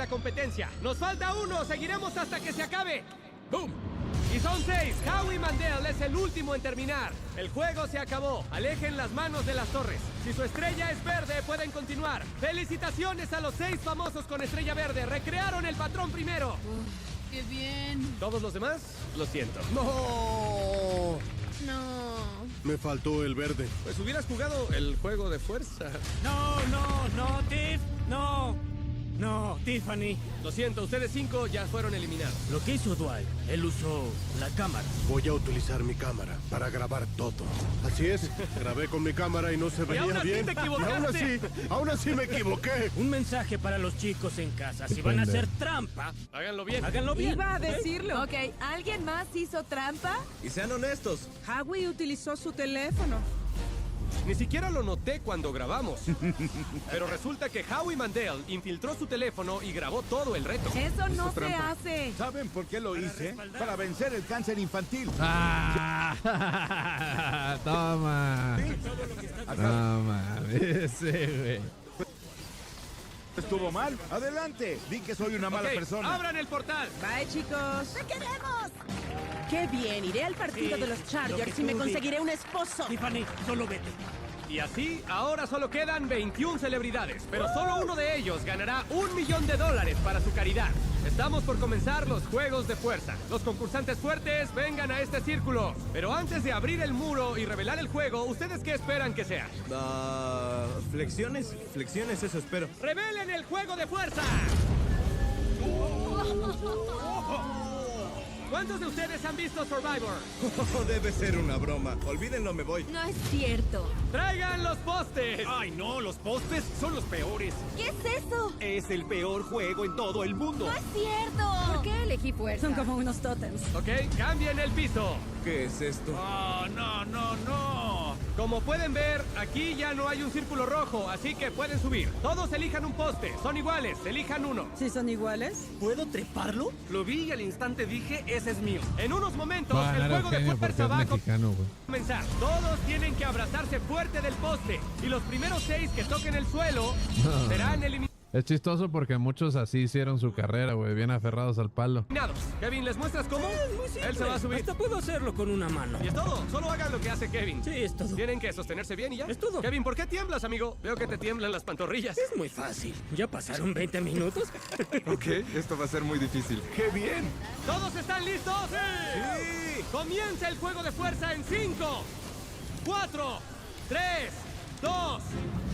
la competencia. Nos falta uno, seguiremos hasta que se acabe. ¡Boom! Y son 6. Howie Mandel es el último en terminar. El juego se acabó. Alejen las manos de las torres. Si su estrella es verde, pueden continuar. ¡Felicitaciones a los 6 famosos con estrella verde! Recrearon el patrón primero. ¡Qué bien! ¿Todos los demás? Lo siento. ¡No! No. Me faltó el verde. Pues hubieras jugado el juego de fuerza. No, Tiff. No, Tiffany. Lo siento, ustedes 5 ya fueron eliminados. Lo que hizo Dwight, él usó la cámara. Voy a utilizar mi cámara para grabar todo. Así es, grabé con mi cámara y no se veía aún así bien. te equivocaste. Y aún así me equivoqué. Un mensaje para los chicos en casa. Si van a hacer trampa, Háganlo bien. háganlo bien. Iba a ¿ok? decirlo. Ok, ¿alguien más hizo trampa? Y sean honestos. Howie utilizó su teléfono. Ni siquiera lo noté cuando grabamos. Pero resulta que Howie Mandel infiltró su teléfono y grabó todo el reto. Eso no se hace. ¿Saben por qué lo hice? Para vencer el cáncer infantil. Ah, toma. Toma, ese, güey. ¿Estuvo mal? Adelante. Di que soy una mala Ok, persona. ¡abran el portal! Bye, chicos. ¡Te queremos! Qué bien, iré al partido Sí, de los lo Chargers que y me tú conseguiré un esposo. Tiffany, solo vete. Y así, ahora solo quedan 21 celebridades, pero solo uno de ellos ganará $1 millón para su caridad. Estamos por comenzar los juegos de fuerza. Los concursantes fuertes, vengan a este círculo. Pero antes de abrir el muro y revelar el juego, ¿ustedes qué esperan que sea? Flexiones, eso espero. ¡Revelen el juego de fuerza! ¿Cuántos de ustedes han visto Survivor? Debe ser una broma. Olvídenlo, me voy. No es cierto. ¡Traigan los postes! Ay, no, los postes son los peores. ¿Qué es eso? Es el peor juego en todo el mundo. No es cierto. ¿Por qué elegí fuerza? Son como unos tótems. Ok, cambien el piso. ¿Qué es esto? Oh, no. Como pueden ver, aquí ya no hay un círculo rojo, así que pueden subir. Todos elijan un poste. Son iguales, elijan uno. ¿Sí son iguales? ¿Puedo treparlo? Lo vi y al instante dije, ese es mío. En unos momentos, Va a el ganar juego de Eugenio porque fuerza es va a mexicano, güey. comenzar. Todos tienen que abrazarse fuerte del poste. Y los primeros 6 que toquen el suelo serán eliminados. Es chistoso porque muchos así hicieron su carrera, güey, bien aferrados al palo. Kevin, ¿les muestras cómo? Él se va a subir. Hasta puedo hacerlo con una mano. Y es todo. Solo hagan lo que hace Kevin. Sí, es todo. Tienen que sostenerse bien y ya. Es todo. Kevin, ¿por qué tiemblas, amigo? Veo que te tiemblan las pantorrillas. Es muy fácil. ¿Ya pasaron 20 minutos? Ok, esto va a ser muy difícil. ¡Qué bien! ¿Todos están listos? ¡Sí! Comienza el juego de fuerza en 5, 4, 3, 2,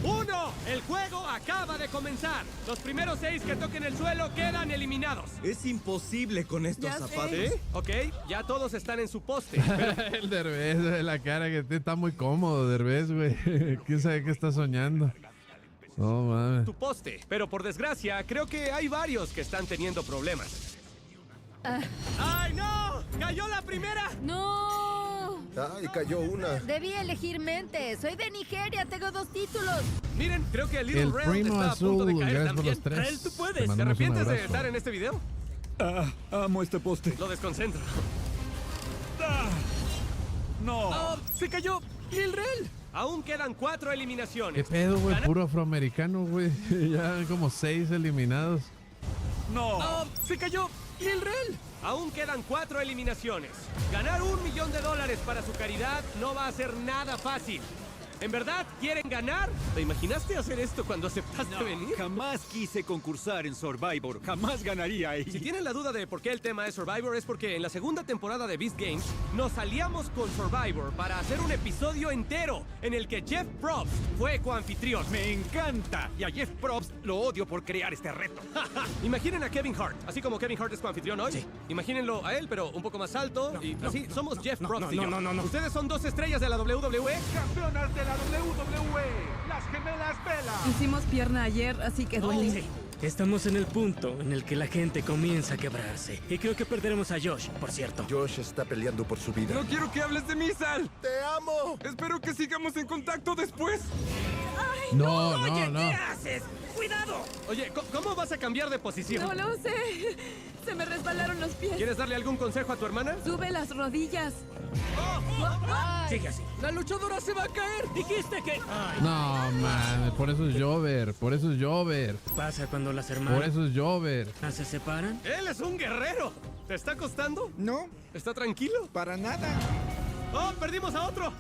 1. El juego acaba de comenzar. Los primeros 6 que toquen el suelo quedan eliminados. Es imposible con estos Ya sé. zapatos. ¿Sí? Ok, ya todos están en su poste. Pero El Derbez, güey, la cara que está muy cómodo, Derbez, güey. ¿Quién sabe qué está soñando? No mames. tu poste. Pero por desgracia, creo que hay varios que están teniendo problemas. ¡Ay, no! ¡Cayó la primera! ¡No! Ay, cayó una. Debí elegir mente. Soy de Nigeria, tengo 2 títulos. Miren, creo que el Little El Rel primo está a punto de azul, caer gracias por también. los 3. Rel, tú puedes. Te ¿Te mandamos un arrepientes de abrazo. estar en este video? Amo este poste. Lo desconcentro. ¡No! ¡Se cayó! ¡Lil Rel! Aún quedan 4 eliminaciones. ¿Qué pedo, güey? Gana- Puro afroamericano, güey. Ya como 6 eliminados. ¡No! ¡Se cayó! ¡Lil Rel! Aún quedan 4 eliminaciones. Ganar $1 millón para su caridad no va a ser nada fácil. ¿En verdad quieren ganar? ¿Te imaginaste hacer esto cuando aceptaste venir? Jamás quise concursar en Survivor. Jamás ganaría ahí. Si tienen la duda de por qué el tema es Survivor, es porque en la segunda temporada de Beast Games nos aliamos con Survivor para hacer un episodio entero en el que Jeff Probst fue coanfitrión. Me encanta. Y a Jeff Probst lo odio por crear este reto. Imaginen a Kevin Hart, así como Kevin Hart es coanfitrión hoy. Sí. Imagínenlo a él, pero un poco más alto. Así, somos Jeff Probst y yo. No. Ustedes son 2 estrellas de la WWE. ¡Campeonas de la WWE! ¡Las gemelas Vela! Hicimos pierna ayer, así que duele. Sí. Estamos en el punto en el que la gente comienza a quebrarse. Y creo que perderemos a Josh, por cierto. Josh está peleando por su vida. No quiero que hables de mí, Sal. ¡Te amo! Espero que sigamos en contacto después. No. ¿Qué haces? cuidado! Oye, ¿cómo vas a cambiar de posición? No lo sé. Se me resbalaron los pies. ¿Quieres darle algún consejo a tu hermana? Sube las rodillas. Sigue así. ¡La luchadora se va a caer! Dijiste que... Ay, No, man, por eso es Jover. Por eso es Jover. pasa cuando las Por hermanas eso es Jover. se separan. ¡Él es un guerrero! ¿Te está costando? No, ¿Está tranquilo? para nada. ¡Oh, perdimos a otro!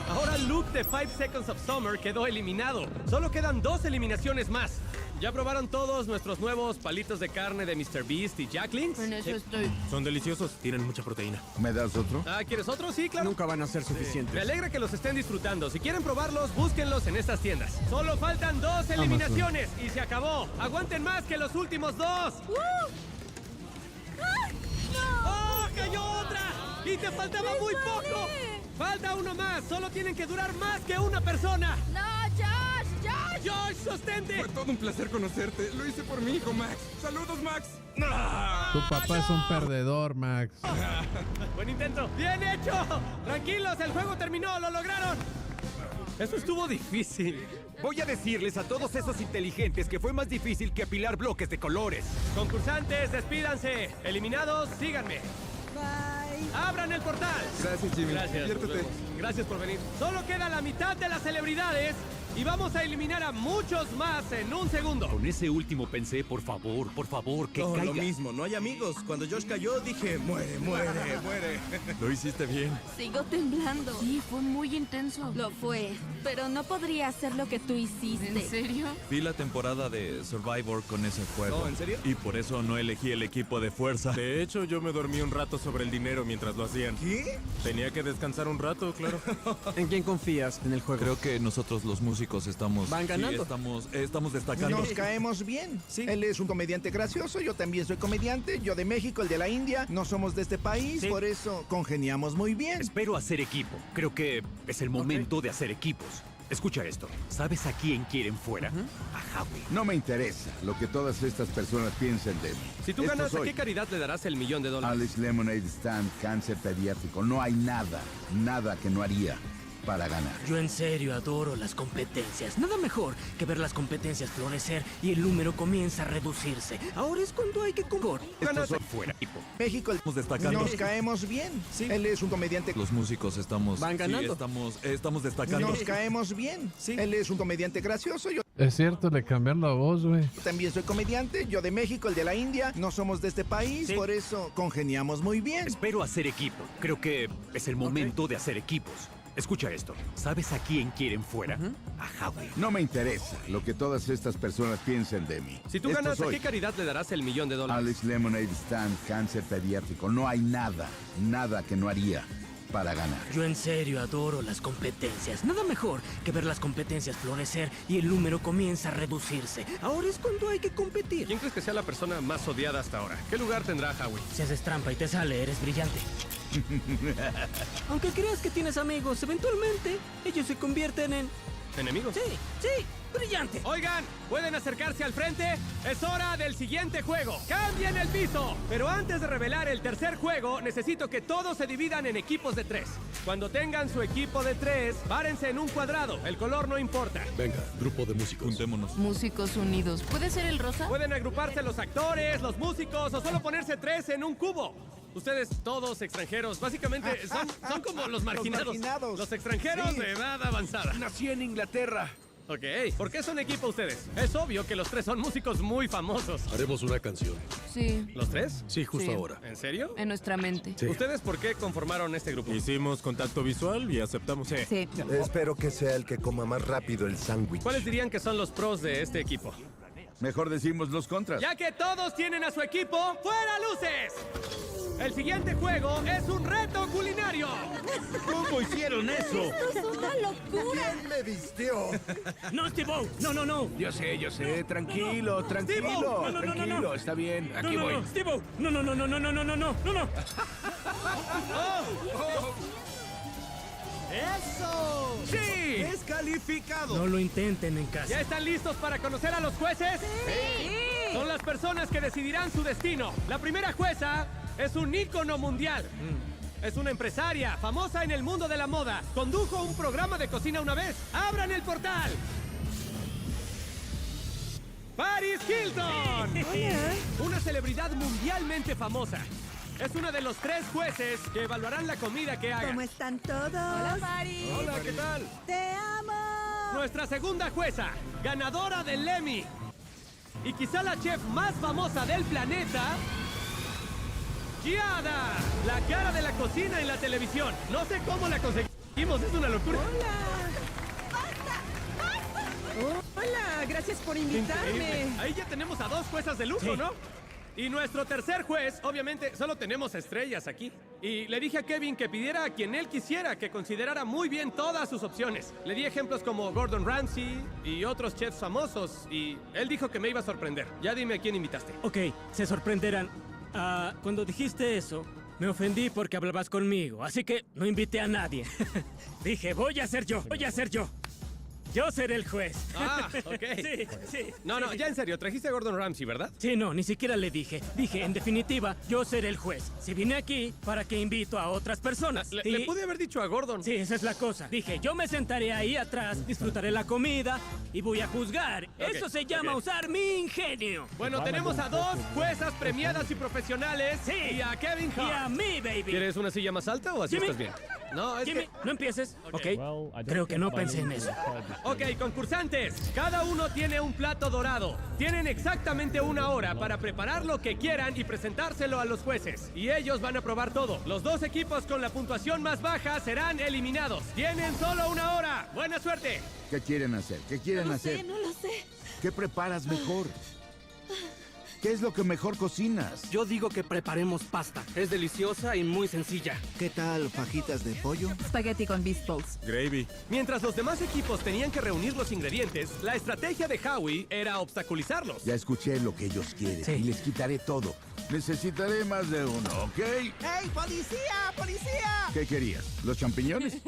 Ahora Luke de 5 Seconds of Summer quedó eliminado. Solo quedan 2 eliminaciones más. ¿Ya probaron todos nuestros nuevos palitos de carne de Mr. Beast y Jacklings? En eso estoy. Son deliciosos, tienen mucha proteína. ¿Me das otro? Ah, ¿quieres otro? Sí, claro. Nunca van a ser suficientes. Me alegra que los estén disfrutando. Si quieren probarlos, búsquenlos en estas tiendas. Solo faltan 2 eliminaciones y se acabó. Aguanten más que los últimos 2. ¡Oh, cayó otra! ¡Y te faltaba muy poco! Falta uno más. Solo tienen que durar más que una persona. ¡No, Josh! ¡Josh! ¡Josh, sostente! Fue todo un placer conocerte. Lo hice por mi hijo, Max. ¡Saludos, Max! Tu papá es un perdedor, Max. ¡Buen intento! ¡Bien hecho! Tranquilos, el juego terminó. ¡Lo lograron! Eso estuvo difícil. Voy a decirles a todos esos inteligentes que fue más difícil que apilar bloques de colores. Concursantes, despídanse. Eliminados, síganme. Bye. ¡Abran el portal! Gracias, Jimmy. Gracias. nos Diviértete. vemos. Gracias por venir. Solo queda la mitad de las celebridades y vamos a eliminar a muchos más en un segundo. Con ese último pensé, por favor, que No, caiga. lo mismo, no hay amigos. Cuando Josh cayó, dije, muere, muere, muere. Lo hiciste bien. Sigo temblando. Sí, fue muy intenso. Lo fue, pero no podría hacer lo que tú hiciste. ¿En serio? Vi la temporada de Survivor con ese juego. Oh, ¿en serio? Y por eso no elegí el equipo de fuerza. De hecho, yo me dormí un rato sobre el dinero mientras lo hacían. ¿Qué? Tenía que descansar un rato, claro. ¿En quién confías en el juego? Creo que nosotros los músicos estamos... Van ganando. Sí, estamos destacando. Nos caemos bien. Sí. Él es un comediante gracioso, yo también soy comediante, yo de México, el de la India, no somos de este país, Sí. por eso congeniamos muy bien. Espero hacer equipo. Creo que es el momento de hacer equipos. Escucha esto. ¿Sabes a quién quieren fuera? A Howie. No me interesa lo que todas estas personas piensen de mí. Si tú Esto ganas, ¿a soy qué caridad le darás el $1,000,000? Alex Lemonade Stand, cáncer pediátrico. No hay nada que no haría para ganar. Yo en serio adoro las competencias. Nada mejor que ver las competencias florecer y el número comienza a reducirse. Ahora es cuando hay que concordar. Ganas fuera, equipo. México, Estamos destacando. nos caemos bien. Sí. Él es un comediante. Los músicos estamos... Van ganando. Sí, estamos destacando. Nos caemos bien. Sí. Él es un comediante gracioso, yo Es cierto, le cambiaron la voz, güey. también soy comediante, yo de México, el de la India, no somos de este país, Sí. por eso congeniamos muy bien. Espero hacer equipo. Creo que es el momento de hacer equipos. Escucha esto. ¿Sabes a quién quieren fuera? A Howie. No me interesa lo que todas estas personas piensen de mí. Si tú Esto ganas, ¿a soy qué caridad le darás el $1,000,000? Alex Lemonade Stand, cáncer pediátrico. No hay nada que no haría para ganar. Yo en serio adoro las competencias. Nada mejor que ver las competencias florecer y el número comienza a reducirse. Ahora es cuando hay que competir. ¿Quién crees que sea la persona más odiada hasta ahora? ¿Qué lugar tendrá Howie? Si haces trampa y te sale, eres brillante. Aunque creas que tienes amigos, eventualmente ellos se convierten en... ¿Enemigos? Sí, brillante. Oigan, ¿pueden acercarse al frente? Es hora del siguiente juego. ¡Cambien el piso! Pero antes de revelar el tercer juego, necesito que todos se dividan en equipos de 3. Cuando tengan su equipo de 3, párense en un cuadrado. El color no importa. Venga, grupo de músicos. Juntémonos. Músicos unidos. ¿Puede ser el rosa? Pueden agruparse los actores, los músicos o solo ponerse 3 en un cubo. Ustedes, todos extranjeros, básicamente son como los marginados. marginados. Los extranjeros Sí. de edad avanzada. Nací en Inglaterra. Ok, ¿por qué son equipo ustedes? Es obvio que los 3 son músicos muy famosos. Haremos una canción. Sí, ¿Los 3? Sí, justo Sí. ahora. ¿En serio? en nuestra mente. Sí. ¿Ustedes por qué conformaron este grupo? Hicimos contacto visual y aceptamos. Sí. Espero que sea el que coma más rápido el sándwich. ¿Cuáles dirían que son los pros de este equipo? Mejor decimos los contras. Ya que todos tienen a su equipo, ¡fuera luces! El siguiente juego es un reto culinario. ¿Cómo hicieron eso? ¡Esto es una locura! ¿Quién me vistió? No, Steve-O. No. Yo sé. Tranquilo, No, no. Está bien. No, Steve-O. No. ¡Eso! ¡Sí! ¡Descalificado! No lo intenten en casa. ¿Ya están listos para conocer a los jueces? ¡Sí! Son las personas que decidirán su destino. La primera jueza es un ícono mundial. Es una empresaria famosa en el mundo de la moda. Condujo un programa de cocina una vez. ¡Abran el portal! ¡Paris Hilton! Hola. Una celebridad mundialmente famosa. Es una de los 3 jueces que evaluarán la comida que haga. ¿Cómo están todos? Hola, Paris. Hola, ¿qué tal? ¡Te amo! Nuestra segunda jueza, ganadora del Emmy. Y quizá la chef más famosa del planeta... Giada, la cara de la cocina en la televisión. No sé cómo la conseguimos, es una locura. Hola, gracias por invitarme. Increíble. Ahí ya tenemos a 2 juezas de lujo, ¿no? Y nuestro tercer juez, obviamente, solo tenemos estrellas aquí. Y le dije a Kevin que pidiera a quien él quisiera, que considerara muy bien todas sus opciones. Le di ejemplos como Gordon Ramsay y otros chefs famosos. Y él dijo que me iba a sorprender. Ya dime a quién invitaste. Ok, se sorprenderán. Cuando dijiste eso, me ofendí porque hablabas conmigo, así que no invité a nadie. Dije, voy a ser yo. Yo seré el juez. Ah, ok. Sí. No, ya en serio, trajiste a Gordon Ramsay, ¿verdad? Sí, no, ni siquiera le dije. Dije, en definitiva, yo seré el juez. Si vine aquí, ¿para qué invito a otras personas? Le pude haber dicho a Gordon. Sí, esa es la cosa. Dije, yo me sentaré ahí atrás, disfrutaré la comida y voy a juzgar. Eso se llama usar mi ingenio. Bueno, tenemos a 2 juezas premiadas y profesionales. Sí. Y a Kevin Hart. Y a mí, baby. ¿Quieres una silla más alta o así Jimmy. estás bien? No, es Jimmy, que... no empieces. Ok. Creo que no pensé en eso. Ok, concursantes, cada uno tiene un plato dorado. Tienen exactamente 1 hora para preparar lo que quieran y presentárselo a los jueces. Y ellos van a probar todo. Los 2 equipos con la puntuación más baja serán eliminados. Tienen solo 1 hora. ¡Buena suerte! ¿Qué quieren hacer? ¿Qué quieren hacer? No lo sé. ¿Qué preparas mejor? ¿Qué es lo que mejor cocinas? Yo digo que preparemos pasta. Es deliciosa y muy sencilla. ¿Qué tal fajitas de pollo? Spaghetti con beef balls. Gravy. Mientras los demás equipos tenían que reunir los ingredientes, la estrategia de Howie era obstaculizarlos. Ya escuché lo que ellos quieren y les quitaré todo. Necesitaré más de uno, ¿ok? ¡Hey, policía! ¡Policía! ¿Qué querías? ¿Los champiñones?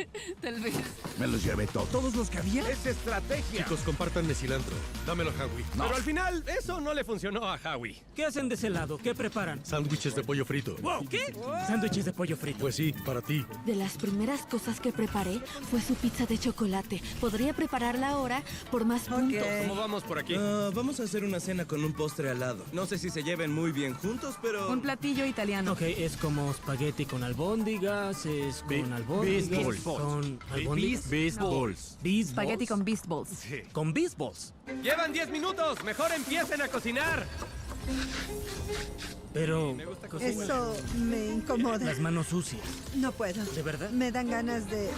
Tal vez. Me los llevé todos. ¿Todos los que había? ¡Es estrategia! Chicos, compártanme cilantro. Dámelo, Howie. Pero al final, eso no le funcionó a Howie. ¿Qué hacen de ese lado? ¿Qué preparan? Sándwiches de pollo frito. Wow, ¿qué? Sándwiches de pollo frito. Pues sí, para ti. De las primeras cosas que preparé fue su pizza de chocolate. Podría prepararla ahora por más puntos. ¿Cómo vamos por aquí? Vamos a hacer una cena con un postre al lado. No sé si se lleven muy bien juntos, pero... Un platillo italiano. Ok, es como espagueti con albóndigas, es con albóndigas, con albóndigas. Beast balls. Beast Spaghetti balls. con beef balls. Con beast balls. Llevan 10 minutos. Mejor empiecen a cocinar. Pero Eso me incomoda. las manos sucias. No puedo. ¿De verdad? Me dan ganas de...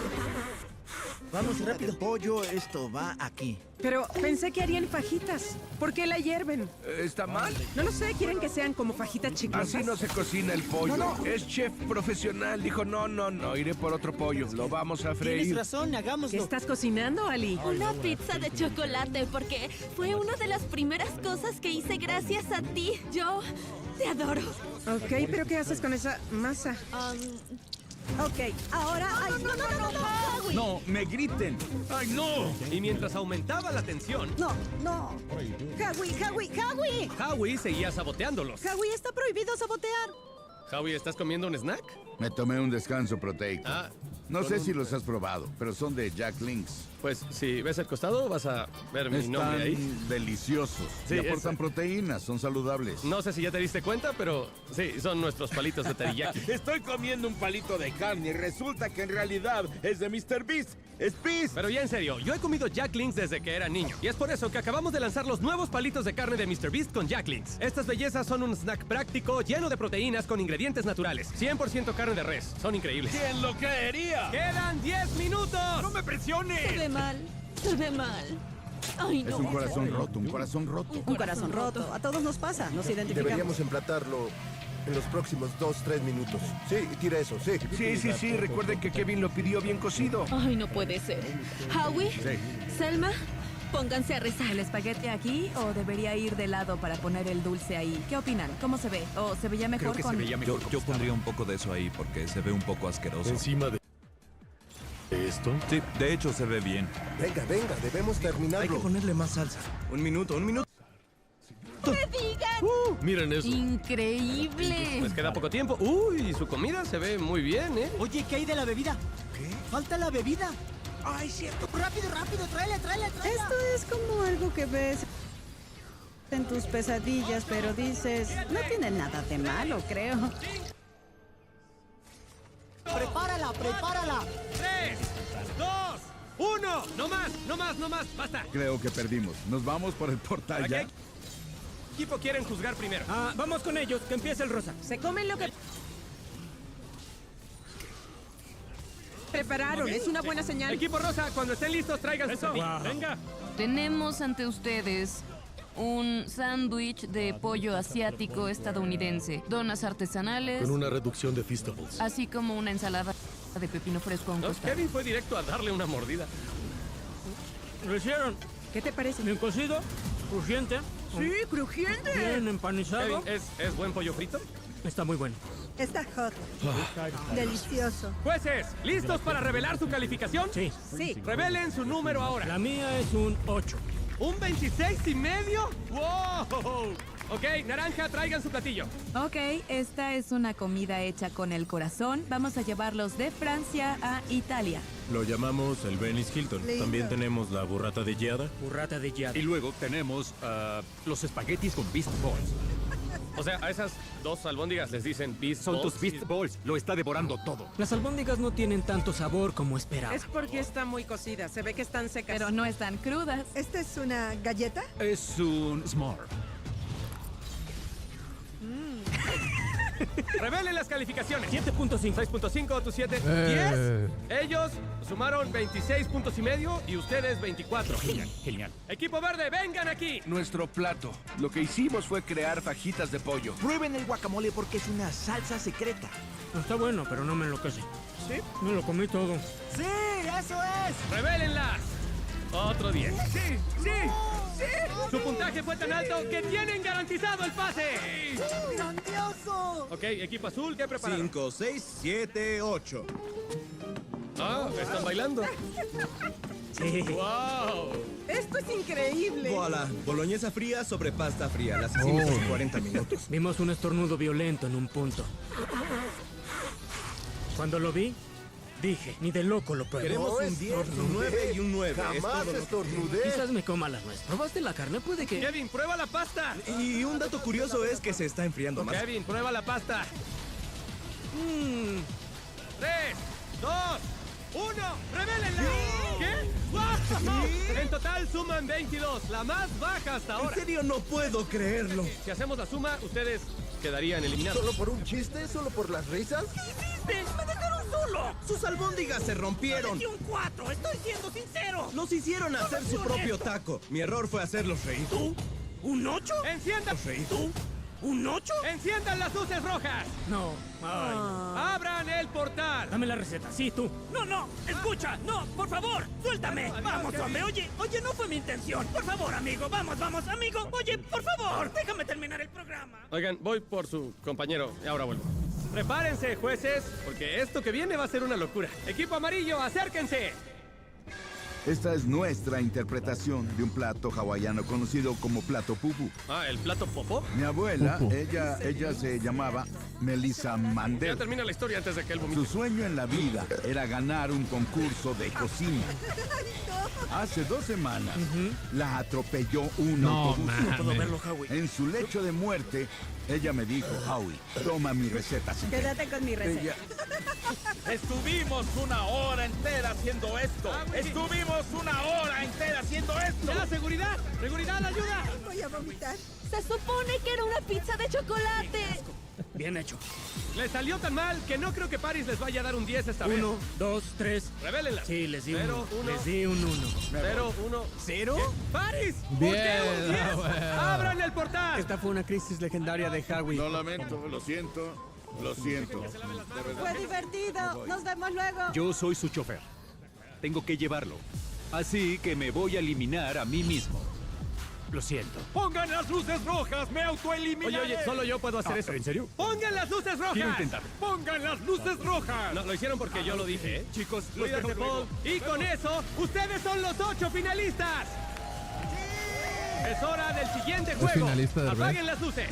Vamos rápido. Pollo, esto va aquí. Pero pensé que harían fajitas. ¿Por qué la hierven? ¿Está mal? No lo sé, quieren que sean como fajitas chicosas. Así no se cocina el pollo. Es chef profesional. Dijo, no, iré por otro pollo. Lo vamos a freír. Tienes razón, hagámoslo. ¿Qué estás cocinando, Ali? Una pizza de chocolate, porque fue una de las primeras cosas que hice gracias a ti. Yo te adoro. Ok, pero ¿qué haces con esa masa? Ok, ahora... ¡Ay, no! No, me griten. ¡Ay, no! Y mientras aumentaba la tensión, ¡No! ¡Howie! Howie seguía saboteándolos. ¡Howie, está prohibido sabotear! Howie, ¿estás comiendo un snack? Me tomé un descanso proteico. No con sé un- si los has probado, pero son de Jack Links. Pues si ves el costado vas a ver mi nombre ahí. Están deliciosos. Sí, y aportan eso. proteínas, son saludables. No sé si ya te diste cuenta, pero sí, son nuestros palitos de teriyaki. Estoy comiendo un palito de carne y resulta que en realidad es de Mr. Beast. ¡Es Beast! Pero ya en serio, yo he comido Jack Links desde que era niño. Y es por eso que acabamos de lanzar los nuevos palitos de carne de Mr. Beast con Jack Links. Estas bellezas son un snack práctico lleno de proteínas con ingredientes naturales. 100% carne de res. Son increíbles. ¿Quién lo creería? ¡Quedan 10 minutos! ¡No me presiones! Se ve mal. Se ve mal. Ay, no. Es un corazón roto, un corazón roto. Un corazón roto. A todos nos pasa. Nos identificamos. emplatarlo en los próximos 2-3 minutos. Sí, tira eso, sí. Sí. Recuerden que Kevin lo pidió bien cocido. Ay, no puede ser. Howie, Selma, pónganse a rezar. ¿El espagueti aquí o debería ir de lado para poner el dulce ahí? ¿Qué opinan? ¿Cómo se ve? ¿O se veía mejor Creo que con...? se veía mejor. Yo pondría un poco de eso ahí porque se ve un poco asqueroso. Encima de esto. Sí, de hecho se ve bien. Venga, debemos terminarlo. Hay que ponerle más salsa. Un minuto. ¡Me digan! Miren eso. ¡Increíble! Pues queda poco tiempo. Uy, su comida se ve muy bien, ¿eh? Oye, ¿qué hay de la bebida? ¿Qué? Falta la bebida. Ay, cierto. Rápido, tráela. Esto es como algo que ves en tus pesadillas, pero dices, no tiene nada de malo, creo. ¡Prepárala, prepárala! 3, 2, 1. No más, no más, no más. Basta. Creo que perdimos. Nos vamos por el portal ¿A ya. qué equipo quieren juzgar primero? Vamos con ellos, que empiece el rosa. Se comen lo que prepararon. Es una buena señal. Equipo rosa, cuando estén listos, traigan su comida. Wow. Venga. Tenemos ante ustedes un sándwich de pollo asiático estadounidense, donas artesanales, Con una reducción de Feastables. así como una ensalada de pepino fresco a un No, costado. Kevin fue directo a darle una mordida. Lo hicieron ¿Qué te parece? bien cocido, crujiente, Sí, crujiente. bien empanizado. Kevin, ¿es buen pollo frito? Está muy bueno. Está hot. Delicioso. Jueces, ¿listos para revelar su calificación? Sí. Sí. Revelen su número ahora. La mía es un 8. ¿Un 26 y medio? ¡Wow! Ok, naranja, traigan su platillo. Ok, esta es una comida hecha con el corazón. Vamos a llevarlos de Francia a Italia. Lo llamamos el Venice Hilton. Lindo. También tenemos la burrata de Giada. Burrata de yada. Y luego tenemos los espaguetis con Beast Balls. O sea, a esas dos albóndigas les dicen beast Son balls. tus Beast Balls. Lo está devorando todo. Las albóndigas no tienen tanto sabor como esperaba. Es porque está muy cocida. Se ve que están secas. Pero no están crudas. ¿Esta es una galleta? Es un Smart. Revelen las calificaciones. 7.5. 6.5, tú 7, 10. Ellos sumaron 26 puntos y medio y ustedes 24. Genial, genial. Equipo verde, vengan aquí. Nuestro plato. Lo que hicimos fue crear fajitas de pollo. Prueben el guacamole porque es una salsa secreta. Está bueno, pero no me enloquece. ¿Sí? Me lo comí todo. ¡Sí, eso es! Revélenlas. Otro 10. ¡Sí! ¡Sí! ¡Sí! Su puntaje fue tan alto que tienen garantizado el pase. ¡Grandioso! Ok, equipo azul, ¿qué prepararon? 5, 6, 7, 8. Ah, están bailando. Sí. ¡Wow! Esto es increíble. Voilà, boloñesa fría sobre pasta fría. Las hicimos en 40 minutos. Vimos un estornudo violento en un punto. Cuando lo vi, dije, ni de loco lo pruebo. Queremos un 10, un 9 y un 9. Es Jamás todo lo- estornudé. Quizás me coma la nuez. ¿Probaste la carne? Puede que... Kevin, prueba la pasta. Y un dato curioso es que se está enfriando más. Kevin, prueba la pasta. 3, 2, 1, revélenla. ¿Qué? ¡Wow! En total suman 22, la más baja hasta En ahora. serio, no puedo creerlo. Si hacemos la suma, ustedes quedarían eliminados. ¿Solo por un chiste? ¿Solo por las risas? ¡Me dejaron solo! Sus albóndigas se rompieron. ¡Y un 4! ¡Estoy siendo sincero! Nos hicieron hacer su propio taco. Mi error fue hacerlos reír. ¿Tú? ¿Un 8? ¡Enciendan! ¿Tú? ¿Un 8? ¡Enciendan las luces rojas! No. Ay, no. ¡Abran el portal! Dame la receta. Sí, tú. No, no, escucha, no, por favor, suéltame. Adiós, Vamos, Kevin. hombre, oye, no fue mi intención. Por favor, amigo, vamos, amigo. Oye, por favor, déjame terminar el programa. Oigan, voy por su compañero y ahora vuelvo. Prepárense, jueces, porque esto que viene va a ser una locura. Equipo amarillo, acérquense. Esta es nuestra interpretación de un plato hawaiano conocido como plato pupu. Ah, ¿el plato popó? Mi abuela, Pupu. ella se llamaba Melissa Ya Mandel. termina la historia antes de que él Su vomite. sueño en la vida era ganar un concurso de cocina. Hace 2 semanas la atropelló un No, autobús. mames. Puedo verlo, Howie. En su lecho de muerte, ella me dijo, Howie, toma mi receta. sin fe". Quédate con mi receta. Ella- Estuvimos una hora entera haciendo esto. Estuvimos una hora entera haciendo esto. ¡Ya, seguridad! ¡Seguridad, ayuda! Voy a vomitar. Se supone que era una pizza de chocolate. Bien hecho. Le salió tan mal que no creo que Paris les vaya a dar un 10 esta vez. 1, 2, 3. Revélenla. Sí, les di Cero, un 1. uno. Les di un 1. 0, 1. ¿Cero? ¡Paris! ¿Por Bien, qué un 10? bueno. ¡Abran el portal! Esta fue una crisis legendaria de Howie. Lo lamento, lo siento, lo siento. Fue divertido. Nos vemos luego. Yo soy su chofer. Tengo que llevarlo. Así que me voy a eliminar a mí mismo. Lo siento. Pongan las luces rojas, me autoeliminaré. Oye, solo yo puedo hacer eso. ¿En serio? ¡Pongan las luces rojas! Quiero intentarlo. Pongan las luces rojas. No, lo hicieron porque yo lo dije, ¿eh? Chicos, los Cuídense, dejo luego. Paul. Y con eso, ustedes son los 8 finalistas. Es hora del siguiente juego. finalista de Apaguen las luces.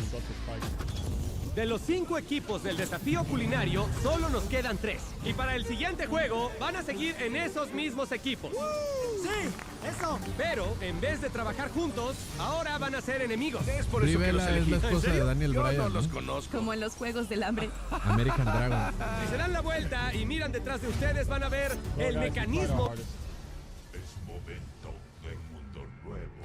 De los 5 equipos del desafío culinario, solo nos quedan 3. Y para el siguiente juego, van a seguir en esos mismos equipos. ¡Sí! ¡Eso! Pero, en vez de trabajar juntos, ahora van a ser enemigos. Es por eso que los Rivela es elegí. la esposa de Daniel Yo Bryan, no los ¿no? conozco. Como en los Juegos del Hambre. American Dragon. Si se dan la vuelta y miran detrás de ustedes, van a ver el mecanismo. Es momento de mundo nuevo.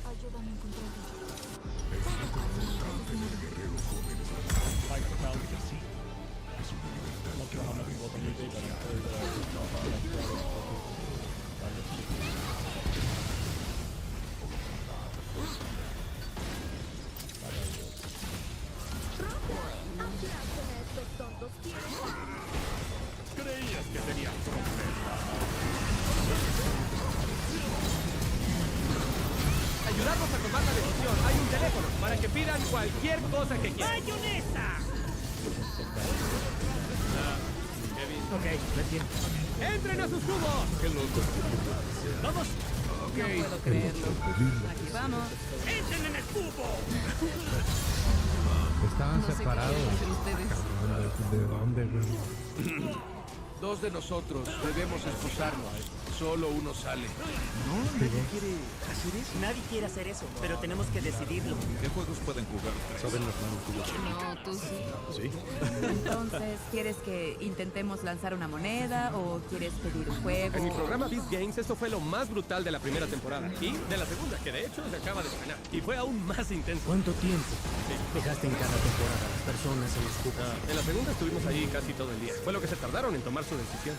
Ayúdame a encontrarlo. Creías que tenías Ayudarnos a tomar la decisión. Hay un teléfono para que pidan cualquier cosa que quieran. ¡Mayonesa! Ok, lo entiendo. ¡Entren a sus cubos! ¡Qué loco! ¡Vamos! No puedo creerlo. Aquí vamos. ¡Entren en el cubo! Estaban No sé qué separados. quieren hacer ustedes. ¿De dónde, güey? 2 de nosotros debemos esposarnos. Solo uno sale. No, nadie quiere hacer eso. Nadie quiere hacer eso, pero tenemos que decidirlo. ¿Qué juegos pueden jugar? ¿Saben las manos tuyas? No, tú sí. ¿Sí? Entonces, ¿quieres que intentemos lanzar una moneda o quieres pedir un juego? En mi programa Beast Games, esto fue lo más brutal de la primera temporada. Y de la segunda, que de hecho se acaba de estrenar. Y fue aún más intenso. ¿Cuánto tiempo dejaste en cada temporada a las personas en los cubos? En la segunda estuvimos ahí casi todo el día. Fue lo que se tardaron en tomar su decisión.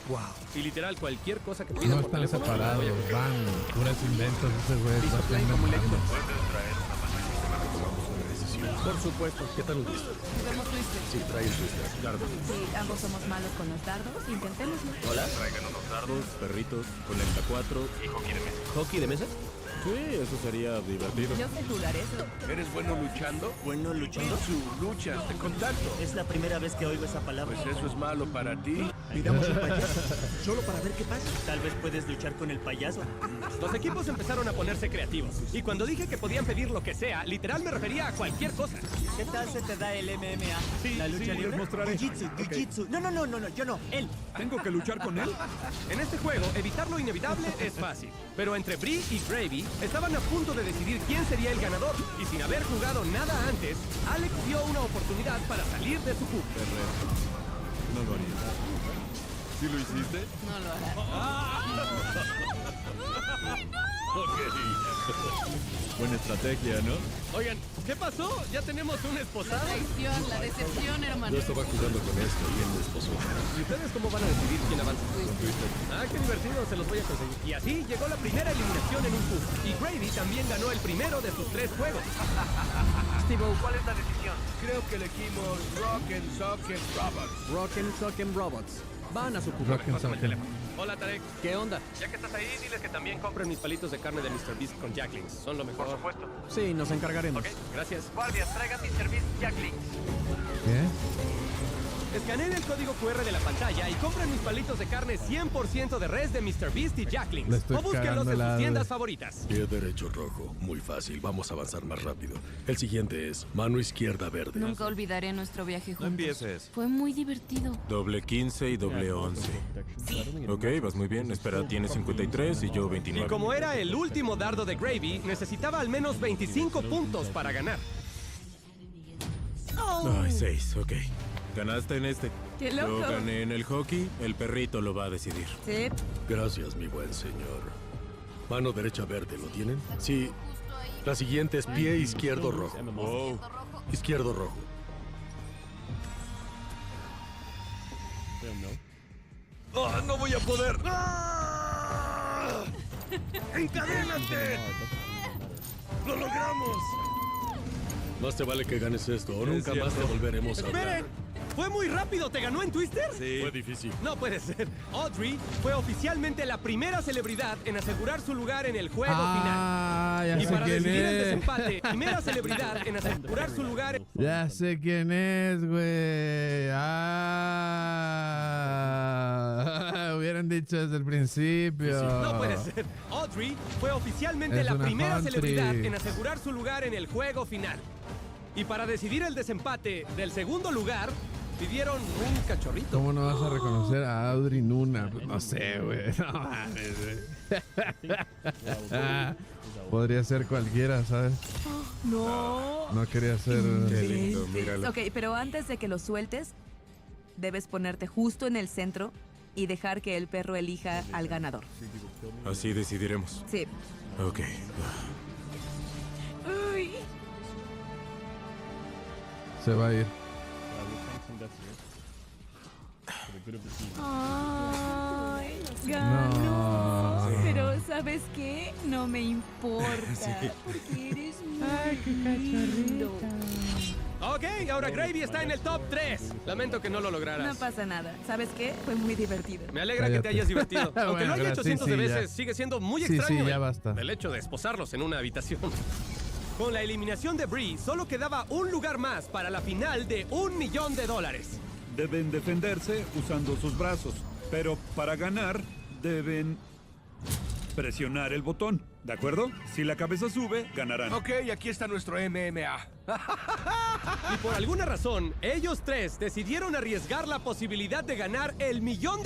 Wow. Y literal, cualquier cosa que pidan No por están teléfono, separados, van, puras inventos, ese güey está haciendo mambo. Por supuesto. ¿Qué tal un twister? Juguemos Twister. Sí, trae el twister. Dardos. Si ambos somos malos con los dardos, intentémoslo. Hola. Traigan unos dardos, perritos, conecta 4 y hockey de mesa. ¿Hockey de mesa? Sí, eso sería divertido. Yo sé jugar eso. ¿Eres bueno luchando? ¿Bueno luchando? Luchas de contacto. Es la primera vez que oigo esa palabra. Pues eso es malo para ti. Pidamos un payaso, solo para ver qué pasa. Tal vez puedes luchar con el payaso. Los equipos empezaron a ponerse creativos. Y cuando dije que podían pedir lo que sea, literal me refería a cualquier cosa. ¿Qué tal se te da el MMA? ¿La lucha libre? les mostraré. Jiu-jitsu. No, yo no, él. ¿Tengo que luchar con él? En este juego, evitar lo inevitable es fácil. Pero entre Bree y Gravy estaban a punto de decidir quién sería el ganador. Y sin haber jugado nada antes, Alex vio una oportunidad para salir de su cubo. No lo haría. ¿Sí lo hiciste? No lo hará. Buena estrategia, ¿no? Oigan, ¿qué pasó? ¿Ya tenemos un esposado? La decepción, hermano. Yo estaba jugando con esto y él me esposó. ¿Y ustedes cómo van a decidir quién avanza? Ah, qué divertido, se los voy a conseguir. Y así llegó la primera eliminación en un cubo. Y Gravy también ganó el primero de sus 3 juegos. Steve, ¿cuál es la decisión? Creo que elegimos Rock and Sock and Robots. Rock and Sock and Robots. Van a su cubo. Rock and Pásame el Sock. teléfono. Hola, Tarek. ¿Qué onda? Ya que estás ahí, diles que también compren mis palitos de carne de Mr. Beast con Jacklings. Son lo mejor. Por supuesto. Sí, nos encargaremos. Ok, gracias. Guardias, traigan Mr. Beast Jacklings. ¿Qué? Escaneen el código QR de la pantalla y compren mis palitos de carne 100% de res de Mr. Beast y Le Jacklings. estoy O búsquenlos cagando en la sus tiendas de- favoritas. Pie derecho rojo. Muy fácil. Vamos a avanzar más rápido. El siguiente es mano izquierda verde. Nunca olvidaré nuestro viaje juntos. No empieces. Fue muy divertido. Doble 15 y doble 11. Ok, vas muy bien. Espera, tienes 53 y yo Y 29. como era el último dardo de Gravy, necesitaba al menos 25 puntos para ganar. Ay, 6, ok. Ganaste en este. ¡Qué loco! Yo gané en el hockey, el perrito lo va a decidir. Sí. Gracias, mi buen señor. Mano derecha verde, ¿lo tienen? Sí. La siguiente es pie izquierdo rojo. Wow. Izquierdo rojo. ¡Oh, no voy a poder! ¡Encadénate! ¡Lo logramos! Más te vale que ganes esto o nunca más te volveremos a hablar. ¡Fue muy rápido! ¿Te ganó en Twister? Sí. Fue difícil. No puede ser. Audrey fue oficialmente la primera celebridad en asegurar su lugar en el juego final. Ya Y sé para quién decidir el es. desempate, primera celebridad en asegurar su lugar. Ya sé quién es, güey. Hubieran dicho desde el principio. No puede ser. Audrey fue oficialmente Es la una primera country. celebridad en asegurar su lugar en el juego final. Y para decidir el desempate del segundo lugar, pidieron un cachorrito. ¿Cómo no vas a reconocer a Audrey Nuna? Pues no sé, güey. No mames, güey. Podría ser cualquiera, ¿sabes? No. No quería ser... Qué lindo, míralo. Ok, pero antes de que lo sueltes, debes ponerte justo en el centro y dejar que el perro elija al ganador. Así decidiremos. Sí. Ok. Uy. Se va a ir. Ay, ganó. No. Pero ¿sabes qué? No me importa. Porque eres muy lindo. Ok, ahora Gravy está en el top 3. Lamento que no lo lograras. No pasa nada. ¿Sabes qué? Fue muy divertido. Me alegra que te hayas divertido. Aunque lo haya hecho cientos de veces, sigue siendo muy extraño ya basta. el hecho de esposarlos en una habitación. Con la eliminación de Bree, solo quedaba un lugar más para la final de $1 millón. Deben defenderse usando sus brazos, pero para ganar deben presionar el botón, ¿de acuerdo? Si la cabeza sube, ganarán. Ok, aquí está nuestro MMA. Y por alguna razón, ellos tres decidieron arriesgar la posibilidad de ganar $1 millón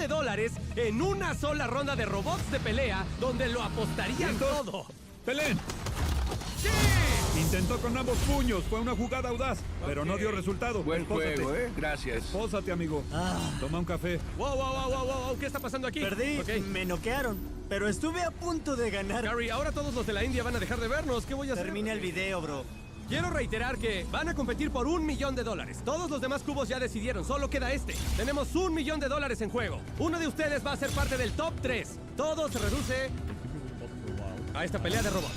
en una sola ronda de robots de pelea donde lo apostarían todo. ¡Peleen! ¡Sí! Intentó con ambos puños, fue una jugada audaz, pero no dio resultado. Buen Espósate. juego, Gracias. Espósate, amigo. Toma un café. Wow, ¿qué está pasando aquí? Perdí, Ok. me noquearon, pero estuve a punto de ganar. Gary, ahora todos los de la India van a dejar de vernos. ¿Qué voy a hacer? Termina el video, bro. Quiero reiterar que van a competir por $1 millón. Todos los demás cubos ya decidieron, solo queda este. Tenemos $1 millón en juego. Uno de ustedes va a ser parte del top 3. Todo se reduce a esta pelea de robots.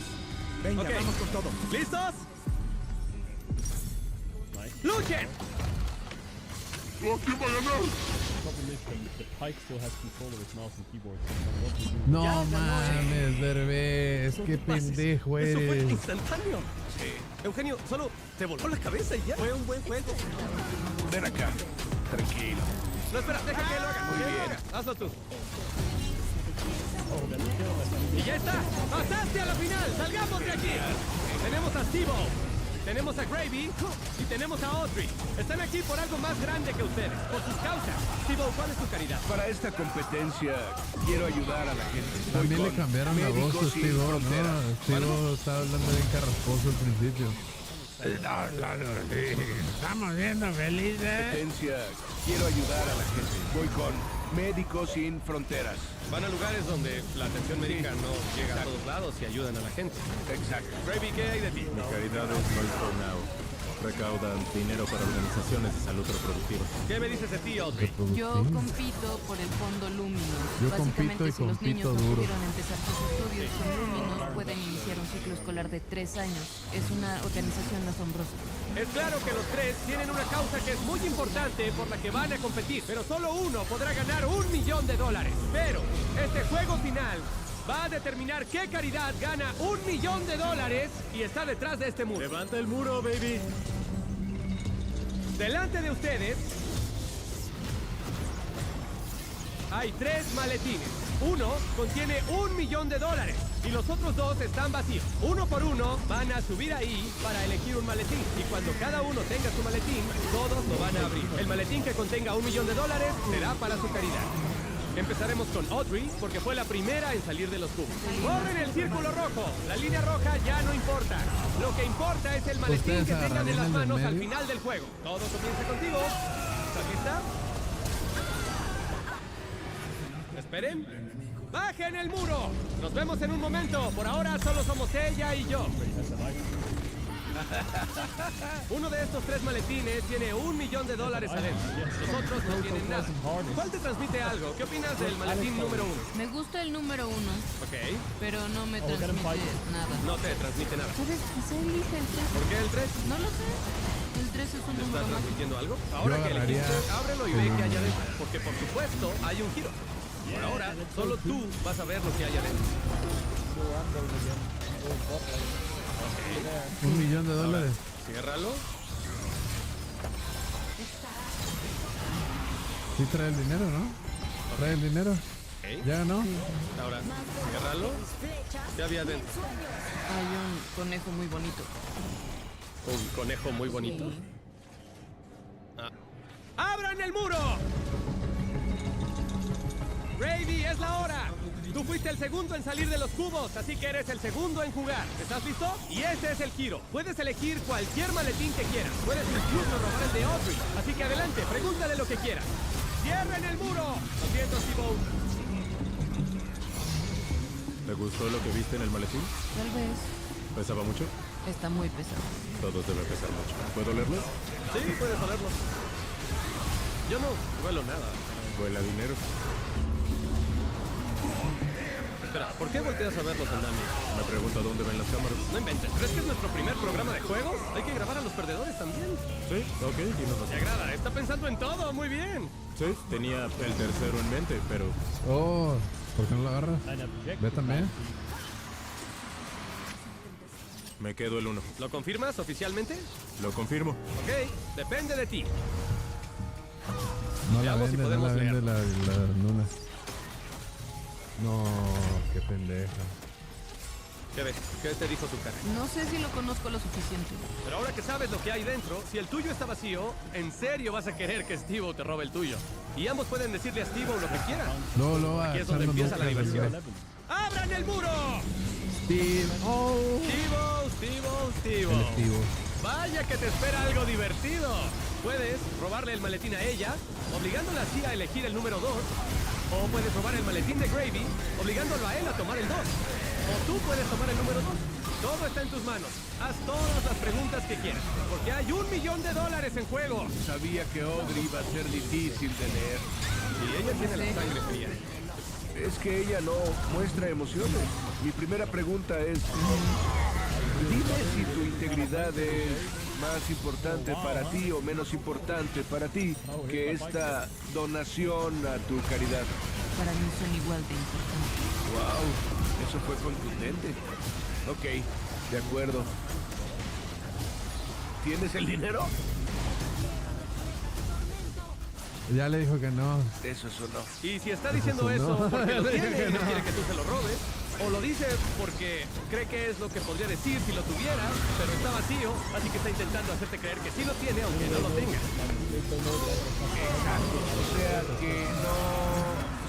Venga, Ok. vamos con todo. ¿Listos? ¡Luchen! ¿Quién va a ganar? No mames, Derbez. Qué pendejo Eso fue eres. instantáneo. Sí. Eugenio, solo te voló la cabeza y ya. Fue un buen juego. Ven acá. Tranquilo. No, espera, deja que lo haga. Muy que lo bien. haga. Hazlo tú. Y ya está. Pasaste a la final. Salgamos de aquí. Tenemos a Steve-O, tenemos a Gravy y tenemos a Audrey. Están aquí por algo más grande que ustedes, por sus causas. Steve-O, ¿cuál es tu caridad? Para esta competencia, quiero ayudar a la gente. Voy También le con cambiaron la voz a Médicos Sin Steve-O, Fronteras. ¿no? Steve-O estaba hablando bien carrasposo al principio. Estamos viendo felices. Competencia, quiero ayudar a la gente. Voy con Médicos Sin Fronteras. Van a lugares donde la atención médica no llega a todos lados y ayudan a la gente. Exacto. Gravy, ¿qué hay de ti? Mi caridad es Noise for Now. Recaudan dinero para organizaciones de salud reproductiva. ¿Qué me dices de ti, Audrey? Yo compito por el fondo Luminous. Yo Básicamente, compito y si los niños compito no duro. pudieron empezar sus estudios con Luminous, pueden iniciar un ciclo escolar de 3 años. Es una organización asombrosa. Es claro que los tres tienen una causa que es muy importante por la que van a competir, pero solo uno podrá ganar $1 millón. Pero este juego final va a determinar qué caridad gana $1 millón y está detrás de este muro. ¡Levanta el muro, baby! Delante de ustedes hay 3 maletines. Uno contiene $1 millón y los otros 2 están vacíos. Uno por uno van a subir ahí para elegir un maletín. Y cuando cada uno tenga su maletín, todos lo van a abrir. El maletín que contenga $1 millón será para su caridad. Empezaremos con Audrey, porque fue la primera en salir de los cubos. ¡Corren el círculo rojo! La línea roja ya no importa. Lo que importa es el maletín ¿Ustedes que tengan en las agarrarían el del manos al medio? final del juego. Todo comienza contigo. ¿Estás lista? Esperen. ¡Bajen el muro! Nos vemos en un momento. Por ahora solo somos ella y yo. Uno de estos 3 maletines tiene $1 millón adentro. Los otros no tienen nada. ¿Cuál te transmite algo? ¿Qué opinas del maletín número 1? Me gusta el número 1. Ok. Pero no me transmite nada. No te transmite nada. ¿Sabes? Quizá elige el 3. ¿Por qué el 3? No lo sé. El 3 es un ¿Te está número más. transmitiendo algo? Ahora que elegiste, ábrelo y ve qué hay adentro. Porque por supuesto hay un giro. Por ahora, solo tú vas a ver lo que hay adentro. $1 millón. Ciérralo. Sí trae el dinero, ¿no? Trae el dinero. Okay. ¿Ya no? Ahora, ciérralo. ¿Qué había adentro? Hay un conejo muy bonito. ¿Un conejo muy bonito? Sí. ¡Abran el muro! Gravy, es la hora. Tú fuiste el segundo en salir de los cubos, así que eres el segundo en jugar. ¿Estás listo? Y este es el giro. Puedes elegir cualquier maletín que quieras. Puedes incluso robar el de Audrey. Así que adelante, pregúntale lo que quieras. ¡Cierren el muro! Lo siento, Steve-O. ¿Te gustó lo que viste en el maletín? Tal vez. ¿Pesaba mucho? Está muy pesado. Todos deben pesar mucho. ¿Puedo olerlo? Sí, puedes olerlo. Yo no huelo nada. Huele a dinero. Espera, ¿por qué volteas a ver los andamios? Me pregunto dónde ven las cámaras. No inventes. ¿Crees que es nuestro primer programa de juegos? Hay que grabar a los perdedores también. Sí, ok, tienes razón. Me agrada, está pensando en todo, muy bien. Sí, tenía el tercero en mente, pero... Oh, ¿por qué no lo agarras? Ve también. Me quedo el 1. ¿Lo confirmas oficialmente? Lo confirmo. Ok, depende de ti. No la Veamos si vende, no la podemos vende leer. la Nuna. No, qué pendeja. ¿Qué ves? ¿Qué te dijo tu cara? No sé si lo conozco lo suficiente. Pero ahora que sabes lo que hay dentro, si el tuyo está vacío, en serio vas a querer que Steve-O te robe el tuyo. Y ambos pueden decirle a Steve-O lo que quieran. No, lo va Aquí es donde empieza la diversión. ¡Abran el muro! Steve-O. Steve-O, Steve-O, Steve-O. El Steve-O. Vaya que te espera algo divertido. Puedes robarle el maletín a ella, obligándola así a elegir el número 2. O puedes robar el maletín de Gravy, obligándolo a él a tomar el 2. O tú puedes tomar el número 2. Todo está en tus manos. Haz todas las preguntas que quieras, porque hay $1 millón en juego. Sabía que Audrey iba a ser difícil de leer. Y ella tiene la sangre fría. Es que ella no muestra emociones. Mi primera pregunta es... Dime si tu integridad es más importante para ti o menos importante para ti que esta donación a tu caridad. Para mí son igual de importantes. Wow, eso fue contundente. Ok, de acuerdo. ¿Tienes el dinero? Ya le dijo que no. Eso no. Y si está diciendo Eso eso no. porque lo tiene y no quiere que tú se lo robes, o lo dice porque cree que es lo que podría decir si lo tuviera, pero está vacío, así que está intentando hacerte creer que sí lo tiene, aunque no lo tenga. Exacto. O sea, que no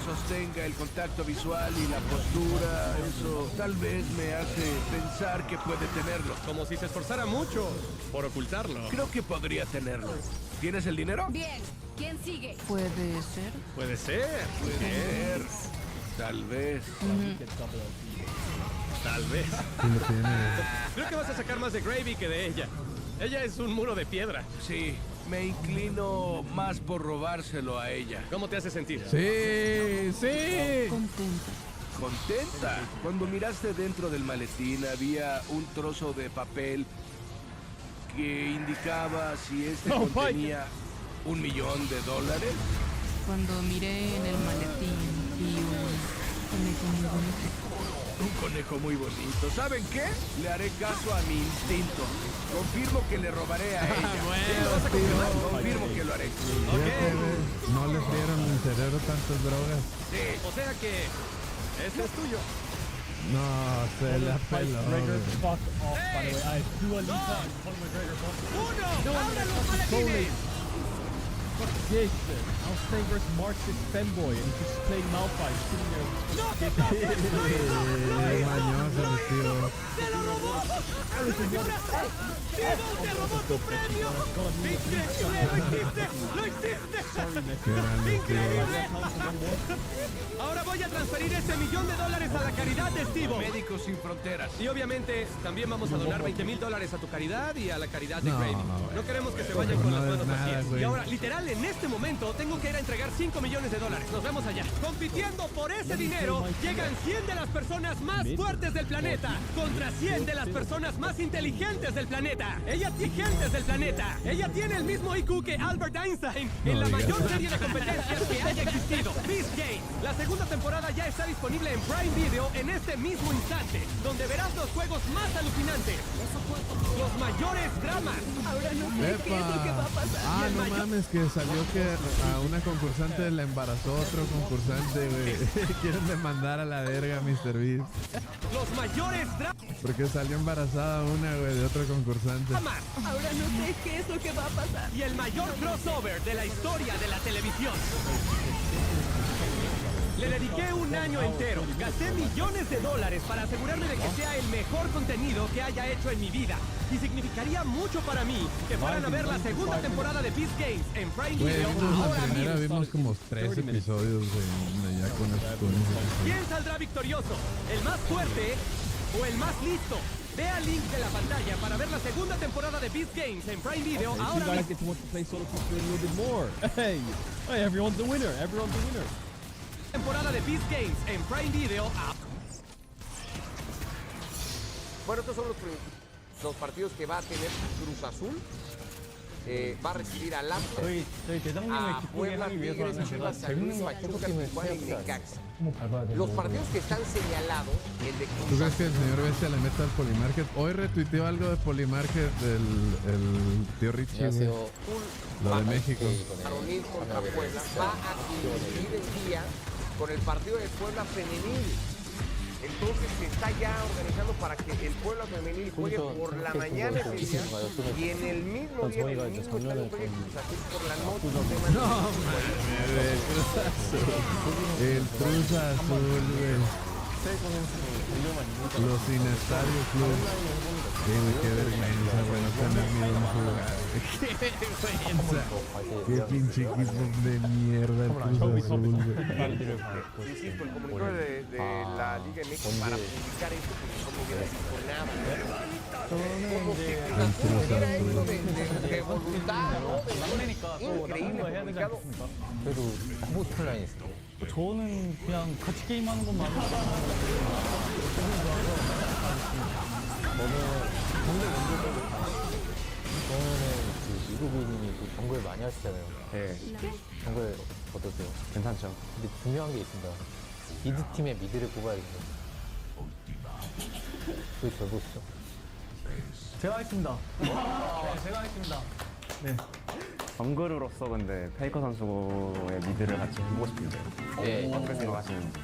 sostenga el contacto visual y la postura. Eso tal vez me hace pensar que puede tenerlo. Como si se esforzara mucho por ocultarlo. Creo que podría tenerlo. ¿Tienes el dinero? Bien. ¿Quién sigue? Puede ser. Puede ser. Puede ser. Tal vez. Tal vez. Sí lo tiene. Creo que vas a sacar más de Gravy que de ella. Ella es un muro de piedra. Sí, me inclino más por robárselo a ella. ¿Cómo te hace sentir? Sí, sí. Contenta. ¿Contenta? Cuando miraste dentro del maletín había un trozo de papel que indicaba si este contenía $1 millón. Cuando miré en el maletín vi un conejo muy bonito. Un conejo muy bonito. ¿Saben qué? Le haré caso a mi instinto. Confirmo que le robaré a ella. ¿Sí lo vas a confirmar? Confirmo que lo haré. Fíjate, no le frieron el cerebro tantas drogas. Sí. O sea que este es tuyo. No, se la peló. ¡Uno! ¡Abran los maletines! Jason, I'll stay versus Marxist fanboy and just play Malphite sitting there. Mañoso, mi tío. ¡Se lo robó! ¡Te robó tu premio! ¡Increíble! ¡Lo hiciste! ¡Lo hiciste! Qué grande, tío. ¡Increíble! Ahora voy a transferir ese $1 millón a la caridad de Steve. Médicos Sin Fronteras. Y obviamente también vamos a donar $20,000 a tu caridad y a la caridad de Gravy. No queremos que se vayan con las manos vacías. Y ahora, literal, en este momento tengo que ir a entregar $5 millones. Nos vemos allá. Compitiendo por ese dinero, llegan 100 de las personas más fuertes del planeta contra 100 de las personas más inteligentes del planeta. Ella tiene el mismo IQ que Albert Einstein en la mayor serie de competencias que haya existido. Beast Games. La segunda temporada ya está disponible en Prime Video en este mismo instante, donde verás los juegos más alucinantes, los mayores dramas. Ahora no sé qué es lo que va a pasar. Ah, no mames, que salió que a una concursante la embarazó otro concursante, güey. Quieren demandar a la verga a Mr. Beast. Los mayores dramas. Porque salió embarazada una, güey, de otro concursante. Ahora no sé qué es lo que va a pasar. Y el mayor crossover de la historia de la televisión. Le dediqué un año entero, gasté $millones para asegurarme de que sea el mejor contenido que haya hecho en mi vida. Y significaría mucho para mí que fueran a ver la segunda temporada de Beast Games en Prime Video ahora La primera mismo. vimos como 3 episodios ya con ¿Quién saldrá victorioso? ¿El más fuerte o el más listo? Ve al link de la pantalla para ver la segunda temporada de Beast Games en Prime Video ahora You gotta mismo. get to want to play solo a little bit more. Hey, everyone's a winner. Everyone's a winner. Temporada de Beast Games en Prime Video. Bueno, estos son los partidos que va a tener Cruz Azul. Va a recibir al Atlas, a Puebla, Tigres, Chivas, San Luis, Pachuca, Tijuana y Necaxa. Los partidos que están señalados, el de ¿Tú Cruz crees que el Azul, señor Bestia le meta al Polymarket? Hoy retuiteó algo de Polymarket el tío Richie, güey. Lo de México. varonil contra Puebla, va a coincidir el día con el partido de Puebla femenil. Entonces se está ya organizando para que el Puebla femenil juegue por la mañana ese día y en el mismo día, en el mismo estadio juegue Cruz Azul por la noche. No, mames, Cruz Azul. El Cruz Azul, güey. Los Inestadios Club. Qué vergüenza, güey, no tener miedo en jugar. Qué vergüenza. Qué pinche equipo de mierda el Cruz Azul, güey. Insisto, el comunicado de la Liga MX para publicar esto, porque no me hubiera dicho nada. Como que Cruz Azul era esto de voluntad, ¿no? Increíble comunicado. 그래도 스포츠 플라인 있어요. 저는 그냥 같이 게임하는 것만 하고 저는 그 미국인이 그 정글 많이 하시잖아요. 네. 정글 어떠세요? 괜찮죠. 근데 중요한 게 있습니다. 미드 팀의 미드를 뽑아야 됩니다. 그게 절 보시죠. 제가 하겠습니다. 네, 제가 하겠습니다. 네. 정글으로서 근데 페이커 선수의 미드를 같이 해보고 싶은데 어떻게 생각하시는지.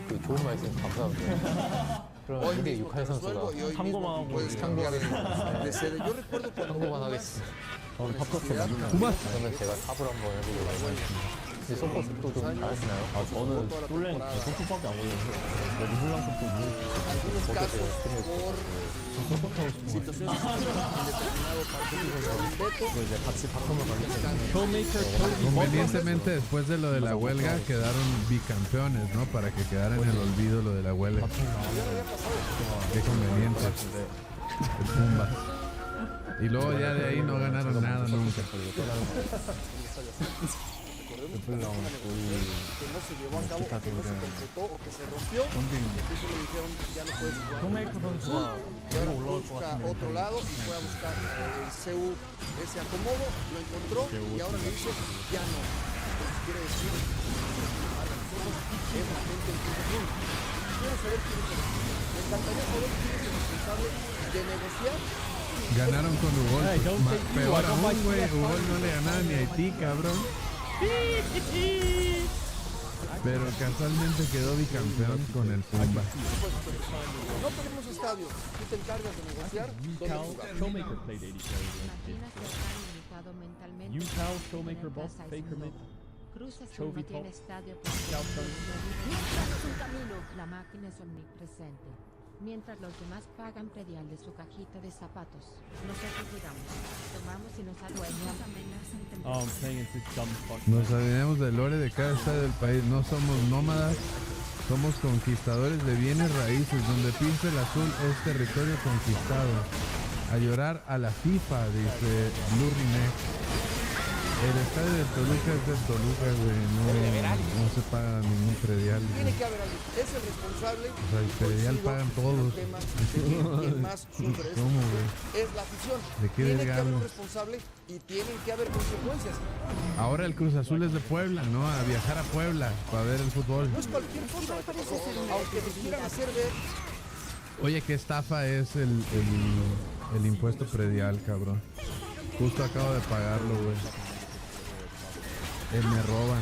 그 좋은 말씀 감사합니다. 그럼 근데 6할 선수가 참고만 하고 참고만 하겠습니다. 저는 팝커스 그러면 제가 탑을 한번 해보려고 하겠습니다. 근데 서포스도 좀 잘하시나요? 저는 솔랭 서포밖에 안 걸려서 르블랑 서포 어떠세요? 서포트하고 싶은 이제 같이 바텀을 가겠습니다. Convenientemente después de lo de la huelga quedaron bicampeones, ¿no? Para que quedara en el olvido lo de la huelga. Qué conveniente. El Pumba. Y luego ya de ahí no ganaron nada nunca. Que no se llevó a cabo, que no se completó o que se rompió, incluso le dijeron ya no puedes jugar. Y ahora busca otro lado y fue a buscar el CU ese acomodo, lo encontró y ahora le dice ya no. Entonces quiere decir para nosotros es la gente en Cruz Azul. Quiero saber quién es el responsable. Me encantaría saber quién es el responsable de negociar. Ganaron con Ugol. Peor aún, güey. Ugol no le ganaba ni a Haití, cabrón. Pero casualmente quedó bicampeón con el Pumba. No tenemos estadio. Tú te encargas de negociar dónde jugar. Showmaker played 80 UCal, Showmaker, both Faker mid. Cruz Azul Chovy no tiene top. estadio Scout front. Mientras un camino, la máquina es omnipresente. Mientras los demás pagan predial de su cajita de zapatos. Nosotros llegamos, tomamos y nos adueñamos. Oh, I'm playing into dumb fuck. Nos adueñamos del lore de cada estado del país. No somos nómadas, somos conquistadores de bienes raíces. Donde pinta el azul es territorio conquistado. A llorar a la FIFA, dice Blue Rinex. El estadio de Toluca es de Toluca, güey. No se paga ningún predial. Tiene que haber alguien. Es el responsable. O sea, el predial pagan todos. Quien más sufre eso ¿Cómo, güey? es la afición. ¿De qué Tiene que haber digamos? un responsable y tienen que haber consecuencias. Ahora el Cruz Azul es de Puebla, ¿no? A viajar a Puebla para ver el fútbol. No es cualquier cosa. Aunque te quieran hacer ver. Oye, qué estafa es el impuesto predial, cabrón. Justo acabo de pagarlo, güey. Me roban.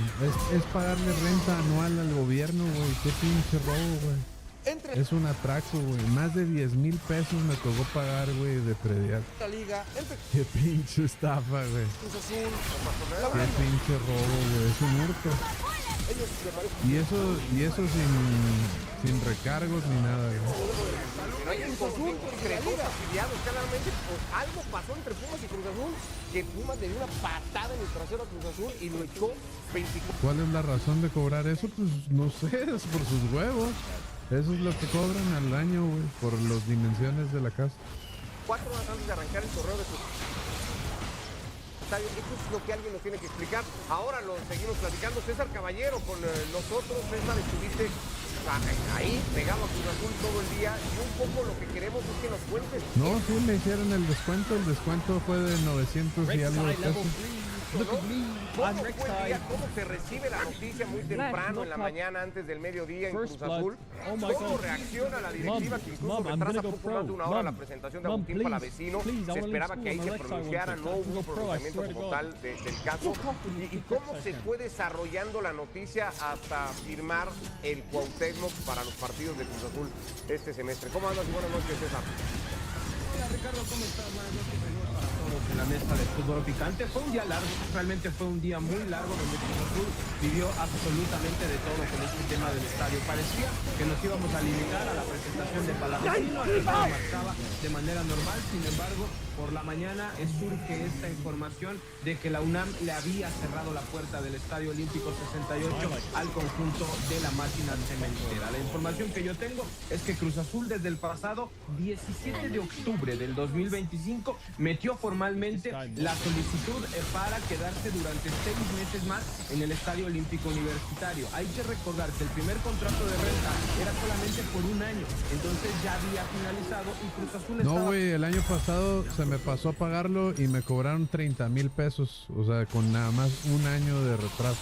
Es pagarle renta anual al gobierno, güey. Qué pinche robo, güey. Es un atraco, güey. Más de 10,000 pesos me tocó pagar, güey, de predial. La liga, Qué pinche estafa, güey. Cruz Azul, Qué pinche robo, güey. Es un hurto. ellos me parece. Y eso sin recargos ni nada, güey. No hay un conjunto entre dos afiliados, claramente algo pasó entre Pumas y Cruz Azul, que Pumas le dio una patada en el trasero a Cruz Azul y lo echó 24. ¿Cuál es la razón de cobrar eso? Pues no sé, es por sus huevos. Eso es lo que cobran al año, güey, por las dimensiones de la casa. 4 horas antes de arrancar el torneo de Cruz Azul. Eso es lo que alguien nos tiene que explicar. Ahora lo seguimos platicando. César Caballero con nosotros. César, estuviste ahí, pegado a Cruz Azul todo el día. Y un poco lo que queremos es que nos cuentes. No, sí, me hicieron el descuento. El descuento fue de 900 y algo de pesos. ¿Cómo fue el día? ¿Cómo se recibe la noticia muy temprano en la mañana antes del mediodía en Cruz Azul? ¿Cómo reacciona la directiva que incluso retrasa poco más de una hora la presentación de Agustín Palavecino? Se esperaba que ahí se pronunciara, no hubo un pronunciamiento como tal del caso. ¿Y cómo se fue desarrollando la noticia hasta firmar el Cuauhtémoc para los partidos de Cruz Azul este semestre? ¿Cómo andas? Buenas noches, César. Hola Ricardo, ¿cómo estás? Buenas noches, saludos para todos en la mesa de fútbol picante. Fue un día largo, realmente fue un día muy largo donde Cruz Azul vivió absolutamente de todo con este tema del estadio. Parecía que nos íbamos a limitar a la presentación de Palavecino, que marchaba de manera normal, sin embargo, por la mañana surge esta información de que la UNAM le había cerrado la puerta del Estadio Olímpico 68 al conjunto de la máquina cementera. La información que yo tengo es que Cruz Azul desde el pasado 17 de octubre del 2025 metió formalmente la solicitud para quedarse durante 6 meses más en el Estadio Olímpico Universitario. Hay que recordar que el primer contrato de renta era solamente por un año, entonces ya había finalizado y Cruz Azul estaba... No, güey, el año pasado se me pasó a pagarlo y me cobraron 30,000 pesos, o sea, con nada más un año de retraso.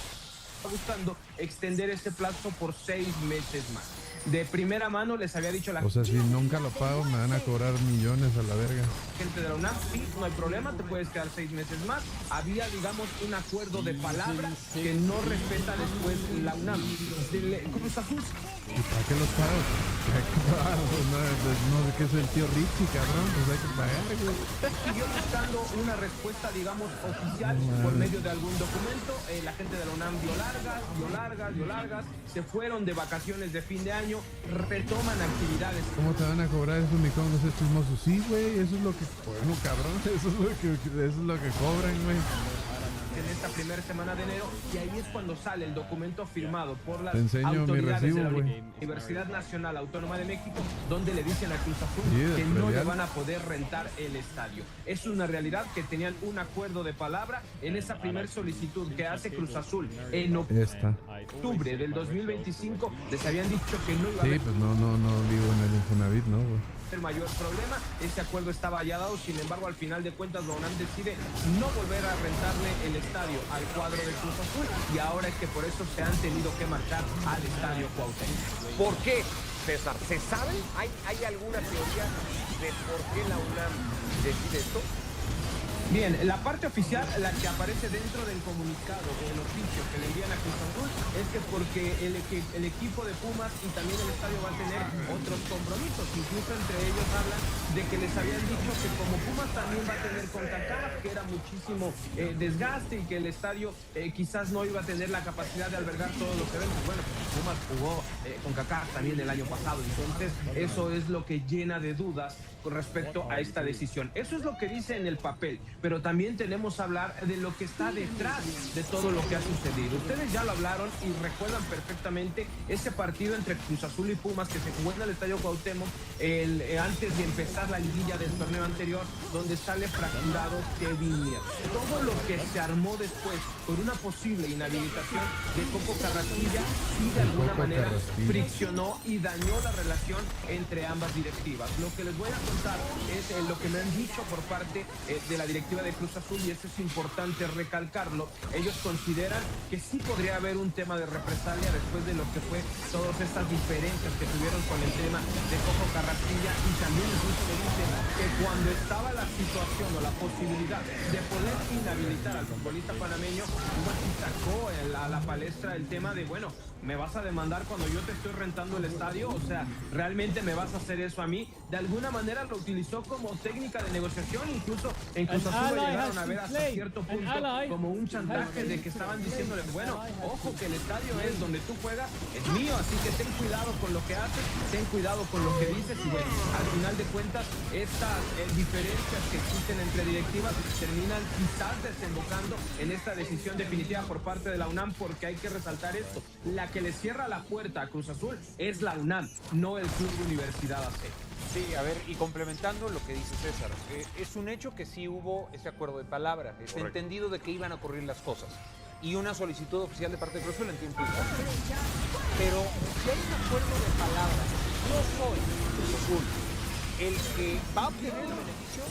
Buscando extender este plazo por 6 meses más. De primera mano les había dicho la O sea, si nunca lo pago me van a cobrar millones a la verga. gente de la UNAM, sí, no hay problema, te puedes quedar 6 meses más. Había, digamos, un acuerdo de palabra que no respeta después la UNAM. Cruz Azul. ¿Y para qué los pago? Hay que pagar, no sé qué es el tío Richie, cabrón, pues hay que pagar, güey. Siguió buscando una respuesta, digamos, oficial por medio de algún documento. La gente de la UNAM dio largas, se fueron de vacaciones de fin de año, retoman actividades. ¿Cómo te van a cobrar esos unicornios, estos chismosos? Sí, güey, eso es lo que... Bueno, cabrón, eso es lo que cobran, güey. En esta primera semana de enero, y ahí es cuando sale el documento firmado por las Te enseño autoridades mi recibo, de la güey. Universidad Nacional Autónoma de México, donde le dicen a Cruz Azul Sí, que no le predial. van a poder rentar el estadio. Es una realidad que tenían un acuerdo de palabra en esa primera solicitud que hace Cruz Azul en Esta. octubre del 2025. Les habían dicho que no iba a Sí, haber pues no vivo en el Infonavit, ¿no, güey? el mayor problema. Ese acuerdo estaba ya dado, sin embargo, al final de cuentas, la UNAM decide no volver a rentarle el estadio al cuadro de Cruz Azul, y ahora es que por eso se han tenido que marchar al estadio Cuauhtémoc. ¿Por qué, César? ¿Se sabe? ¿Hay alguna teoría de por qué la UNAM decide esto? Bien, la parte oficial, la que aparece dentro del comunicado o del oficio que le envían a Cruz Azul, es que porque el equipo de Pumas y también el estadio va a tener otros compromisos. Incluso entre ellos hablan de que les habían dicho que como Pumas también va a tener CONCACAF, que era muchísimo desgaste y que el estadio quizás no iba a tener la capacidad de albergar todos los eventos. Bueno, Pumas jugó CONCACAF también el año pasado, entonces eso es lo que llena de dudas con respecto a esta decisión. Eso es lo que dice en el papel, pero también tenemos que hablar de lo que está detrás de todo lo que ha sucedido. Ustedes ya lo hablaron y recuerdan perfectamente ese partido entre Cruz Azul y Pumas que se jugó en el Estadio Cuauhtémoc antes de empezar la liguilla del torneo anterior, donde sale fracturado Kevin Mier. Todo lo que se armó después por una posible inhabilitación de Coco Carrasquilla y de alguna manera friccionó y dañó la relación entre ambas directivas. Lo que les voy a contar es lo que me han dicho por parte de la directiva de Cruz Azul, y eso es importante recalcarlo. Ellos consideran que sí podría haber un tema de represalia después de lo que fue todas estas diferencias que tuvieron con el tema de Coco Carrasquilla, y también incluso me dicen que cuando estaba la situación o la posibilidad de poder inhabilitar al futbolista panameño, Pumas sacó a la palestra el tema de, bueno, ¿me vas a demandar cuando yo te estoy rentando el estadio? O sea, ¿realmente me vas a hacer eso a mí? De alguna manera lo utilizó como técnica de negociación, incluso en Cruz Azul lo llegaron a ver hasta cierto punto como un chantaje de que estaban diciéndole, bueno, ojo que el estadio es donde tú juegas, es mío, así que ten cuidado con lo que haces, ten cuidado con lo que dices, y bueno, al final de cuentas, estas diferencias que existen entre directivas terminan quizás desembocando en esta decisión definitiva por parte de la UNAM, porque hay que resaltar esto, la que le cierra la puerta a Cruz Azul es la UNAM, no el Club Universidad AC. Sí, a ver, y complementando lo que dice César, es un hecho que sí hubo ese acuerdo de palabra, es entendido de que iban a ocurrir las cosas, y una solicitud oficial de parte de Cruz Azul en tiempo y forma. Pero si hay un acuerdo de palabra, yo soy Cruz Azul el que va a obtener el beneficio,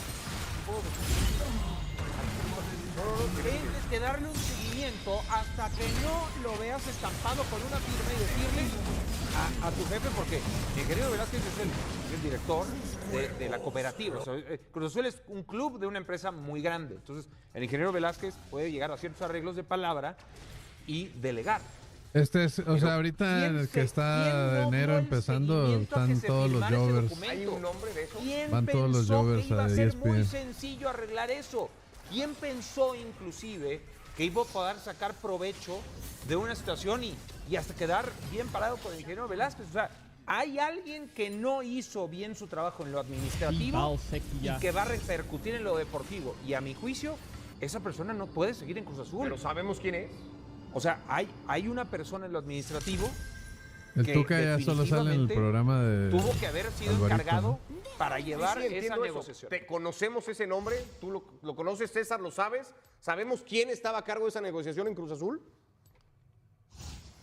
tienes que darle un seguimiento hasta que no lo veas estampado con una firma y decirle a tu jefe, porque el ingeniero Velázquez es el director de la cooperativa. O sea, Cruz Azul es un club de una empresa muy grande. Entonces, el ingeniero Velázquez puede llegar a ciertos arreglos de palabra y delegar. O sea, ahorita el que está de enero empezando, están todos los Jovers. ¿Hay un nombre de eso? Van todos los Jovers iba a ser ESPN. muy sencillo arreglar eso. ¿Quién pensó inclusive que iba a poder sacar provecho de una situación y hasta quedar bien parado con el ingeniero Velázquez? O sea, hay alguien que no hizo bien su trabajo en lo administrativo y que va a repercutir en lo deportivo. Y a mi juicio, esa persona no puede seguir en Cruz Azul. Pero sabemos quién es. O sea, hay una persona en lo administrativo El que Tuca ya solo sale en el programa de tuvo que haber sido Alvarito, encargado, ¿no? para llevar Sí, esa eso. negociación. ¿Te conocemos ese nombre? ¿Tú lo conoces, César? ¿Lo sabes? ¿Sabemos quién estaba a cargo de esa negociación en Cruz Azul?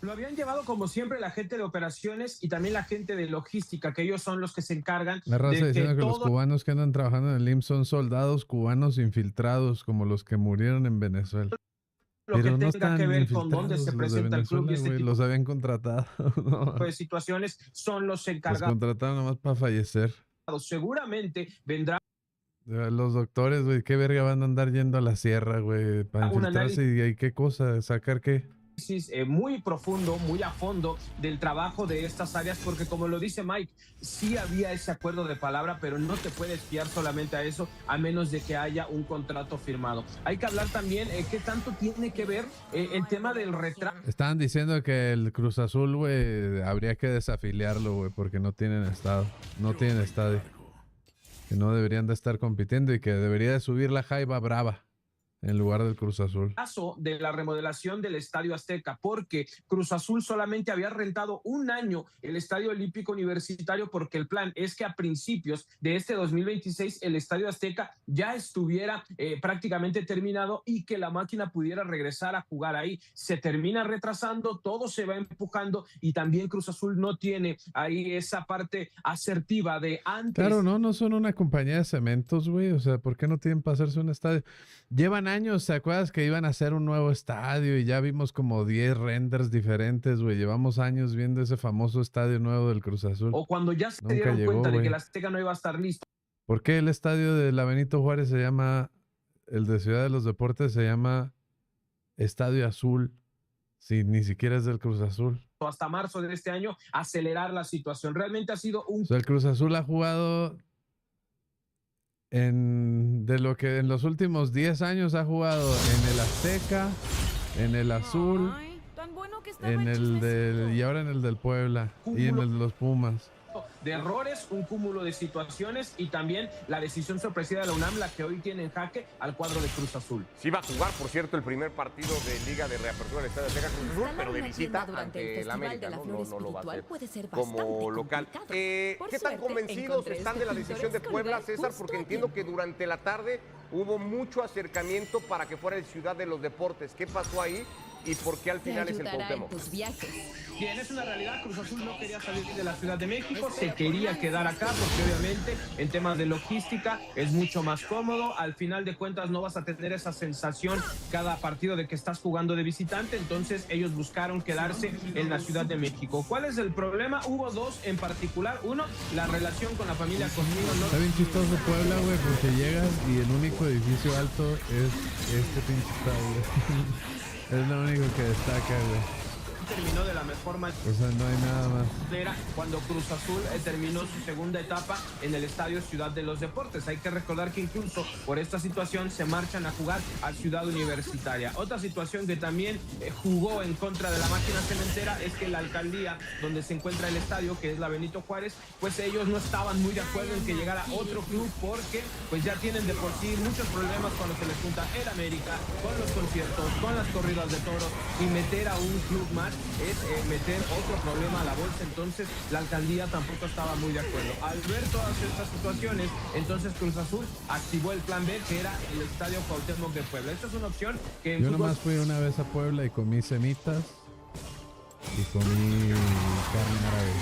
Lo habían llevado como siempre la gente de operaciones y también la gente de logística, que ellos son los que se encargan La raza de diciendo que los todo cubanos que andan trabajando en el IMSS son soldados cubanos infiltrados como los que murieron en Venezuela. lo que Pero no tenga están que ver con dónde infiltrados se los de presenta el club y Venezuela, este güey, tipo los habían contratado. No, de situaciones son los los encargados. contrataron nomás para fallecer. Seguramente vendrá Los doctores, güey, qué verga van a andar yendo a la sierra, güey, para Un infiltrarse y qué cosa, sacar qué. muy profundo, muy a fondo del trabajo de estas áreas, porque como lo dice Mike, sí había ese acuerdo de palabra, pero no te puedes fiar solamente a eso, a menos de que haya un contrato firmado. Hay que hablar también qué tanto tiene que ver el tema del retraso. Estaban diciendo que el Cruz Azul, güey, habría que desafiliarlo, güey, porque no tienen estadio. Que no deberían de estar compitiendo y que debería de subir la Jaiba Brava en lugar del Cruz Azul. Caso de la remodelación del Estadio Azteca, porque Cruz Azul solamente había rentado un año el Estadio Olímpico Universitario, porque el plan es que a principios de este 2026 el Estadio Azteca ya estuviera prácticamente terminado y que la máquina pudiera regresar a jugar ahí. Se termina retrasando, todo se va empujando y también Cruz Azul no tiene ahí esa parte asertiva de antes. Claro, no son una compañía de cementos, güey. O sea, ¿por qué no tienen para hacerse un estadio? Llevan años, ¿te acuerdas que iban a hacer un nuevo estadio y ya vimos como 10 renders diferentes, güey? Llevamos años viendo ese famoso estadio nuevo del Cruz Azul. O cuando ya se Nunca dieron llegó, cuenta de güey. que la Azteca no iba a estar listo. ¿Por qué el estadio de la Benito Juárez se llama el de Ciudad de los Deportes se llama Estadio Azul. Sí, ni siquiera es del Cruz Azul. Hasta marzo de este año, acelerar la situación. Realmente ha sido un... O sea, el Cruz Azul ha jugado de lo que en los últimos 10 años ha jugado en el Azteca, en el Azul, Tan bueno que estaba en el chismecito. y ahora en el del Puebla y en el de los Pumas. de errores, un cúmulo de situaciones y también la decisión sorpresiva de la UNAM, la que hoy tiene en jaque al cuadro de Cruz Azul. Sí va a jugar, por cierto, el primer partido de Liga de Reapertura del Estadio Azteca Cruz Azul, pero de visita ante el América, ¿no? No lo va a hacer como local. ¿Qué tan convencidos están de la decisión de Puebla, César? Porque entiendo que durante la tarde hubo mucho acercamiento para que fuera el Ciudad de los Deportes. ¿Qué pasó ahí? ¿Y por qué al final es el Cuauhtémoc? Bien, es una realidad. Cruz Azul no quería salir de la Ciudad de México, se quería quedar acá porque obviamente en temas de logística es mucho más cómodo. Al final de cuentas no vas a tener esa sensación cada partido de que estás jugando de visitante, entonces ellos buscaron quedarse en la Ciudad de México. ¿Cuál es el problema? Hubo dos en particular. Uno, la relación con la familia conmigo. ¿No? Está bien chistoso Puebla, güey, porque llegas y el único edificio alto es este pinche estadio. Es lo único que destaca, güey. Terminó de la mejor manera. O sea, no hay nada más. Cuando Cruz Azul terminó su segunda etapa en el Estadio Ciudad de los Deportes. Hay que recordar que incluso por esta situación se marchan a jugar a Ciudad Universitaria. Otra situación que también jugó en contra de la máquina cementera es que la alcaldía donde se encuentra el estadio, que es la Benito Juárez, pues ellos no estaban muy de acuerdo en que llegara otro club porque pues ya tienen de por sí muchos problemas cuando se les junta el América con los conciertos, con las corridas de toros, y meter a un club más es meter otro problema a la bolsa. Entonces la alcaldía tampoco estaba muy de acuerdo. Al ver todas estas situaciones, entonces Cruz Azul activó el plan B, que era el Estadio Cuauhtémoc de Puebla. Esta es una opción que yo nomás fui una vez a Puebla y comí semitas y comí carne árabe.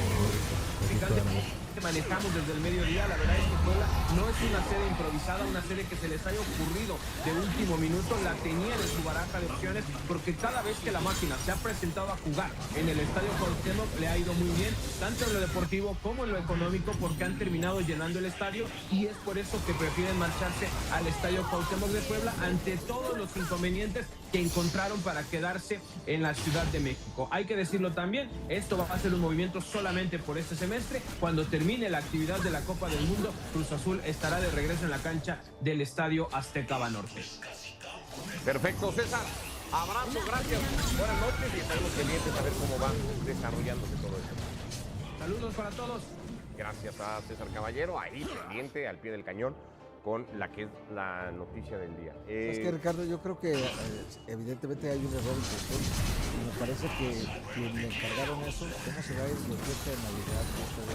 Manejamos desde el mediodía. La verdad es que Puebla no es una sede improvisada, una sede que se les haya ocurrido de último minuto, la tenían en su baraja de opciones, porque cada vez que la máquina se ha presentado a jugar en el Estadio Cuauhtémoc le ha ido muy bien, tanto en lo deportivo como en lo económico, porque han terminado llenando el estadio, y es por eso que prefieren marcharse al Estadio Cuauhtémoc de Puebla ante todos los inconvenientes que encontraron para quedarse en la Ciudad de México. Hay que decirlo también, esto va a ser un movimiento solamente por este semestre. Cuando termine la actividad de la Copa del Mundo, Cruz Azul estará de regreso en la cancha del Estadio Azteca Banorte. Perfecto, César. Abrazo, gracias. Buenas noches y estaremos pendientes a ver cómo va desarrollándose todo esto. Saludos para todos. Gracias a César Caballero, ahí pendiente, al pie del cañón, con la que es la noticia del día. Es que, Ricardo, yo creo que evidentemente hay un error en cuestión. Me parece que quien le encargaron eso, cómo se va a ir de fiesta de Navidad, fiesta de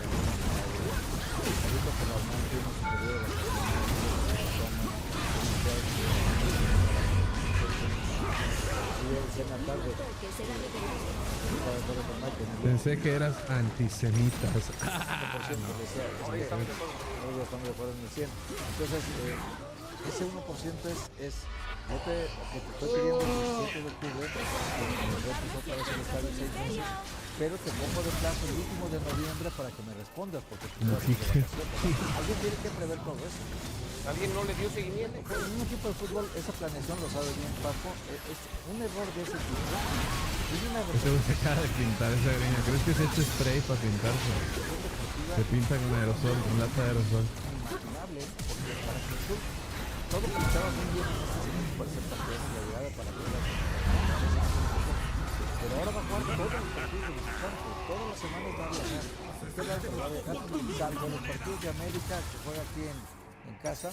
ahorita por la UNAM tiene su periodo de Pensé que eras antisemitas. Entonces, ese 1% es yo te estoy pidiendo el 17 de octubre, que otra vez el estadio 6 meses, pero te pongo de plazo el último de noviembre para que me respondas, porque tú vas a hacer vacaciones. Alguien tiene que prever todo eso. ¿Alguien no le dio seguimiento? En un equipo de fútbol, esa planeación lo sabe bien Paco, es un error de ese tipo. Este güey se acaba de pintar esa greña. ¿Crees que se echa spray para pintarse? Se pinta con aerosol, con lata de aerosol. Inimaginable, porque para que tú, todo pintaba muy bien en este segundo para ser campeón de la llegada para que pero ahora va a jugar todos los partidos de visitante, todas las semanas va a viajar. Salvo los partidos de América que juega aquí en casa,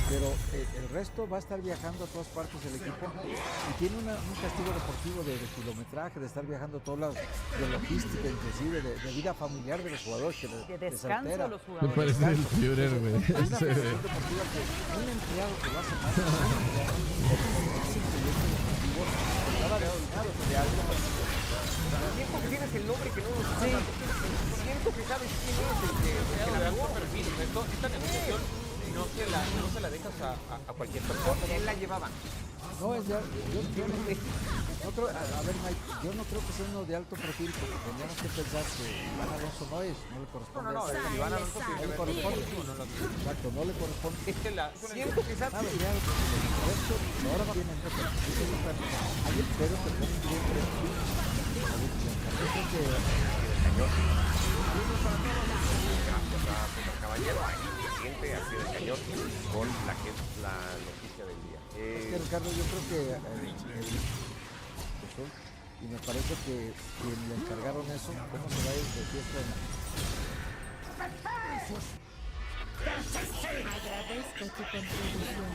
pero el resto va a estar viajando a todas partes del equipo y tiene un castigo deportivo de kilometraje, de estar viajando a todos lados, de logística inclusive, de vida familiar de los jugadores, que de descanso de los jugadores. Me parece el Führer, güey. Una castigo deportiva que un empleado que lo hace más, estaba destinado de algo. Siento que tienes el nombre que no lo sabes. Siento que sabes quién es el que la verdad, perfil. Esta negociación no se la dejas a cualquier persona. Él la llevaba. No, es ya, yo no creo, a ver, Mike, yo no creo que sea uno de alto perfil, porque tendríamos que pensar que Iván Alonso no le corresponde. No, Iván Alonso no le corresponde. Exacto, no le corresponde. Siento que sabe. Ahora vienen ayer pero que fue un cliente Gracias a caballero, ahí se siente así de cañón con la noticia del día. Es que Ricardo, yo creo que y me parece que quien le encargaron eso, cómo se va a ir de fiesta Agradezco tu contribución.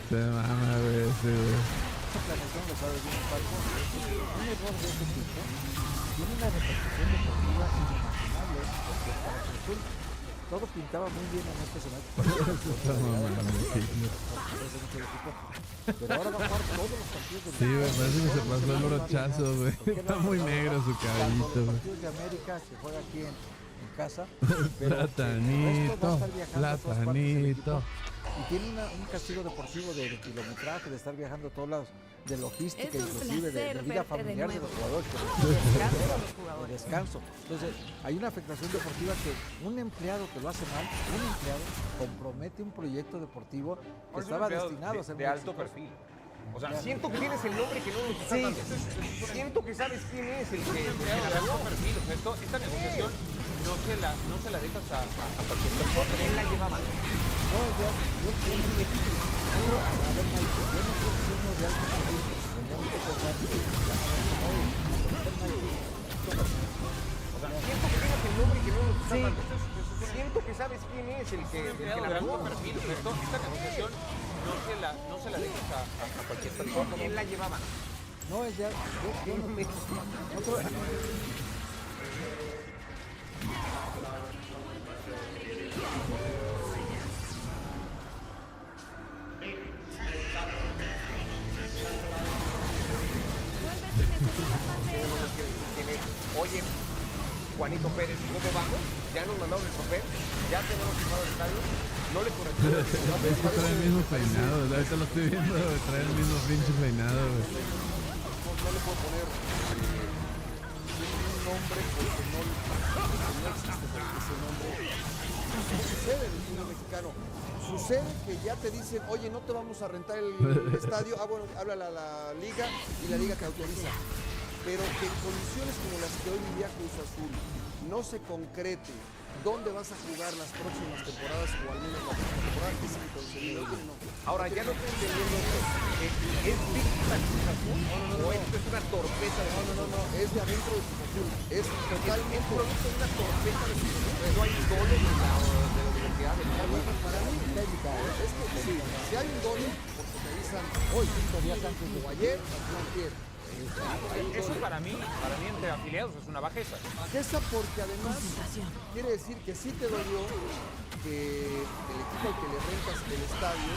Se mama, güey, sí, güey. Esta planeación lo sabe bien Paco, un error de este tipo tiene una repercusión deportiva inimaginable porque para Cruz Azul todo pintaba muy bien en este escenario. Pero ahora va a jugar todos los partidos de Sí, güey, parece que se pasó el brochazo, güey. Está muy negro su cabellito, los güey. partidos de América se juega aquí en casa. Platanito. Y tiene un castigo deportivo de kilometraje, de estar viajando a todos lados, de logística, inclusive de vida familiar de los jugadores. De descanso. Entonces, hay una afectación deportiva que un empleado que lo hace mal, un empleado compromete un proyecto deportivo que estaba destinado a ser de alto perfil. O sea, siento que tienes el nombre que no nos está dando. Siento que sabes quién es el que de alto perfil. O sea, esta negociación no se la dejas a cualquier persona. Él la llevaba. No, yo creo que a ver, Mike, yo no creo que sea uno de alto perfil. Tendríamos que pensar que o sea, siento que tienes el nombre que no nos está dando. Siento que sabes quién es el que la alto perfil. Esta negociación no se la dejas a cualquier persona. Él la llevaba. No, es ya. Yo no creo. Oye, Juanito Pérez, ¿cómo vamos? Ya nos mandaron el papel, ya tenemos firmado el estadio, no le corresponde. Es que trae el mismo peinado, ahorita lo estoy viendo, trae el mismo pinche peinado, güey. No le puedo poner un nombre porque no existe ese nombre. Sucede en el fútbol mexicano. Sucede que ya te dicen, oye, no te vamos a rentar el estadio. Bueno, habla la liga y la liga te autoriza. Pero que en condiciones como las que hoy vivía Cruz Azul no se concrete dónde vas a jugar las próximas temporadas o al menos la próxima temporada, es inconcebible. No. Ahora, ya no estoy entendiendo esto. ¿Es víctima de Cruz Azul o esto es una torpeza de Cruz Azul? No, es de adentro de Cruz Azul. Es totalmente producto de una torpeza de Cruz Azul. No hay goles de la universidad del Para mí, técnica, es que sí, si hay un gol, porque te avisan hoy, 5 días antes o ayer, no quiero. Eso para mí entre afiliados es una bajeza. Bajeza porque además quiere decir que sí te dolió que el equipo al que le rentas el estadio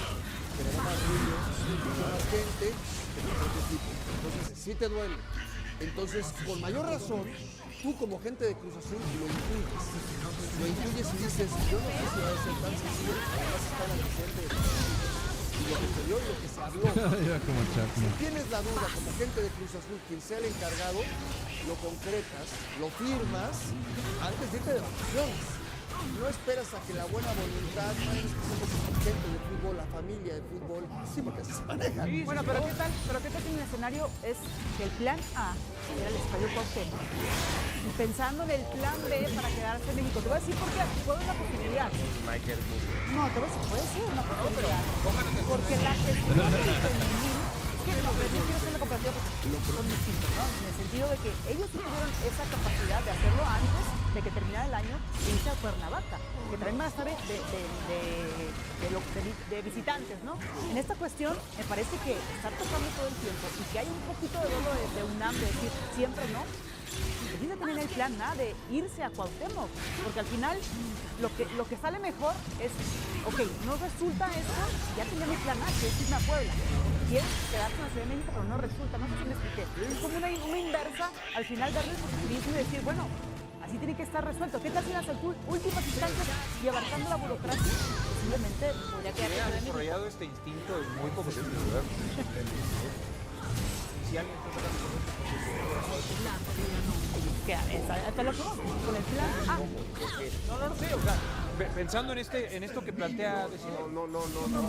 genera más ruido, mucha más gente que tu propio equipo. Entonces sí te duele. Entonces, con mayor razón, tú como gente de Cruz Azul lo incluyes y dices, yo no sé si va a ser tan sencillo, además está el antecedente de Cruz Azul. Y lo que se dio y lo que se habló. Si tienes la duda como gente de Cruz Azul, quien sea el encargado, lo concretas, lo firmas antes de irte de vacaciones. No esperas a que la buena voluntad, es que somos gente de fútbol, la familia de fútbol, sí, porque así se maneja. Bueno, pero ¿qué tal si en el escenario es que el plan A era el Estadio Cuauhtémoc? Y pensando en el plan B para quedarse en México. Te voy a decir por qué, puede una posibilidad. No, te voy a decir, puede ser una posibilidad. Porque la gestión del femenil, es que no quiero hacer la comparativa porque son distintos, ¿no? en el sentido de que ellos tuvieron esa capacidad de hacerlo antes de que terminara el año e irse a Cuernavaca, que traen más de visitantes, ¿no? En esta cuestión me parece que estar tocando todo el tiempo y que hay un poquito de dolo de UNAM de decir siempre no, decide también el plan A de irse a Cuauhtémoc, porque al final lo que sale mejor es, ok, no resulta esto, ya tenemos plan A, que es irme a Puebla. Quieren quedarse en la Ciudad de México, pero no resulta, no sé si me expliqué. Es como una inversa, al final darle el positivismo y decir, bueno, así tiene que estar resuelto. ¿Qué tal si en las últimas instancias y abarcando la burocracia? Posiblemente podría quedar en la Ciudad de México. Desarrollado este instinto en muy pocos años. Si alguien está tratando hasta lo que vamos, con el plan A. No sé, o sea, pensando en esto que plantea Decidir. No.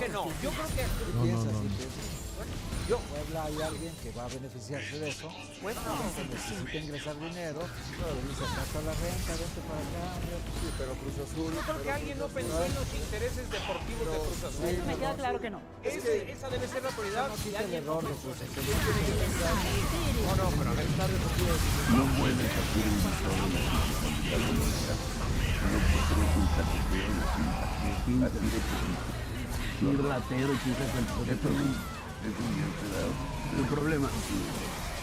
Que no. Yo creo que Puebla hay alguien que va a beneficiarse de eso. Pues se necesita ingresar dinero, pero dice, saca la renta, vente para acá. Sí, pero Cruz Azul. Yo creo que alguien no pensó en los intereses deportivos de Cruz Azul. Eso me queda claro que no. Esa debe ser la prioridad. No quita el error de Cruz Azul. No, pero a ver, está repetido. No puedes hacer un visor de la responsabilidad. No puedes un saqueo de simpatía. Así de poquito. Un ratero, quizás el poder. Es un bien dado. El problema,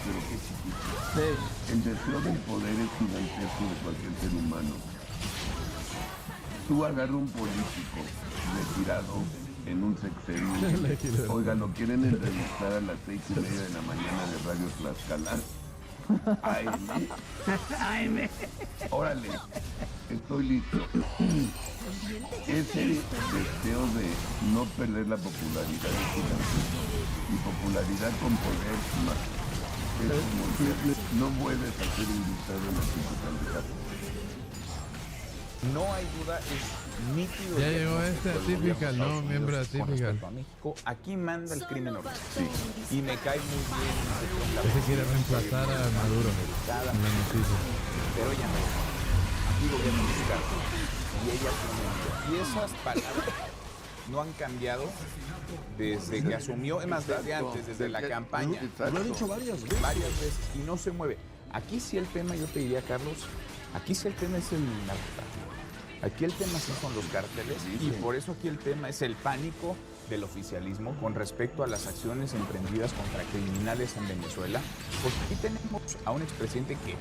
pero que chiquito. El deseo del poder es gigantesco de cualquier ser humano. Tú agarras un político retirado en un sexenio. Oiga, lo quieren entrevistar a las 6:30 de la mañana de Radio Tlaxcala. AM. Órale, estoy listo. Ese deseo de no perder la popularidad es gigantesco. Y popularidad con poder más. No puedes hacer un listado en los 5 candidatos. No hay duda, es nítido. Ya llegó este atípical, ¿no? Miembro atípical. A México, aquí manda el crimen organizado. Sí. Y me cae muy bien. Ese quiere reemplazar a Maduro en la noticia. Pero ya no. Aquí gobierno mexicano. Y ella comenta. Y esas palabras no han cambiado desde que asumió, es más, desde antes, desde la campaña. Lo ha dicho varias veces. Varias veces. Y no se mueve. Aquí sí el tema, yo te diría, Carlos, aquí sí el tema es el narcotráfico. Aquí el tema sí son los cárteles y por eso aquí el tema es el pánico del oficialismo con respecto a las acciones emprendidas contra criminales en Venezuela, porque aquí tenemos a un expresidente que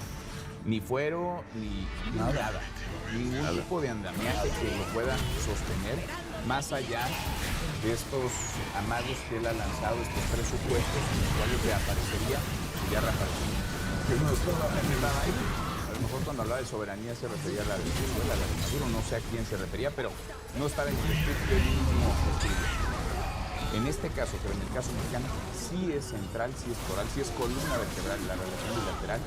ni fuero ni nada, ningún tipo de andamiaje que lo pueda sostener, más allá de estos amados que él ha lanzado, estos presupuestos en los cuales reaparecería, y ya reapareció. A lo mejor cuando hablaba de soberanía se refería a la de Venezuela, a la de Maduro, no sé a quién se refería, pero no estaba en el mismo objetivo. En este caso, pero en el caso mexicano, sí es central, sí es coral, sí es columna vertebral la relación bilateral.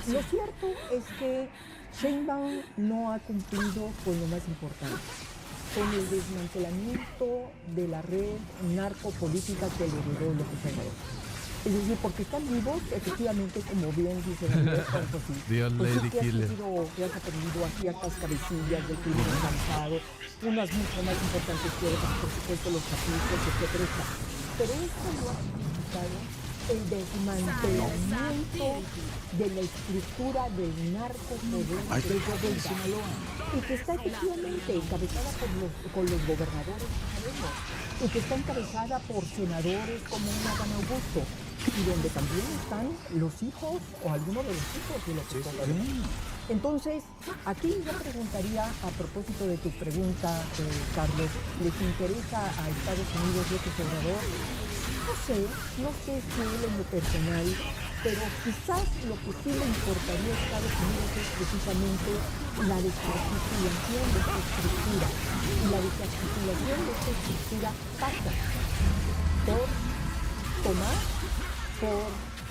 Lo cierto es que Sheinbaum no ha cumplido con lo más importante, con el desmantelamiento de la red narcopolítica que le heredó López Obrador. Es decir, porque están vivos, efectivamente, como bien dice Andrés, pues sí, Dios pues Lady sí que Killer. has aprendido a ciertas cabecillas del crimen organizado, unas mucho más importantes que otras, por supuesto, los capítulos, etcétera. Pero esto lo ha significado el desmantelamiento de la estructura del narcopoder y que está efectivamente encabezada por los gobernadores y que está encabezada por senadores como Adán Augusto y donde también están los hijos o algunos de los hijos de López Obrador. Entonces, aquí yo preguntaría, a propósito de tu pregunta, Carlos, ¿les interesa a Estados Unidos López Obrador? No sé si él en lo personal, pero quizás lo que sí le importaría a Estados Unidos es precisamente la desarticulación de esta estructura. Y la desarticulación de esta estructura pasa por tomar, por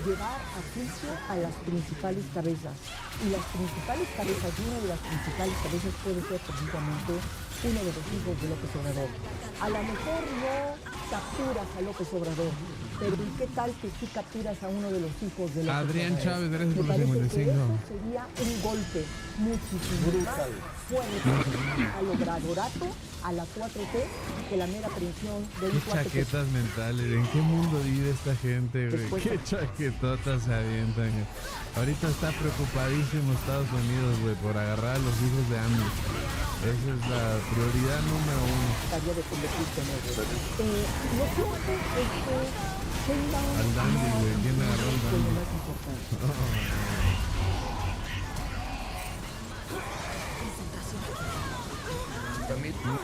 llevar a juicio a las principales cabezas. Y las principales cabezas, y una de las principales cabezas puede ser precisamente uno de los hijos de López Obrador. A lo mejor no capturas a López Obrador, pero ¿y qué tal que sí capturas a uno de los hijos de López Adrián Obrador? Chávez, gracias por los Me parece 55. que eso sería un golpe muchísimo brutal. fue ha logrado rato a la 4T que la mera aprehensión de un Qué cuate que chaquetas mentales, ¿en qué mundo vive esta gente, güey? Después- Qué chaquetotas se avientan, güey. Ahorita está preocupadísimo Estados Unidos, güey, por agarrar a los hijos de AMLO. Esa es la prioridad número uno. estaría de convertirse en héroe. Lo cierto es que Sheinbaum Al Dandy, güey, ¿quién agarró al es lo Dandy? más importante.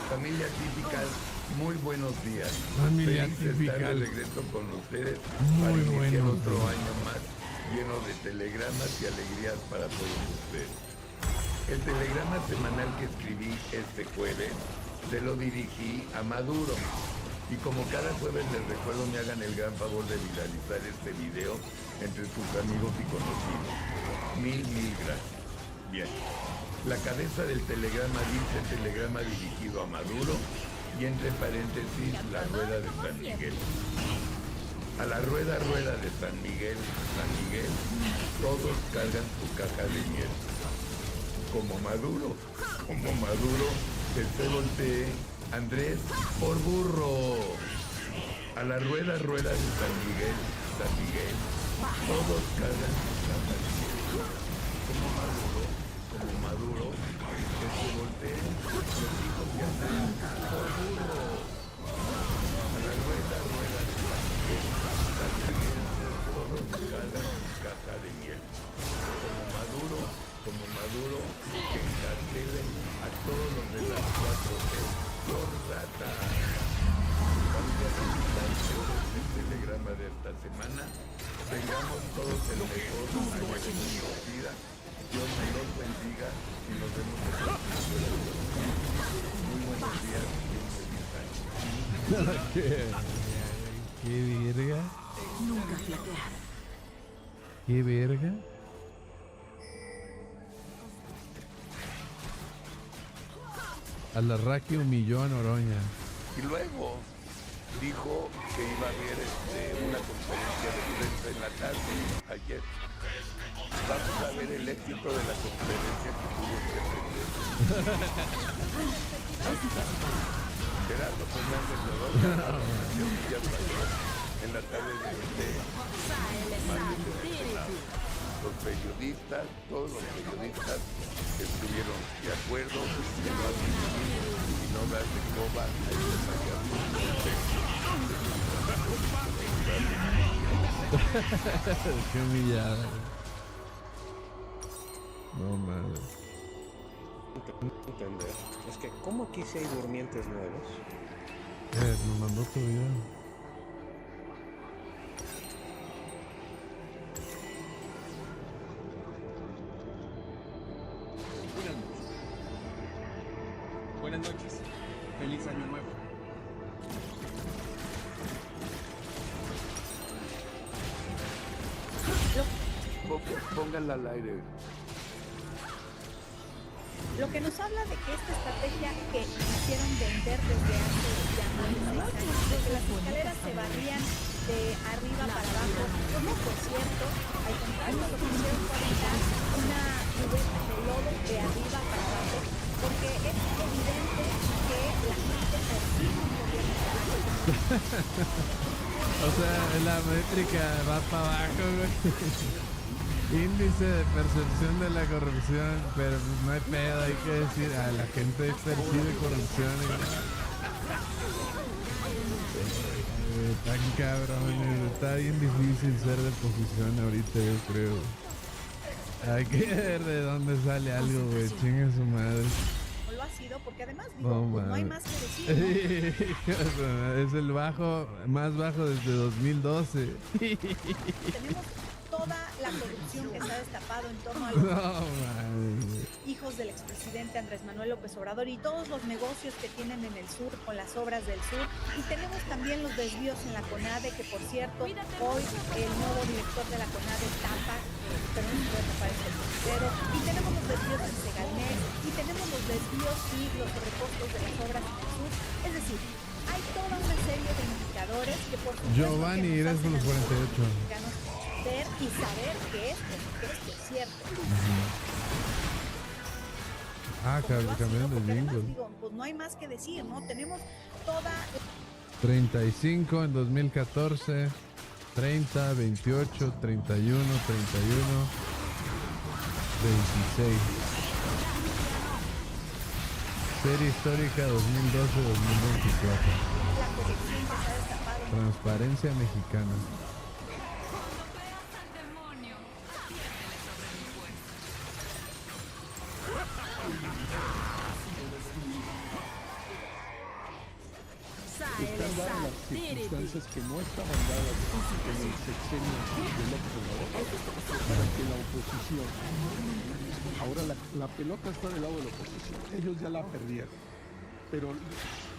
Familia Típica, muy buenos días. Familia Feliz de estar Típica. de regreso con ustedes Muy para iniciar buenos otro días. año más lleno de telegramas y alegrías para todos ustedes. El telegrama semanal que escribí este jueves se lo dirigí a Maduro. Y como cada jueves les recuerdo me hagan el gran favor de viralizar este video entre sus amigos y conocidos. Mil gracias. Bien. La cabeza del telegrama dice telegrama dirigido a Maduro y entre paréntesis la rueda de San Miguel. A la rueda de San Miguel, todos cargan su caja de miel. Como Maduro, que se voltee, Andrés por burro. A la rueda de San Miguel, todos cargan su caja de miel. Como Maduro, que se voltee, los hijos de Andrés por burro. A la rueda de San Miguel, todos cargan su caja de miel. Como Maduro, que encarcelen a todos los de las 4T por rata. El telegrama de esta semana, tengamos todos el mejor año de nuestra vida. Dios me los bendiga y nos vemos en el próximo. Muy buenos días y un feliz año. ¿Qué verga? Nunca flaquear. ¿Qué verga? Alarraqui humilló a Noroña. Y luego dijo que iba a haber una conferencia de prensa en la tarde ayer. Vamos a ver el éxito de la conferencia que tuvo que aprender. Gerardo Fernández Noroña, ya salió en la tarde de los periodistas, todos los periodistas estuvieron de acuerdo que no asistir y no darle coba a este Qué humillada. No mames. Entender. Es que, ¿cómo aquí si hay durmientes nuevos? Nos mandó tu video. Buenas noches. Feliz año nuevo. Pónganla al aire. Lo que nos habla de que esta estrategia que hicieron vender desde hace ya más de 6 años, de que las escaleras se barrían de arriba para abajo, como por cierto, al contrario, lo que hicieron fue aventar una cubeta de lodo de arriba para abajo, porque es evidente que la gente percibe un gobierno O sea, la métrica va para abajo, güey. Índice de percepción de la corrupción, pero pues no hay pedo, hay que decir, a la gente percibe corrupción. Tan cabrón, está bien difícil ser de oposición ahorita, yo creo. Hay que ver de dónde sale algo, güey, chinga su madre. No lo ha sido, porque además digo, pues no hay más que decir, ¿no? Es el más bajo desde 2012. Tenemos toda la corrupción que se ha destapado en torno a los hijos del expresidente Andrés Manuel López Obrador y todos los negocios que tienen en el sur con las obras del sur. Y tenemos también los desvíos en la CONADE, que por cierto, hoy el nuevo director de la CONADE tapa, pero no se puede tapar el tercero. Y tenemos los desvíos en Segalnet, y tenemos los desvíos y los sobrecostos de las obras en el sur. Es decir, hay toda una serie de indicadores que por supuesto Giovanni, que eres nos por los hacen 48. ver y saber que esto es cierto. Ah, cambiaron de jingle. Digo, pues no hay más que decir, ¿no? Tenemos toda... 35 en 2014, 30, 28, 31, 31, 26. Serie histórica 2012-2024. Transparencia mexicana. Están dadas las circunstancias que no estaban dadas en el sexenio del observador para que la oposición, ahora la pelota está del lado de la oposición, ellos ya la perdieron, pero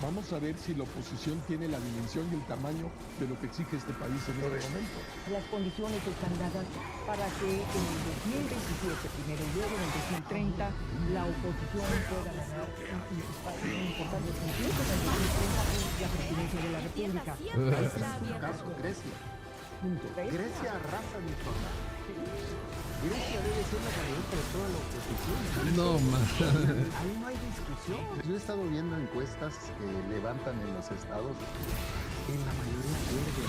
vamos a ver si la oposición tiene la dimensión y el tamaño de lo que exige este país en este momento. Las condiciones están dadas para que en el 2027 primero y luego en el 2030 la oposición pueda ganar importantes incluso en el 2030 la presidencia de la República. Caso Grecia. Grecia arrasa mi zona. Grecia debe ser la candidata de toda la oposición. No, más. Ahí no hay discusión. Yo he estado viendo encuestas que levantan en los estados. En la mayoría pierden.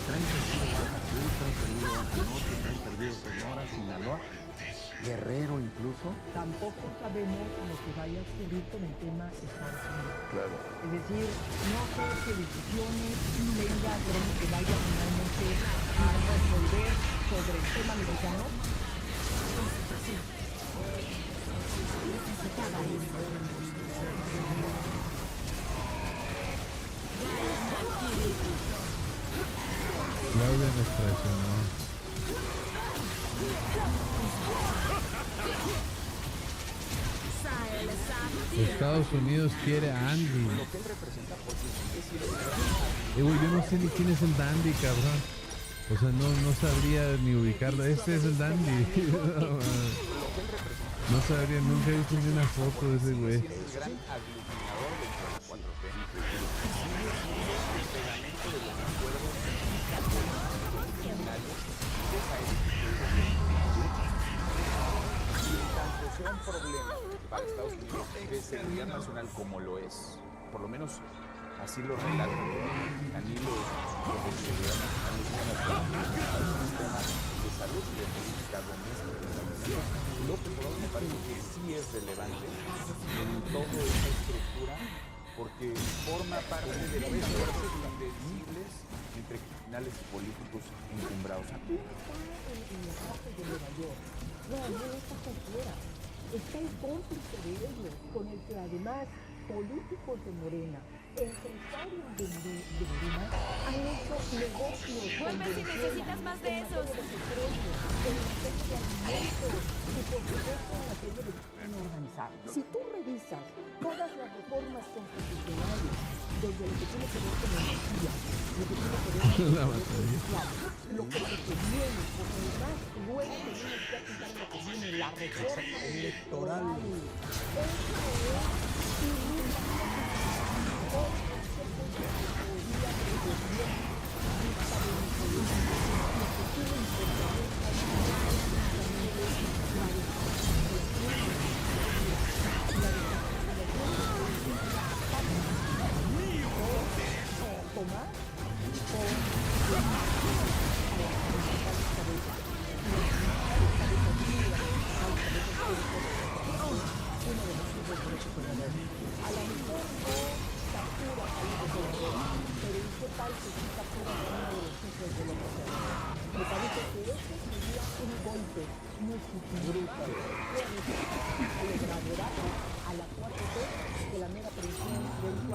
Traen perdido Baja Sur, traen perdido Baja Norte, traen perdido Sonora, Sinaloa, Guerrero incluso. Tampoco sabemos lo que vaya a ocurrir con el tema Estados Unidos. Claro. Es decir, no sé qué decisiones tenga Trump que vaya finalmente a resolver sobre el tema mexicano. Claudia nos traicionó. Estados Unidos quiere a Andy. Güey, yo no sé ni quién es el Dandy, cabrón. O sea, no sabría ni ubicarlo. Este es el Dandy. No sabría, nunca he visto ni una foto de ese güey. Sea un problema para Estados Unidos de seguridad nacional como lo es, por lo menos así lo relatan a mí los de seguridad nacional, los sistemas de salud y de política doméstica. López Obrador me parece que sí es relevante en toda esa estructura porque forma parte de los esfuerzos indecibles entre criminales y políticos encumbrados. Aquí está en la parte de Nueva York. No está cualquiera. Está el cómplice de ellos, con el que además políticos de Morena, empresarios de Morena, han hecho negocios. Vuelve si necesitas más de esos. En materia de alimentos y por supuesto en materia de crimen organizado. Si tú revisas todas las reformas constitucionales, desde lo que tiene que ver con energía, lo que tiene que ver con la batería, lo que viene, porque además luego tenemos que aplicar lo que viene, la reforma electoral.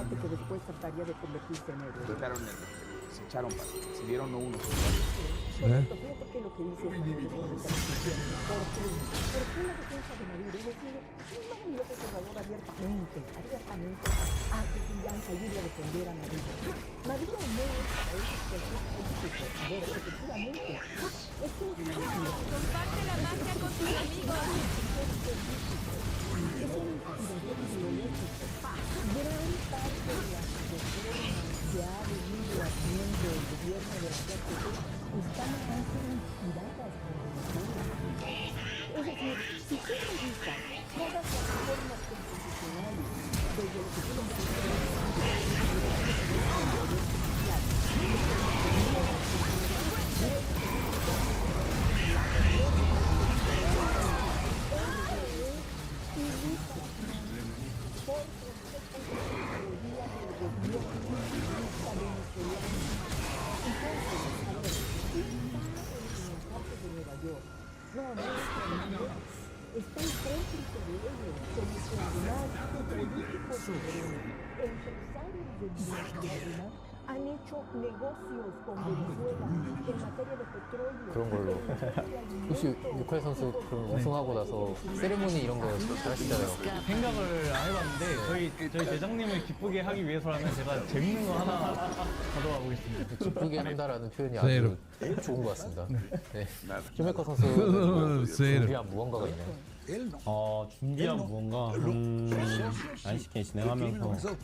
Que después trataría de convertirse en héroe. Se echaron para, se dieron unos. Correcto, fíjate lo que dice Manuel López Obrador. ¿Por qué la defensa de Maduro? Es decir, Manuel López Obrador abiertamente a que Fianza ayude a defender a Maduro. Maduro no es para eso cualquier político. A ver, efectivamente. Es que comparte la magia con tus amigos. Es un ideológico. Gran parte de las reformas que ha venido haciendo el gobierno de la 4T están inspiradas por Venezuela. Es decir, si tú revisas todas las reformas que nacionalista venezolano. Entonces, a ver, en la cárcel de Nueva York. No está enfrente de ellos, como además políticos soberenos, empresarios de Venezuela han hecho negocios con Venezuela en materia de petróleo. 그런 걸로. 혹시 육회 선수 그럼 우승하고 나서 세레모니 이런 거 잘하시잖아요. 생각을 안 해봤는데 저희 대장님을 기쁘게 하기 위해서라면 제가 재밌는 거 하나 가져와 보겠습니다. 기쁘게 한다라는 표현이 아주 좋은 것 같습니다. 네. 슈메커 선수는 준비한 무언가가 있나요? 준비한 무언가 아이스케이 진행하면서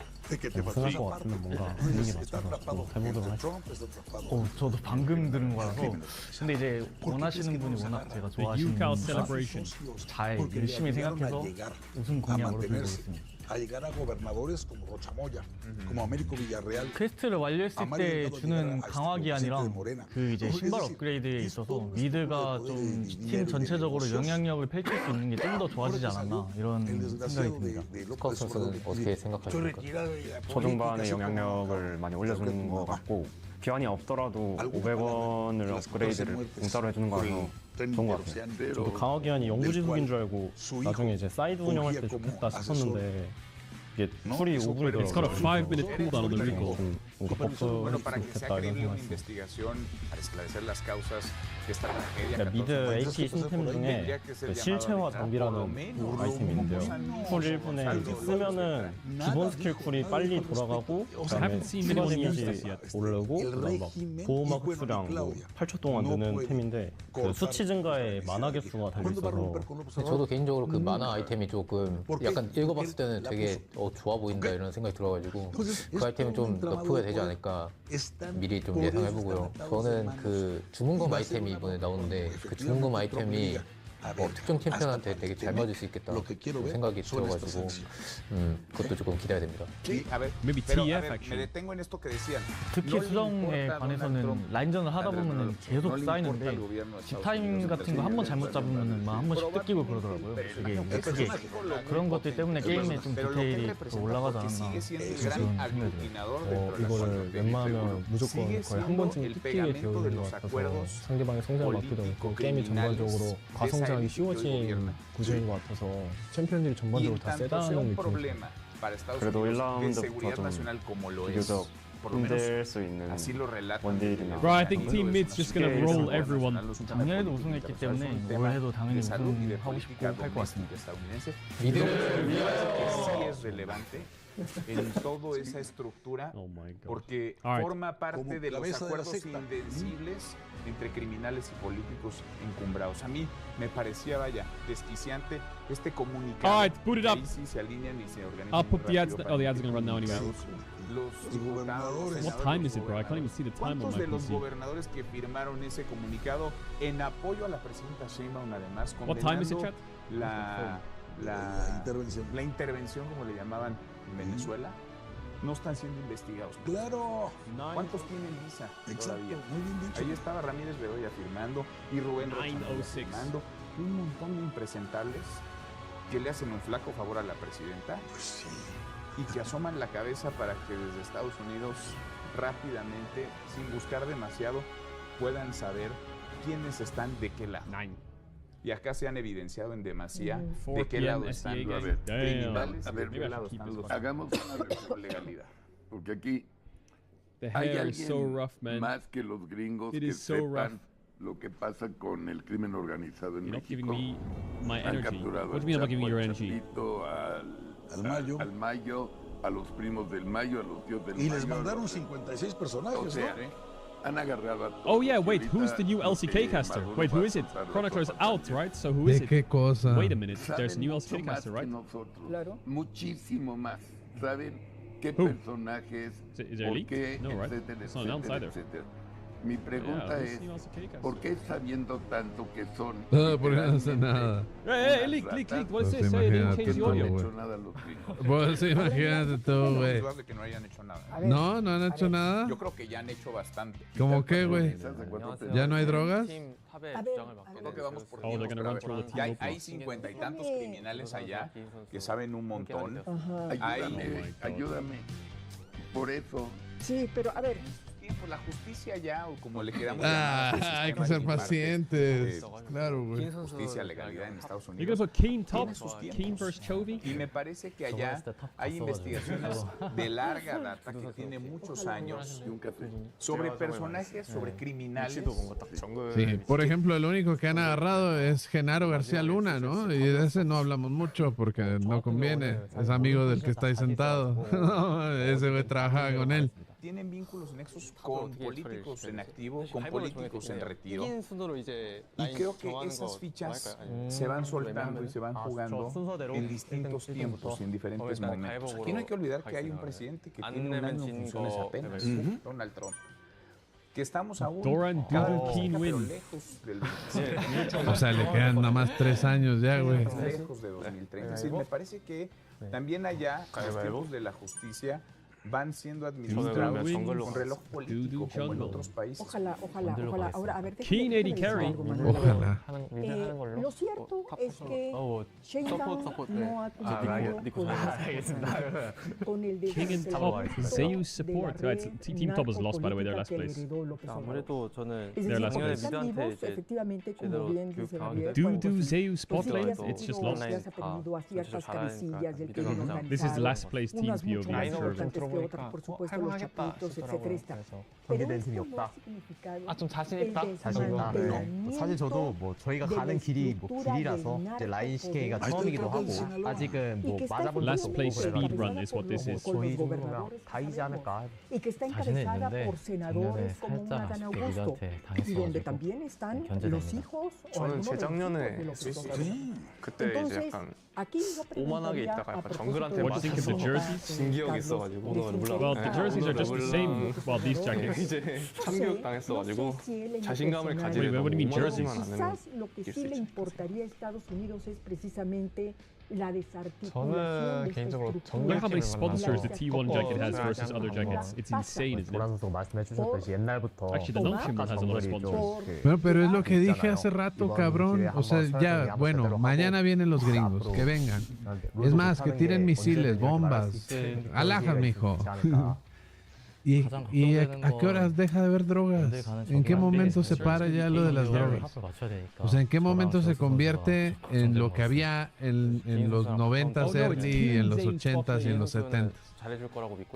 우승할 것 같으면 뭔가 분위기 맞춰서 해보도록 하겠습니다. 저도 방금 들은 거라서. 근데 이제 원하시는 분이 워낙 제가 좋아하시는 잘 열심히 생각해서 우승 공약으로 들고 있습니다. a llegar a gobernadores como Rochamoya, como Américo Villarreal. 퀘스트를 완료했을 때 주는 강화 기한이랑 그 이제 신발 업그레이드에 있어서 미드가 좀 팀 전체적으로 영향력을 펼칠 수 있는 게 좀 더 좋아지지 않았나 이런 생각이 듭니다. 스카우트 선수는 어떻게 생각하십니까? 초중반의 영향력을 많이 올려주는 것 같고 기한이 없더라도 500원을 업그레이드를 공짜로 해주는 거라서 좋은 것 같아요. 저도 강화 기한이 영구지속인 줄 알고 나중에 이제 사이드 운영할 때 좋겠다 싶었는데 이게 쿨이 5분이더라고요. It's got a 5-minute cooldown on the recall. Bueno, para que sea creíble una investigación para esclarecer las causas de esta tragedia. 미드 AP 신템 중에 그 실체화 장비라는 아이템이 있는데요. 쿨 1분에 쓰면은 기본 스킬 쿨이 빨리 돌아가고 그다음에 추가 데미지 오르고 그다음 막 보호막 흡수량 뭐 8초 동안 느는 템인데 그 수치 증가에 만화 개수가 달려있어서 저도 개인적으로 그 만화 아이템이 조금 약간 읽어봤을 때는 되게 좋아 보인다 이런 생각이 들어가지고 그 아이템이 좀 너프가 되지 않을까 미리 좀 예상해보고요. 저는 그 주문검 아이템이 이번에 나오는데 그 주문검 아이템이 특정 챔피언한테 되게 잘 맞을 수 있겠다 생각이 들어가지고 그것도 조금 기대가 됩니다. 특히 수정에 관해서는 라인전을 하다 보면은 계속 쌓이는데 집타임 같은 거 한 번 잘못 잡으면은 막 한 번씩 뜯기고 그러더라고요. 되게 크게 그런 것들 때문에 게임에 좀 디테일이 더 올라가지 않았나 그런 생각이 들어요. 이거를 웬만하면 무조건 거의 한 번쯤 뜯기게 되어 있는 것 같아서 상대방의 성장을 막기도 어렵고 게임이 전반적으로 과성장 하기 쉬워진 구조인 것 같아서 챔피언들이 전반적으로 다 세다는 느낌이 그래도 1라운드부터 좀 비교적 힘들 수 있는 원딜이나 Bro, I think Team Mid's just gonna roll everyone. 작년에도 우승했기 때문에 올 해도 당연히 우승하고 싶고 할 것 같습니다. En toda esa estructura, porque forma parte de los acuerdos invencibles entre criminales y políticos encumbrados. A mí me parecía, vaya, desquiciante este comunicado. Ahí sí se alinean y se organizan. I'll put the ads. Oh, the ads are gonna run now anyway. Los gobernadores. What time is it, bro? I can't even see the time on my ¿Cuántos de los PC? gobernadores que firmaron ese comunicado en apoyo a la presidenta Sheinbaum, además, What time is it, condenando chat? la intervención, como le llamaban en Venezuela, no están siendo investigados? Claro. ¿Cuántos tienen visa? Exacto, Todavía? muy bien dicho. Ahí estaba Ramírez Bedoya firmando y Rubén Rocha firmando. Un montón de impresentables que le hacen un flaco favor a la presidenta y que asoman la cabeza para que desde Estados Unidos rápidamente, sin buscar demasiado, puedan saber quiénes están de qué lado. Y acá se han evidenciado en demasía de qué lado están los criminales, de qué lado están los... Hagamos una legalidad, porque aquí The hay hair is so alguien rough, man. más que los gringos It que is so sepan lo que pasa con el crimen organizado en You're not giving México. me my Han energy. capturado What do you mean I'm not giving you your al energy? Chapito, al Mayo, a los primos del Mayo, a los tíos del Y Mayo. les mandaron 56 personajes, O sea, ¿no? han agarrado a todos. Oh yeah, wait, Y who's ahorita the new como LCK que caster? Maduro Wait, who va a is it? soltar las Chronicler's tropas out, al right? So who is ¿De it? qué cosa? Wait a minute, there's a Saben new mucho LCK más caster, que right? nosotros. Claro. Muchísimo más. Saben qué Who? personajes, Is there por leaked? qué, No, right? etcétera, It's not announced etcétera, either. etcétera. Mi pregunta who's es, the new LCK caster? ¿por qué sabiendo tanto que son Porque no hace nada. Hey, leak, what is Pues this? Say it, imagínate change the tú, audio. güey. hecho nada los gringos? Pues imagínate tú, güey. dudas de que no hayan hecho nada. No, no han hecho nada. Yo creo que ya han hecho bastante. ¿Cómo qué, güey? ¿Ya no hay drogas? Creo que vamos por Oh, they're gonna run through the team hay opener. 50 y tantos criminales allá que saben un montón. Ayúdame, ayúdame. Por eso. Sí, pero a ver. Tiempo, la justicia ya, o como le queramos Hay que ser pacientes. Claro, güey. Justicia, legalidad en Estados You Unidos. guys put Kane top, tiene sus tiempos. Kane versus Chovy. Y me parece que allá hay investigaciones de larga data que tiene muchos años sobre personajes, sobre criminales. Sí, por ejemplo, el único que han agarrado es Genaro García Luna, ¿no? Y de ese no hablamos mucho porque no conviene. Es amigo del que está ahí sentado. Ese güey trabajaba con él. Tienen vínculos nexos con políticos en activo, con políticos en retiro. Y creo que esas fichas se van soltando y se van jugando en distintos tiempos y en diferentes momentos. Aquí no hay que olvidar que hay un presidente que tiene un año en funciones apenas, Donald Trump. Que estamos aún pero lejos del... O sea, le quedan nada más 3 años ya, güey. Lejos de 2030. Es decir, me parece que también allá, los tiempos de la justicia van siendo administrados con reloj político como en otros países. Ojalá. Ahora, a ver, Keen 80 carry. Ojalá. Lo cierto es que Sheinbaum no ha cumplido con el King and top, Zeus support. Team top was lost, by the way, their last place. Their last place. Efectivamente, como bien dice Javier, Do Zeus spotlight, it's just lost. This is the last place team POV. Otras, por supuesto, los chapitos, etcétera. Pero esto no ha significado 좀 자신있다? 자신있다. 사실 저도 뭐 저희가 가는 길이 길이라서 이제 라인 CK가 처음이기도 하고 아직은 뭐 맞아본 Last place speed run is what this is. 저희 정도면 다이지 않을까 y que está encabezada por senadores como un Adán Augusto, y donde también están los hijos o algunos de los hijos de los 그때 이제 약간 오만하게 있다가 약간 정글한테 What do you think of the jerseys? 진기억이 있어가지고 Well, the jerseys are just the same. Well, these jackets. 이제 참교육 당했어가지고 자신감을 가지려고 What do you mean jerseys? Quizás lo que sí le importaría a Estados Unidos es precisamente la desarticulación 저는 de esta 개인적으로 Look how many sponsors the T1 jacket has versus other jackets. It's insane, isn't 보라 it? 선수가 말씀해 주셨듯이 옛날부터 Actually, the Nongshim one has a lot of sponsors. Bueno, pero es lo que dije hace rato, cabrón. O sea, ya, bueno, mañana vienen los gringos, que vengan. Es más, que tiren misiles, bombas. Alhajas, mijo. ¿Y a qué horas deja de haber drogas? ¿En qué momento se para ya lo de las drogas? O sea, ¿en qué momento se convierte en lo que había en los 90s early, en los 80s y en los 70s?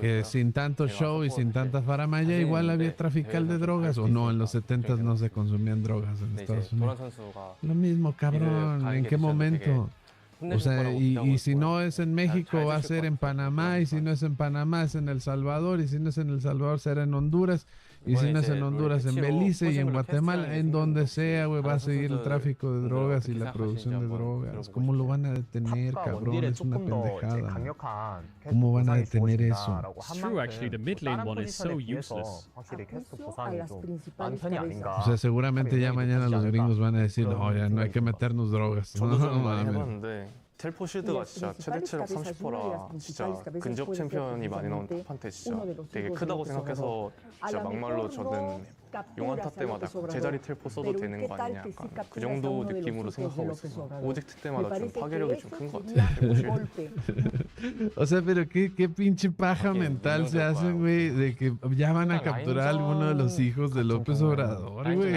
Que sin tanto show y sin tanta faramaya igual había trafical de drogas, o no, en los 70s no se consumían drogas en Estados Unidos. Lo mismo, cabrón, ¿en qué momento? O sea, y si no es en México, va a ser en Panamá, y si no es en Panamá, es en El Salvador, y si no es en El Salvador, será en Honduras, y si no es en Honduras, en Belice y en Guatemala, en donde sea, güey, va a seguir el tráfico de drogas y la producción de drogas. ¿Cómo lo van a detener, cabrón? Es una pendejada. ¿Cómo van a detener eso? It's true, actually. The mid lane one is so useless. O sea, seguramente ya mañana los gringos van a decir, no, ya no hay que meternos drogas. 저도 좀 많이 해봤는데 텔포 쉴드가 진짜 최대 체력 30%라 진짜 근접 챔피언이 많이 나온 탑한테 진짜 되게 크다고 생각해서 진짜 막말로 저는 용한타 때마다 제자리 텔포 써도 되는 거 아니냐 약간 그 정도 느낌으로 생각하고 있어요. 오젝트 때마다 좀 파괴력이 좀 큰 것 같아요. O sea, pero qué pinche paja mental se hacen, güey, de que ya van a capturar a alguno de los hijos de López Obrador, güey.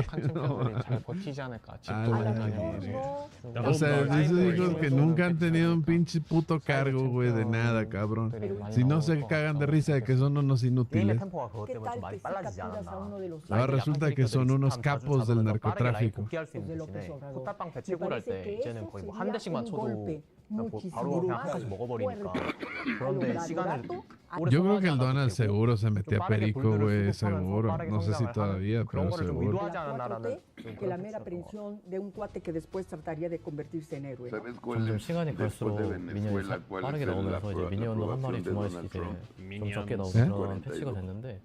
O sea, esos hijos que nunca han tenido un pinche puto cargo, güey, de nada, cabrón. Si no se cagan de risa de que son unos inútiles. Ahora resulta que son unos capos del narcotráfico. 포탈빵 배치골 때 이제는 거의 뭐 한 대씩만 쳐도 바로 그냥 한 칸씩 먹어버리니까 그런데 시간을 Yo creo que el Donald seguro se metía perico, güey, seguro. No sé si todavía, pero seguro. Que la mera aprehensión de un cuate que después trataría de convertirse en héroe. 점점 시간이 갈수록 미니언이 빠르게 나오면서 이제 미니언도 한 마리 두 마리씩 이제 좀 적게 나오는 그런 패치가 됐는데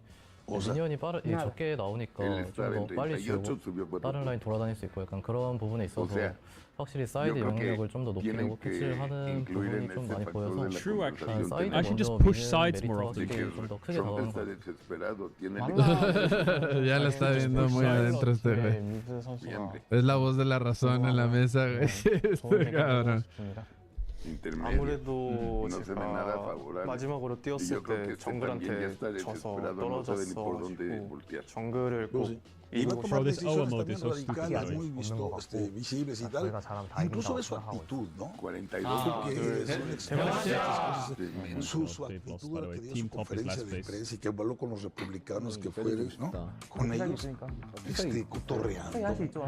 미니언이 적게 나오니까 좀 더 빨리 지우고 다른 라인 돌아다닐 수 있고 약간 그런 부분에 있어서 확실히 사이드 영향력을 좀 더 높이려고 패치를 하는 부분이 좀 많이 보여서 True, actually. 사이드 I should just 먼저 push 미는 sides more often. 좀더 크게 나오는 것 Ya lo está viendo muy adentro este güey. Es la voz de la razón en la mesa, güey. Este cabrón. intermedio. 아무래도 No se ve nada 제가 favorable. 마지막으로 Y 뛰었을 yo creo que 때 este también ya 정글한테 está 져서 desesperado, no sabe ni por dónde 떨어졌어가지고 voltear. 정글을 Pues 꼭 sí. Y va a 이기고 tomar 싶어요. decisiones también radicales, muy visibles y tal. Incluso de su actitud, ¿no? 42. Su actitud que dio su conferencia de prensa y que habló con los republicanos que fueron, ¿no? Con ellos, cotorreando,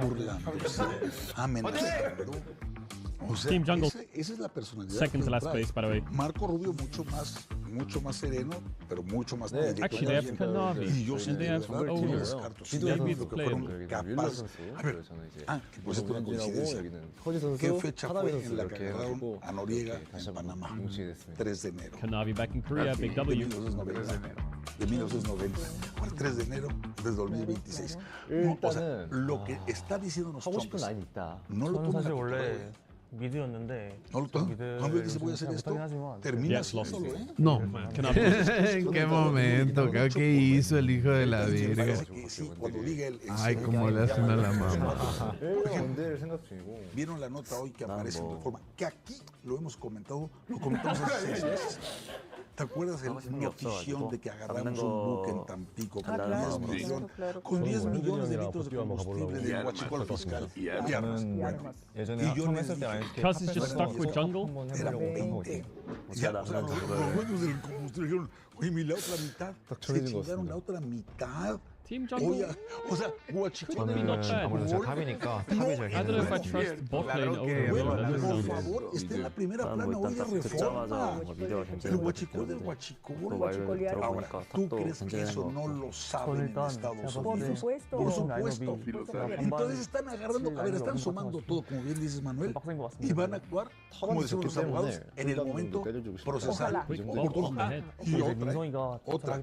burlándose, amenazando. O sea, Team Jungle. esa es la personalidad. Second to last central. place, by the way. Marco Rubio mucho más sereno, pero mucho más Actually, they have Konami, Y yo and they have que Odor. descarto Maybe it's que fueron playable. capaces. A ver, que por cierto una coincidencia. ¿Qué fecha fue en la que agarraron a Noriega en Panamá? 3 de enero. Konami back in Korea, big W. De 1990. Ahora 3 de enero del 2026. No, o sea, lo que está diciendo nosotros no lo toman a 원래 미드였는데 no lo toman. Cuando él dice voy a hacer esto, termina haciéndolo, ¿eh? No, ¿en qué momento? ¿Qué hizo el hijo de la virga? Ay, cómo le hacen a la mamá. Vieron la nota hoy que aparece en Reforma, que aquí lo hemos comentado, lo comentamos hace 6 meses. ¿Te acuerdas el notición de que agarramos un buque en Tampico con 10 millones de litros de combustible de huachicol fiscal y armas? Y yo les dije, Cuz is just stuck with jungle. eran 20. Ya, o sea, los dueños del combustible dijeron, oye, mi la otra mitad, se chingaron la otra mitad. Team Oye, jungle. o sea, huachicol Could be not bad. 아무래도 제가 탑이니까 탑이 제일 I don't know if I trust bot lane over mid. por favor, está en la primera plana hoy de Reforma. El huachicol del huachicol. Ahora, ¿tú crees que eso no lo saben en Estados Unidos? Por supuesto. Por supuesto. Entonces están agarrando, a ver, están sumando todo, como bien dices, Manuel, y van a actuar, como decimos los abogados, en el momento procesal. Y otra.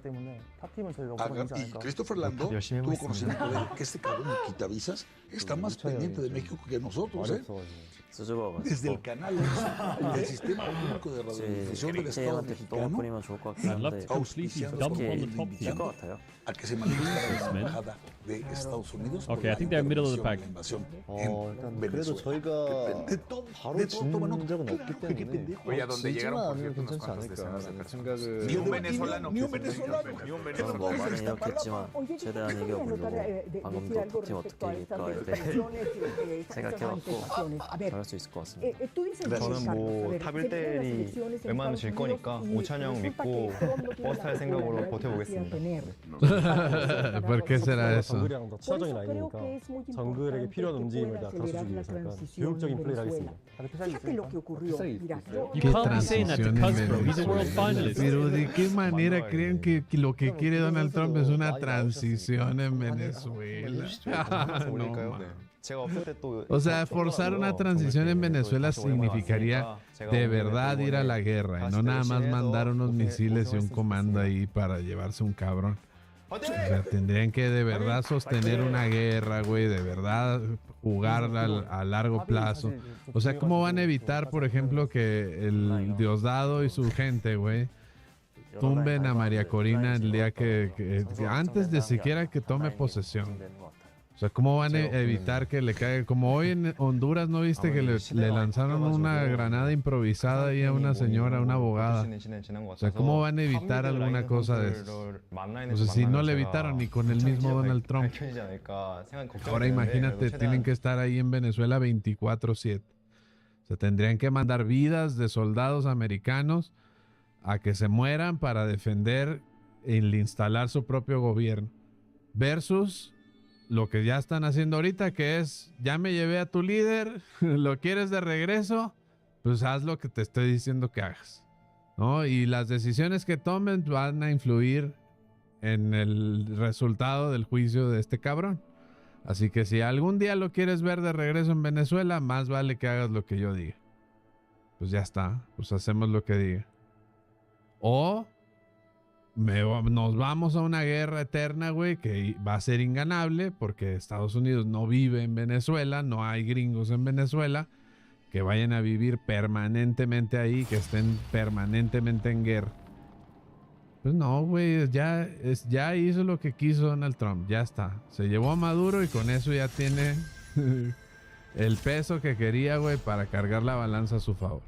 Y Christopher Landó tuvo conocimiento de que este cabrón de quitavisas está más pendiente de México que nosotros, ¿eh? Desde el canal del Sistema Público de Radiodifusión del Estado mexicano, auspiciando a que se manifiesta la embajada de Estados Unidos. Okay, I think they're middle of the pack. En Venezuela. De todo toma nota. Oye, a donde llegaron, por cierto, unas cuantas decenas de personas. Ni un venezolano. Ni un venezolano. 뭐 많은 이렇겠지만 최대한 이겨보려고 방금도 덕팀 어떻게 이길까 이때 생각해봤고 잘할 수 있을 것 같습니다. 저는 뭐 탑 1대1이 웬만하면 질 거니까 오찬영 믿고 버스 탈 생각으로 버텨보겠습니다. ¿Por qué será eso? 정글이랑 더 치화적인 라인이니까 정글에게 필요한 움직임을 다 다뤄주기 위해서 약간 교육적인 플레이를 하겠습니다. ¿Qué transición en Venezuela? Pero ¿de qué manera creen que lo que quiere Donald Trump es una transición en Venezuela? No, o sea, forzar una transición en Venezuela significaría de verdad ir a la guerra y no nada más mandar unos misiles y un comando ahí para llevarse un cabrón. O sea, tendrían que de verdad sostener una guerra, güey, de verdad jugar a largo plazo. O sea, ¿cómo van a evitar, por ejemplo, que el Diosdado y su gente, güey, tumben a María Corina el día que antes de siquiera que tome posesión? O sea, ¿cómo van a evitar que le caiga? Como hoy en Honduras, ¿no viste que le lanzaron una granada improvisada ahí a una señora, a una abogada? O sea, ¿cómo van a evitar alguna cosa de eso? O sea, si no le evitaron ni con el mismo Donald Trump. Ahora imagínate, tienen que estar ahí en Venezuela 24/7. O sea, tendrían que mandar vidas de soldados americanos a que se mueran para defender el instalar su propio gobierno. Versus lo que ya están haciendo ahorita, que es, ya me llevé a tu líder, lo quieres de regreso, pues haz lo que te estoy diciendo que hagas, ¿no? Y las decisiones que tomen van a influir en el resultado del juicio de este cabrón. Así que si algún día lo quieres ver de regreso en Venezuela, más vale que hagas lo que yo diga. Pues ya está, pues hacemos lo que diga. O nos vamos a una guerra eterna, güey, que va a ser inganable porque Estados Unidos no vive en Venezuela, no hay gringos en Venezuela que vayan a vivir permanentemente ahí, que estén permanentemente en guerra. Pues no, güey, ya hizo lo que quiso Donald Trump, ya está. Se llevó a Maduro y con eso ya tiene el peso que quería, güey, para cargar la balanza a su favor.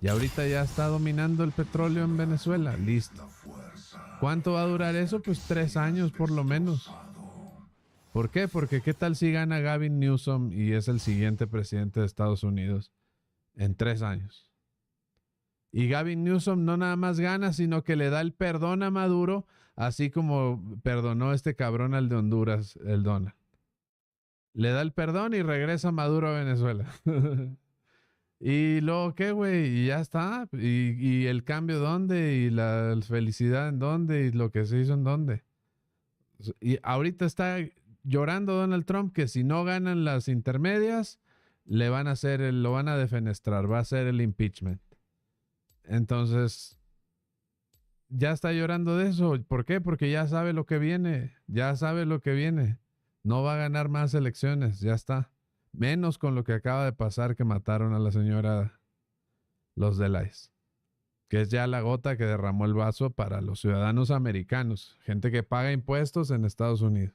Y ahorita ya está dominando el petróleo en Venezuela. Listo. ¿Cuánto va a durar eso? Pues 3 años por lo menos. ¿Por qué? Porque ¿qué tal si gana Gavin Newsom y es el siguiente presidente de Estados Unidos en 3 años? Y Gavin Newsom no nada más gana, sino que le da el perdón a Maduro, así como perdonó este cabrón al de Honduras, el Donald. Le da el perdón y regresa Maduro a Venezuela. Y luego, ¿qué, güey? Y ya está. ¿Y el cambio dónde? ¿Y la felicidad en dónde? ¿Y lo que se hizo en dónde? Y ahorita está llorando Donald Trump que si no ganan las intermedias, lo van a defenestrar, va a ser el impeachment. Entonces, ya está llorando de eso. ¿Por qué? Porque ya sabe lo que viene. No va a ganar más elecciones, ya está. Menos con lo que acaba de pasar que mataron a la señora los del ICE. Que es ya la gota que derramó el vaso para los ciudadanos americanos. Gente que paga impuestos en Estados Unidos.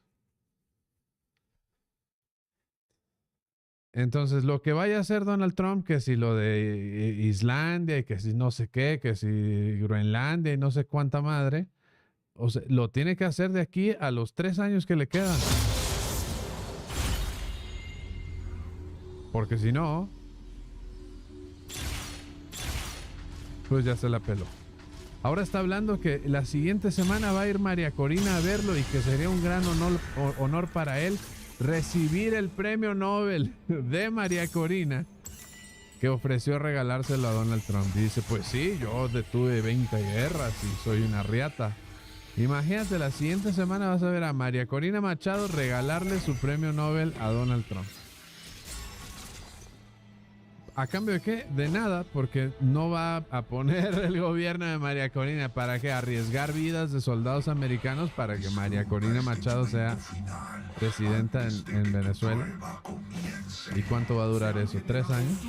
Entonces, lo que vaya a hacer Donald Trump, que si lo de Islandia y que si no sé qué, que si Groenlandia y no sé cuánta madre, o sea, lo tiene que hacer de aquí a los 3 años que le quedan. Porque si no, pues ya se la peló. Ahora está hablando que la siguiente semana va a ir María Corina a verlo y que sería un gran honor para él recibir el premio Nobel de María Corina, que ofreció regalárselo a Donald Trump. Dice, pues sí, yo detuve 20 guerras y soy una riata. Imagínate, la siguiente semana vas a ver a María Corina Machado regalarle su premio Nobel a Donald Trump. ¿A cambio de qué? De nada, porque no va a poner el gobierno de María Corina para que arriesgar vidas de soldados americanos para que María Corina Machado sea presidenta en Venezuela. ¿Y cuánto va a durar eso? ¿3 años?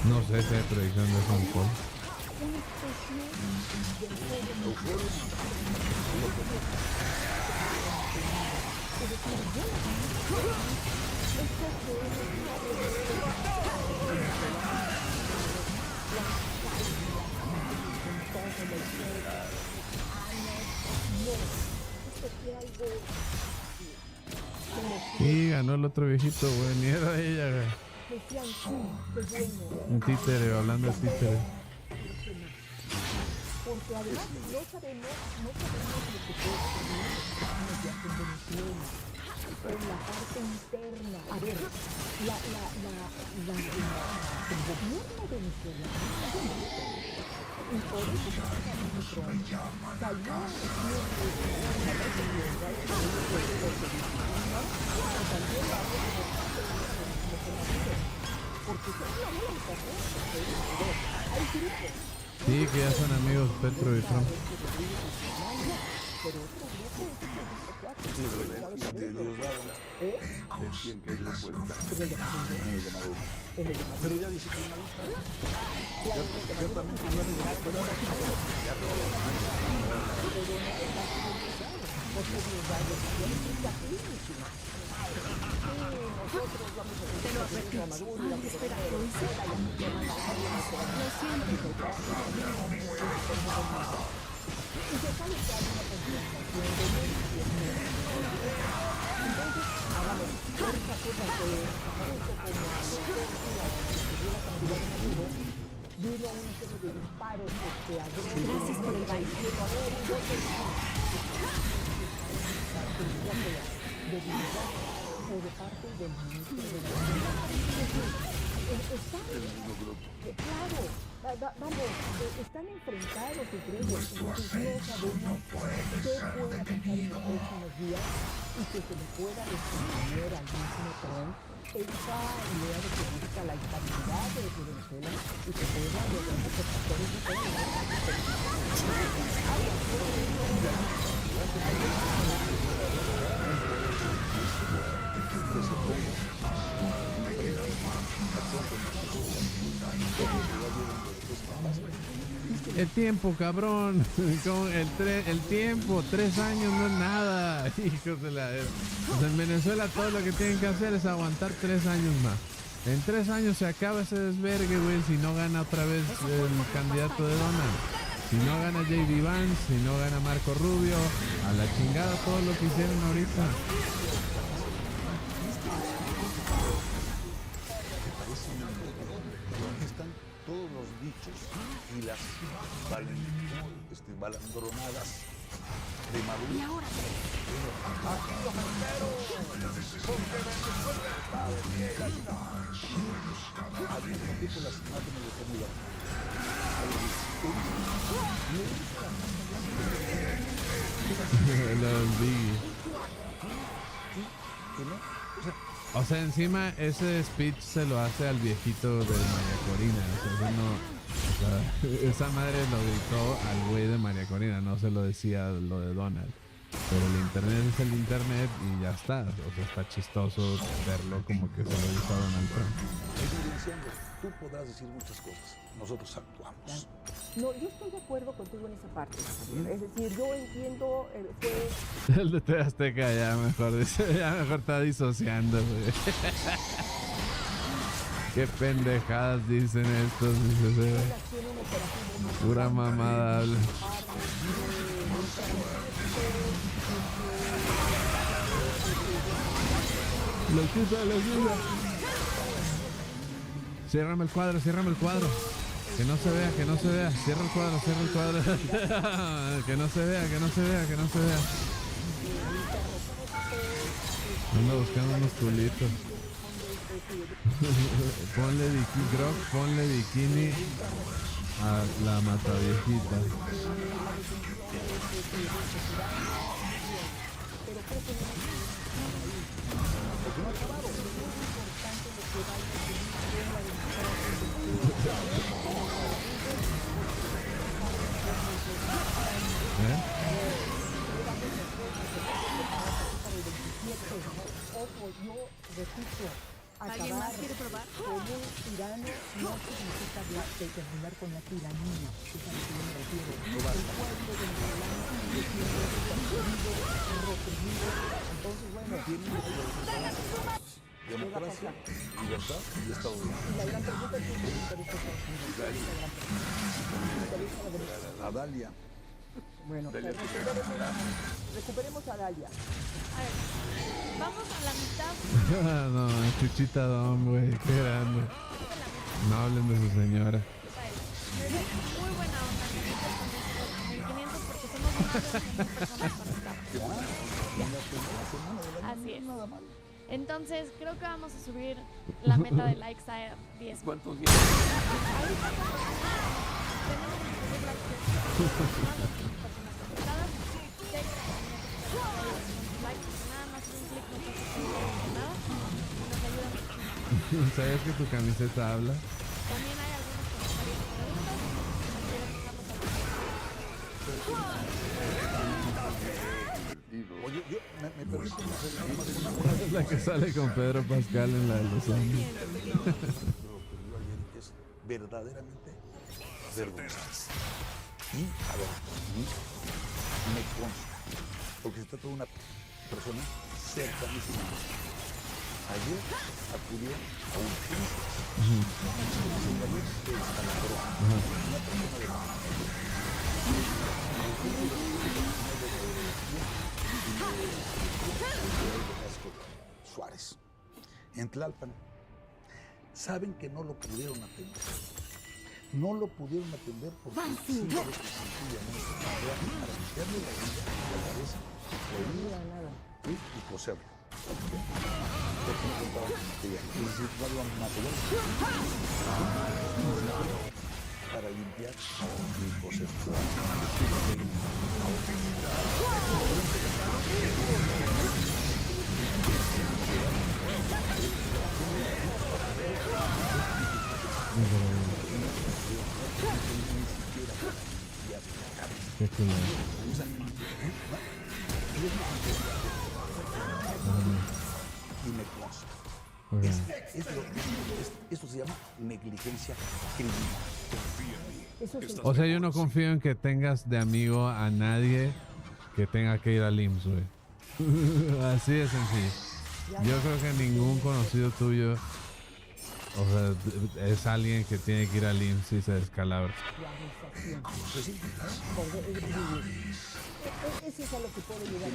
No sé si hay predicción de Hong Kong. Y ganó el otro viejito, güey. Ni era ella, güey. Un títere, hablando de títere. Porque además no sabemos lo que puede pasar en Venezuela, en la parte interna. A ver, el gobierno venezolano y por eso Trump salió a Sí, que ya son amigos Petro y Trump. Pero ya dice que te lo advertí. Ay, espera, ¿lo hice? Lo siento. Gracias por el baile. De parte del ministro de vamos, están enfrentados entre ellos, entonces no sabemos qué pueda pasar en los próximos días y que se le pueda responder al mismo Trump esa idea de que busca la estabilidad de Venezuela y que pueda lograr los factores de todo El tiempo, cabrón. El tiempo, 3 años no es nada. Hijos de la... Pues en Venezuela todo lo que tienen que hacer es aguantar 3 años más. En 3 años se acaba ese desvergue, güey, si no gana otra vez el candidato de Donald. Si no gana J.D. Vance, si no gana Marco Rubio, a la chingada todo lo que hicieron ahorita. Están todos los dichos y las balandronadas de Maduro. Y ahora, Aquí los enteros, porque Venezuela está de fiesta. Al mismo tiempo las imágenes de Camila. O sea, encima ese speech se lo hace al viejito de María Corina. O sea, esa madre lo gritó al güey de María Corina, no se lo decía lo de Donald. Pero el internet es el internet y ya está. O sea, está chistoso verlo como que se lo dijo a Donald Trump. Evidenciando, tú podrás decir muchas cosas, nosotros actuamos. No, yo estoy de acuerdo contigo en esa parte. Es decir, yo entiendo El de TV Azteca ya mejor está disociando, güey. Qué pendejadas dicen estos, dice, pura mamada habla. Lo quita. Ciérrame el cuadro. Que no se vea. Cierra el cuadro. Que no se vea. Ando buscando unos culitos. Ponle bikini a la mataviejita. ¿Alguien más quiere probar? Como tirano no significa terminar con la tiranía. Es a lo que yo me refiero. El pueblo venezolano sigue siendo reprimido. Entonces, bueno, democracia, libertad y Estado de Derecho. Y la gran pregunta es ¿qué interesa a Dalia. Bueno, recuperemos a Dalia. A ver, vamos a la mitad. No, Chuchita Dom, güey, qué grande. No hablen de su señora. Muy buena onda, con 1500 porque somos más de 100 personas conectadas. Así es. Entonces, creo que vamos a subir la meta de likes a 10. ¿Cuántos Tenemos que subir likes de ¿Sabes que tu camiseta habla? También hay algunos comentarios y preguntas. Oye, me permiten hacer Es la que sale con Pedro Pascal en la de los hombres. Es verdaderamente vergonzoso. Y, a ver, me consta, porque se trata de una persona cercanísima. Ayer acudió a un juicio. Suárez, en Tlalpan, saben que no lo pudieron atender. No lo pudieron atender porque sencillamente para limpiarle la herida, la cabeza, la herida y coserlo. Para limpiar y coser. Qué culo. Y me consta. Okay. Esto se llama negligencia criminal. O sea, yo no confío en que tengas de amigo a nadie que tenga que ir al IMSS, güey. Así de sencillo. Yo creo que ningún conocido tuyo, o sea, es alguien que tiene que ir al IMSS y se descalabra. Eso es a lo que puede llegar.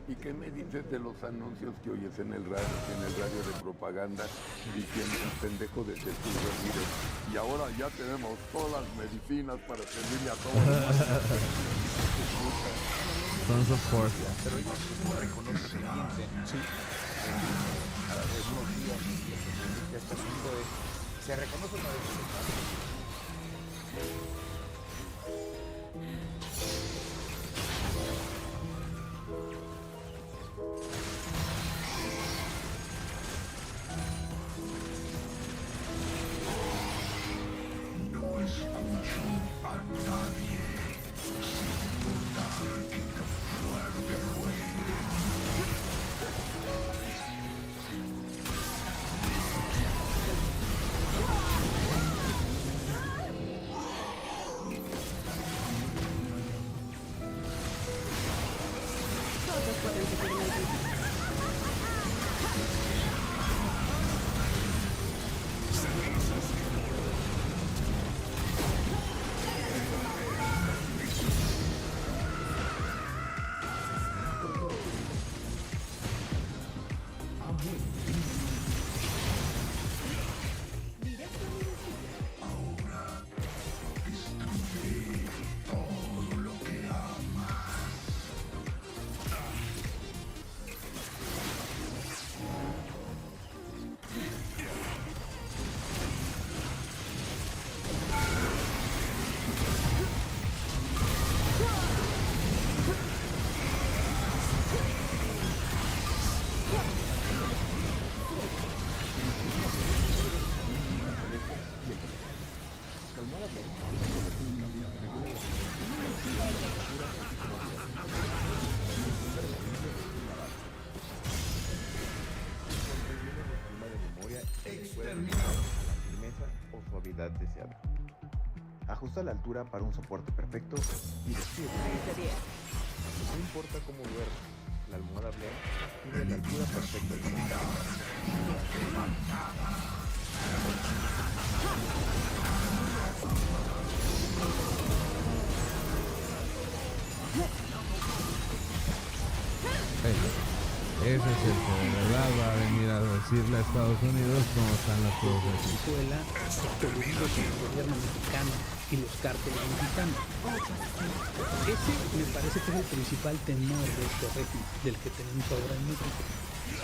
¿Y qué me dices de los anuncios que oyes en el radio de propaganda diciendo el pendejo de Jesús Ramírez? Y ahora ya tenemos todas las medicinas para servirle a todos. Sons of Force. Pero ellos mismos reconocen el siguiente. Sí. Hace unos días este asunto se reconoce una desigualdad. Deseada. Ajusta la altura para un soporte perfecto y despide. No importa cómo duermas, la almohada Blair tiene la altura perfecta. Ese es el que de verdad va a venir a decirle a Estados Unidos cómo están las cosas aquí. Venezuela, coludidos con el gobierno mexicano y los cárteles mexicanos. Ese me parece que es el principal temor de este régimen, del que tenemos ahora en México.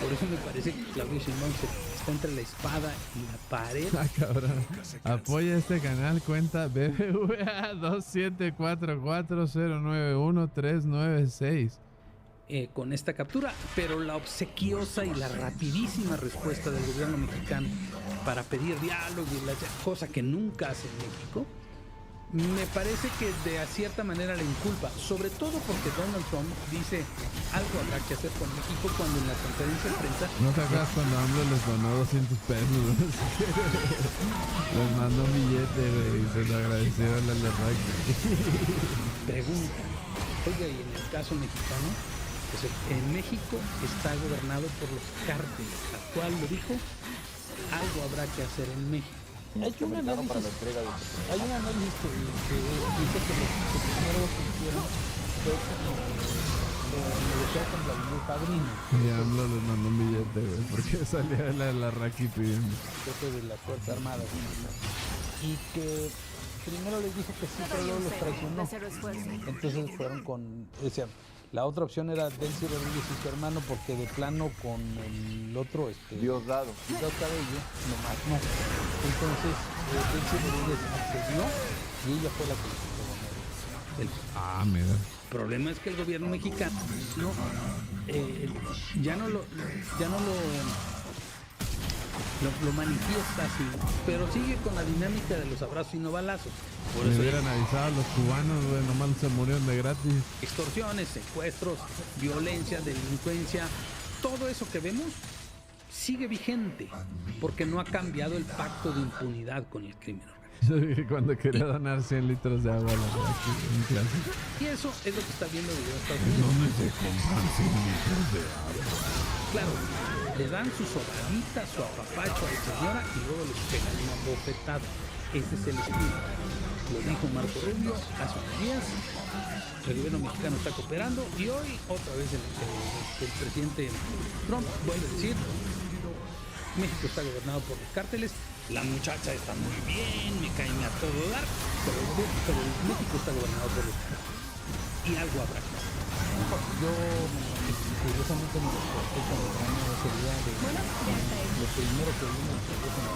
Por eso me parece que Claudio Sheinbaum está entre la espada y la pared. Ah, cabrón. Apoya este canal, cuenta BBVA 2744091396. Con esta captura, pero la obsequiosa y la rapidísima respuesta del gobierno mexicano para pedir diálogo y la cosa que nunca hace en México, me parece que de cierta manera le inculpa, sobre todo porque Donald Trump dice algo habrá que hacer con México cuando en la conferencia de prensa... ¿No te acuerdas cuando AMLO les donó 200 pesos? Les mandó un billete, güey, y se lo agradecieron al de Rocky. Pregunta, oiga, y en el caso mexicano, pues en México está gobernado por los cárteles, tal cual lo dijo, algo habrá que hacer en México. Hay un análisis que dice que los primeros que hicieron fue negociar con Vladimir Padrino. Y AMLO les mandó un billete, güey, porque salía la Raki pidiendo. Jefe de las Fuerzas Armadas. Y que primero les dijo que sí, pero luego los traicionó. Entonces fueron con... Decían, la otra opción era Delcy Rodríguez y su hermano, porque de plano con el otro... Diosdado Cabello, nomás no. Entonces, Delcy Rodríguez accedió y ella fue la que le quitó. Mira. El problema es que el gobierno mexicano ya no lo manifiesta así, pero sigue con la dinámica de los abrazos y no balazos. Por eso hubieran avisado a los cubanos, güey, nomás se murieron de gratis. Extorsiones, secuestros, violencia, delincuencia, todo eso que vemos sigue vigente, porque no ha cambiado el pacto de impunidad con el crimen organizado. Yo dije cuando quería donar 100 litros de agua a la aquí en clase. Y eso es lo que está viendo el video de Estados Unidos. ¿Dónde se compran 100 litros de agua? Claro, le dan su sobadita, su apapacho a la señora y luego les pegan una bofetada. Ese es el estilo. Lo dijo Marco Rubio hace unos días. El gobierno mexicano está cooperando y hoy otra vez el presidente Trump vuelve a decir: México está gobernado por los cárteles, la muchacha está muy bien, me caen a todo dar, pero México está gobernado por los cárteles. Y algo habrá que hacer. Yo, curiosamente, me desperté con el año ese día de lo primero que vimos en el teléfono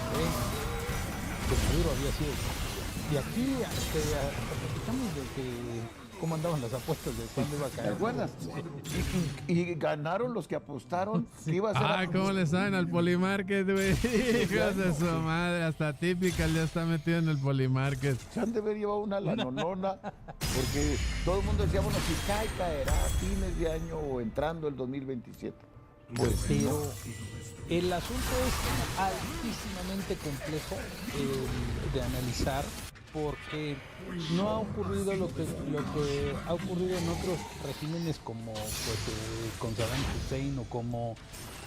que Maduro había sido. Y aquí hasta platicamos de que cómo andaban las apuestas de cuándo iba a caer. ¿Te acuerdas? Y ganaron los que apostaron que iba a ser. Ah, ¿cómo le saben al Polimarket, güey? Hijos de su madre, hasta Typical ya está metido en el Polimarket. Se han de haber llevado una lanonona, porque todo el mundo decía, bueno, si caerá a fines de año o entrando el 2027. Pues pero el asunto es altísimamente complejo de analizar, porque no ha ocurrido lo que ha ocurrido en otros regímenes como con Saddam Hussein o como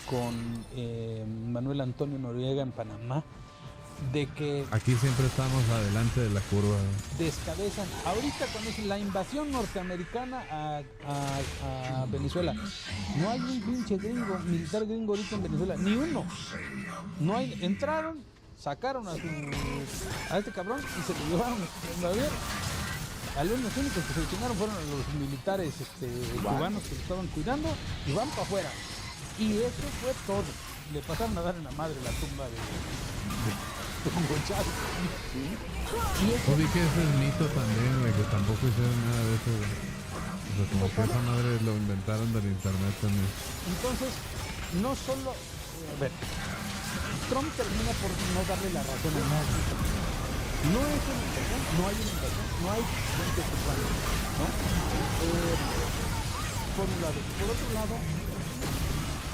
con Manuel Antonio Noriega en Panamá, de que aquí siempre estamos adelante de la curva. Descabezan. Ahorita con la invasión norteamericana a Venezuela, no hay un pinche gringo, militar gringo ahorita en Venezuela, ni uno. No hay, entraron, sacaron a este cabrón y se lo llevaron a ver. A los únicos que se chingaron fueron los militares cubanos que lo estaban cuidando y van para afuera. Y eso fue todo. Le pasaron a dar en la madre la tumba de Hugo Chávez. ¿Sí? Yo vi que ese es mito también, güey, que tampoco hicieron nada de eso, güey. O sea, como que esa madre lo inventaron del internet también. Entonces, no solo... A ver, Trump termina por no darle la razón a nadie. No es una invasión, no hay una invasión, no hay gente ocupando, ¿no? Por un lado. Por otro lado,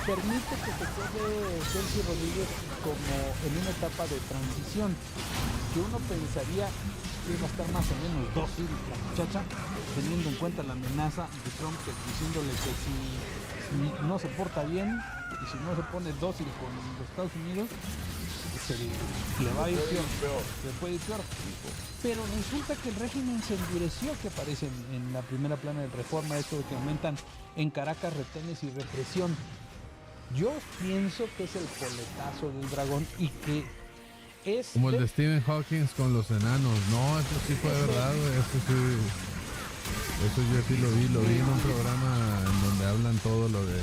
permite que se quede Delcy Rodríguez como en una etapa de transición, que uno pensaría que iba a estar más o menos dócil la muchacha, teniendo en cuenta la amenaza de Trump diciéndole que si no se porta bien y si no se pone dócil con los Estados Unidos, le va a ir peor, le puede ir peor. Pero resulta que el régimen se endureció, que aparece en la primera plana de Reforma, esto de que aumentan en Caracas retenes y represión. Yo pienso que es el coletazo del dragón y que es... Como el de Stephen Hawking con los enanos. No, eso sí fue verdad, güey. Eso yo sí lo vi en un programa en donde hablan todo lo de...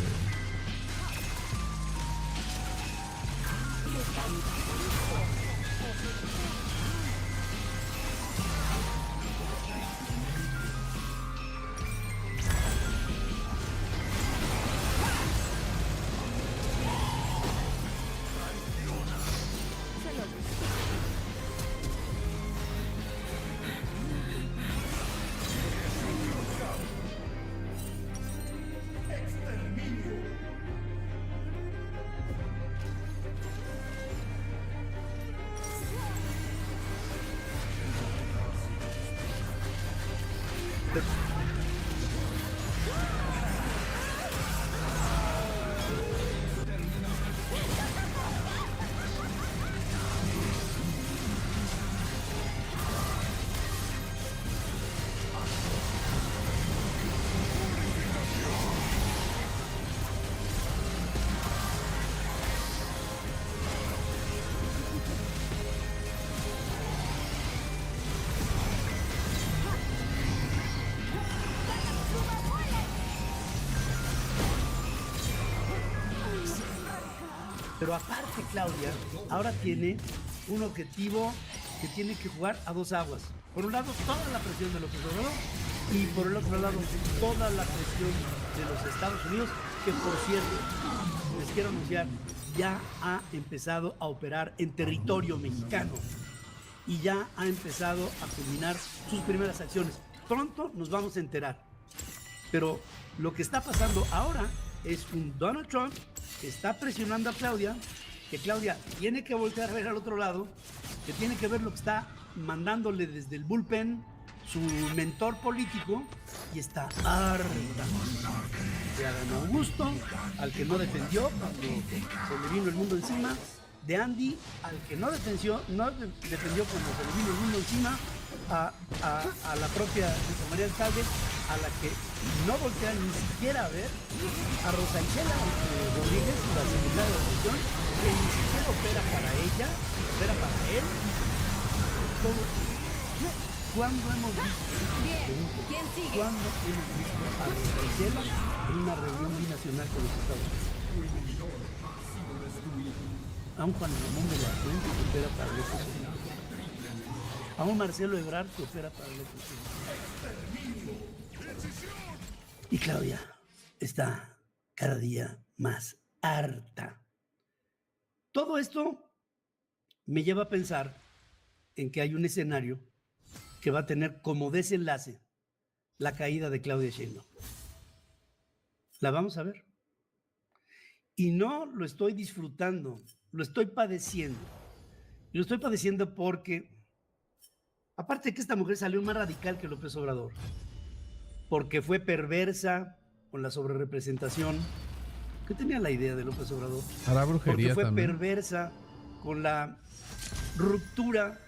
Pero aparte, Claudia ahora tiene un objetivo que tiene que jugar a dos aguas. Por un lado, toda la presión de López Obrador y por el otro lado, toda la presión de los Estados Unidos, que por cierto, les quiero anunciar, ya ha empezado a operar en territorio mexicano y ya ha empezado a culminar sus primeras acciones. Pronto nos vamos a enterar. Pero lo que está pasando ahora es un Donald Trump que está presionando a Claudia, que Claudia tiene que voltear a ver al otro lado, que tiene que ver lo que está mandándole desde el bullpen su mentor político y está harta. De Adán Augusto, al que no defendió cuando se le vino el mundo encima, de Andy, al que no defendió cuando se le vino el mundo encima, a la propia Luisa María Alcalde, a la que no voltea ni siquiera a ver, a Rosa Isela Rodríguez, la secretaria de Educación, que ni siquiera opera para ella, opera para él. ¿Cuándo hemos visto? ¿Cuándo hemos visto a Rosa Isela en una reunión binacional con los Estados Unidos? A un Juan Ramón de la Fuente que opera para López Obrador. A un Marcelo Ebrard que opera para López Obrador. Y Claudia está cada día más harta. Todo esto me lleva a pensar en que hay un escenario que va a tener como desenlace la caída de Claudia Sheinbaum. La vamos a ver. Y no lo estoy disfrutando, lo estoy padeciendo. Y lo estoy padeciendo porque, aparte de que esta mujer salió más radical que López Obrador, porque fue perversa con la sobrerepresentación, que tenía la idea de López Obrador. Hará brujería porque fue también. perversa con la ruptura,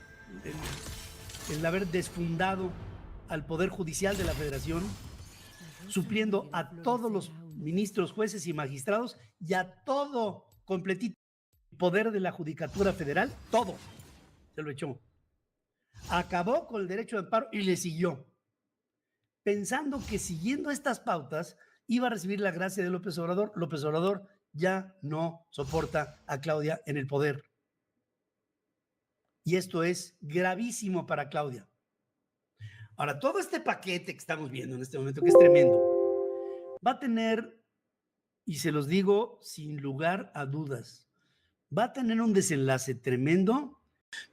el haber desfundado al Poder Judicial de la Federación, supliendo a todos los ministros, jueces y magistrados y a todo completito el poder de la Judicatura Federal, todo se lo echó. Acabó con el derecho de amparo y le siguió, pensando que siguiendo estas pautas iba a recibir la gracia de López Obrador. López Obrador ya no soporta a Claudia en el poder. Y esto es gravísimo para Claudia. Ahora, todo este paquete que estamos viendo en este momento, que es tremendo, va a tener, y se los digo sin lugar a dudas, va a tener un desenlace tremendo,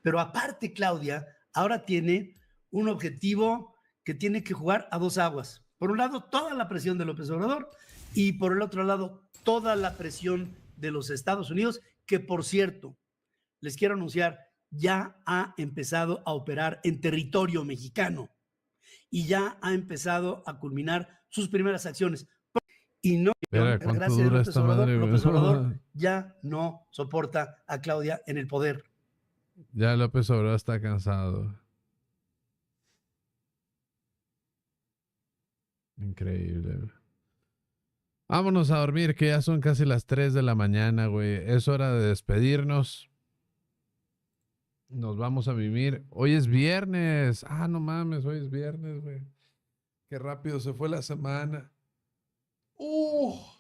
pero aparte Claudia ahora tiene un objetivo que tiene que jugar a dos aguas. Por un lado, toda la presión de López Obrador y por el otro lado, toda la presión de los Estados Unidos, que por cierto, les quiero anunciar, ya ha empezado a operar en territorio mexicano y ya ha empezado a culminar sus primeras acciones. Y no, Espera, ¿cuánto dura esta madre, güey? López Obrador ya no soporta a Claudia en el poder. Ya López Obrador está cansado. Increíble. Vámonos a dormir, que ya son casi las 3 de la mañana, güey. Es hora de despedirnos. Nos vamos a vivir. Hoy es viernes. Ah, no mames, hoy es viernes, güey. Qué rápido se fue la semana. Oh,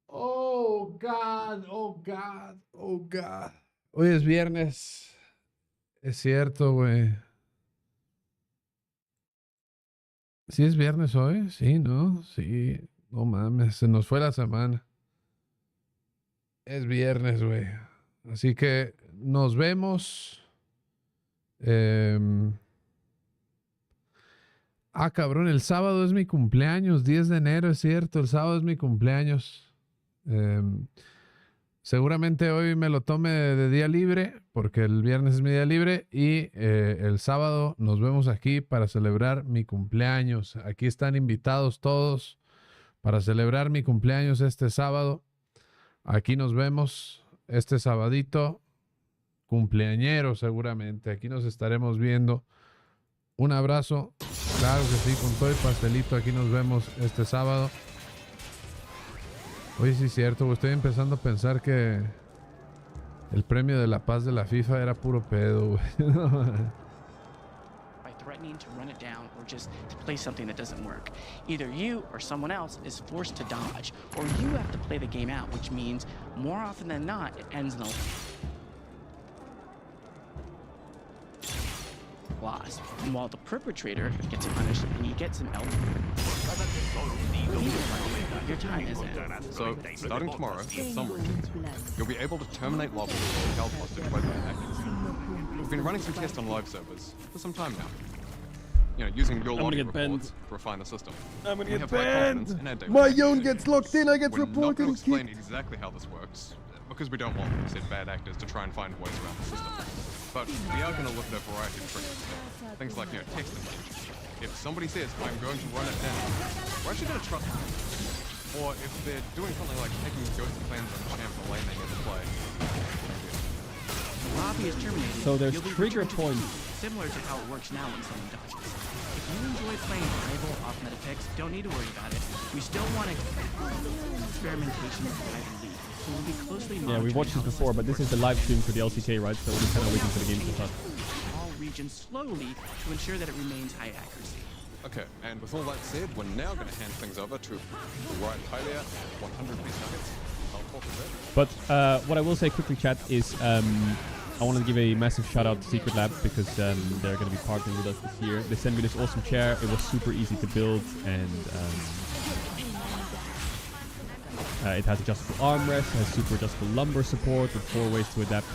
God, oh, God, oh, God. Hoy es viernes. Es cierto, güey. ¿Sí es viernes hoy? Sí, ¿no? Sí. No mames, se nos fue la semana. Es viernes, güey. Así que nos vemos. Cabrón, el sábado es mi cumpleaños, 10 de enero, es cierto, el sábado es mi cumpleaños. Seguramente hoy me lo tome de día libre, porque el viernes es mi día libre, y el sábado nos vemos aquí para celebrar mi cumpleaños. Aquí están invitados todos para celebrar mi cumpleaños este sábado. Aquí nos vemos este sabadito, cumpleañero seguramente. Aquí nos estaremos viendo. Un abrazo. Claro que sí, con todo el pastelito. Aquí nos vemos este sábado. Oye, sí es cierto, estoy empezando a pensar que el premio de la paz de la FIFA era puro pedo, güey. By threatening to run it down or just to play something that doesn't work. Either you or someone else is forced to dodge, or you have to play the game out, which means more often than not, it ends in a loss. And while the perpetrator gets punished and you get some your time is in. So, starting tomorrow, in some regions, you'll be able to terminate lobbies and held hostage by bad actors. We've been running some tests on live servers for some time now. You know, using your logging reports to refine the system. I'm gonna We get have high confidence in our banned. data. My own gets locked in, I get We're not reported going to and explain kicked. exactly how this works, because we don't want said bad actors to try and find ways around the system. But we are going to look at a variety of triggers. Things like, text message. If somebody says, I'm going to run it down, we're actually going to trust them. Or if they're doing something like taking ghost claims on champ or lane they get to play. Lobby is terminated. So there's You'll be trigger returned to points. similar to how it works now when someone dodges. If you enjoy playing rival off-meta picks, don't need to worry about it. We still want experimentation with drive and lead. So we'll be closely Yeah, we monitoring watched this how before, but this is the live stream for the LCK, right? So we're kind of waiting for the game to start. all regions slowly to ensure that it remains high accuracy. Okay, and with all that said, we're now going to hand things over to Ryan Hylia, 100 piece nuggets. I'll talk a bit. But what I will say quickly, chat, is I wanted to give a massive shout out to Secret Lab because they're going to be partnering with us this year. They sent me this awesome chair. It was super easy to build, and it has adjustable armrest, has super adjustable lumbar support with 4 ways to adapt.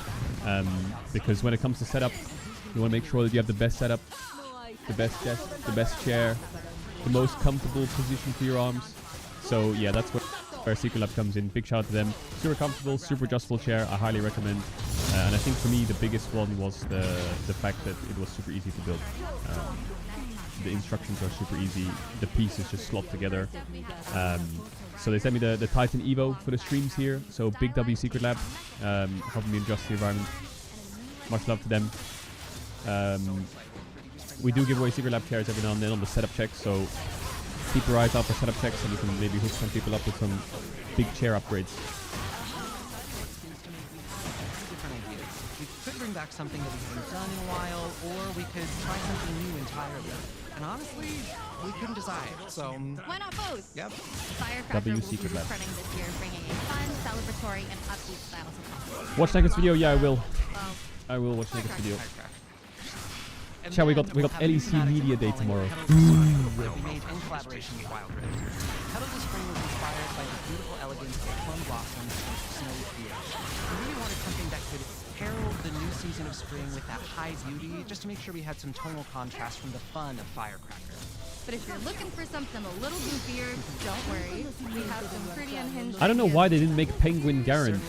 Because when it comes to setup, you want to make sure that you have the best setup, the best desk, the best chair, the most comfortable position for your arms. So yeah, that's where Secret Lab comes in. Big shout out to them. Super comfortable, super adjustable chair. I highly recommend. And I think for me the biggest one was the fact that it was super easy to build. The instructions are super easy. The pieces just slot together. So they sent me the Titan Evo for the streams here. So big W Secret Lab, helping me adjust the environment. Much love to them. We do give away Secret Lab chairs every now and then on the setup checks, so keep your eyes out for setup checks and we can maybe hook some people up with some big chair upgrades. We could bring back something that we haven't done in a while, or we could try something new entirely. And honestly, we couldn't decide, so... Why not both? Yep. Firecracker will be returning this year, bringing a fun, celebratory, and upbeat style to combat. Watch Naked's video? Yeah, I will. I will watch Naked's video. Chat, we got LEC Media Day tomorrow. We made in collaboration with Wild Rift. Petal of the Spring was inspired by the beautiful elegance of plum blossoms and snowy fields. We really wanted something that could herald the new season of spring with that high beauty, just to make sure we had some tonal contrast from the fun of Firecracker. But if you're looking for something a little goofier, don't worry. We have some pretty unhinged I don't know why they didn't make Penguin Garen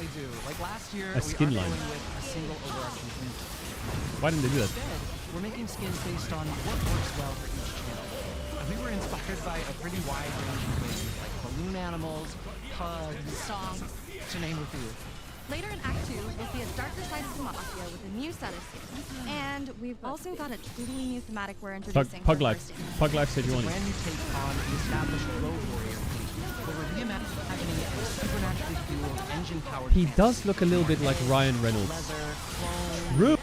Like last year, a skin line. with a single overarching theme. Why didn't they do that? Instead, we're making skins based on what works well for each channel. And we were inspired by a pretty wide range of things, like balloon animals, pugs, songs, to name a few. Later in Act 2, we'll see a darker side of Demacia with a new set of skins. And we've also got a totally new thematic we're introducing. Pug Life said you want it. Brand new take on the established Road Warrior theme, but we're reimagining it with supernaturally fueled, engine-powered He does look a little bit like Ryan Reynolds. Rude.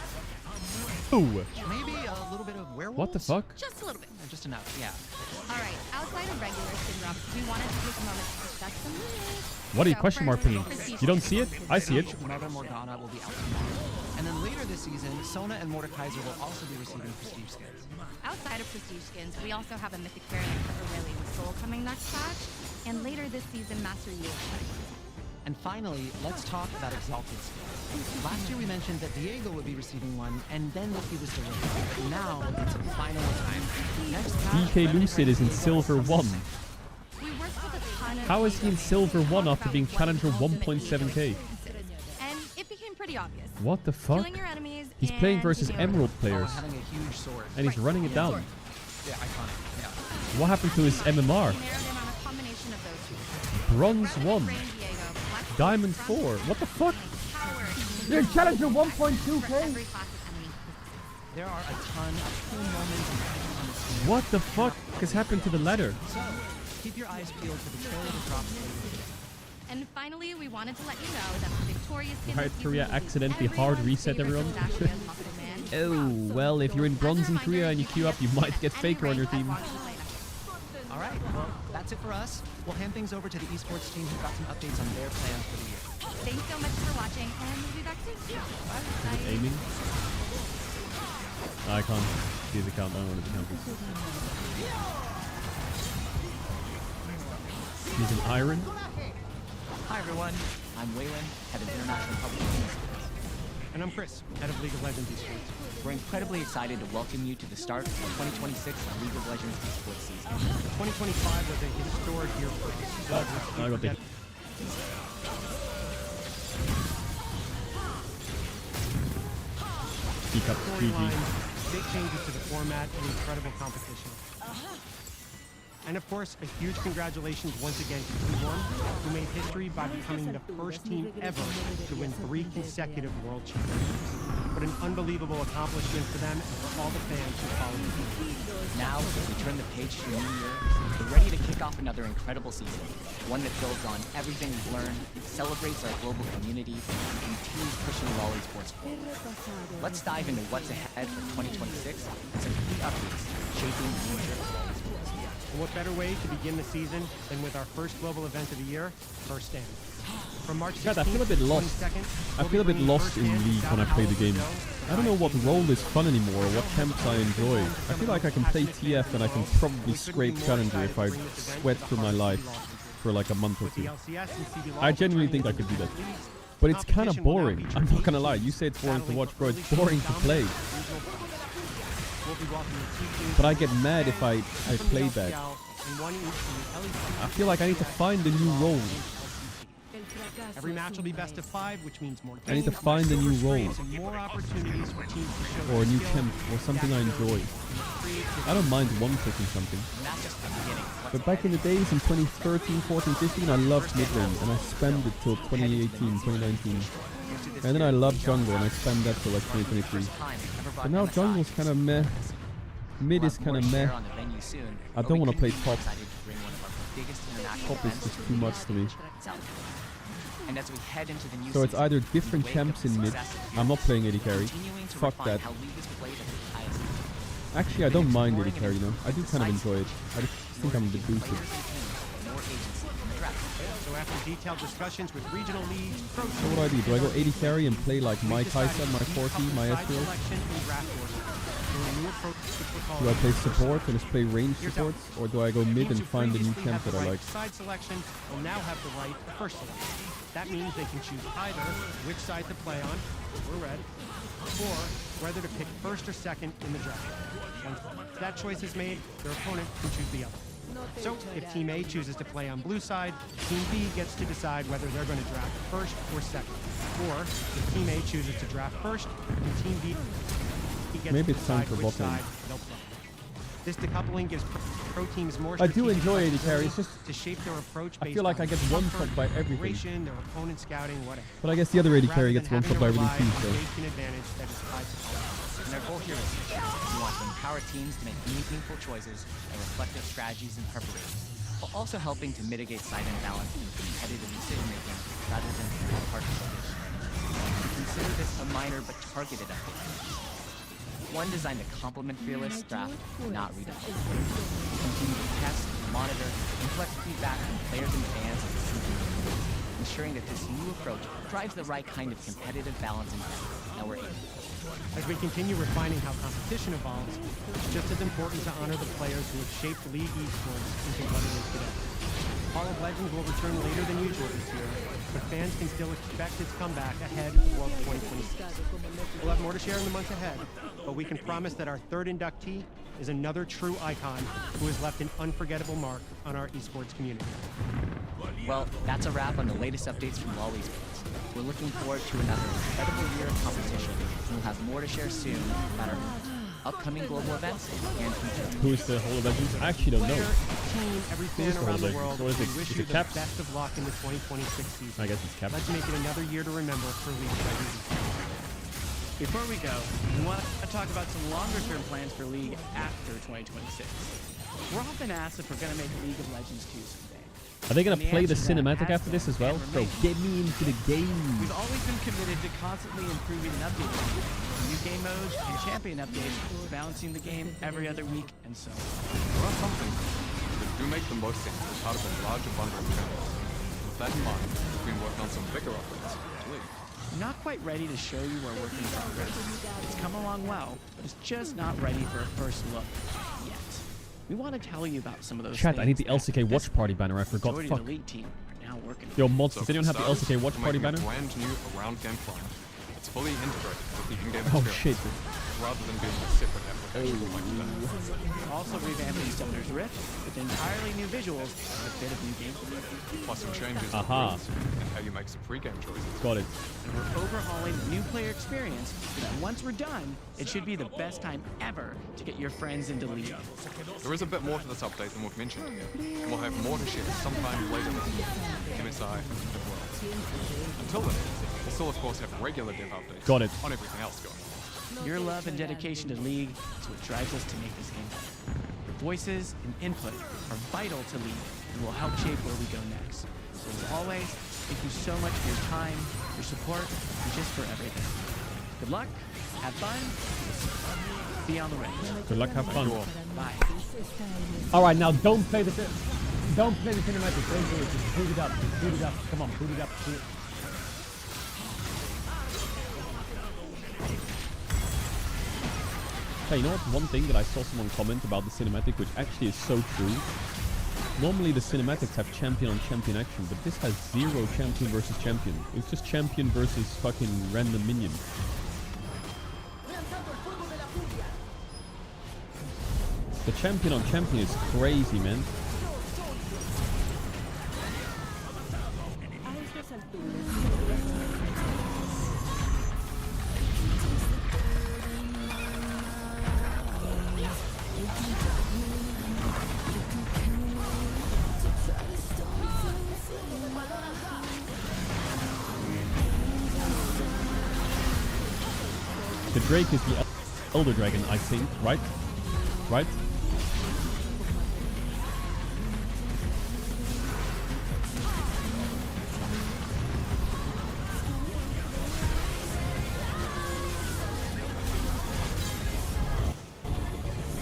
Maybe a little bit of werewolves? What the fuck? Just a little bit. Just enough, yeah. Alright, outside of regular skin drops, we wanted to take a moment to discuss some news. What are you question mark pinging? You don't see it? I see it. Mother Morgana will be out tomorrow. And then later this season, Sona and Mordekaiser will also be receiving prestige skins. Outside of prestige skins, we also have a mythic variant for Aurelian Soul coming next patch. And later this season, Master Yi is coming. And finally, let's talk about Exalted skins. Last year we mentioned that Diego would be receiving one, and then Loki was delayed. But now it's final time. Next patch, DK Lucid is in Silver 1. We worked with a ton of How is he in Silver 1 after being Challenger 1.7k? and it became pretty obvious. What the fuck? Killing your enemies He's playing and versus taking over. Emerald players. having a huge sword. And he's running it down. Yeah, iconic. Yeah. What happened to his MMR? We narrowed in on a combination of those two. Bronze 1. Diamond 4. What the fuck? You're in Challenger 1.2k? There are a ton of cool moments on the screen. What the fuck has happened to the ladder? So, keep your eyes peeled for the trailer that drops later. And finally, we wanted to let you know that the victorious skin Alright, this season Korea includes accidentally every hard one of reset the everyone. favorites of Dashia's Muscle Man. Oh, well, if you're in bronze in Korea and you queue up, you might get Faker on your team. All right, well, that's it for us. We'll hand things over to the esports team who've got some updates on their plans for the year. Thanks so much for watching, and we'll be back soon. Bye. Aiming? I can't see the count. I don't know what the count is. He's an iron. Hi, everyone. I'm Waylon, head of International Publications. And I'm Chris, head of League of Legends esports. We're incredibly excited to welcome you to the start of the 2026 League of Legends esports season. 2025 was a historic year for us. I got the... Speak up, GG. storylines, big changes to the format, and incredible competition. And of course, a huge congratulations once again to T1, who made history by becoming the first team ever to win 3 consecutive World Championships. What an unbelievable accomplishment for them and for all the fans who followed them. Now, as we turn the page to the new year, we're ready to kick off another incredible season. One that builds on everything we've learned, celebrates our global community, and continues pushing Lolly Sports forward. Let's dive into what's ahead for 2026 and some key updates shaping the future of Lolly Sports. And what better way to begin the season than with our first global event of the year, First Stand. From March 16th I feel a bit lost. I feel a bit lost in League when I play the game. I don't know what role is fun anymore, or what camps I enjoy. I feel like I can play TF and I can probably scrape Challenger if I sweat through my life for like a month or 2. I genuinely think I could do that. But it's kind of boring. I'm not gonna lie. You say it's boring to watch, bro. It's boring to play. But I get mad if I play bad. I feel like I need to find a new role. Every match will be best of 5, which means more games, I need to find a new role. and more opportunities for teams to show Or a new skill, camp, or something I enjoy. I don't mind one-clicking something. But back in the days in 2013, 14, 15, I loved mid-lane, and I spammed it till 2018, 2019. And then I loved jungle, and I spammed that till like 2023. But now jungle's kind of meh. Mid is kind of meh. I don't want to play top. Top is just too much to me. And as we head into the new So it's season, either different camps in mid. I'm not playing AD carry. Fuck that. Actually, I don't mind AD carry, you know. I do kind of enjoy it. I just think I'm a bit boosted. So after detailed discussions with regional leagues, pro So what do? Do I go AD carry and play like my Kaisa, my Forky, my Ezreal? Do I play support and just play range supports? Or do I go mid and find a new camp that I like? Side selection will now have the right to first selection. That means they can choose either which side to play on, we're red, or whether to pick first or second in the draft. Once that choice is made, their opponent can choose the other. So, if Team A chooses to play on blue side, Team B gets to decide whether they're going to draft first or second. Or, if Team A chooses to draft first, and Team B gets Maybe to it's time decide for which bot lane. side they'll play. This decoupling gives pro teams more I do strategic enjoy AD carry, flexibility it's just to shape their approach I based feel like I on get one comfort, shot by everything. duration, their opponent scouting, whatever. But I guess the other AD carry Rather gets than one shot by having to everything rely too, on so. basic advantage that is tied to power. And our goal here is we want to empower teams to make meaningful choices that reflect their strategies and preparation, while also helping to mitigate side imbalance and competitive decision-making rather than partial decision. Consider this a minor but targeted update. One designed to complement Fearless draft, not redesign. Continue to test, monitor, and collect feedback from players and fans as the season continues, ensuring that this new approach drives the right kind of competitive balance and that we're aiming for. As we continue refining how competition evolves, it's just as important to honor the players who have shaped League esports into what it is today. Hall of Legends will return later than usual this year, but fans can still expect its comeback ahead of World 2026. We'll have more to share in the months ahead, but we can promise that our third inductee is another true icon who has left an unforgettable mark on our esports community. Well, that's a wrap on the latest updates from LoL Esports. We're looking forward to another incredible year of competition, and we'll have more to share soon about our upcoming global events and future. Who is the Hall of Legends? I actually don't know. Team, every Who fan is the Hall around of the Legends? world, Or is we it, wish is you it the Caps? best of luck in the 2026 season. I guess it's Caps. Let's make it another year to remember for League of Legends. Before we go, we want to talk about some longer-term plans for League after 2026. We're often asked if we're going to make League of Legends 2 someday. Are they gonna And the play the answer to that cinematic has after this as well? and Bro, remains. get me into the game. We've always been committed to constantly improving and updating the game. New game modes and champion updates, balancing the game every other week, and so on. There are some things that do make the most sense as part of a larger bundle of channels. With that in mind, we've been working on some bigger updates to League. I'm not quite ready to show you our work in progress. It's come along well, but it's just not ready for a first look yet. We want to tell you about some of those Chat, things I need the that LCK at Watch this Party point, banner, I forgot. majority Fuck. of the Elite team are now working. Yo, mods, does So anyone have the starters, LCK Watch we're Party making banner? a brand new around game client. It's fully integrated with the in-game Oh experience. shit. rather than being a separate application like that. Also revamping Summoner's Rift with entirely new visuals and a bit of new gameplay. Plus some changes to Aha. rules and how you make some pre-game choices. Got it. And we're overhauling the new player experience so that once we're done, it should be the best time ever to get your friends into League. There is a bit more to this update than we've mentioned here, and we'll have more to share sometime later this year, MSI as well. Until then, we'll still of course have regular dev updates Got it. on everything else going on. Your love and dedication to League is what drives us to make this game better. Your voices and input are vital to League and will help shape where we go next. So as always, thank you so much for your time, your support, and just for everything. Good luck, have fun, see you on the range. Good luck, have fun. Bye. Alright, now don't play the cinematic. Don't do it. Just boot it up. Just boot it up. Come on, boot it up. Do it. Hey, you know what? One thing that I saw someone comment about the cinematic, which actually is so true. Normally the cinematics have champion on champion action, but this has zero champion versus champion. It's just champion versus fucking random minion. The champion on champion is crazy, man. The Drake is the Elder Dragon, I think, right? Right?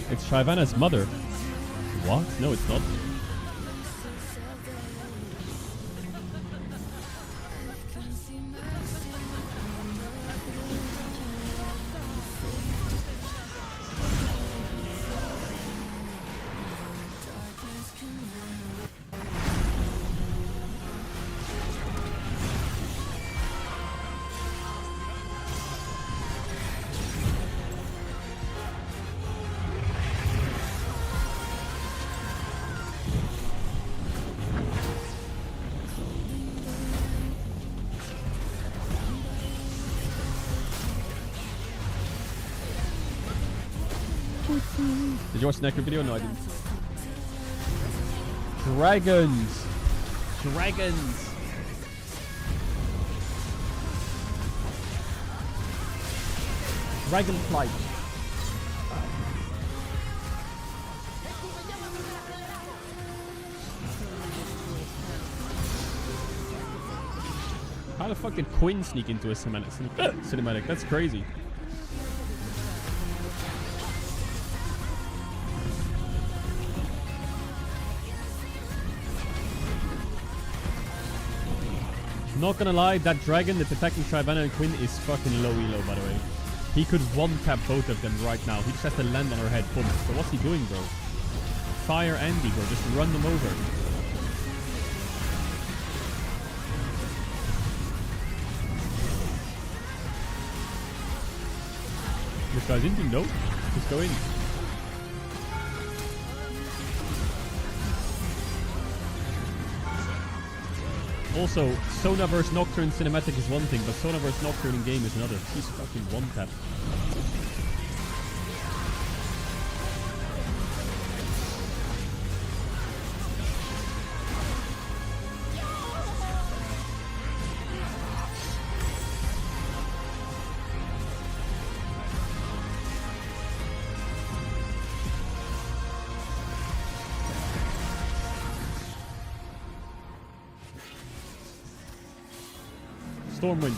It's Shyvana's mother. What? No, it's not. Did you watch the Necro video? No, I didn't. Dragons! Dragons! Dragonflight. How the fuck did Quinn sneak into a cinematic? That's crazy. Not gonna lie, that dragon that's attacking Shyvana and Quinn is fucking low elo, by the way. He could one-tap both of them right now. He just has to land on her head. Boom. So what's he doing, bro? Fire Andy, bro. Just run them over. This guy's in, no? Just go in. Also, Sona vs Nocturne cinematic is one thing, but Sona vs Nocturne in game is another. He's fucking one tap. Stormwind.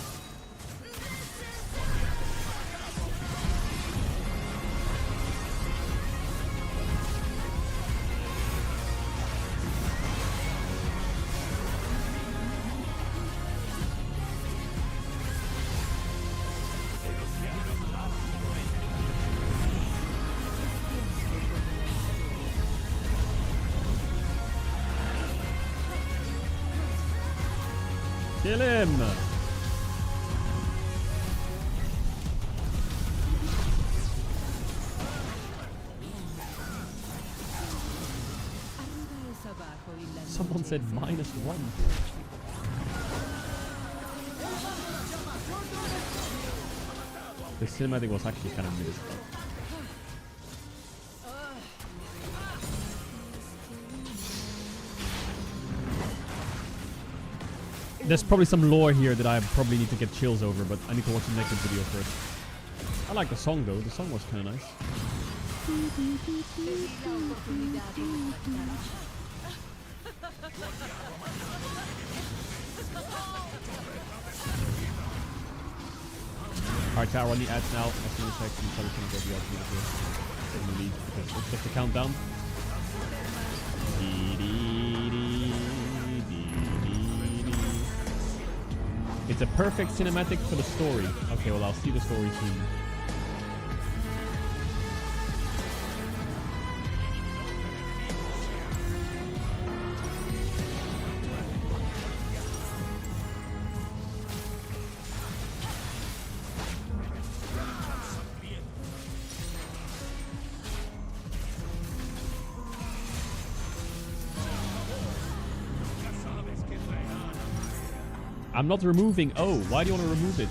Kill him! Someone said -1. The cinematic was actually kind of mid as well. There's probably some lore here that I probably need to get chills over, but I need to watch the next video first. I like the song though, the song was kind of nice. Alright, chat, run the ads now. As soon as I can, probably gonna go the ads in the lead because it's just a countdown. It's a perfect cinematic for the story. Okay, well, I'll see the story soon. I'm not removing. Oh, why do you want to remove it?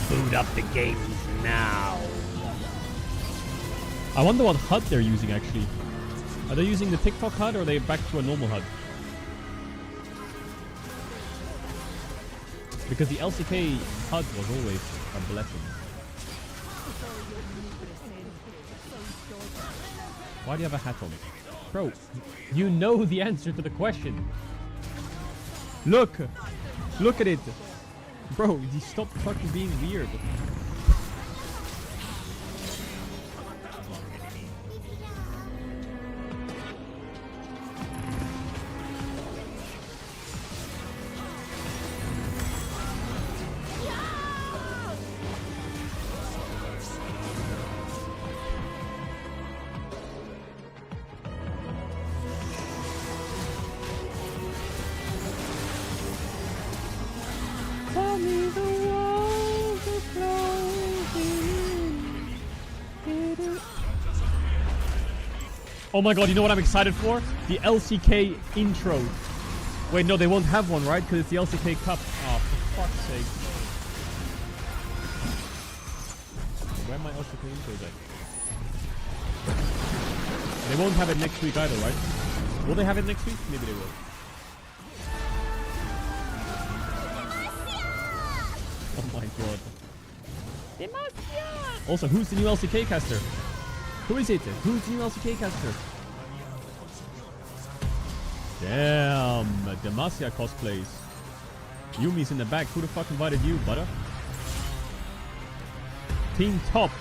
Boot up the games now. I wonder what HUD they're using actually. Are they using the TikTok HUD or are they back to a normal HUD? Because the LCK HUD was always a blessing. Why do you have a hat on? Bro, you know the answer to the question. Look! Look at it! Bro, you stop fucking being weird. Tell me the walls are closing in. Oh my god, you know what I'm excited for? The LCK intro. Wait, no, they won't have one, right? Because it's the LCK Cup. Oh, for fuck's sake. Where are my LCK intros at? They won't have it next week either, right? Will they have it next week? Maybe they will. Oh my god. Also, who's the new LCK caster? Who is it? Who's the new LCK caster? Damn, Demacia cosplays. Yumi's in the back. Who the fuck invited you, butter? Team top.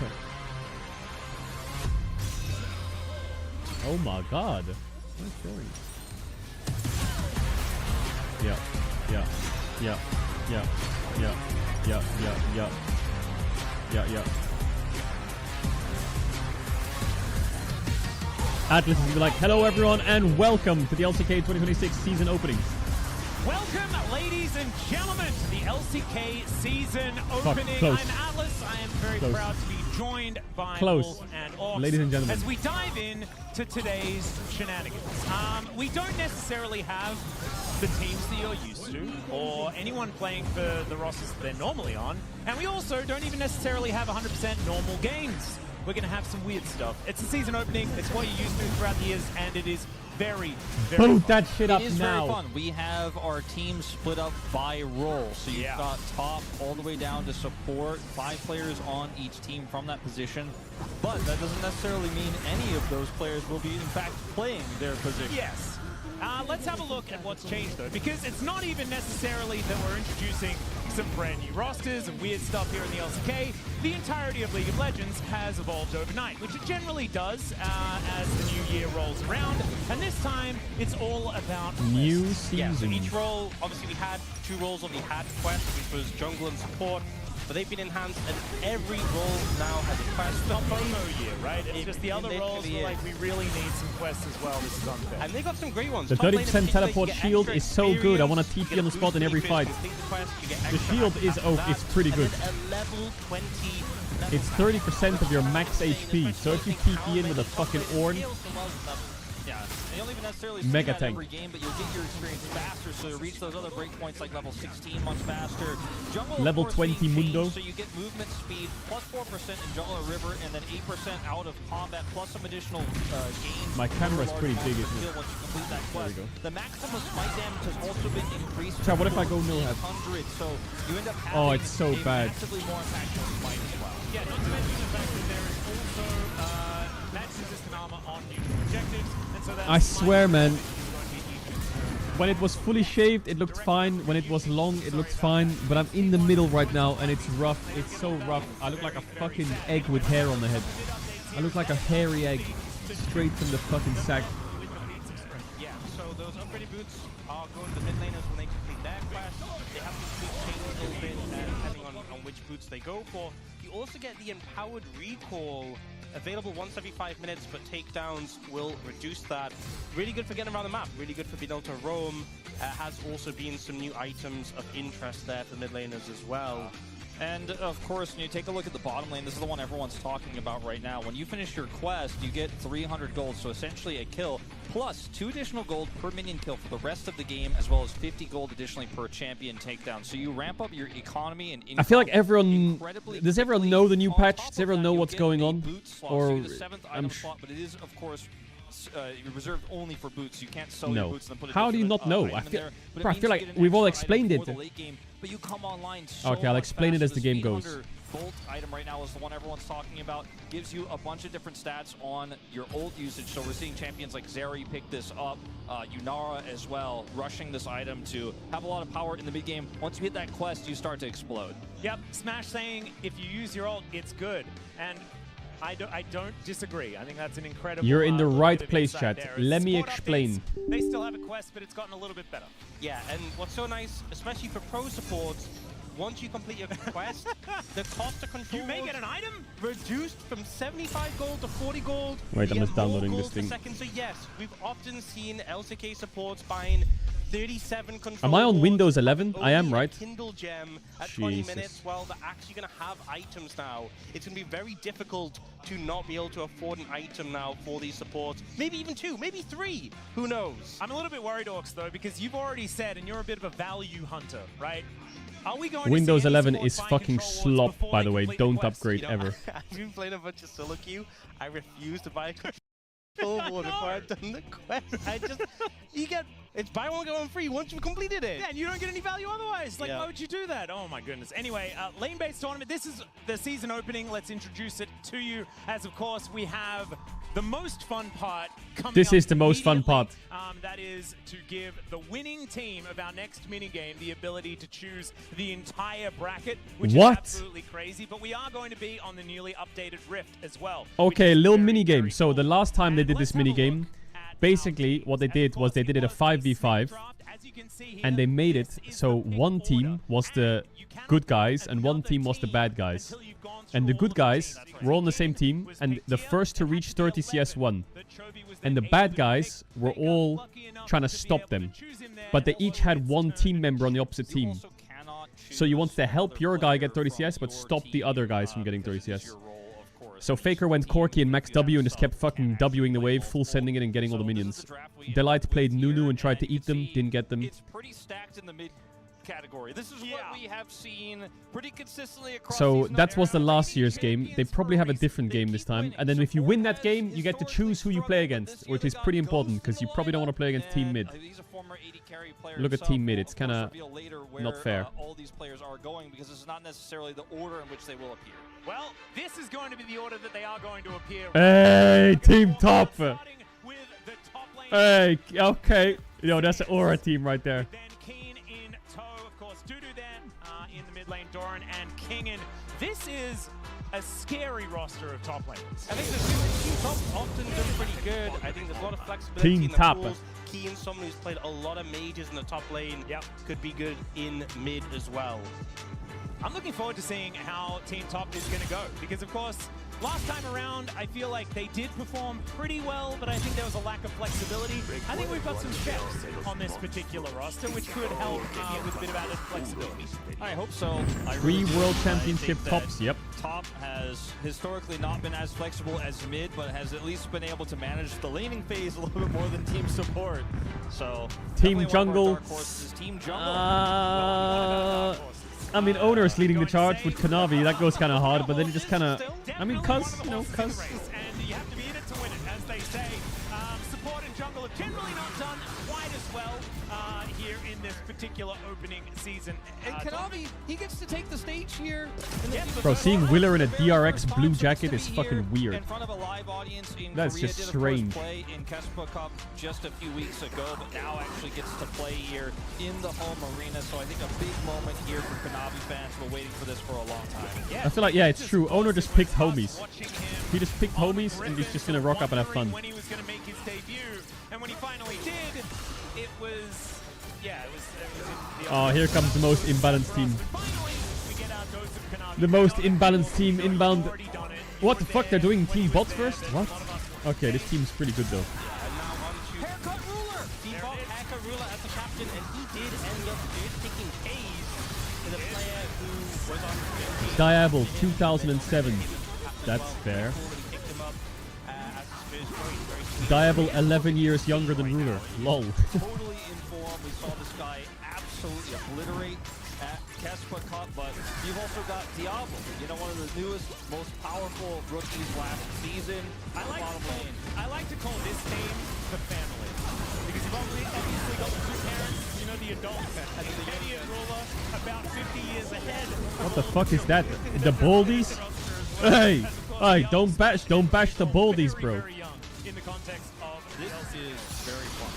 Oh my god. Nice going. Yeah, yeah, yeah, yeah, yeah, yeah, yeah, yeah, yeah, yeah. Atlas is like, hello everyone and welcome to the LCK 2026 season openings. Welcome, ladies and gentlemen, to the LCK season opening. Close. I'm Atlas. I am very Close. proud to be joined by Close. Wolf and Orcs Ladies and gentlemen. as we dive in to today's shenanigans. We don't necessarily have the teams that you're used to, or anyone playing for the rosters that they're normally on, and we also don't even necessarily have 100% normal games. We're going to have some weird stuff. It's a season opening. It's what you're used to throughout the years, and it is very, very Boot fun. that shit up It is now. very fun. We have our teams split up by role. So you've got top all the way down to support, 5 players on each team from that position. But that doesn't necessarily mean any of those players will be, in fact, playing their position. Yes. Let's have a look at what's changed, though, because it's not even necessarily that we're introducing some brand new rosters and weird stuff here in the LCK. The entirety of League of Legends has evolved overnight, which it generally does as the new year rolls around. And this time, it's all about new quests. Yeah, so season. each role, obviously we had 2 roles on the had quest, which was jungle and support. But they've been enhanced, and every role now has a quest. It's the FOMO year, right? It's just the other roles were like, we really need some quests as well. This is unfair. And they got some great ones. The 30% teleport shield is so good. I want to TP on the spot in every fight. The shield is it's pretty good. It's 30% of your max HP. So if you TP in with a fucking Ornn, yeah, and you don't even necessarily mega see that tank. every game, but you'll get your experience faster, so to reach those other breakpoints like level 16 much faster. Jungle, level of course, 20 Mundo. So you get movement speed, plus 4% in jungle or river, and then 8% out of combat, plus some additional gains. My camera's pretty big, isn't it? Once you complete that There we quest. go. The maximum smite damage has also been increased. Chat, what if I go no head? 100, so you end up Oh, having it's so a bad. massively more impactful smite as well. Yeah, not to mention the fact that there is also match-resistant armor on neutral objectives, and so that's I swear, man. When it was fully shaved, it looked fine. When it was long, it looked fine. But I'm in the middle right now, and it's rough. It's so rough. I look like a fucking egg with hair on the head. I look like a hairy egg, straight from the fucking sack. Yeah, so those upgraded boots are going to the mid laners when they complete their quest. They have to change a little bit depending on which boots they go for. You also get the empowered recall available once every 5 minutes, but takedowns will reduce that. Really good for getting around the map, really good for being able to roam. Has also been some new items of interest there for mid laners as well. And of course, when you take a look at the bottom lane, this is the one everyone's talking about right now. When you finish your quest, you get 300 gold, so essentially a kill, plus 2 additional gold per minion kill for the rest of the game, as well as 50 gold additionally per champion takedown. So you ramp up your economy and I feel like everyone... Does everyone know the new patch? Does everyone know what's going on? Or... I'm slot, but it is, of course, reserved only for boots. You can't sell No. your boots and then put a How do you different, not know? item I in feel, there, but it bro, I means feel you like get an we've all extra explained item it. for the late game, but you come online so Okay, I'll much explain it faster. as the game goes. 800 Bolt item right now is the one everyone's talking about. Gives you a bunch of different stats on your ult usage. So we're seeing champions like Zeri pick this up, Yunara as well, rushing this item to have a lot of power in the mid game. Once you hit that quest, you start to explode. Yep, Smash saying if you use your ult, it's good. And I don't disagree. I think that's an incredible... You're in the little right bit of place, insight chat. there. Let me Support explain. updates, they still have a quest, but it's gotten a little bit better. Yeah, and what's so nice, especially for pro supports, once you complete your quest, the cost to control... You may get an item? Reduced from 75 gold to 40 gold. Wait, You I'm get just more downloading gold this per thing. second. So yes, we've often seen LCK supports buying 37 control Am I on boards, Windows 11? I am, only a right? Kindle gem at 20 Jesus. minutes. Well, they're actually going to have items now. It's going to be very difficult to not be able to afford an item now for these supports. Maybe even 2, maybe 3. Who knows? I'm a little bit worried, Orcs, though, because you've already said, and you're a bit of a value hunter, right? Are we going Windows to see any 11 supports is buying fucking control slop, wards before by they the way. complete Don't quest? upgrade ever. I've been playing a bunch of solo queue. I refuse to buy a control board before I've done the quest. It's buy one, get one free once you've completed it. Yeah, and you don't get any value otherwise. Like, Yeah. why would you do that? Oh, my goodness. Anyway, lane-based tournament. This is the season opening. Let's introduce it to you. As, of course, we have the most fun part coming This up is the most fun immediately. part. That is to give the winning team of our next minigame the ability to choose the entire bracket, which What? is absolutely crazy. But we are going to be on the newly updated Rift as well. Okay, little mini game. So the last time they did this mini game, basically what they did was they did it a 5v5, and they made it so one team was the good guys and one team was the bad guys. And the good guys were all on the same team, and the first to reach 30 CS won. And the bad guys were all trying to stop them. But they each had one team member on the opposite team. So you wanted to help your guy get 30 CS, but stop the other guys from getting 30 CS. So Faker went Corki and Max W and just kept fucking Wing the wave, full sending it and getting all the minions. Delight played Nunu and tried to eat them, didn't get them. It's pretty stacked in the mid category. This is what we have seen pretty consistently across So season that was the last year's game. They probably have a different game this time. And then if you win that game, you get to choose who you play against, which is pretty important because you probably don't want to play against Team Mid. Look at Team Mid. It's kind of not fair. All these players are going because this is not necessarily the order in which they will appear. Well, this is going to be the order that they are going to appear. Hey, Team Top! Starting with the top lane Hey, okay. Yo, that's an aura team right there. Then Keen in tow, of course. Dudu then in the mid lane, Doran and Kingen. This is a scary roster of top laners. I think the team top often doing pretty good. I think there's a lot of flexibility Team in the top. rules. Keen, someone who's played a lot of mages in the top lane, could be good in mid as well. I'm looking forward to seeing how Team Top is going to go because, of course, last time around, I feel like they did perform pretty well, but I think there was a lack of flexibility. I think we've got some chefs on this particular roster, which could help with a bit of added flexibility. I hope so. Three World Championship tops, yep. Top has historically not been as flexible as mid, but has at least been able to manage the laning phase a little bit more than team support. So Team Jungle. Team Jungle. I mean, Owner's leading the charge with Kanavi. That goes kind of hard, but then he just kind of... I mean, cuz. And you have to be in it to win it, as they say. Support and jungle have generally not done quite as well here in this particular opening season. And Kanavi, he gets to take the stage here. Bro, seeing Willer in a DRX blue jacket is fucking weird. In front of a live audience in That's Korea, just did, of strange. course, play in Kespa Cup just a few weeks ago, but now actually gets to play here in the home arena. So I think a big moment here for Kanavi fans. We're waiting for this for a long time. I feel like, yeah, it's true. Owner just picked homies. He just picked homies, and he's just gonna rock up and have fun. When he was going to make his debut, and when he finally did, it was... Yeah, it was in the Oh, here comes the most imbalanced team. The most imbalanced team inbound. What the fuck? They're doing team bots first? What? Okay, this team's pretty good though. Haircut Ruler! Default Haircut Ruler as the captain, and he did end up taking K's to the player who was on Diable 2007. That's fair. Diable 11 years younger than Ruler. Lol. Totally informed. We saw this guy absolutely obliterate at Kespa Cup, but you've also got Diablo, you know, one of the newest, most powerful rookies last season. I like to call this team the family. Because you've obviously got the two parents, you know, the adults, and the Kenny and Ruler about 50 years ahead. What the fuck is that? The Baldies? Hey! Hey, don't bash the Baldies, bro. In the context of this is very funny.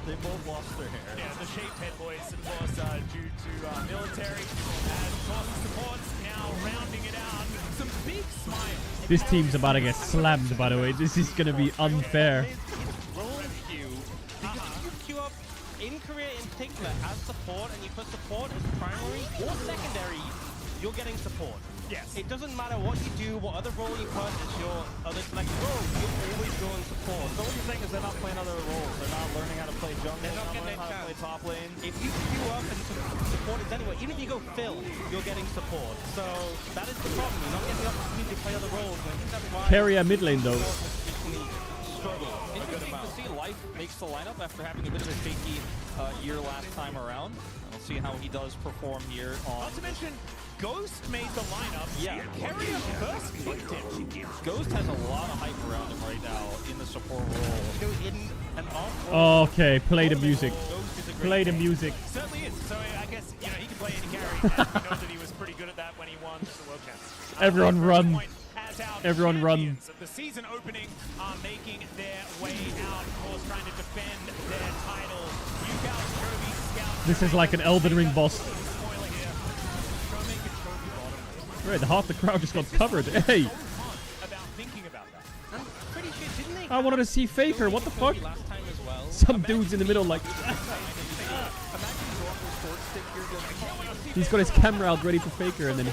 They both lost their hair. Yeah, the shaved head boys, of course, due to military. And of course, the supports now rounding it out. Some big smiles. This team's about to get slammed, by the way. This is gonna be unfair. Roll queue, because if you queue up in Korea in particular as support, and you put support as primary or secondary, you're getting support. Yes. It doesn't matter what you do, what other role you put as your other select role, you're always going support. So what you're saying is they're not playing other roles. They're not learning how to play jungle. They're not getting learning how to play top lane. If you queue up and support is anyway, even if you go fill, you're getting support. So that is the problem. You're not getting the opportunity to play other roles. And I think that's why Carrier mid lane though. struggle. Interesting to see Life makes the lineup after having a bit of a shaky year last time around. And we'll see how he does perform here on. Not to mention, Ghost made the lineup. Yeah. Carrier first picked him. Ghost has a lot of hype around him right now in the support role. You know, in an off-role. Okay, play the music. Play the music. Certainly is. So I guess, you know, he can play any carry. And we know that he was pretty good at that when he won the World Champs. Everyone run. Everyone run. The season opening are making their way out, of course, trying to defend their title. This is like an Elden Ring boss. Right, half the crowd just got covered. Hey! I wanted to see Faker. What the fuck? Some dude's in the middle like... He's got his camera out ready for Faker and then...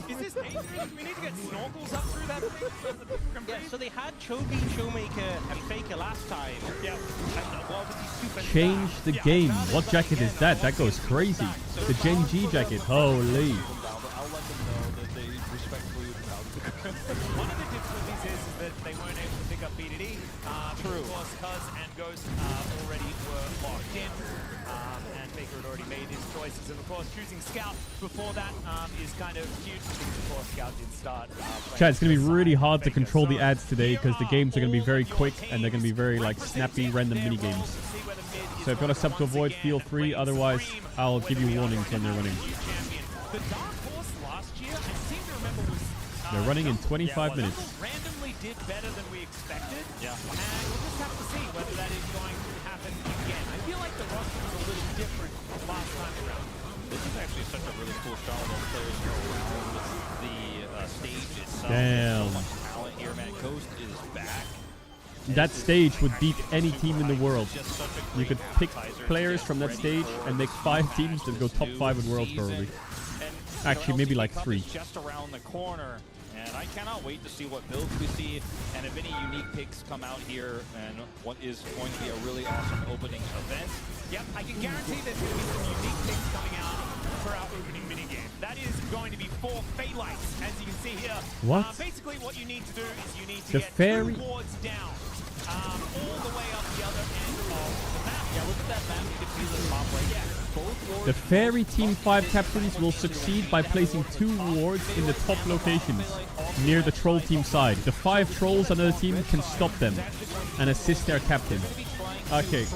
Is this dangerous? Do we need to get snorkels up through that thing? Yeah, so they had Chovy, Showmaker, and Faker last time. Yeah. Change the game. What jacket is that? That goes crazy. The Gen G jacket. Holy. One of the difficulties is that they weren't able to pick up BDD. True. Of course, Cuz and Ghost already were locked in. And Faker had already made his choices. And of course, choosing Scout before that is kind of huge because, of course, Scout did start. Chat, it's going to be really hard to control the ads today because the games are going to be very quick and they're going to be very like snappy random mini games. So if you want to sub to avoid, feel free. Otherwise, I'll give you warnings when they're running. The dark horse last year, I seem to remember, was They're running in 25 minutes. randomly did better than we expected. Yeah. And we'll just have to see whether that is going to happen again. I feel like the roster was a little different last time around. This is actually such a really cool style of players go around the stage itself. Damn. So much talent here, man. Ghost is back. That stage would beat any team in the world. You could pick players from that stage and make 5 teams that go top 5 in Worlds probably. Actually, maybe like 3. Just around the corner. And I cannot wait to see what builds we see and if any unique picks come out here and what is going to be a really awesome opening event. Yep, I can guarantee there's going to be some unique things coming out for our opening minigame. That is going to be 4 Phaelites, as you can see here. What? Basically, what you need to do is you need to The get fairy- 2 wards down, all the way up the other end of the map. Yeah, look at that map. You can see the top right here. Both wards. The Fairy Team 5 captains will succeed by placing 2 wards in the top locations near the Troll Team side. The 5 Trolls on the other team can stop them and assist their captain. Okay.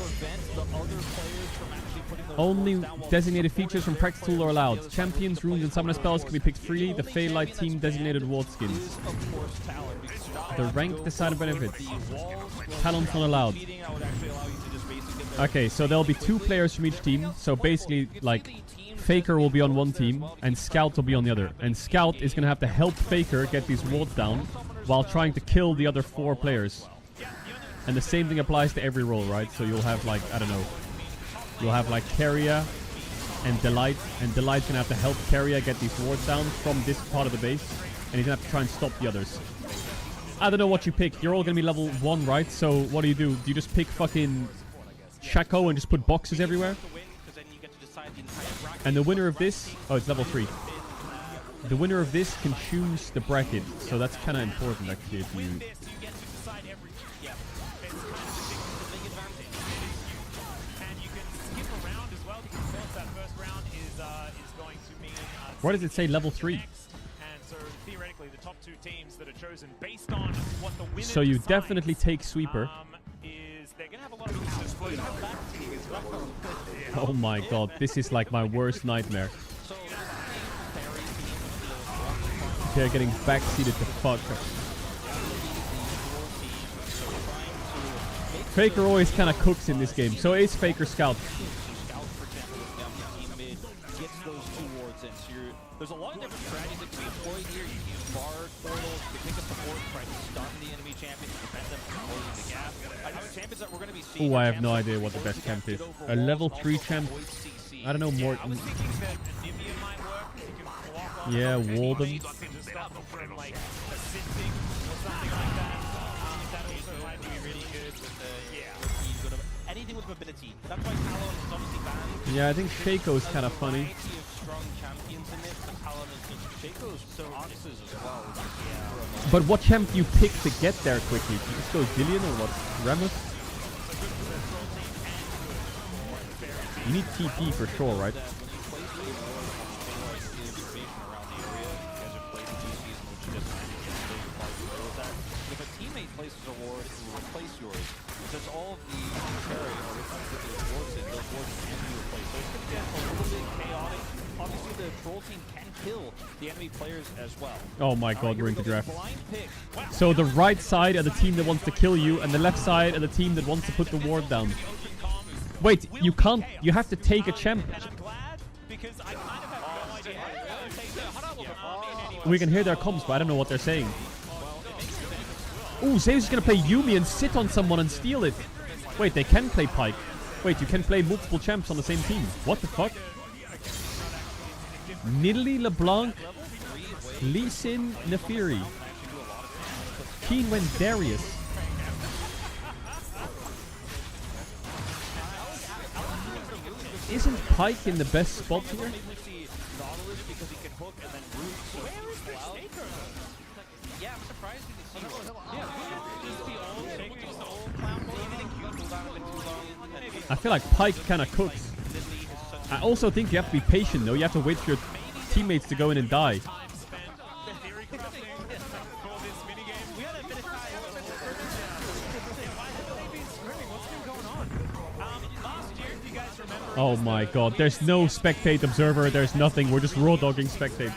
Only designated features from Practice Tool are allowed. Champions, runes, and summoner spells can be picked freely. The Phaelite team designated ward skins. The rank decided benefits. Talents not allowed. Okay, so there'll be 2 players from each team. So basically, like, Faker will be on one team and Scout will be on the other. And Scout is going to have to help Faker get these wards down while trying to kill the other 4 players. And the same thing applies to every role, right? So you'll have, like, I don't know. You'll have like Keria and Delight Delight's gonna have to help Keria get these wards down from this part of the base, and he's gonna have to try and stop the others. I don't know what you pick. You're all gonna be level 1, right? So what do? Do you just pick fucking Shaco and just put boxes everywhere? And the winner of this, oh, it's level 3. The winner of this can choose the bracket, so that's kind of important actually. If you Where does it say level 3? And so theoretically, the top 2 teams that are chosen based on what the winner So you decides, definitely take Sweeper. is they're gonna have a lot of powers. Oh my god, this is like my worst nightmare. They're getting backseated to fuck. Faker always kind of cooks in this game, so is Faker Scout. There's a lot of different strategies that can be employed here. You can use Bard, Portal, you can pick up support, try to stun the enemy champion, prevent them from closing the gap. I know champions that we're going to be seeing. Oh, I have no idea what the best camp is. A level 3 champ. I don't know more. Yeah, Walden. Anything with mobility. That's why Talon is obviously banned. Yeah, I think Shaco is kind of funny. But what champ do you pick to get there quickly? Do you just go Dillion or what? Remus? You need TP for sure, right? If a teammate places a ward, it will replace yours. Because all of the carry are with wards in, those wards can be replaced. So it's going to get a little bit chaotic. Obviously, the troll team can kill the enemy players as well. Oh my god, we're into draft. So the right side are the team that wants to kill you, and the left side are the team that wants to put the ward down. Wait, you can't. You have to take a champ. We can hear their comms, but I don't know what they're saying. Ooh, Zeus is gonna play Yuumi and sit on someone and steal it. Wait, they can play Pyke. Wait, you can play multiple champs on the same team. What the fuck? Nidalee, LeBlanc, Lee Sin, Nefiri. Keen went Darius. Isn't Pyke in the best spot here? I feel like Pyke kind of cooks. I also think you have to be patient, though. You have to wait for your teammates to go in and die. Oh my god, there's no spectate observer, there's nothing. We're just raw dogging spectate.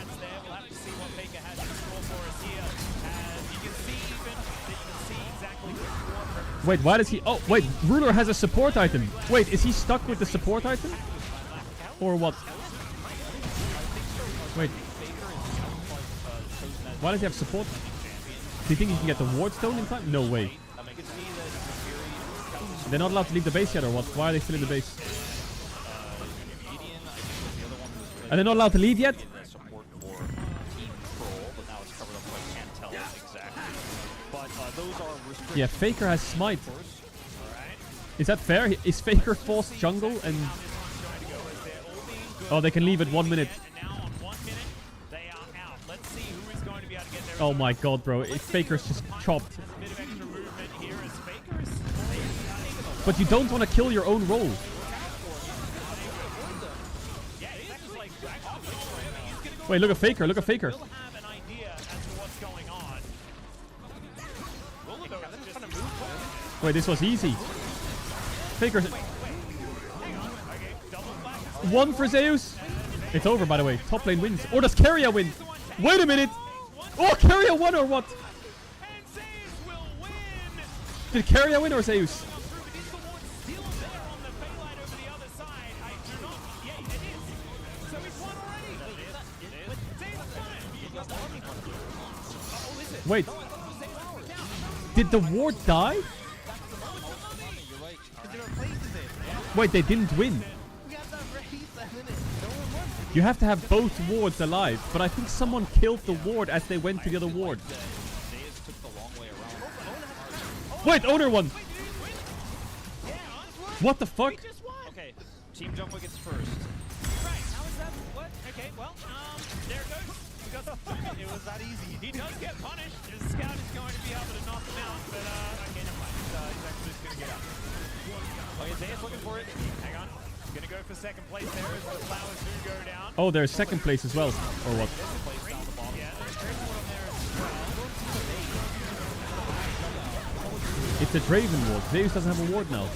Wait, why does he... Oh, wait, Ruler has a support item. Wait, is he stuck with the support item? Or what? Wait. Why does he have support? Do you think he can get the ward stone in time? No way. They're not allowed to leave the base yet or what? Why are they still in the base? Are they not allowed to leave yet? Yeah, Faker has smite. Is that fair? Is Faker forced jungle and... Oh, they can leave at 1 minute. Oh my god, bro. Faker's just chopped. But you don't want to kill your own role. Wait, look at Faker, look at Faker. Wait, this was easy. Faker. One for Zeus. It's over, by the way. Top lane wins. Or does Keria win? Wait a minute. Oh, Keria won or what? Did Keria win or Zeus? Wait. Did the ward die? Wait, they didn't win. You have to have both wards alive, but I think someone killed the ward as they went to the other ward. Wait, owner won. What the fuck? Okay, Team Jumbo gets first. Right, how is that? What? Okay, well, there it goes. It was that easy. He does get punished. His scout is going to be able to knock him out, but okay, never mind. He's actually just going to get out. Okay, Zayas looking for it. Hang on. He's going to go for second place there as the flowers do go down. Oh, there's second place as well. Or what? It's a Draven ward. Zeus doesn't have a ward now.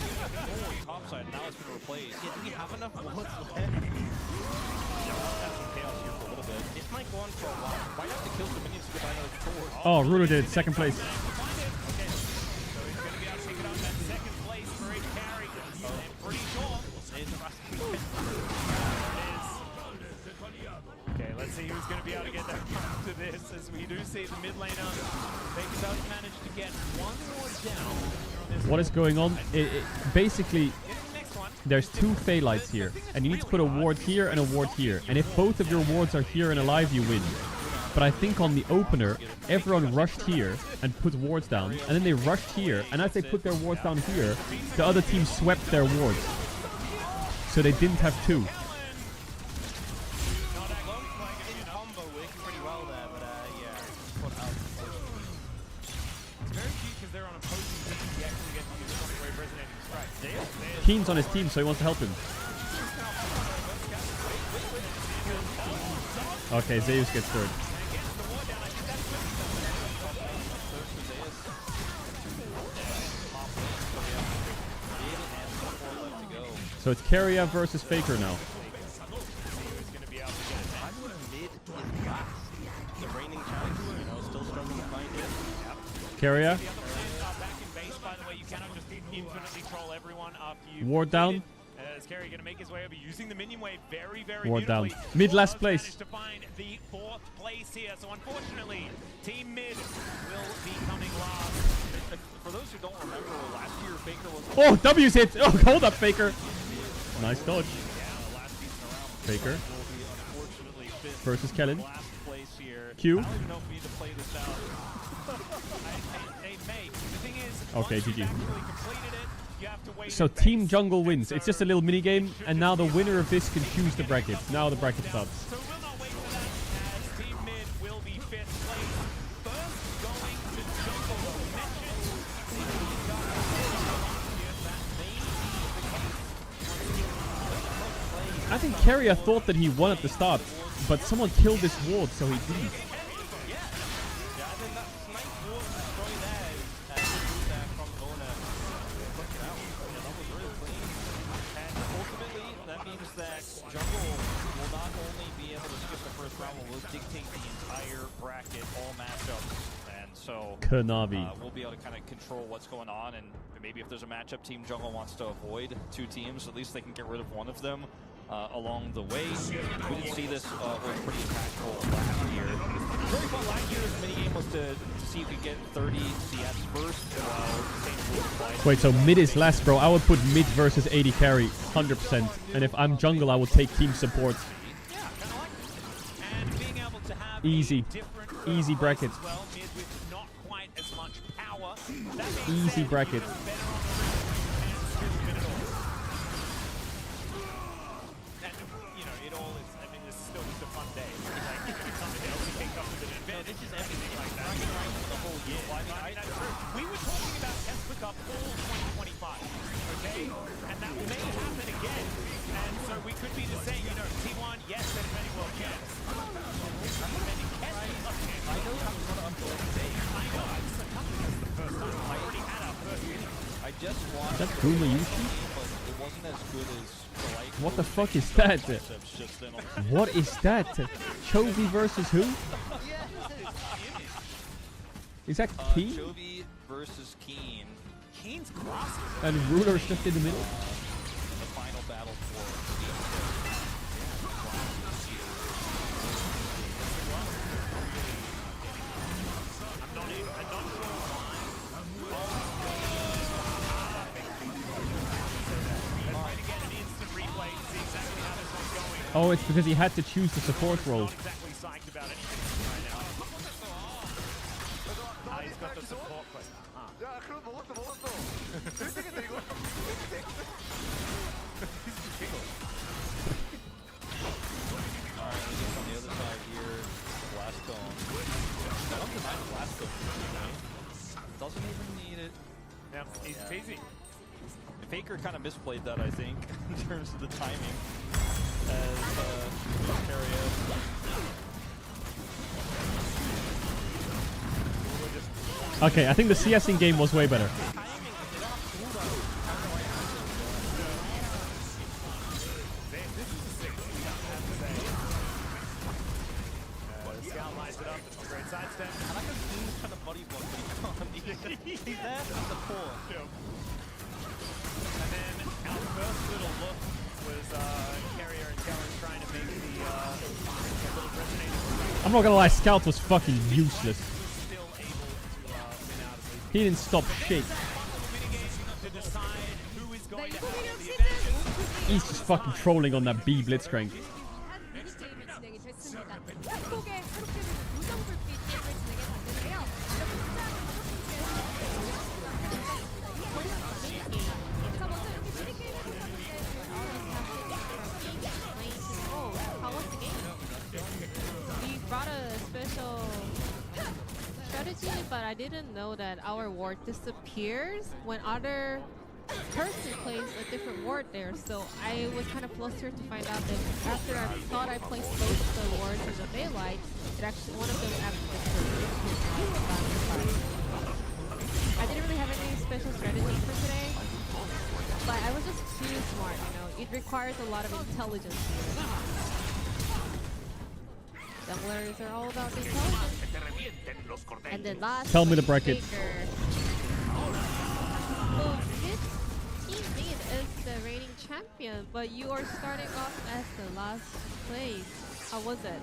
Topside, now it's been replaced. Yeah, do we have enough wards left? It might go on for a while. Might have to kill some minions to get by another forward. Oh, Ruler did. Second place. Okay, let's see who's going to be able to get that after this, as we do see the mid laner. Faker does manage to get one more down. What is going on? Basically, there's two Phallites here, and you need to put a ward here and a ward here. And if both of your wards are here and alive, you win. But I think on the opener, everyone rushed here and put wards down, and then they rushed here, and as they put their wards down here, the other team swept their wards. So they didn't have two. Keen's on his team, so he wants to help him. Okay, Zeus gets third. So it's Keria versus Faker now. Keria. Ward down. Is Keria going to make his way over using the minion wave very, very Ward down. beautifully. Mid last place. Managed to find the 4th place here. So unfortunately, Team Mid will be coming last. For those who don't remember, last year Faker was... Oh, W's hit! Oh, hold up, Faker! Nice dodge. Faker. Versus Kellen. Q. Okay, GG. So Team Jungle wins. It's just a little mini game, and now the winner of this can choose the bracket. Now the bracket starts. I think Carrier thought that he won at the start, but someone killed this ward, so he didn't. That means that Jungle will not only be able to skip the first round, will dictate the entire bracket, all matchups, and so we'll be able to kind of control what's going on, and maybe if there's a matchup Team Jungle wants to avoid two teams, at least they can get rid of one of them along the way. We did see this was pretty impactful last year. Very fun last year's minigame was to see if you could get 30 CS first. Wait, so mid is last, bro. I would put mid versus 80 carry, 100%. And if I'm jungle, I would take team support. Easy. Easy bracket. Easy bracket. This is everything like that the whole year. We were talking about Tesla Cup all 2025, okay? And that may happen again. And so we could be just saying, T1, yes, there's many world champs. I know how to unfold today. I know. It's a couple of the first time. I already had our first meeting. I just watched. Is that Kuma Yushi? But it wasn't as good as what the fuck is that? What is that? Chovy versus who? Is that Keen? Chovy versus Keen. Keen's crossing. And Ruler's just in the middle. The final battle for Oh, it's because he had to choose the support role. He's got the support quest. Alright, on the other side here, Blastone. Don't deny the Blastone. Doesn't even need it. Yeah, he's easy. Faker kind of misplayed that, I think, in terms of the timing. As okay, I think the CS in game was way better. Scout lines it up, it's a great sidestep. I like how Keen's kind of buddy block, but he's there at the core. And then our first little look was Carrier and Kellen trying to make the little resonator. I'm not gonna lie, Scout was fucking useless. He didn't stop shit. He's just fucking trolling on that B Blitzcrank. But I didn't know that our ward disappears when other person plays a different ward there. So I was kind of flustered to find out that after I thought I placed both of the wards in the daylight, it actually one of them actually I didn't really have any special strategy for today, but I was just too smart. It requires a lot of intelligence here. Junglers are all about intelligence. And then last, tell me the bracket. Oh, this team mid is the reigning champion, but you are starting off as the last place. How was it?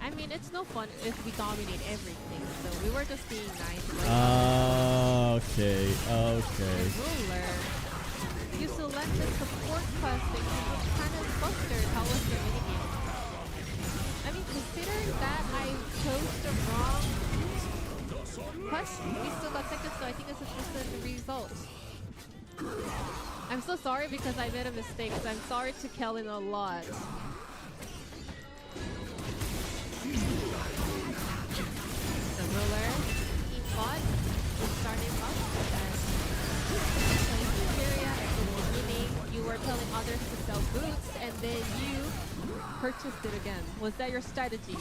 I mean, it's no fun if we dominate everything, so we were just being nice. Okay. The ruler, you selected support questing, which kind of flustered. How was the minigame? I mean, considering that I chose the wrong quest, we still got second, so I think it's just the result. I'm so sorry because I made a mistake, so I'm sorry to Kellen a lot. The ruler, he fought, he started off, and playing Syria at the beginning, you were telling others to sell boots, and then you purchased it again. Was that your strategy?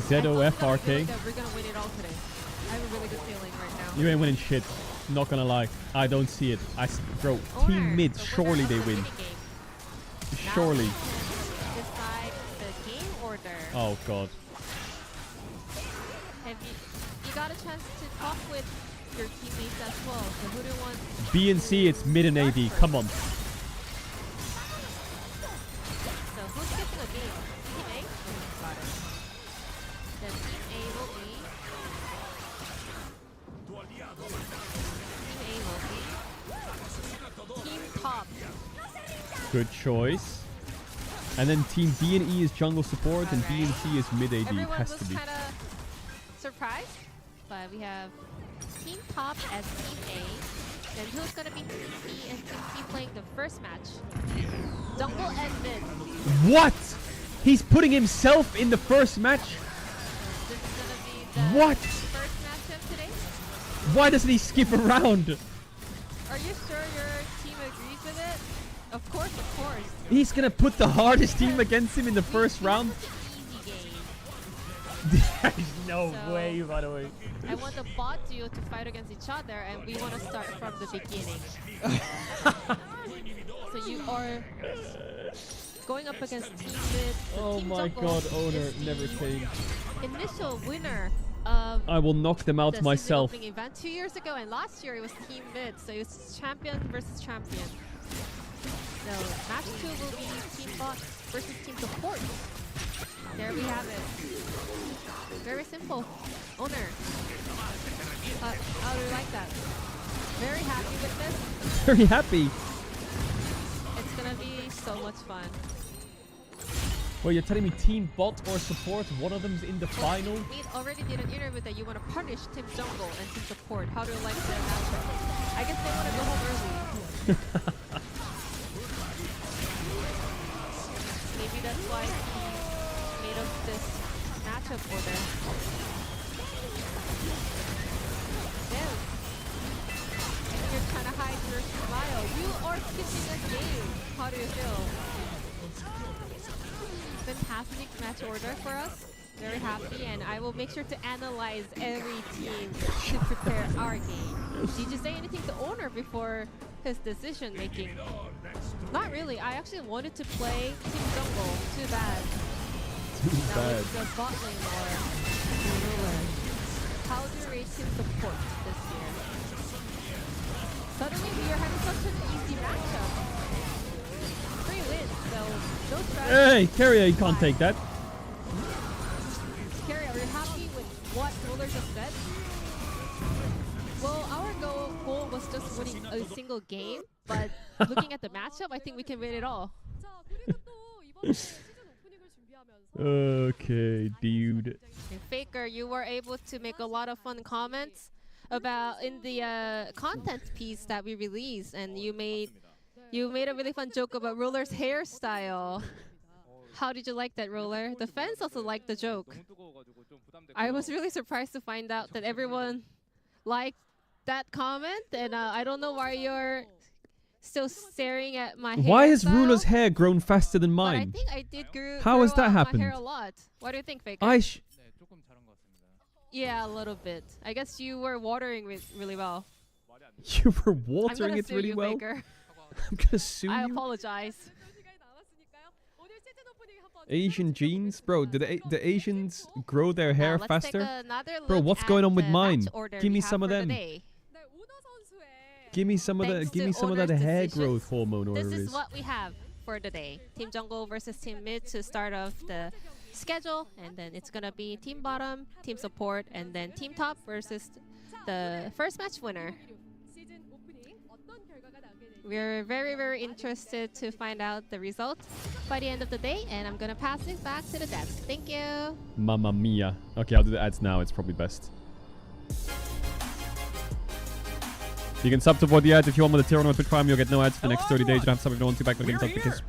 ZOFRK. We're gonna win it all today. I have a really good feeling right now. You ain't winning shit. Not gonna lie. I don't see it. Bro, team mid, surely they win. Surely. Decide the game order. Oh god. Have you got a chance to talk with your teammates as well? So who do you want? B and C, it's mid and AD. Come on. So who's getting a game? Team A? Got it. Then Team A will be. Team Top. Good choice. And then team B and E is jungle support, and B and C is mid AD. Everyone Has was to be. kind of surprised, but we have Team Top as Team A. Then who's gonna be Team B and Team C playing the first match? Jungle and mid. What? He's putting himself in the first match? This is gonna be the What? first matchup today. Why doesn't he skip around? Are you sure your team agrees with it? Of course, of course. He's gonna put the hardest team against him in the first round? There's no way, by the way. I want the bot duo to fight against each other, and we want to start from the beginning. So you are going up against Team Mid. Oh Team my Jungle god, Owner is the never came. Initial winner of I will knock them out the myself. season opening event 2 years ago, and last year it was Team Mid, so it was champion versus champion. So match 2 will be Team Bot versus Team Support. There we have it. Very simple. Owner. How do you like that? Very happy with this. Very happy. It's gonna be so much fun. Well, you're telling me team bot or support, one of them's in the final? We already did an interview that you want to punish Team Jungle and Team Support. How do you like the matchup? I guess they want to go home early. Maybe that's why he made up this matchup order. Damn. I think you're trying to hide your smile. You are skipping a game. How do you feel? Fantastic match order for us. Very happy, and I will make sure to analyze every team to prepare our game. Did you say anything to Owner before his decision making? Not really. I actually wanted to play Team Jungle. Too bad. That was the bot lane or ruler. How do you rate Team Support this year? Suddenly we are having such an easy matchup. 3 wins, so no strategy. Hey, Carrier, you can't take that. Carrie, are you happy with what Ruler just said? Well, our goal was just winning a single game, but looking at the matchup, I think we can win it all. Okay, dude. And Faker, you were able to make a lot of fun comments about in the content piece that we released, and you made a really fun joke about Ruler's hairstyle. How did you like that, Ruler? The fans also liked the joke. I was really surprised to find out that everyone liked that comment, and I don't know why you're still staring at my hair. Why has Ruler's hair grown faster than But I mine? think I did How has that my happened? hair a lot. What do you think, Faker? Yeah, a little bit. I guess you were watering it really well. You were I'm watering gonna it sue really you, well? Faker. I'm gonna sue I you? apologize. Asian genes? Bro, do the Asians grow their hair let's take faster? another Bro, look what's at going on with the mine? match order Give we me have some of for them. today. Give me some of Thanks give to me some of that Owner's hair decisions, growth hormone or This whatever it is is. what we have for today. Team Jungle versus Team Mid to start off the schedule, and then it's gonna be Team Bottom, Team Support, and then Team Top versus the first match winner. We're very, very interested to find out the result by the end of the day, and I'm gonna pass it back to the desk. Thank you. Mamma mia. Okay, I'll do the ads now. It's probably best. You can sub to avoid the ads if you want with the tier 1 with Twitch Prime. You'll get no ads for the next 30 days. You don't have to sub if you don't want to. Back when you get subs.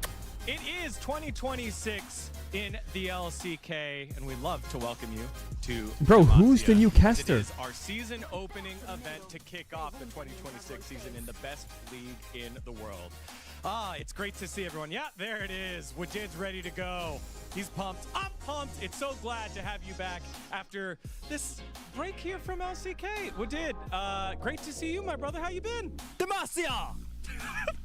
It is 2026 in the LCK, and we'd love to welcome you to Bro, who's the Demacia, new as caster? It is our season opening event to kick off the 2026 season in the best league in the world. It's great to see everyone. Yeah, there it is. Wajid's ready to go. He's pumped. I'm pumped. It's so glad to have you back after this break here from LCK. Wajid, great to see you, my brother. How you been? Demacia!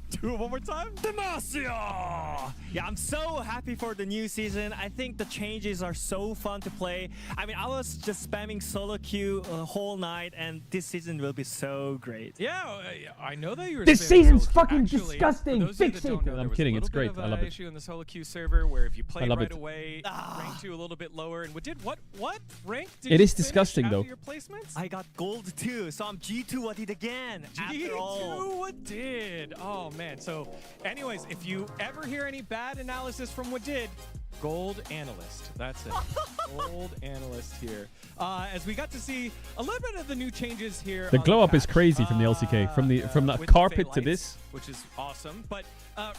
Do it one more time. Demacia! Yeah, I'm so happy for the new season. I think the changes are so fun to play. I mean, I was just spamming solo queue a whole night, and this season will be so great. Yeah, I know that you were. This spamming season's solo queue. fucking Actually, disgusting. for those of you Fix that don't it. know, I'm there was kidding, a it's little great. bit of I love a it. issue in the solo queue server where if you played love right it. away, ranked you a little bit lower. And what rank did It you is finish disgusting, after though. your placements? I got gold too, so I'm G2 what did again. After all. G2 what did? Oh man. So, anyways, if you ever hear any bad analysis from what did, gold analyst. That's it. Gold analyst here. As we got to see a little bit of the new changes here. The on glow up is patch, crazy from the LCK. From the with carpet to Fate this. Lights, which is awesome. But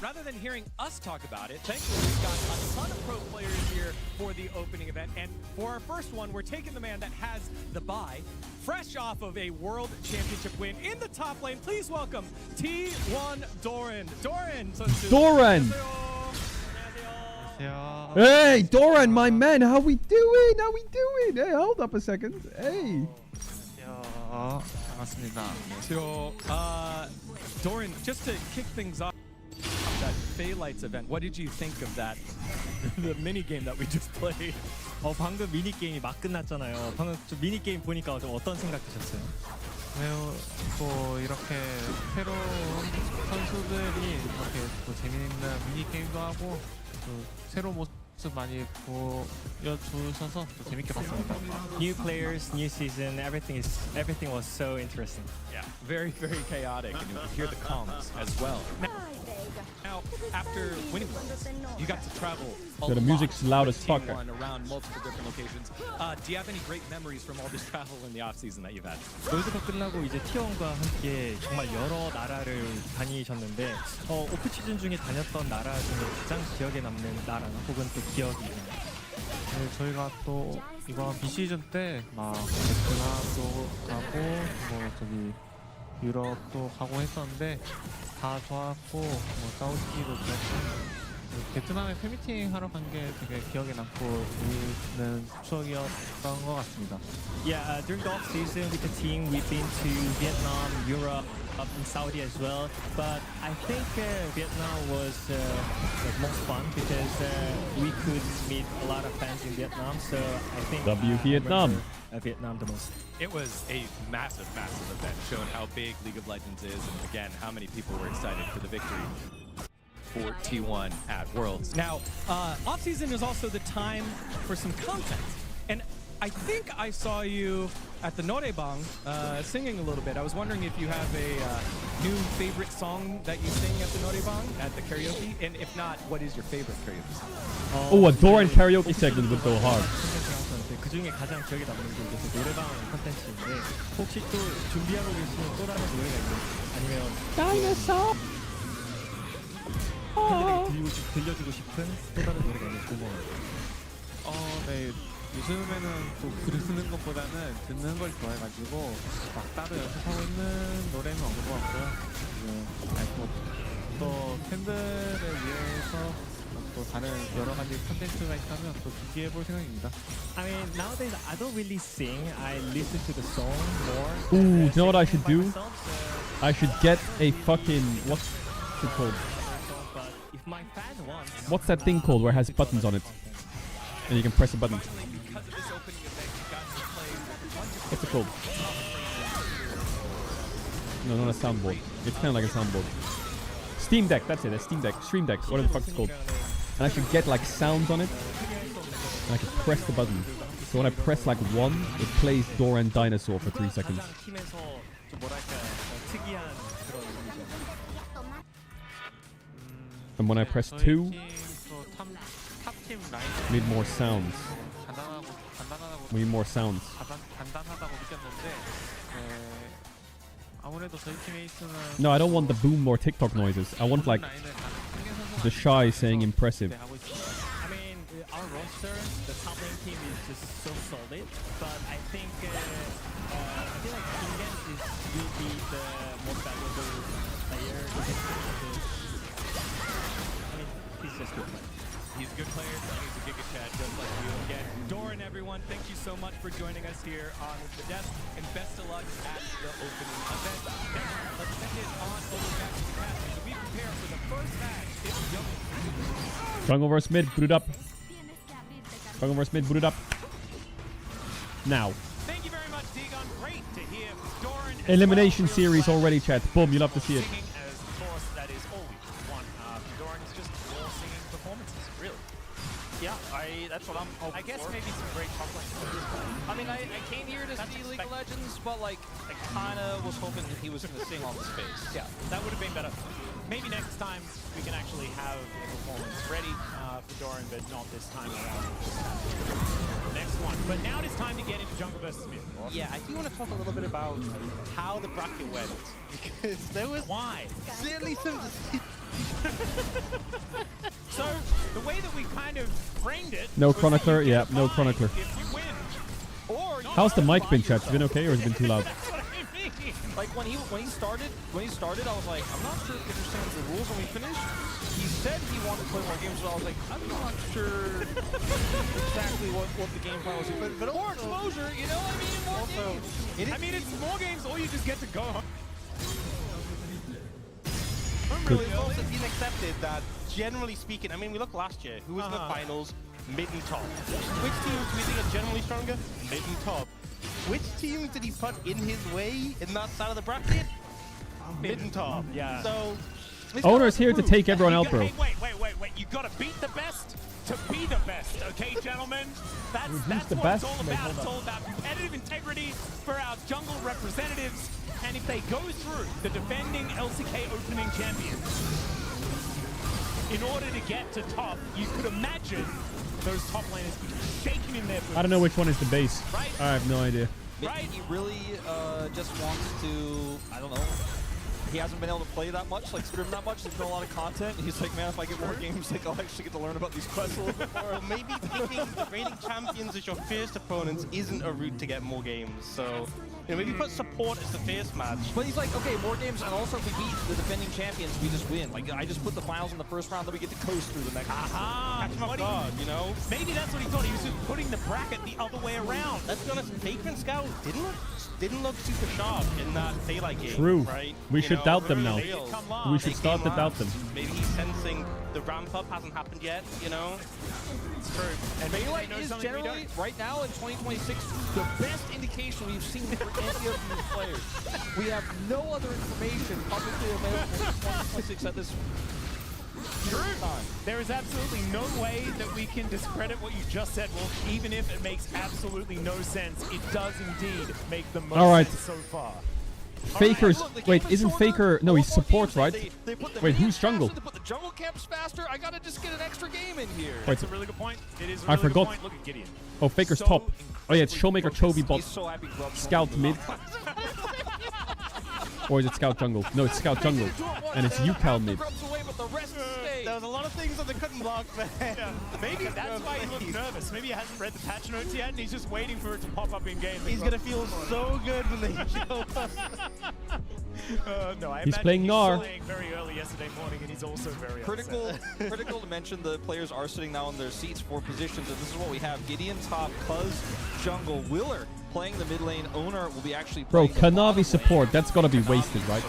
rather than hearing us talk about it, thankfully we've got a ton of pro players here for the opening event. And for our first one, we're taking the man that has the bye, fresh off of a World Championship win in the top lane. Please welcome T1 Doran. Doran! Hey, Doran, my man, how we doing? How we doing? Hey, hold up a second. Hey. So, Doran, just to kick things off, that Fate Lights event, what did you think of that? The mini game that we just played. 방금 미니 게임이 막 끝났잖아요. 방금 좀 미니 게임 보니까 좀 어떤 생각 드셨어요? 또 이렇게 새로운 선수들이 이렇게 또 재미있는 미니 게임도 하고 또 새로운 모습 많이 보여주셔서 또 재밌게 봤습니다. New players, new season, everything was so interesting. Yeah, very, very chaotic, and you could hear the comms as well. Now, after winning Worlds, you got to travel a So the music's loud as fuck. around multiple different locations. Do you have any great memories from all this travel in the off-season that you've had? 월드컵 끝나고 이제 T1과 함께 정말 여러 나라를 다니셨는데 오프 시즌 중에 다녔던 나라 중에 가장 기억에 남는 나라나 혹은 또 기억이 네, 저희가 또 이번 비시즌 때 막 베트남도 가고 뭐 저기 유럽도 가고 했었는데 다 좋았고 뭐 사우디도 좋았고 베트남에 팬미팅 하러 간 게 되게 기억에 남고 있는 추억이었던 것 같습니다. Yeah, during the off season with the team, we've been to Vietnam, Europe, and Saudi as well. But I think Vietnam was like most fun because we could meet a lot of fans in Vietnam. So I think Vietnam. Vietnam the most. It was a massive, massive event, showing how big League of Legends is, and again, how many people were excited for the victory for T1 at Worlds. Now, off-season is also the time for some content. And I think I saw you at the Norebang singing a little bit. I was wondering if you have a new favorite song that you sing at the Norebang, at the karaoke? And if not, what is your favorite karaoke song? Oh, a Doran karaoke segment would go hard. 그 중에 가장 기억에 남는 게 이제 노래방 컨텐츠인데 혹시 또 준비하고 계신 또 다른 노래가 있나요? 아니면 Dinosaur. 팬들에게 들려주고 싶은 또 다른 노래가 있나요? 궁금해요. 네. 요즘에는 또 부르는 것보다는 듣는 걸 좋아해가지고 막 따로 연습하고 있는 노래는 없는 것 같고요. 또 팬들을 위해서 또 다른 여러 가지 콘텐츠가 있다면 또 기대해 볼 생각입니다. I mean, nowadays I don't really sing. I listen to the song more. Ooh, you know what I should do? I should get a fucking what's it called? If my fan wants, What's that thing called where it has buttons on it? And you can press a button. What's it called? No, not a soundboard. It's kind of like a soundboard. Steam Deck, that's it, a Steam Deck. Stream Deck, whatever the fuck it's called. And I should get like sounds on it. And I can press the button. So when I press like 1, it plays Doran Dinosaur for 3 seconds. And when I press 2, we need more sounds. We need more sounds. 간단하다고 느꼈는데 아무래도 저희 팀에이스는 No, I don't want the boom or TikTok noises. I want like the shy saying impressive. I mean, our roster, the top lane team is just so solid. But I think I feel like Kingen will be the most valuable player. sister player. He's a good player, and he's a Giga Chad, just like you. Again, Doran, everyone, thank you so much for joining us here on The Desk, and best of luck at the opening event. Now, let's send it on over back to the casting. So we prepare for the first match. It's Jungle. Jungle versus mid, boot it up. Jungle versus mid, boot it up. Now. Thank you very much, Tegon. Great to hear Doran. Elimination series already, chat. Boom, you'll have to see it. Singing, as of course, that is always one. Doran is just more singing performances, really. Yeah, that's what I'm hoping I guess for. maybe some great top lane. I mean, I came here to see League of Legends, but like, I kind of was hoping that he was going to sing on the space. Yeah, that would have been better. Maybe next time we can actually have a performance ready for Doran, but not this time around. Next one. But now it's time to get into Jungle versus Mid. Yeah, I do want to talk a little bit about how the bracket went, because there was clearly some. So the way that we kind of framed it. No chronicler, yeah, no chronicler. How's the mic been, chat? Has it been okay or has it been too loud? Like when he started, I was like, I'm not sure if he understands the rules. When we finished, he said he wanted to play more games, but I was like, I'm not sure exactly what the game plan was. But more exposure, you know what I mean? More games. I mean, it's more games, or you just get to go. It's also been accepted that, generally speaking, I mean, we look last year. Who was in the finals? Mid and top. Which teams do we think are generally stronger? Mid and top. Which teams did he put in his way in that side of the bracket? Mid and top. Yeah. So Owner's here to take everyone out, bro. Wait. You gotta beat the best to be the best, okay, gentlemen? That's the what best? it's all about. It's all about competitive integrity for our jungle representatives. And if they go through the defending LCK opening champions, in order to get to top, you could imagine those top laners shaking in their boots. I don't know which one is the base. Right. I have no idea. Maybe he really just wants to, I don't know, he hasn't been able to play that much, like scrim that much. There's been a lot of content. And he's like, man, if I get more games, like I'll actually get to learn about these quests a little bit more. Or maybe picking the reigning champions as your first opponents isn't a route to get more games. So, you know, maybe put support as the first match. But he's like, okay, more games, and also if we beat the defending champions, we just win. Like, I just put the finals in the first round, then we get to coast through the next Catch him off guard, you know? Maybe that's what he thought. He was just putting the bracket the other way around. Let's be honest, Faker and Scout didn't look super sharp in that daylight game, True. right? We should doubt them now. They We should start to doubt them. Maybe he's sensing the ramp up hasn't happened yet, you know? It's true. And Melee is generally, right now in 2026, the best indication we've seen for any of these players. We have no other information publicly available in 2026 at this time. There is absolutely no way that we can discredit what you just said, Wolf, even if it makes absolutely no sense. It does indeed make the most sense so far. Faker's wait, isn't Faker? No, he's support, right? Wait, who's jungle? To put the jungle camps faster, I gotta just get an extra game in here. Wait, That's a really good point. It is a I really forgot. good point. Look at Gideon. Oh, Faker's top. Oh yeah, it's Showmaker, Chovy bot, so happy Grub's Scout mid. Or is it Scout jungle? No, it's Scout jungle, and it's UCal mid. There was a lot of things that they couldn't block, man. Yeah. Maybe that's why he looked nervous. Maybe he hasn't read the patch notes yet, and he's just waiting for it to pop up in game. He's gonna feel so good when they show up. No, I He's imagine playing he Gnar. was playing very early yesterday morning, and he's also very Critical upset. to mention the players are sitting now in their seats for positions, and this is what we have. Gideon top, Cuz jungle, Willer playing the mid lane, Owner will be actually Bro, playing the bottom Kanavi support, that's gotta be wasted, right?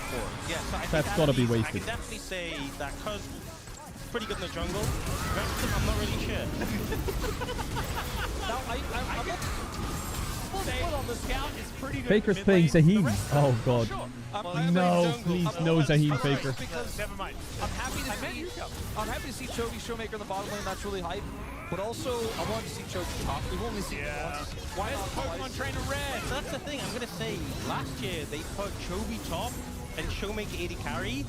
Yeah, so I think That's gotta be I wasted. can definitely say that Cuz pretty good in the jungle. Rest of them, I'm not really sure. Now, I get on the Scout is pretty good. Faker's mid playing lane. Zaheen. Oh god. No, please, no Zaheen Faker. Never mind. I'm happy to see Chovy Showmaker in the bottom lane. That's really hype. But also, I want to see Chovy top. We've only seen it once. Why is Pokemon Trainer red? So that's the thing. I'm gonna say last year they put Chovy top and Showmaker 80 carry,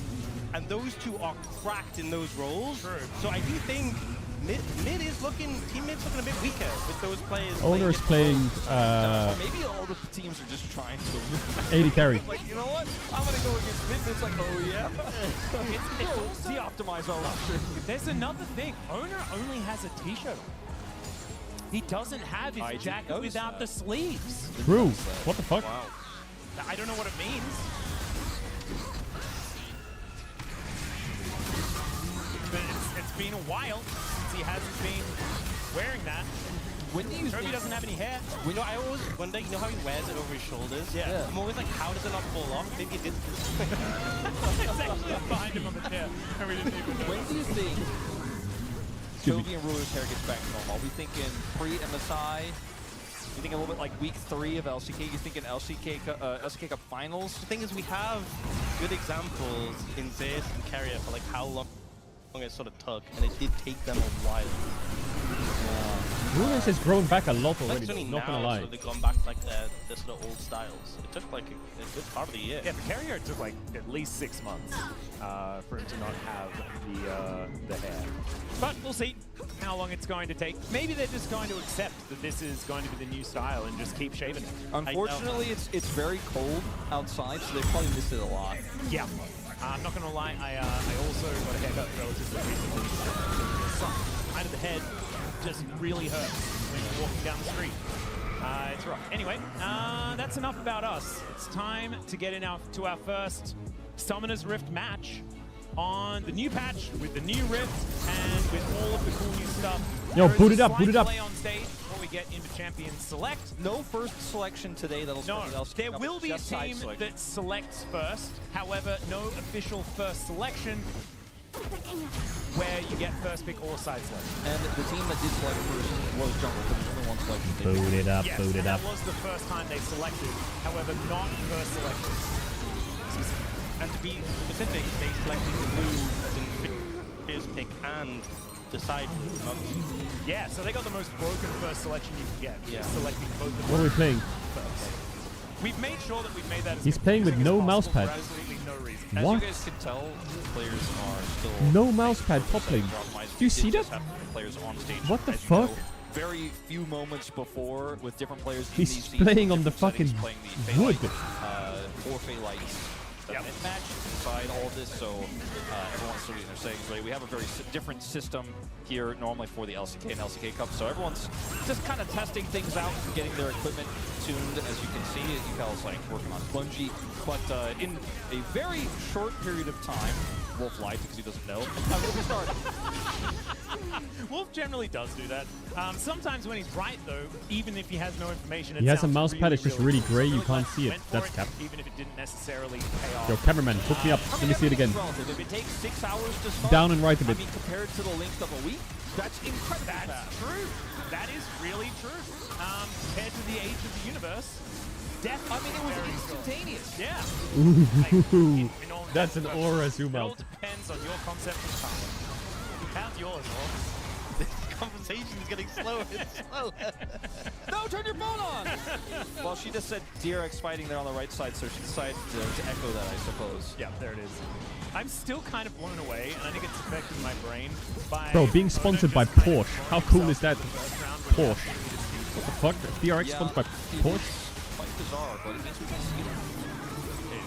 and those two are cracked in those roles. True. So I do think mid is looking, team mid's looking a bit weaker with those players. Owner's playing Or maybe all the teams are just trying to 80 carry. like, you know what? I'm gonna go against mid. It's like, oh yeah. it's also de-optimize our roster. There's another thing. Owner only has a t-shirt on. He doesn't have his didn't jacket notice without that. the sleeves. True. What the fuck? Wow. I don't know what it means. But it's been a while since he hasn't been wearing that. When do you Kirby think... doesn't have any hair. You know, I always wonder, you know how he wears it over his shoulders? Yeah. I'm always like, how does it not fall off? Maybe it did. It's actually behind him on the chair, and we didn't even know. When do you think Chovy and Ruler's hair gets back to normal? Are we thinking pre-MSI? You think a little bit like week 3 of LCK? You thinking LCK Cup finals? The thing is, we have good examples in this and Carrier for like how long it sort of took, and it did take them a while. Rulers has grown back a lot already, It's only not now, gonna lie. so they've gone back to like their sort of old styles. It took like a good part of the year. Yeah, for Carrier it took like at least 6 months for him to not have the hair. But we'll see how long it's going to take. Maybe they're just going to accept that this is going to be the new style and just keep shaving it. Unfortunately, it's very cold outside, so they probably missed it a lot. Yeah. I'm not going to lie, I also got a haircut relatively recently. The side of the head just really hurts when you're walking down the street. It's rough. Anyway, that's enough about us. It's time to get to our first Summoner's Rift match on the new patch with the new Rift and with all of the cool new stuff. Yo, There is boot a it up, slight boot it up. delay on stage before we get into Champion Select. No first selection today that'll No, there Cup, will be a just side team selection. that selects first. However, no official first selection where you get first pick or side selection. And the team that did select first was Jungle, but there's only one selection. Boot it up, Yes, boot it that up. was the first time they selected. However, not first selection. And to be specific, they selected the blue as in first pick and the side blue, not Yeah, so they got the most broken first selection you can get. Yeah. Selecting both of them. What are we playing? First. We've made sure that we've made that as He's playing with confusing no as mouse possible pad. for absolutely no reason. As What? you guys can tell, players are still... No mouse pad top lane. Do you see that? Players on stage, What the as you fuck? know, very few moments before with different players in He's these seasons, playing on the different settings, fucking playing the wood. Fey or Fey Lights. The match inside all of this, so everyone's sort of in their settings, right? We have a very different system here normally for the LCK and LCK Cup, so everyone's just kind of testing things out and getting their equipment tuned. As you can see, Yukal's like working on Spongy, but in a very short period of time, Wolf lied because he doesn't know. I'm going to start. Wolf generally does do that. Sometimes when he's right, though, even if he has no information, it He has a sounds mouse pad, it's just really grey, you can't see it. went for That's cap. Even if it didn't necessarily pay off. Yo, cameraman, hook me up. Let me see it again. Relative. If it takes 6 hours to start, Down and right a bit. I mean, compared to the length of a week, that's incredibly That's fast. true. That is really true. Compared to the age of the universe, definitely. I mean, it was very instantaneous. short. Yeah. Ooh, In all that's an intents and aura purposes, zoom It all out. depends on your concept of time. How's yours, Wolf? This conversation is getting slower and slower. No, turn your phone on! Well, she just said DRX fighting there on the right side, so she decided to echo that, I suppose. Yeah, there it is. I'm still kind of blown away, and I think it's affecting my brain by... Bro, being sponsored by Porsche. How cool is that? Porsche. What the fuck? DRX sponsored by Porsche? Quite bizarre, but it means we can see them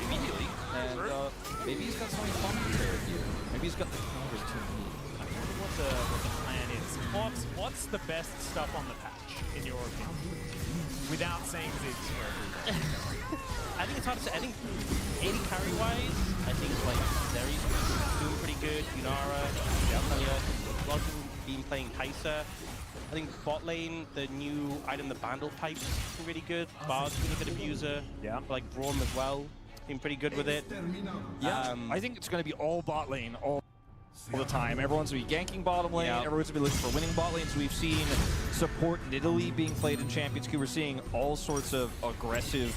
immediately. And maybe he's got something fun prepared here. Maybe he's got the counters to me. I wonder what the plan is. What's the best stuff on the patch, in your opinion? Without saying Ziggs for everyone. I think it's hard to say. I think 80 carry-wise, I think like Zeri's doing pretty good. Yunara, a lot of people been playing Kai'Sa. I think bot lane, the new item, the Bandle pipes, are really good. Bard's been a good abuser. Yeah. Like Braum as well, been pretty good with it. Yeah, I think it's going to be all bot lane all the time. Everyone's going to be ganking bottom lane. Everyone's going to be looking for winning bot lanes. We've seen support Nidalee being played in Champions Queue. We're seeing all sorts of aggressive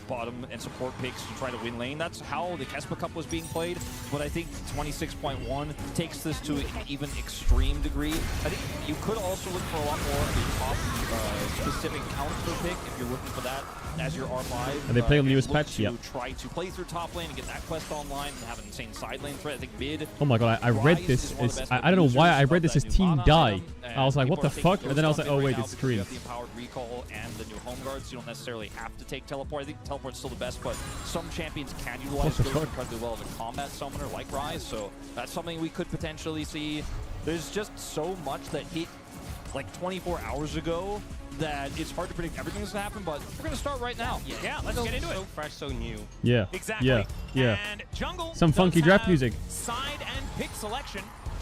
bottom and support picks to try to win lane. That's how the Kespa Cup was being played, but I think 26.1 takes this to an even extreme degree. I think you could also look for a lot more of a top-specific counter pick if you're looking for that as your R5. Are they playing on the newest look patch? to Yeah. try to play through top lane and get that quest online and have an insane side lane threat. I think mid. Oh my god, I read this as I don't know why I read this as Team Die. I was like, what the fuck? And then I was like, oh wait, it's stream. You stream. have the empowered recall and the new home guards. You don't necessarily have to take teleport. I think teleport's still the best, but some champions can utilize What the those fuck? incredibly well as a combat summoner like Ryze. So that's something we could potentially see. There's just so much that hit like 24 hours ago that it's hard to predict everything that's going to happen, but we're going to start right now. Yeah, let's get into it. So fresh, so new. Yeah. Exactly. Yeah. And Jungle Some does funky draft have music. Side and pick selection.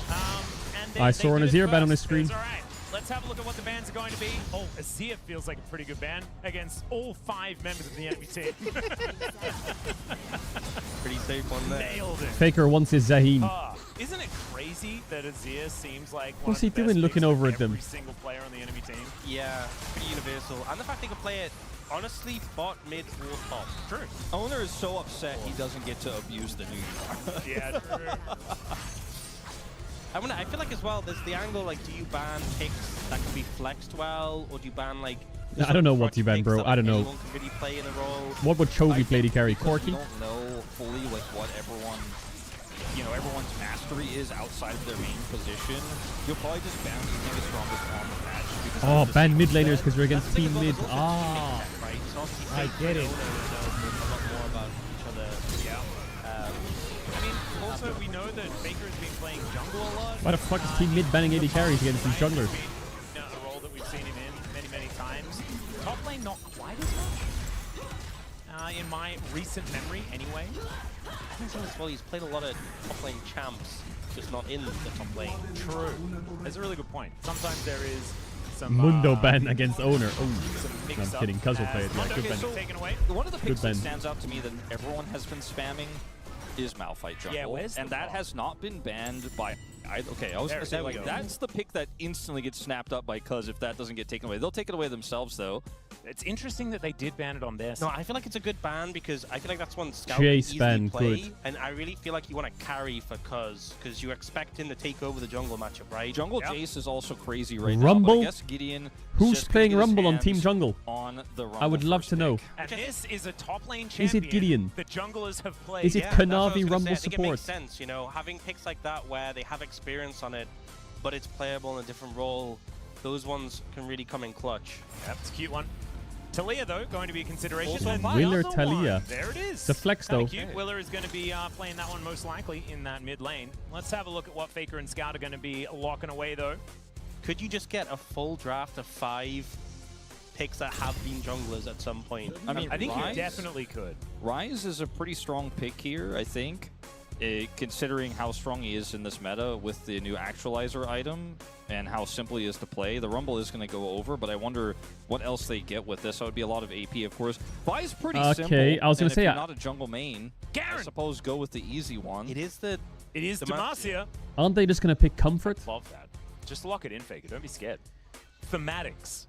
And I saw an Azir ban on his screen. All right, let's have a look at what the bans are going to be. Oh, Azir feels like a pretty good ban against all 5 members of the enemy team. Pretty safe one there. Nailed it. Faker wants his Zaheen. Isn't it crazy that Azir seems like one What's he of the best doing looking picks over of at them? every single player on the enemy team? Yeah, pretty universal. And the fact they can play it, honestly, bot, mid, or top. True. Owner is so upset he doesn't get to abuse the new. Yeah, true. I feel like as well, there's the angle, like, do you ban picks that can be flexed well, or do you ban, like... I don't know what you ban, bro. I don't know. Anyone can really play in a role. What would Chovy play to carry? Because Corky? you don't know fully like what everyone, everyone's mastery is outside of their main position. You'll probably just ban the biggest strongest on the patch. because Oh, of the ban skill mid set. laners because we're against team mid. Ah. Right? So obviously I get it. know a lot more about each other. Yeah. I mean, also, we know that Faker has been playing jungle a lot. Why the fuck is team mid banning AD carries against these junglers? A role that we've seen him in many, many times. Top lane, not quite as much. In my recent memory, anyway. I think so as well. He's played a lot of top lane champs, just not in the top lane. True. That's a really good point. Sometimes there is some Mundo ban against owner. Oh, no, I'm mix-up kidding. Cuz will play it. Yeah, Okay, good ban. so taken away. One of the Good picks that ban. stands out to me that everyone has been spamming is Malphite jungle. Yeah, where's and the that ball? has not been banned by... I was going to say, there we like, go. that's the pick that instantly gets snapped up by Cuz if that doesn't get taken away. They'll take it away themselves, though. It's interesting that they did ban it on this. No, I feel like it's a good ban because I feel like that's one Scout Chase can easily ban, play, good. and I really feel like you want to carry for Cuz because you expect him to take over the jungle matchup, right? Jungle Jace is also crazy right Rumble? now, but I guess Gideon... Who's just playing gonna get his Rumble on Team hands Jungle? On the Rumble I would love to know. And this is a top lane Is it champion Gideon? the junglers have played. Is it that's what I was Kanavi gonna Rumble say. I think it makes support? sense, having picks like that where they have experience on it, but it's playable in a different role. Those ones can really come in clutch. Yep, it's a cute one. Talia, though, going to be a consideration. Also And my Wheeler other one, Talia. There it is. It's a flex, Kinda though. Cute. Wheeler is going to be playing that one most likely in that mid lane. Let's have a look at what Faker and Scout are going to be locking away, though. Could you just get a full draft of 5 picks that have been junglers at some point? I mean, I think Rise, you definitely could. Rise is a pretty strong pick here, I think. Considering how strong he is in this meta with the new actualizer item and how simple he is to play, the Rumble is going to go over, but I wonder what else they get with this. That would be a lot of AP, of course. Vi's pretty simple. Okay, I was gonna and say, if you're not a jungle main, Garen! I suppose go with the easy one. It is the... It is Demacia. Aren't they just gonna pick Comfort? Love that. Just lock it in, Faker. Don't be scared. Thematics,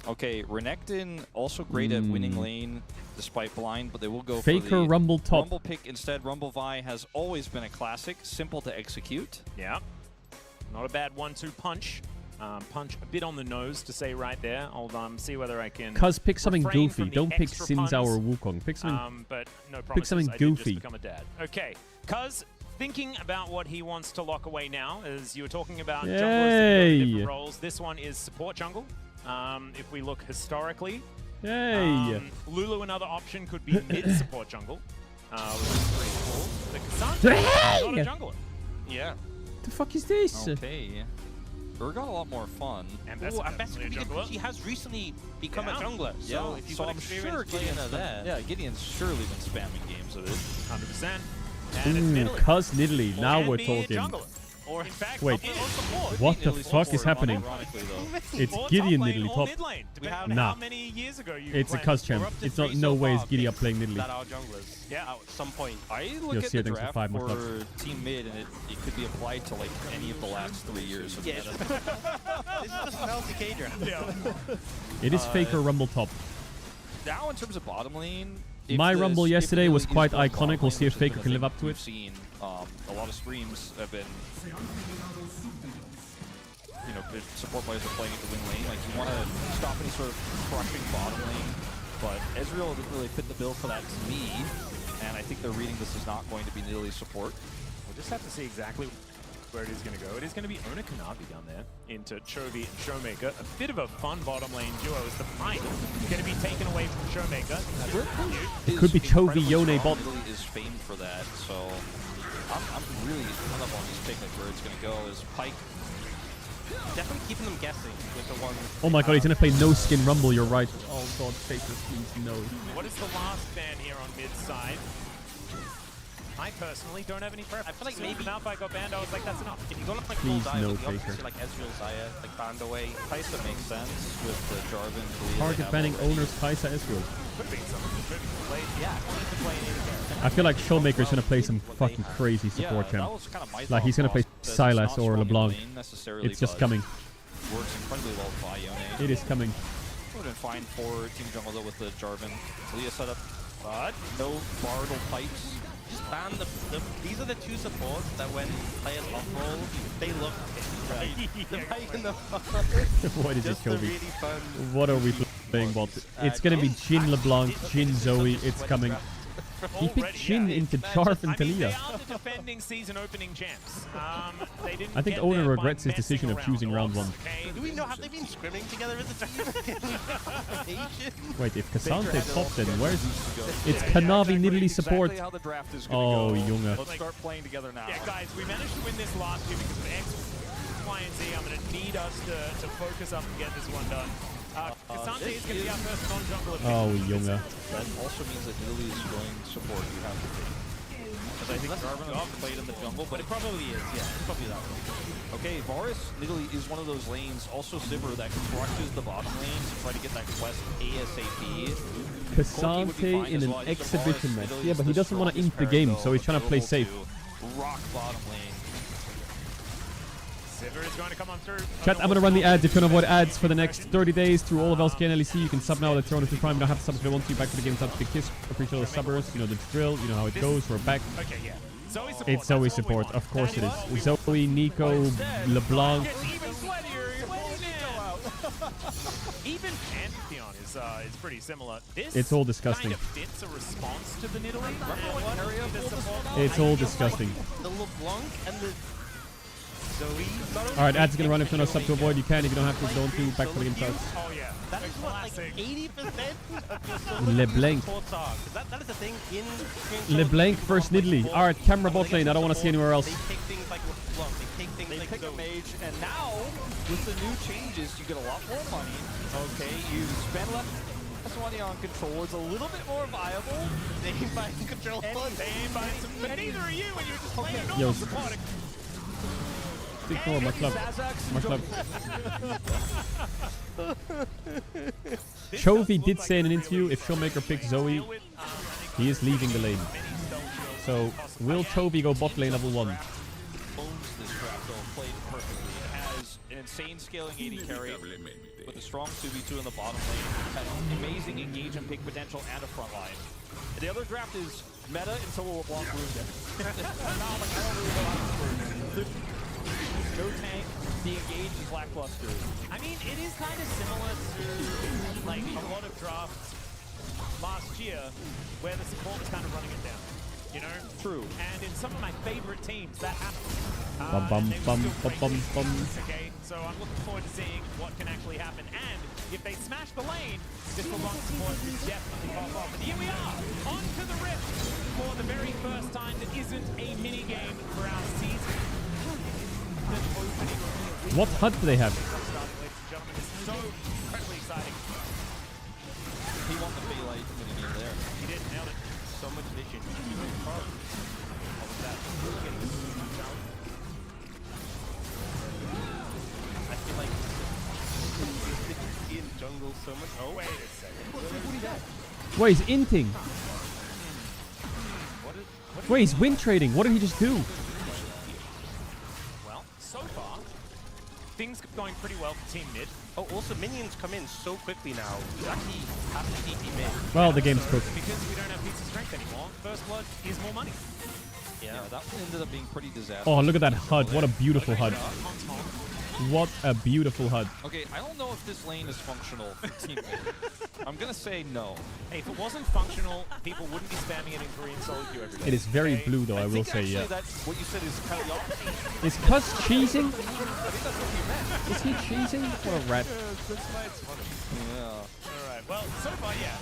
Okay, Renekton also great at winning lane despite blind, but they will go Faker for the Rumble top. Rumble pick instead. Rumble Vi has always been a classic, simple to execute. Yeah. Not a bad 1-2 punch. Punch a bit on the nose to say right there. I'll see whether I can. Cuz pick something refrain goofy. from the Don't pick extra Sin puns. Zhao or Wukong. Pick something. But no promises. pick something I did goofy. just become a dad. Okay, Cuz thinking about what he wants to lock away now, as you were talking about junglers that go in Yay. different roles. This one is support jungle. If we look historically, Yay! Lulu, another option, could be mid support jungle, which is pretty cool. The Cassandra is not a jungler. Yeah. The fuck is this? Okay. We got a lot more fun. And Ooh, I bet she has recently become a jungler. So if you've got I'm experience sure playing Gideon's her there. Yeah, Gideon's surely been spamming games of it. 100%. And it's Ooh, Nidalee. Cuz Nidalee. Now Can we're be a talking. jungler. Or in fact, Wait, top lane or support. what the Nidalee fuck is support, happening? ironically, though. It's Or Gideon top lane Nidalee or top. mid lane, depending on Nah. how many years ago you It's a played. Cuz champ. We're up to It's not 3 no so way is far, Giddy up picks playing Nidalee. That are junglers. Yeah. At some point. I look You'll at see the it thanks for draft 5 more for Team Mid, and it could be applied to like any of the last 3 years of Yes. meta. This is just an LCK draft. Yeah. It is Faker Rumble top. Now, in terms of bottom lane, if My this- Rumble if yesterday Nidalee was is quite going iconic. bottom We'll lane, see if which has Faker been a can live thing up to we've it. Seen a lot of streams have been, support players are playing at the win lane. Like you want to stop any sort of crushing bottom lane, but Ezreal didn't really fit the bill for that to me. And I think they're reading this as not going to be Nidalee support. We'll just have to see exactly where it is going to go. It is going to be Ona Kanavi down there into Chovy and Showmaker. A bit of a fun bottom lane duo as the fight going to be taken away from Showmaker. It could be Chovy Yone bot. Nidalee is famed for that, so I'm really hung up on this pick, like where it's going to go. Is Pyke Definitely keeping them guessing with the one. Oh my god, he's gonna play no skin Rumble. You're right. Oh god, Faker, please no. What is the last ban here on mid side? I personally don't have any preference. I feel like maybe Malphite got banned, I was like, that's enough. if you go like Please, full dive, no you obviously Faker. see like Ezreal, Zaya, like banned away. Kaisa makes sense with the Jarvan. Target banning owners Kaisa Ezreal. Could be something. Could be played. Yeah, could be playing any I feel like Showmaker's gonna play some fucking crazy support champ. Like he's gonna play Sylas or LeBlanc. It's just coming. Works incredibly well with Ione. It is coming. Would have been fine for Team Jungle though with the Jarvan. Talia setup, but no Bardal pipes. Just ban these are the two supports that when players off-roll, they look right. The Pike and the What is it, just a Kobe? really fun. What are we playing, bot? It's gonna be Jhin LeBlanc, Jhin Zoe. It's coming. He picked Jhin into Jarv and Talia. They are the defending season opening champs. They didn't I think get the owner there by regrets his decision of messing choosing round one. Okay. Do we know, have they been scrimming together as a team? Wait, if Cassante popped in, where's... It's Kanavi Nidalee support. Exactly how the draft is Oh, gonna go. Junge. Let's start playing together now. Yeah, guys, we managed to win this last year because of X, Y, and Z. I'm going to need us to focus up and get this one done. Cassante is going to be our first non-jungler. Oh, Junge. That also means that Nidalee is going support. You have to take. Because I think Jarvan has played in the jungle, but it probably is. Yeah, it's probably that one. Okay, Varus Nidalee is one of those lanes. Also Sivir that crushes the bottom lane to try to get that quest ASAP. Cassante in an exhibition match. Yeah, but he doesn't want to int the game, so he's trying to play safe. Rock bottom lane. Sivir is going to come on through. Chat, I'm gonna run the ads. If you want to avoid ads for the next 30 days through all of LCK and LEC, you can sub now at Throne Prime. You don't have to sub if you want to. Back to the game, sub big kiss. Appreciate all the subbers. You know the drill. You know how it goes. We're back. Okay, yeah. Zoe support. It's Zoe support. Of course it is. Zoe, Nico, LeBlanc. Even sweatier. Even Pantheon is pretty similar. This It's all disgusting. kind of fits a response to the Nidalee. It's all disgusting. The LeBlanc and the Zoe. Alright, ads are gonna run if you're not sub to avoid. You can. If you don't have to, don't do. Back for the game starts. Oh yeah. That is what, like 80% of your LeBlanc. supports are. 'Cause that is the thing in LeBlanc versus Nidalee. Alright, camera bot lane. I don't want to see anywhere else. They take things like LeBlanc, they take things like Pick a Zoe. mage, and now with the new changes, you get a lot more money. Okay, you spend less money on control. It's a little bit more viable. They ain't buying control. And neither are you when you're just playing Yo. normal supporting. Ignore my club. My club. Chovy did say in an interview, if Showmaker picks Zoe, he is leaving the lane. So, will Chovy go bot lane level 1? Owns this draft, though, played perfectly. It has an insane scaling AD carry with a strong 2v2 in the bottom lane. Has amazing engage and pick potential and a front line. The other draft is meta until LeBlanc ruined it. Now I'm like, I don't really know how to prove it. No tank, the engage is lackluster. I mean, it is kind of similar to like a lot of drafts last year where the support was kind of running it down. You know? True. And in some of my favorite teams, that happened. Bum they bum were bum still bum playing bum bum. defense, okay, so I'm looking forward to seeing what can actually happen. And if they smash the lane, this LeBlanc support could definitely pop off. And here we are, on to the Rift for the very first time that isn't a mini game for our season. What HUD do they have? Ladies and gentlemen, this is so incredibly exciting. He won the Baylite when he nailed there. He did, nailed it. So much vision. What was that? I feel like in jungle so much. Oh, wait a second. Wait, he's inting. Wait, he's win trading. What did he just do? Well, so far, things going pretty well for Team Mid. Oh, also minions come in so quickly now. You actually have to DP mid. Well, the game's cooked. Because we don't have pizza strength anymore, First Blood is more money. Yeah, that one ended up being pretty disastrous. Oh, look at that HUD. What a beautiful HUD. What a beautiful HUD. Okay, I don't know if this lane is functional for Team Mid. I'm gonna say no. Hey, if it wasn't functional, people wouldn't be spamming it in Korean solo queue every day. It is very blue, though, I will say, Actually, yeah. that's what you said is kind of the opposite. Is Cuz cheesing? I think that's what you meant. Is he cheesing? What a rat. That's why it's funny. Yeah. Alright, well, so far, yeah.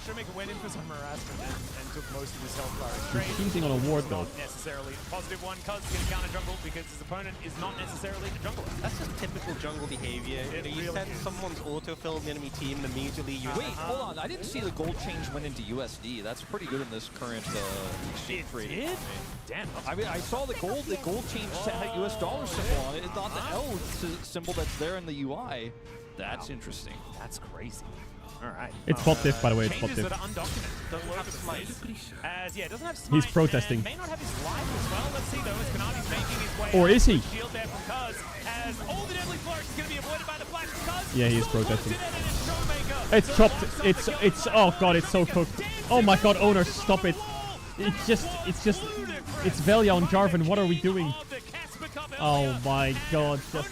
Showmaker went in for some harassment and took most of his health bar straight. He's cheesing on a ward, though. Not necessarily a positive one. Cuz is going to counter jungle because his opponent is not necessarily the jungler. That's just typical jungle jungle behavior. You send someone's autofill in the enemy team and immediately you... Wait, hold on. I didn't see the gold change went into USD. That's pretty good in this current exchange rate. It did? Damn. I mean, I saw the gold change had US dollar symbol on it. It's not the L symbol that's there in the UI. That's interesting. That's crazy. All right. It's bot diff, by the way. It's bot Changes diff. that are undocumented. Don't have smite. As yeah, doesn't have smite. He's protesting. May not have his life as well. Let's see though, as Kanavi's making his way. Or is he? Shield there from Cuz. As all the deadly flourish is going to be avoided by the flash from Cuz. Yeah, he is protesting. It's chopped. It's. Oh god, it's so cooked. Oh my god, owner, stop it. It's just. It's Velia on Jarvan. What are we doing? Oh my god, just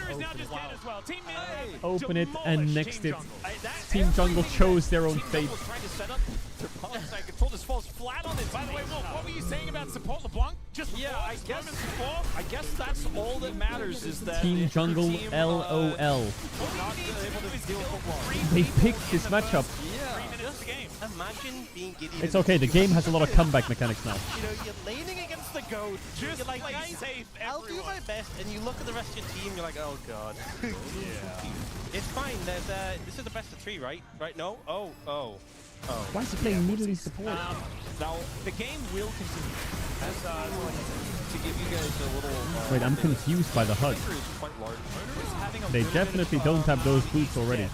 open it and next it. Team Jungle chose their own fate. Trying to set up their pawn side control. This falls flat on it. By the way, Wolf, what were you saying about support LeBlanc? Just yeah, I guess that's all that matters is that Team Jungle LOL. They picked this matchup. Imagine being Gideon. It's okay, the game has a lot of comeback mechanics now. You know, you're laning against the goat. You're like, guys, I'll do my best. And you look at the rest of your team, you're like, oh god. It's fine. This is the best of 3, right? Right? No? Oh. Why is he playing middle support? Now, the game will continue. As, to give you guys a little... Wait, I'm confused by the HUD. They definitely don't have those boots already.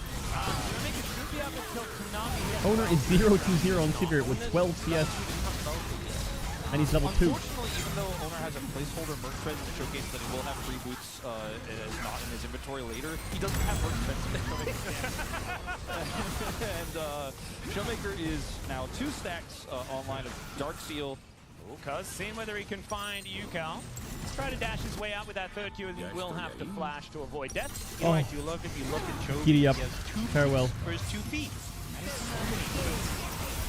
Owner is 0-2-0 on Kivir with 12 CS. And he's level 2. Unfortunately, even though Owner has a placeholder merch trend to showcase that he will have free boots not in his inventory later, he doesn't have merch trends. And Showmaker is now 2 stacks online of Dark Seal. Cuz seeing whether he can find Yukal. Let's try to dash his way out with that third Q, and he will have to flash to avoid death. You know, I do love if you look at Chobi. Giddy up. He has 2 Farewell. for his 2 feet.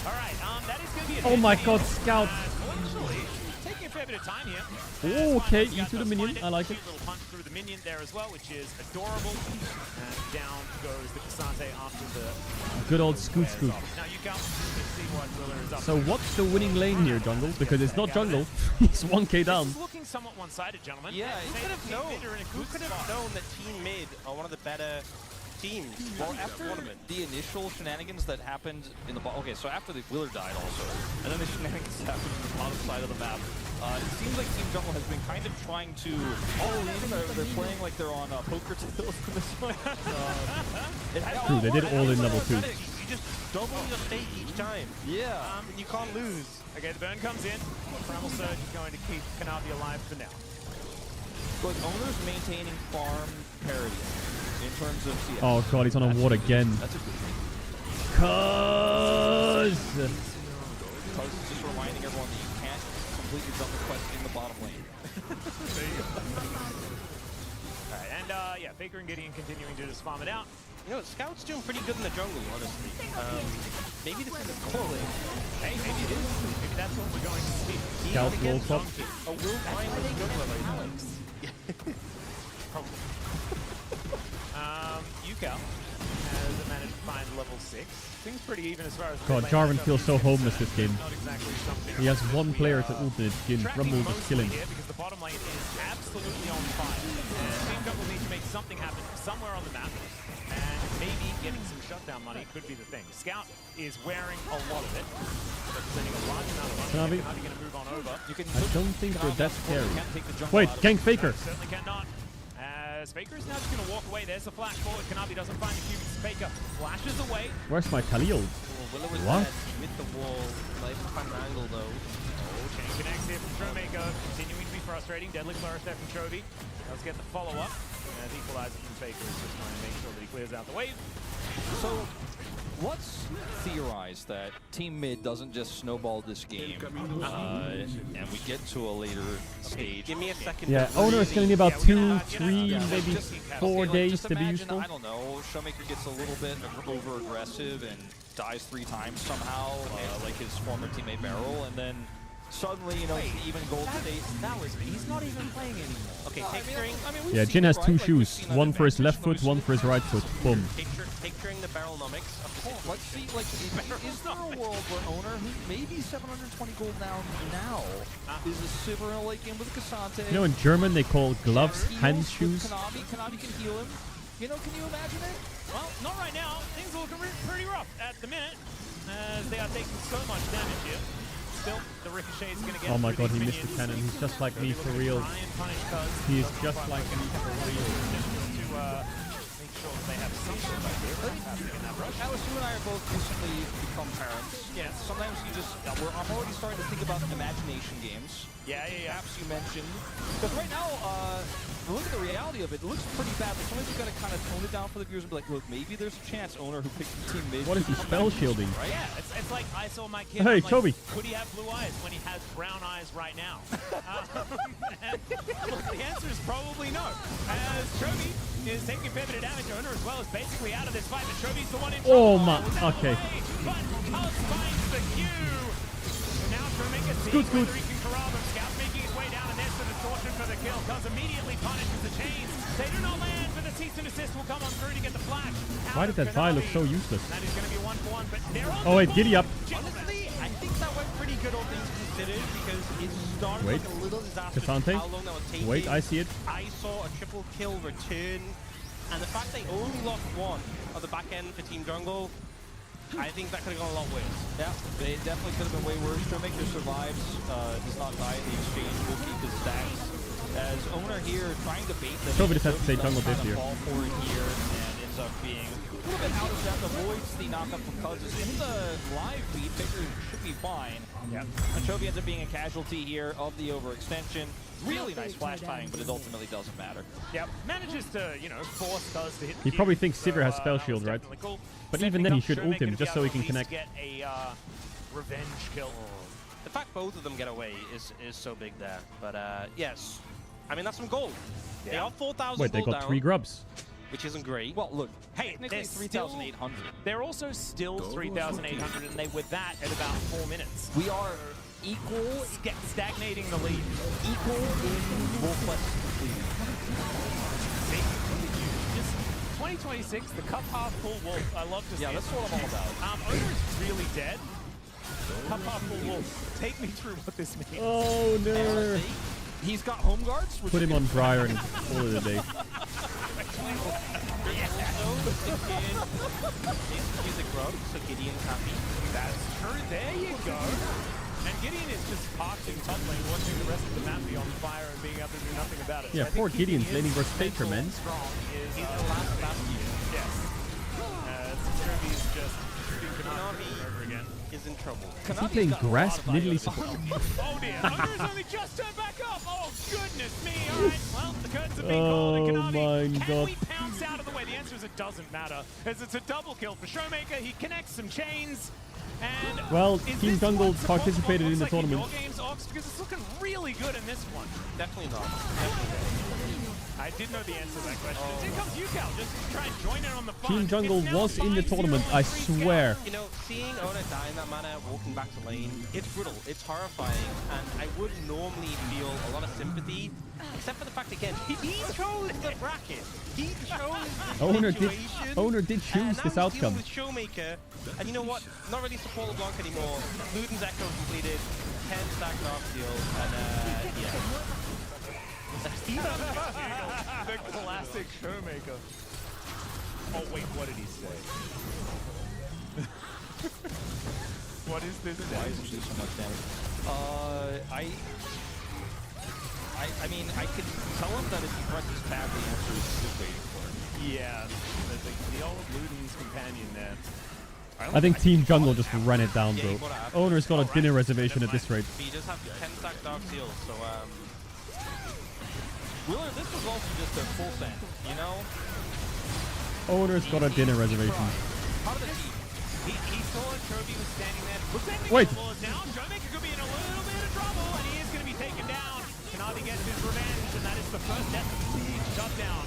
All right, that is going to be a Oh my god, Scout. Unfortunately, taking a fair bit of time here. Oh, okay, E to the minion. I like it. Cute little punch through the minion there as well, which is adorable. And down goes the Cassante after the... Good old Scoot Scoot. Now Yukal, let's see what Willer is up So to. what's the winning lane here, Jungle? Because it's not Jungle. He's 1k down. This is looking somewhat one-sided, gentlemen. Yeah, who could have known that Team Mid are one of the better teams? Well, after the initial shenanigans that happened in the okay, so after the Wheeler died also, and then the shenanigans happened on the bottom side of the map, it seems like Team Jungle has been kind of trying to they're playing like they're on poker tables in this one. True, they did all in level 2. You just double your stake each time. Yeah. And you can't lose. Okay, the burn comes in. Primal Surge is going to keep Kanavi alive for now. But Owner's maintaining farm parity in terms of CS. Oh god, he's on a ward again. That's a good thing. Cuz! Cuz is just reminding everyone that you can't complete your jungle quest in the bottom lane. There you go. Alright, and yeah, Faker and Gideon continuing to just farm it out. You know, Scout's doing pretty good in the jungle, honestly. Maybe this is a core lane. Hey, maybe it is. Maybe that's what we're going to see. Scout roll top. A will finally Alex. Yukal has managed to find level 6. Seems pretty even as far as... God, Jarvan feels so homeless this game. Not exactly something. He has one player to ult and skin. Rumble just killing. Here because the bottom lane is absolutely on fire. And Team Jungle needs to make something happen somewhere on the map. And maybe getting some shutdown money could be the thing. Scout is wearing a lot of it, representing a large amount of money. Kanavi? Going to move on over. I don't think they're that scary. Wait, gank Faker. Certainly cannot. As Faker is now just going to walk away. There's the flash forward. Kanavi doesn't find the Cubics. Faker flashes away. Where's my Khalil? What? With the wall, lifetime angle though. Oh, chain connects here from Showmaker. Continuing to be frustrating. Deadly flourish there from Chovy. Let's get the follow-up. And equalizer from Faker is just trying to make sure that he clears out the wave. So, let's theorize that Team Mid doesn't just snowball this game, and we get to a later stage. Give me a second. Yeah, Owner is going to need about 2, 3, maybe 4 days to be useful. I don't know, Showmaker gets a little bit over-aggressive and dies 3 times somehow, like his former teammate Barrel, and then suddenly, you know, even Gold State. He's not even playing anymore. Okay, picturing. Yeah, Jin has 2 shoes. One for his left foot, one for his right foot. Boom. Picturing the Barrelnomics. Let's see, like, is there a world where Owner, who may be 720 gold now is a super in a late game with Cassante? You know, in German they call gloves hand shoes. Kanavi can heal him. You know, can you imagine it? Well, not right now. Things are looking pretty rough at the minute, as they are taking so much damage here. Still, the Ricochet is going to get. Oh my through god, he these missed the minions. cannon. He's just like me for real. Try and punish Cuz. He is just like me for real. To make sure that they have something like this happening in that rush. Alice, you and I are both recently become parents. Yes. Sometimes you just, I'm already starting to think about imagination games. Yeah. Apps you mentioned. Because right now, look at the reality of it. It looks pretty bad, but sometimes you've got to kind of tone it down for the viewers and be like, look, maybe there's a chance owner who picked the team mid. What is he spell shielding? Right? Yeah, it's like I saw my kid. Hey, I'm like, Toby. Could he have blue eyes when he has brown eyes right now? Look, the answer is probably no. As Toby is taking a fair bit of damage, owner as well is basically out of this fight, but Toby's the one in Oh trouble. my, okay. But Cuz finds the Q. Now Showmaker seeing whether he can corral them. Scout making his way down, and there's the distortion for the kill. Cuz immediately punishes the chains. They do not land, but the cease and desist will come on through to get the flash. Why did that Vi look so useless? That is going to be 1-for-1, but they're on Oh wait, giddy up. Honestly, I think that went pretty good, all things considered, because it started Wait. like a little disaster. Cassante? How long that was taking. Wait, I see it. I saw a triple kill return, and the fact they only lost one on the back end for Team Jungle, I think that could have gone a lot worse. Yeah, it definitely could have been way worse. Showmaker survives, does not die in the exchange, will keep his stacks. As owner here trying to bait the Toby just has to say jungle diff here. fall for it here, and ends up being a little bit out of depth, avoids the knockup from Cuz. In the live feed, Baker should be fine. Yep. And Chovy ends up being a casualty here of the overextension. Really nice flash timing, but it ultimately doesn't matter. Yep, manages to, you know, force Cuz to hit the He Q, probably thinks so, Sivir has spell that shield, was right? definitely cool. But Setting even then, he up should ult Showmaker him to just be so able he can to at least connect. Get a revenge kill. The fact both of them get away is so big there. But yes, I mean, that's some gold. They are 4,000 Wait, they gold got down, 3 grubs. which isn't great. Well, look, hey, Technically they're 3,800. They're also still 3,800, and they were that at about 4 minutes. We are equal, stagnating the lead. Equal in more quests lead. Just 2026, the cup half full wolf. I love to see Yeah, it. that's what I'm all about. Owner is really dead. Cup half full wolf. Take me through what this means. Oh no! He's got home guards. Put him on Briar and call it a day. Music grub, so Gideon's happy. That's true. There you go. And Gideon is just parked in top lane, watching the rest of the map be on fire and being able to do nothing about it. Yeah, So I poor think Gideon's keeping laning his versus Faker, mental man. strong is He's the last bastion. yes. Kirby's just doing Konami over again. Is in trouble. Is he playing Grasp Nidalee support? Oh dear, Owner's only just turned back up. Oh goodness me. All right, well, the curtains have been called. And Oh Konami, my can god. we pounce out of the way? The answer is it doesn't matter, as it's a double kill for Showmaker. He connects some chains. And Well, is Team this Jungle what's supposed to participated look in the like tournament. your games, Ox? Because it's looking really good in this one. Definitely not. I did know the answer to that question. Here comes Yukal, just to try and join in on the fun. Team Jungle It's now was in the 5-0 tournament, I swear. You know, seeing Oda die in that manner, walking back to lane, it's brutal, it's horrifying, and I would normally feel a lot of sympathy, except for the fact, again, he chose the bracket. He chose the situation. Owner did choose this now he's outcome. dealing with Showmaker, and you know what? Not really support LeBlanc anymore. Luden's Echo completed, 10 stack Dark Steel, and yeah. The classic Showmaker. Oh wait, what did he say? What is this? Why is he do so much damage? I mean, I could tell him that if he presses tab, the answer is just waiting for him. Yeah, the old Luden's companion there. I think Team Jungle just ran it down, bro. Owner's got a dinner reservation at this rate. He does have 10 stack Dark Seal, so Wheeler, this was also just a full send, you know? Owner's got a dinner reservation. Part of the team. He saw Trophy was standing there. Looks like the Wait. ball is down. Showmaker could be in a little bit of trouble, and he is going to be taken down. Kanadi gets his revenge, and that is the first death of the siege shutdown.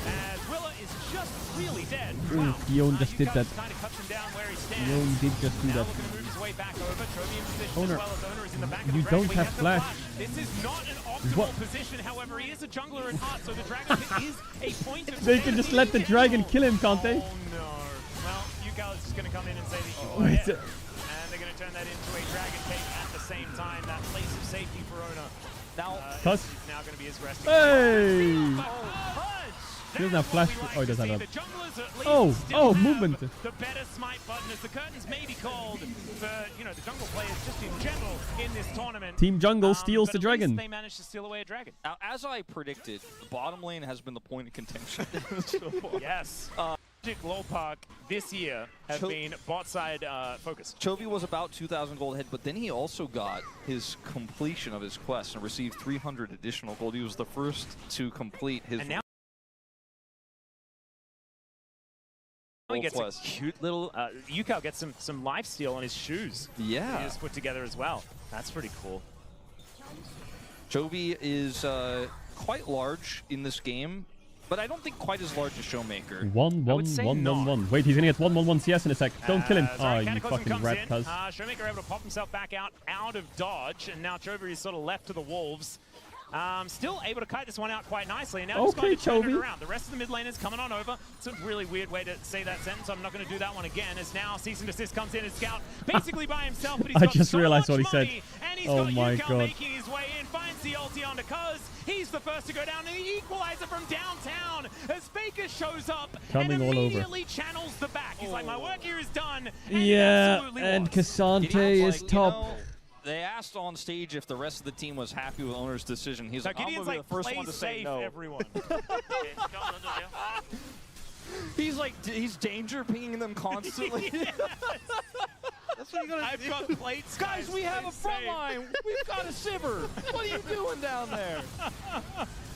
As Willa is just really dead. Ooh, Guillaume just did that. Kind of cuts him down where he stands. Guillaume did just do Now that. looking to move his way back over. Trophy in position Owner, as well as Owner is in the back of you the don't frame. have He has the flash. This is not an optimal What? position. However, he is a jungler at heart, so the Dragon Pit is a point of They can just let the dragon kill him, can't they? Oh no. Well, Yukal is just going to come in and say that you Oh, are it's hit. And they're going to turn that into a Dragon Pit at the same time. That place of safety for Owner. Now, Cuz? is now going to be his resting. Hey! Fudge! He doesn't have flash. Oh, he does have a. The junglers at least Oh, still oh, have movement. the better smite button as the curtains may be called for, you know, the jungle players just in general in this tournament. Team Jungle steals but the at least dragon. they managed to steal away a dragon. Now, as I predicted, the bottom lane has been the point of contention so far. Yes. Magic Lore Park this year has been bot side focused. Chovy was about 2,000 gold ahead, but then he also got his completion of his quest and received 300 additional gold. He was the first to complete his. And now he gets a cute little. Yukao gets some lifesteal on his shoes. Yeah. He just put together as well. That's pretty cool. Chovy is quite large in this game, but I don't think quite as large as Showmaker. 1-1-1-1-1. Wait, he's gonna get 1-1-1 CS in a sec. Don't kill him. Oh, you fucking rat, cuz. Showmaker able to pop himself back out of dodge, and now Chovy is sort of left to the wolves. Still able to kite this one out quite nicely, and now he's going to turn it around. The rest of the mid laners coming on over. It's a really weird way to say that sentence. I'm not going to do that one again, as now Cease and Desist comes in as Scout, basically by himself, but he's got just so realized much what he said. money, and he's Oh got my Yukao god. making his way in, finds the ulti onto Cuz. He's the first to go down, and the equalizer from downtown as Faker shows up Coming and all over. immediately channels the back. He's like, my work here is done. And Yeah, and Cassante is top. They asked on stage if the rest of the team was happy with owner's decision. He's So like, I'm Gideon's going to be like, the first one to say safe, no. everyone. He's like, he's danger pinging them constantly. That's what you gotta I've do. got plates, Guys, we have a front line. We've got a Sivir. What are you doing down there?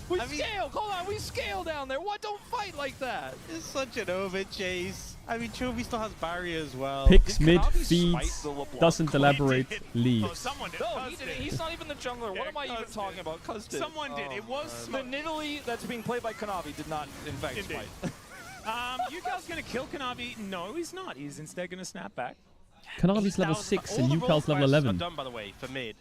We scale. Hold on, we scale down there. What? Don't fight like that. It's such an over chase. I mean, Chovy still has barrier as well. Picks mid, Konami feeds, smite the LeBlanc? doesn't elaborate, leaves. Someone did. No, Cuz he did did. it. He's not even the jungler. What am I even talking about? Cuz did. Someone did. It was the Nidalee that's being played by Konami did not, in fact, Indeed. smite. Yukao's going to kill Kanavi. No, he's not. He's instead going to snap back. Kanavi's level 6 and Yukal's level Are 11. done, by the way, for mid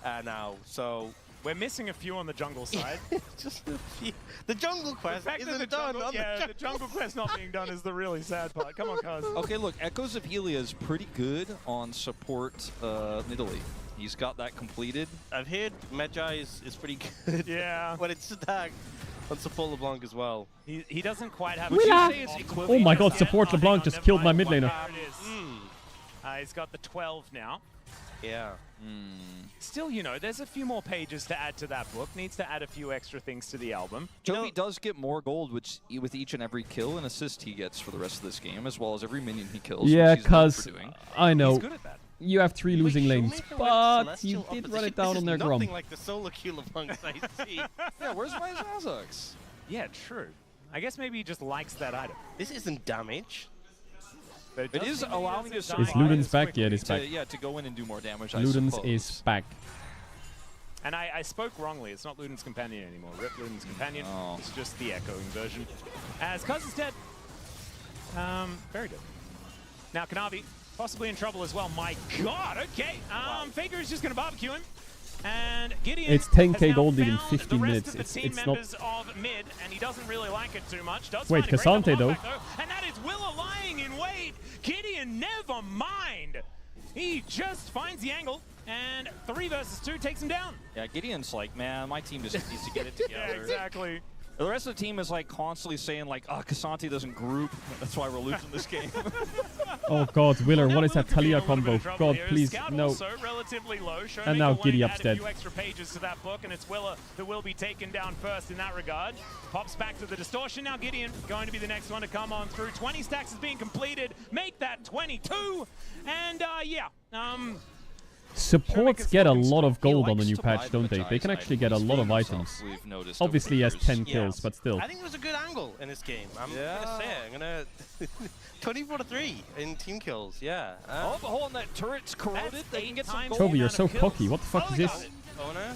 now. So we're missing a few on the jungle side. Just a few. The jungle quest isn't the done. jungle, the jungle quest not being done is the really sad part. Come on, Cuz. Okay, look, Echoes of Helia is pretty good on support Nidalee. He's got that completed. I've heard Medjai is pretty good. Yeah. When it's stacked on support LeBlanc as well. He doesn't quite have. Oh my god, support LeBlanc just killed my mid laner. There it is. He's got the 12 now. Yeah. Still, you know, there's a few more pages to add to that book. Needs to add a few extra things to the album. Chovy does get more gold with each and every kill and assist he gets for the rest of this game, as well as every minion he kills. Yeah, which he's known for cuz doing. I know He's good at that. you have 3 losing lanes, Showmaker went but you Celestial did run opposition. it down This on their is Grom. nothing like the solo queue LeBlanc I see. Yeah, where's my Zazax? Yeah, true. I guess maybe he just likes that item. This isn't damage. But It is allowing you to Is survive Luden's back? quickly Yeah, it is back. Yeah, to go in and do more damage, I Luden's suppose. is back. And I spoke wrongly. It's not Luden's companion anymore. Rip Luden's companion. Oh. It's just the echoing version. As Cuz is dead. Very good. Now Kanavi possibly in trouble as well. My God. Okay. Faker is just going to barbecue him. And Gideon It's 10k has now gold lead in found 15 the rest minutes. of the It's team not. members of mid, and he doesn't really like it too much. Does Wait, find a great Cassante double though. back, and that is Willa lying in wait. Gideon, never mind. He just finds the angle, and 3 versus 2 takes him down. Yeah, Gideon's like, man, my team just needs to get it together. Yeah, exactly. The rest of the team is like constantly saying like, Cassante doesn't group. That's why we're losing this game. Oh god, Willer, what is that Talia combo? God, please, Scout no. also relatively low. And now Showmaker Giddy wanting to Up's add dead. a few extra pages to that book, and it's Willa that will be taken down first in that regard. Pops back to the distortion. Now Gideon going to be the next one to come on through. 20 stacks is being completed. Make that 22. And yeah. Supports get a lot of gold on the new patch, don't they? They can actually get a lot of items. We've noticed Obviously he has 10 kills, Yes. but still. I think it was a good angle in this game. I'm gonna say it. I'm gonna 24-3 in team kills. Yeah. Oh, but hold on, that turret's corroded. They can get some gold. Toby, you're so cocky. What the fuck is this? Owner.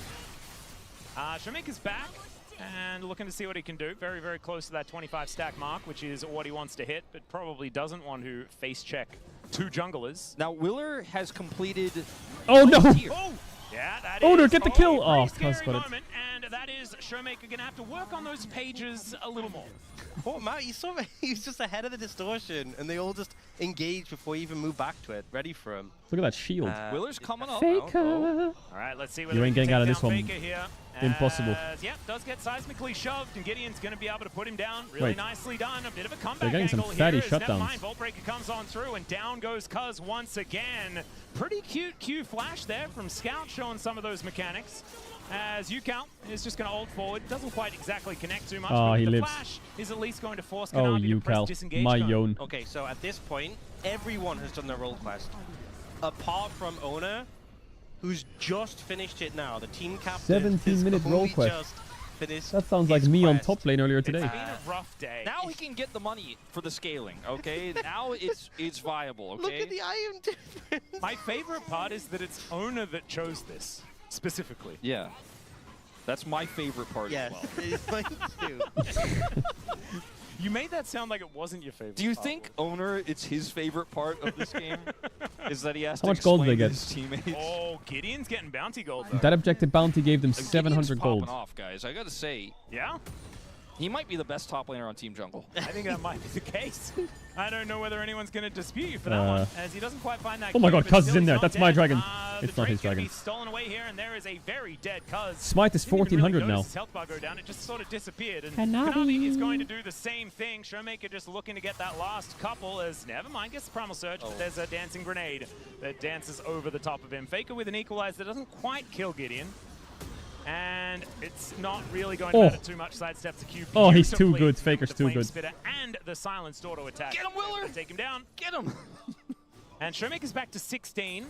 Showmaker's back and looking to see what he can do. Very, very close to that 25 stack mark, which is what he wants to hit, but probably doesn't want to face check 2 junglers. Now, Willer has completed... Oh no! Oh! Yeah, that Owner, is get the kill! Oh, pretty Cuz scary got it. moment, and that is Showmaker going to have to work on those pages a little more. Oh, Matt, you saw he was just ahead of the distortion, and they all just engaged before he even moved back to it, ready for him. Look at that shield. Willer's coming up. Faker! All right, let's see whether You we ain't can getting out of take this down one. Faker here. Impossible. Yeah, does get seismically shoved, and Gideon's going to be able to put him down. Really Wait. nicely done. A bit of a comeback They're getting some angle fatty here. Never shutdowns. mind, Voltbreaker comes on through, and down goes Cuz once again. Pretty cute Q flash there from Scout, showing some of those mechanics. As Yukal is just going to hold forward. Doesn't quite exactly connect too much. Oh, but he the lives. flash is at least going to force Oh, Kanavi to press Yukal. disengage My code. Yon. Okay, so at this point, everyone has done their role quest. Apart from Owner, who's just finished it now. The team captain 17-minute has role only quest. just finished That sounds like his me on quest. top lane earlier today. It's been a rough day. Now he can get the money for the scaling, okay? Now it's viable, okay? Look at the item difference. My favorite part is that it's Owner that chose this, specifically. Yeah. That's my favorite part Yes, as well. it is mine too. You made that sound like it wasn't your favorite. Do you think Owner, it's his favorite part of this game? Is that he has How to much gold explain did they to his teammates? Oh, Gideon's getting bounty gold, though. That objective bounty gave them Gideon's 700 gold. popping off, guys. I gotta say, Yeah? he might be the best top laner on Team Jungle. I think that might be the case. I don't know whether anyone's going to dispute you for that one, as he doesn't quite find that. Oh my cue, god, but Cuz is still in he's there. not That's my dead. dragon. The It's not his Drake's gonna dragon. be stolen away here, and there is a very dead Cuz. Smite is Didn't even really 1400 now. notice his health bar go down. It just sort of disappeared. And Kanavi. Kanavi is going to do the same thing. Showmaker just looking to get that last couple as, never mind, gets the Primal Surge, but there's a dancing grenade that dances over the top of him. Faker with an equalize that doesn't quite kill Gideon. And it's not really going to matter too much. Sidesteps the Q. Oh, he's too beautifully good. Faker's with too the Flame good. Spitter and the silenced auto attack. Get him, Willer! Take him down. Get him! And Showmaker's back to 16.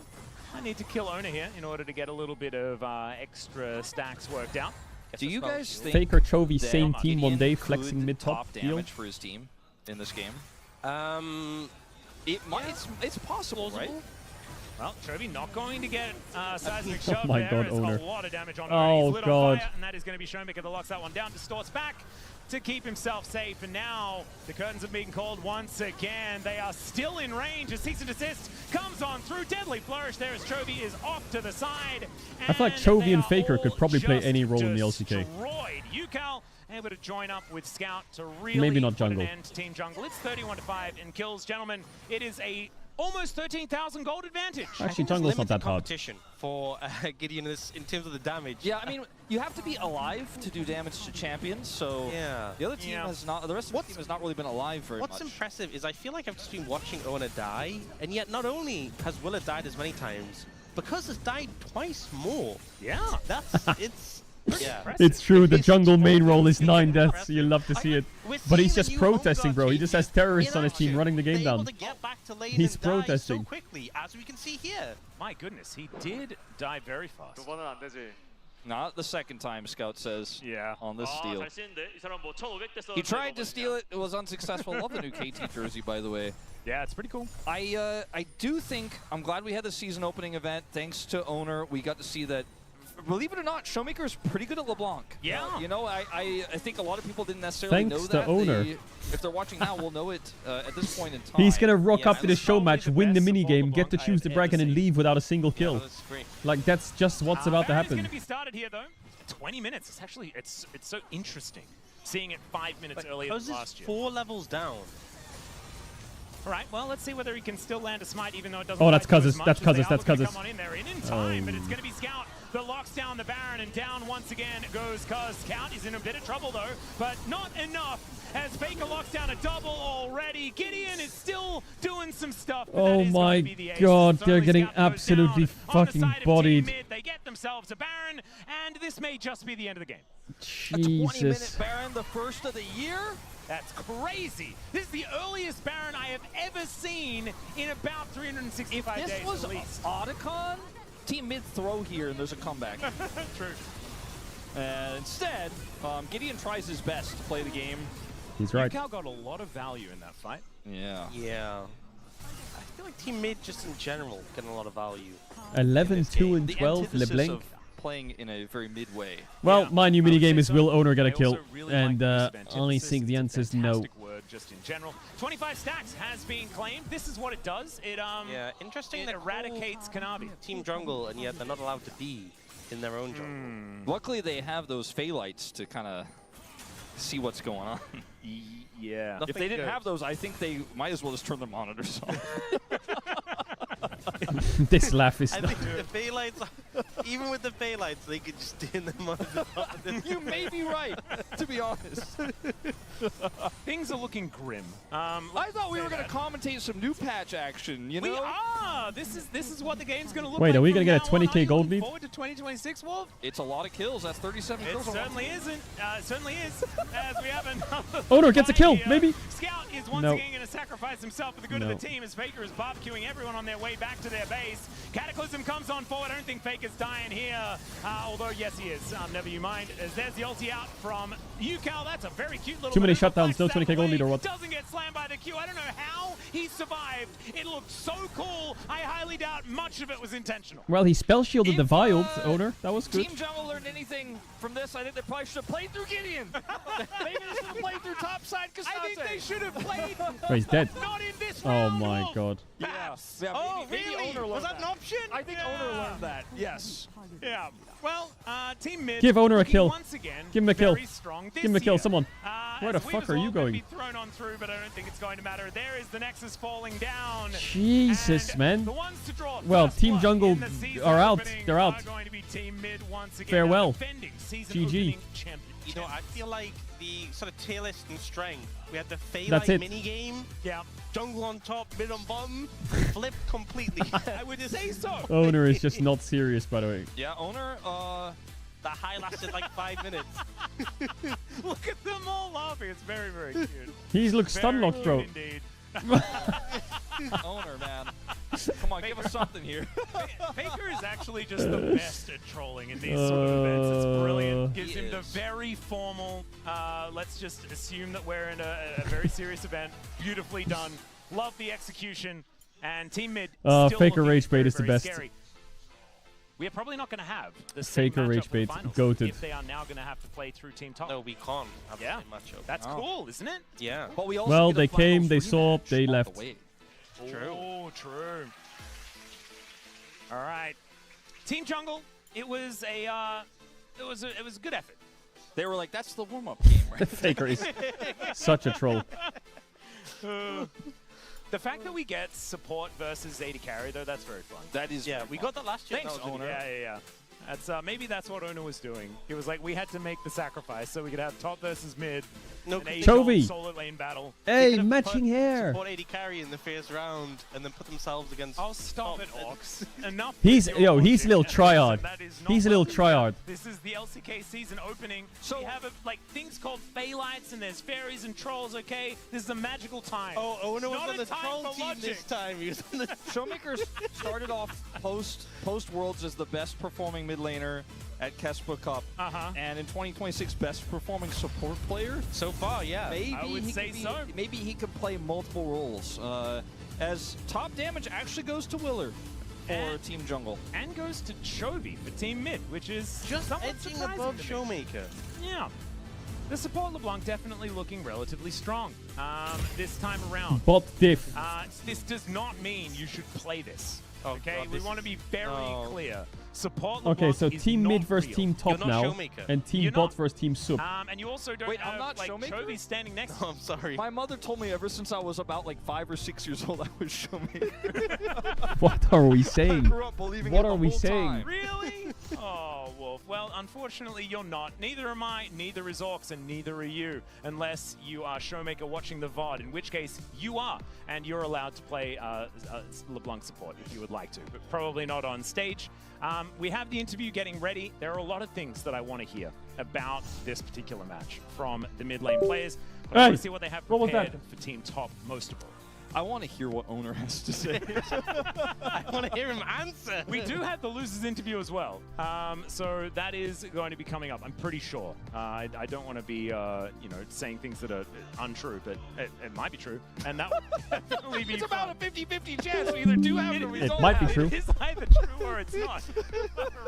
I need to kill Owner here in order to get a little bit of extra stacks worked out. Do you guys think Faker, Chovy, that same team one Gideon day, could flexing mid-top top deal? damage for his team in this game? It might. It's possible, right? Well, Chovy not going to get seismic Oh shove my there. God, It's Owner. a lot of damage on Oh, Owner. He's lit on God. fire, and that is going to be Showmaker that locks that one down. Distorts back to keep himself safe. And now the curtains have been called once again. They are still in range. A cease and desist comes on through. Deadly flourish there as Chovy is off to the side. I feel like Chovy and Faker could probably play any role in the LCK. Destroyed. Yukal able to join up with Scout to really Maybe not put an jungle. end to Team Jungle. It's 31-5 in kills. Gentlemen, it is a almost 13,000 gold advantage. Actually, jungle's not that hard. Competition for Gideon in terms of the damage. Yeah, I mean, you have to be alive to do damage to champions. So Yeah. the other team has not. The rest of the team has not really been alive very What's much. impressive is I feel like I've just been watching Owner die, and yet not only has Willer died as many times, because has died twice more. Yeah. It's yeah. It's true, the jungle main role is 9 deaths. You love to see it. But he's just protesting, bro. He just has terrorists on his team running the game down. He's protesting. So quickly, as we can see here. My goodness, he did die very fast. Not the second time, Scout says. Yeah. On this steal. He tried to steal it. It was unsuccessful. Love the new KT jersey, by the way. Yeah, it's pretty cool. I do think, I'm glad we had the season opening event. Thanks to Owner, we got to see that, believe it or not, Showmaker is pretty good at LeBlanc. Yeah. You know, I think a lot of people didn't necessarily know Thanks that. to Owner. If they're watching now, will know it at this point in time. He's gonna rock up to the show match, win the minigame, get to choose the dragon, and leave without a single kill. Like, that's just what's about to Baron's happen. going to be started here, though. 20 minutes. It's actually, it's so interesting seeing it 5 minutes earlier than last year. 4 levels down. All right, well, let's see whether he can still land a smite, even though it doesn't. Oh, that's quite do as Cuz's, much that's as they Cuz's, are that's looking to Cuz's. come on in there in time, but it's going to be Scout that locks down the Baron, and down once again goes Cuz. Scout is in a bit of trouble, though, but not enough, as Faker locks down a double already. Gideon is still doing some stuff. But Oh that is going my to be the ace. god, So they're only getting Scout goes absolutely down on the fucking side of Team bodied. Mid. They get themselves a Baron, and this may just be the end of the game. A 20-minute Jesus. Baron, the first of the year? That's crazy. This is the earliest Baron I have ever seen in about 365 If days this was at least. Otacon, team mid throw here and there's a comeback. True. Instead, Gideon tries his best to play the game. He's right. Yukal got a lot of value in that fight. Yeah. Yeah. I feel like Team Mid, just in general, getting a lot of value. 11, 2, and The 12, antithesis LeBlanc. of playing in a very mid way. Well, my new minigame is will Owner get a I also kill? really And like the use of I antithesis. think the It's a answer is no. fantastic word just in general. 25 stacks has been claimed. This is what it does. It Yeah, interesting. it that eradicates Kanavi. Team Jungle, and yet they're not allowed to be in their own jungle. Luckily, they have those Phaelites to kind of see what's going on. Yeah. If they didn't have those, I think they might as well just turn their monitors on. This laugh is I think the Phaelites Even with the Phaelites, they could just stand them on the top of this. You may be right, to be honest. Things are looking grim. I thought we were going to commentate some new patch action, you know? We are! This is what the game's going to look Wait, like. are we going to get a from now on. 20k gold lead? Forward to 2026, Wolf? It's a lot of kills. That's 37 It kills. certainly isn't. It certainly is. As we have another Owner gets a kill, here. maybe? Scout is once No. again going to sacrifice himself for the good of the team as Faker is barbecuing everyone on their way back to their base. Cataclysm comes on forward. I don't think Faker's dying here. Although, yes, he is. Never you mind. As there's the ulti out from UCal. That's a very cute little Too many maneuver. shutdowns, no 20k gold lead or what? Doesn't get slammed by the Q. I don't know how he survived. It looked so cool. I highly doubt much of it was intentional. Well, he spell shielded the Wild, Owner. That was good. Team Jungle learned anything from this? I think they probably should have played through Gideon. Maybe they should have played through topside Kastase. I think they should have played. Oh, he's dead. Not in this Oh round, my Wolf. god. Yeah, Oh, maybe really? Owner learned Was that an option? I think Owner learned that. Yes. Yeah. Well, Team Mid. Give Owner a looking kill. Once again, Give him a kill. very strong Give him a this kill, year. someone. Where the as fuck Weaver's are you ult will going? Be thrown on through, but I don't think it's going to matter. There is the Nexus falling down. Jesus, man. The ones to draw Well, first Team blood Jungle in the season are out. opening They're out. Are going to be Team Mid once again. Farewell. Defending season GG. opening champion. You know, I feel like the sort of tier list and strength. We had the That's Phaelite it. mini game. Yeah. Jungle on top, mid on bottom. Flipped completely. I would say so. Owner is just not serious, by the way. Yeah, Owner, That high lasted like 5 minutes. Look at them all laughing. It's very, very cute. He's looked stun locked, bro. Indeed. Owner, man. Come on, give us something here. Faker is actually just the best at trolling in these sort of events. It's brilliant. Gives him the very formal, let's just assume that we're in a very serious event. Beautifully done. Love the execution. And Team Mid still Faker looking Rage Bait very, is the very best. scary. We are probably not going to have the same Faker matchup Rage for the Bait, finals goated. if they are now going to have to play through Team Top. No, we can't have Yeah. the same matchup. That's cool, isn't it? Yeah. But we also Well, get a they came, finals they saw, rematch they on the left. way. True. Oh, true. All right, Team Jungle. It was a good effort. They were like, that's the warm-up game, right? Faker is such a troll. The fact that we get support versus AD carry, though, that's very fun. That is. Yeah, we got that last year. Thanks, that was Owner. really good. Yeah. That's maybe that's what Owner was doing. He was like, we had to make the sacrifice so we could have top versus mid. No, an AD Chovy. solo lane battle. Hey, matching hair. Support AD carry in the first round and then put themselves against. Oh, stop it, Ox. Enough. He's with your he's a little bullshit. tryhard. That is not He's a little welcome. tryhard. This is the LCK season opening. So we have like things called Phaelites and there's fairies and trolls. Okay, this is a magical time. Oh, Owner was Not on a the time troll for team logic. this time. He was on the Showmakers started off post Worlds as the best performing mid laner at Kespa Cup, and in 2026 best performing support player so far. Yeah, maybe I would he say could be, so. Maybe he could play multiple roles. As top damage actually goes to Willer for And- Team Jungle. And goes to Chovy for Team Mid, which is just somewhat edging surprising above to me. Showmaker. Yeah. The support LeBlanc definitely looking relatively strong this time around. Bot diff. This does not mean you should play this. Oh, Okay, God, we this want to be very no. clear. Support Okay, LeBlanc so is Team Mid not versus real. Team Top You're not now, Showmaker. and Team You're Bot not. versus Team Sub. And you also don't Wait, have I'm not like Showmaker? Chovy standing next to Oh, I'm sorry. My mother told me ever since I was about like 5 or 6 years old I was Showmaker. What are we saying? I grew up believing What it are the we whole saying? time. Really? Oh, Wolf. Well, unfortunately, you're not. Neither am I, neither is Orcs, and neither are you. Unless you are Showmaker watching the VOD, in which case you are. And you're allowed to play LeBlanc support if you would like to, but probably not on stage. We have the interview getting ready. There are a lot of things that I want to hear about this particular match from the mid lane players. But I want to see what they have what was prepared that? for Team Top most of all. I want to hear what Owner has to say. I want to hear him answer. We do have the losers interview as well, so that is going to be coming up. I'm pretty sure. I don't want to be, saying things that are untrue, but it might be true, and that would definitely be. It's about a 50-50 chance we either do have it or we It don't might have be true. It is either true or it's not.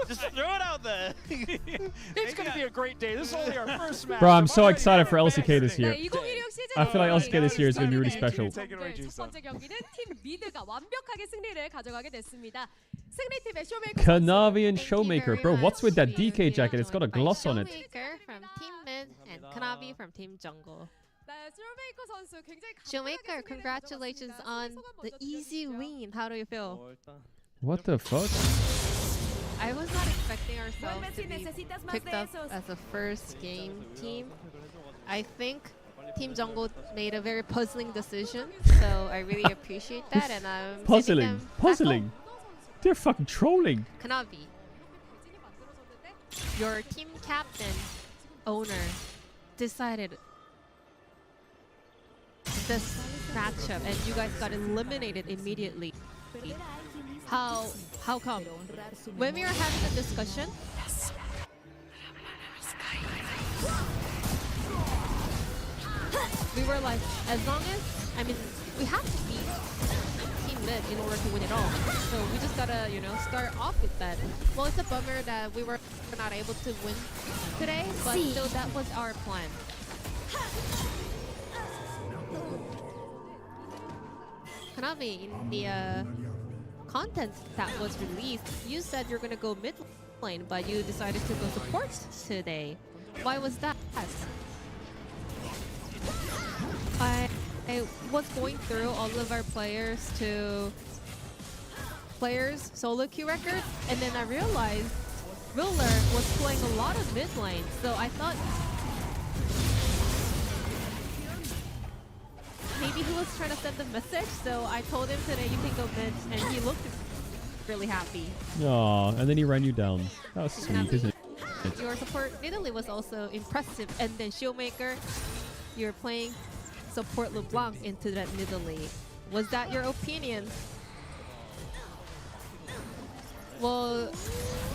Just throw it out there. It's going to be a great day. This is only our first match. Bro, I'm so excited for LCK this year. 네, 2016 시즌 I feel like LCK this year is going to be really special. Take it away, 첫 Jisoo. 번째 경기는 팀 미드가 완벽하게 승리를 가져가게 됐습니다. 승리팀의 쇼메이커 Kanavi and Showmaker. Bro, what's with that DK jacket? It's got a gloss on it. Showmaker from Team Mid and Kanavi from Team Jungle. 네, 쇼메이커 선수 굉장히 Showmaker, congratulations on the easy win. How do you feel? What the fuck? I was not expecting ourselves to be picked up as a first game team. I think Team Jungle made a very puzzling decision, so I really appreciate that. And I'm Puzzling. They're fucking trolling. Kanavi, your team captain, owner, decided this matchup, and you guys got eliminated immediately. How come? When we were having a discussion, we were like, as long as, I mean, we have to beat Team Mid in order to win it all. So we just gotta, start off with that. Well, it's a bummer that we were not able to win today, but still, that was our plan. Konami, in the content that was released, you said you're gonna go mid lane, but you decided to go support today. Why was that? I was going through all of our players' solo queue record, and then I realized Ruler was playing a lot of mid lane, so I thought maybe he was trying to send a message, so I told him today you can go mid, and he looked really happy. Aw, and then he ran you down. That was sweet, isn't it? Your support in Italy was also impressive, and then Showmaker, you're playing support LeBlanc into that middle lane. Was that your opinion? Well,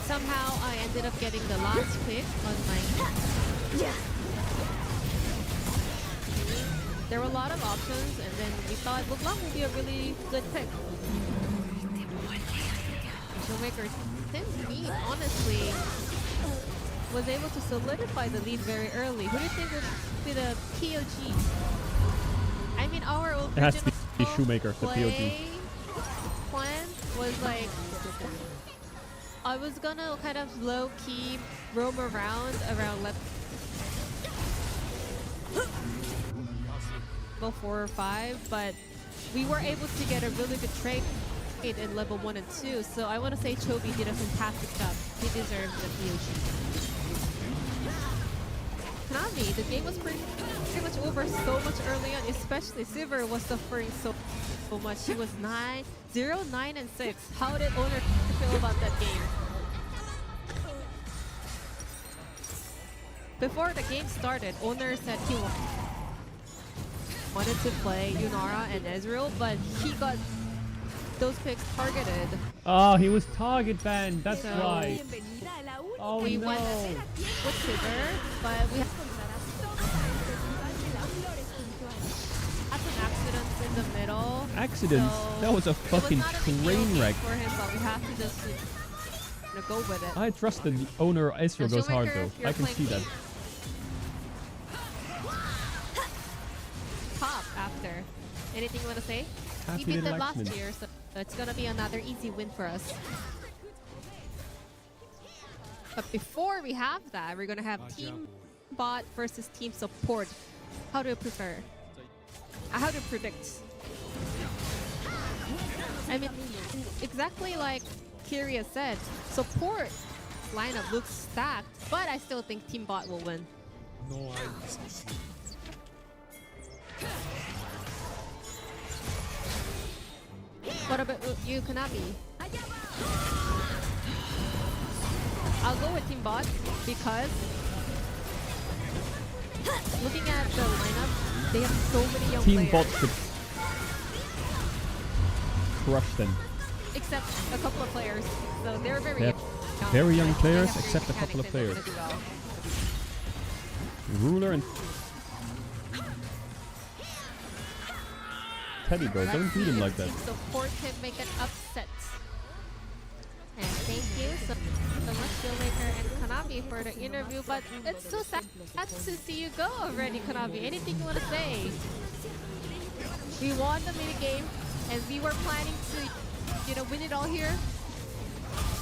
somehow I ended up getting the last pick on my... There were a lot of options, and then we thought LeBlanc would be a really good pick. Showmaker, since me, honestly, was able to solidify the lead very early. Who do you think would be the POG? I mean, our original It has to be Shoemaker, the POG. plan was like, I was gonna kind of low-key roam around left, go 4 or 5, but we were able to get a really good trade in level 1 and 2, so I want to say Chobi did a fantastic job. He deserved the POG. Konami, the game was pretty much over so much early on, especially Silver was suffering so much. He was 0, 9, and 6. How did Owner feel about that game? Before the game started, Owner said he wanted to play Yunara and Ezreal, but he got those picks targeted. Oh, he was target banned, that's So why. Oh we no. went with Silver, but we had some accidents in the middle. Accidents? So That was a fucking it was not a big train deal wreck. for him, but we have to just go with it. I trust that the owner Ezreal goes hard though. you're I can see that. Top after. Anything you want to say? Happy We beat little them last accident. year, so it's gonna be another easy win for us. But before we have that, we're gonna have team bot versus team support. How do you prefer? How do you predict? I mean, exactly like Kyria said, support lineup looks stacked, but I still think team bot will win. No hay. What about you, Konami? I'll go with team bot because looking at the lineup, they have so many young Team players. bot should crush them. Except a couple of players. So they're very They young. have very young They players, have except a mechanics couple of and they're players. gonna do well. Ruler and Teddy, bro, don't beat him like that. Team support can make an upset. And thank you so much, Showmaker and Konami, for the interview. But it's so sad to see you go already, Konami. Anything you want to say? We won the mini game, and we were planning to, win it all here.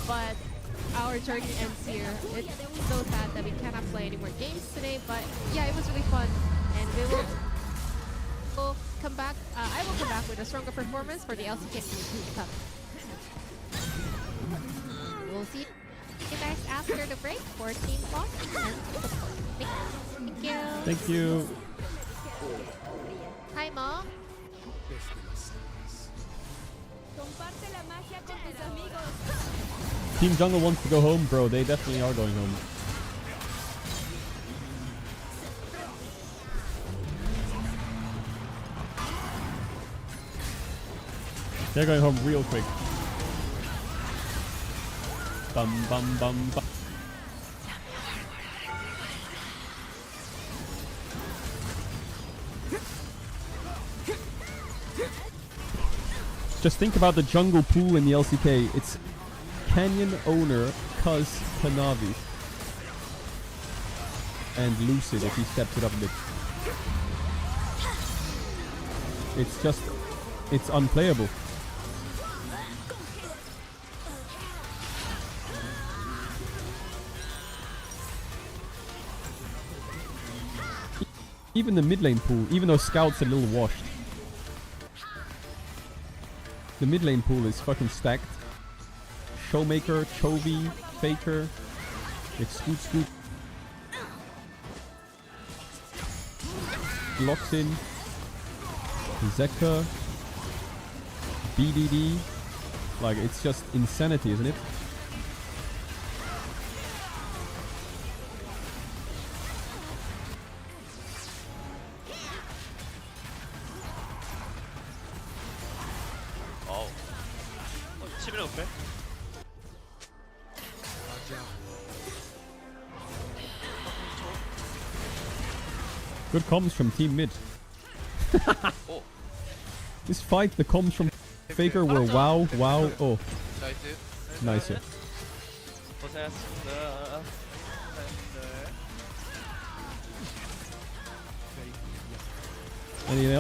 But our journey ends here. It's so sad that we cannot play any more games today. But yeah, it was really fun, and we will come back. I will come back with a stronger performance for the LCK Cup. We'll see guys after the break for Team Boss and support. Thank you. Thank you. Hi, Mo. Team Jungle wants to go home, bro. They definitely are going home. They're going home real quick. Bum bum bum bum. Just think about the jungle pool in the LCK. It's Canyon Owner, Cuz, Hanavi. And Lucid if he steps it up a bit. It's just... it's unplayable. Even the mid lane pool, even though Scout's a little washed. The mid lane pool is fucking stacked. Showmaker, Chovy, Faker. It's Scoot. Loxin. Zeka. BDD. Like, it's just insanity, isn't it? Oh. 11일 오케이. Good comms from Team Mid. This fight, the comms from Faker were wow, oh. Nice. 고생하셨습니다. Anything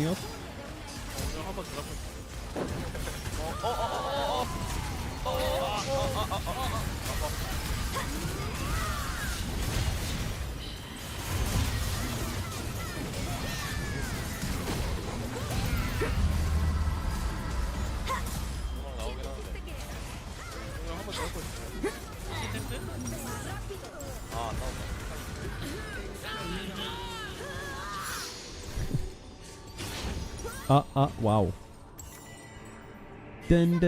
else? 한번 wow. Dun.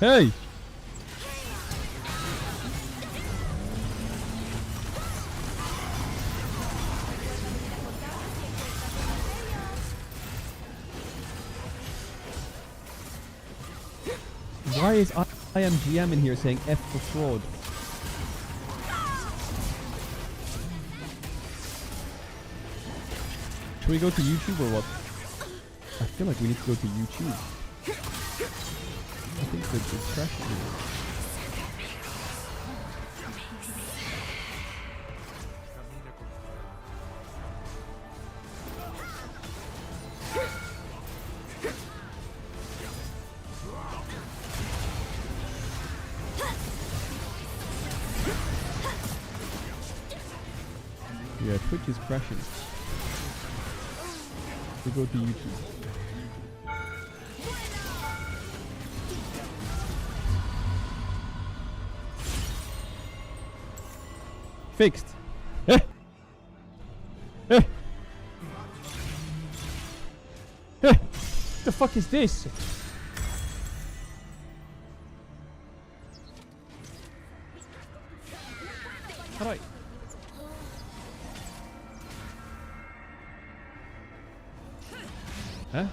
Hey! Why is IMGM in here saying F for fraud? Should we go to YouTube or what? I feel like we need to go to YouTube. I think the trash is... Yeah, Twitch is crashing. We go to YouTube. Fixed. The fuck is this? How do I... ¿Eh?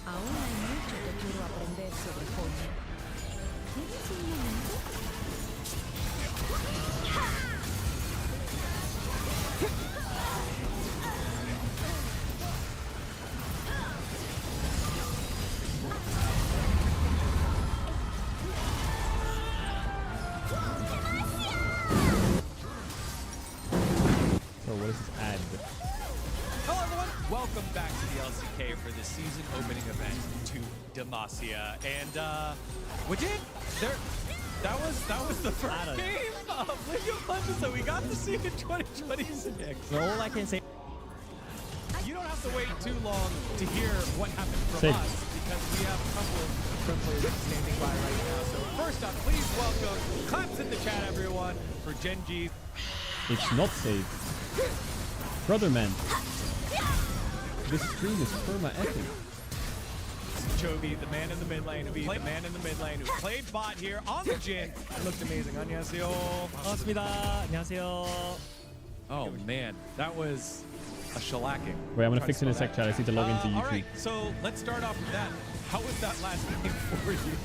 Aún hay mucho que quiero aprender sobre Homer. ¿Tienes un momento? So what is this ad? Hello everyone, welcome back to the LCK for the season opening event to Demacia. And we did that was the first game of League of Legends that we got to see in 2026. So all I can say, you don't have to wait too long to hear what happened from Same. us because we have a couple of pro players standing by right now. So first up, please welcome, claps in the chat, everyone, for Genji. It's not safe. Brother man. This stream is perma-epic. Chovy, the man in the mid lane, who played bot here on the Jin. It looked amazing. 안녕하세요. 반갑습니다. 안녕하세요. Oh man, that was a shellacking. Wait, I'm gonna fix it in a sec, chat. I need to log into YouTube. Alright, so let's start off with that. How was that last game for you?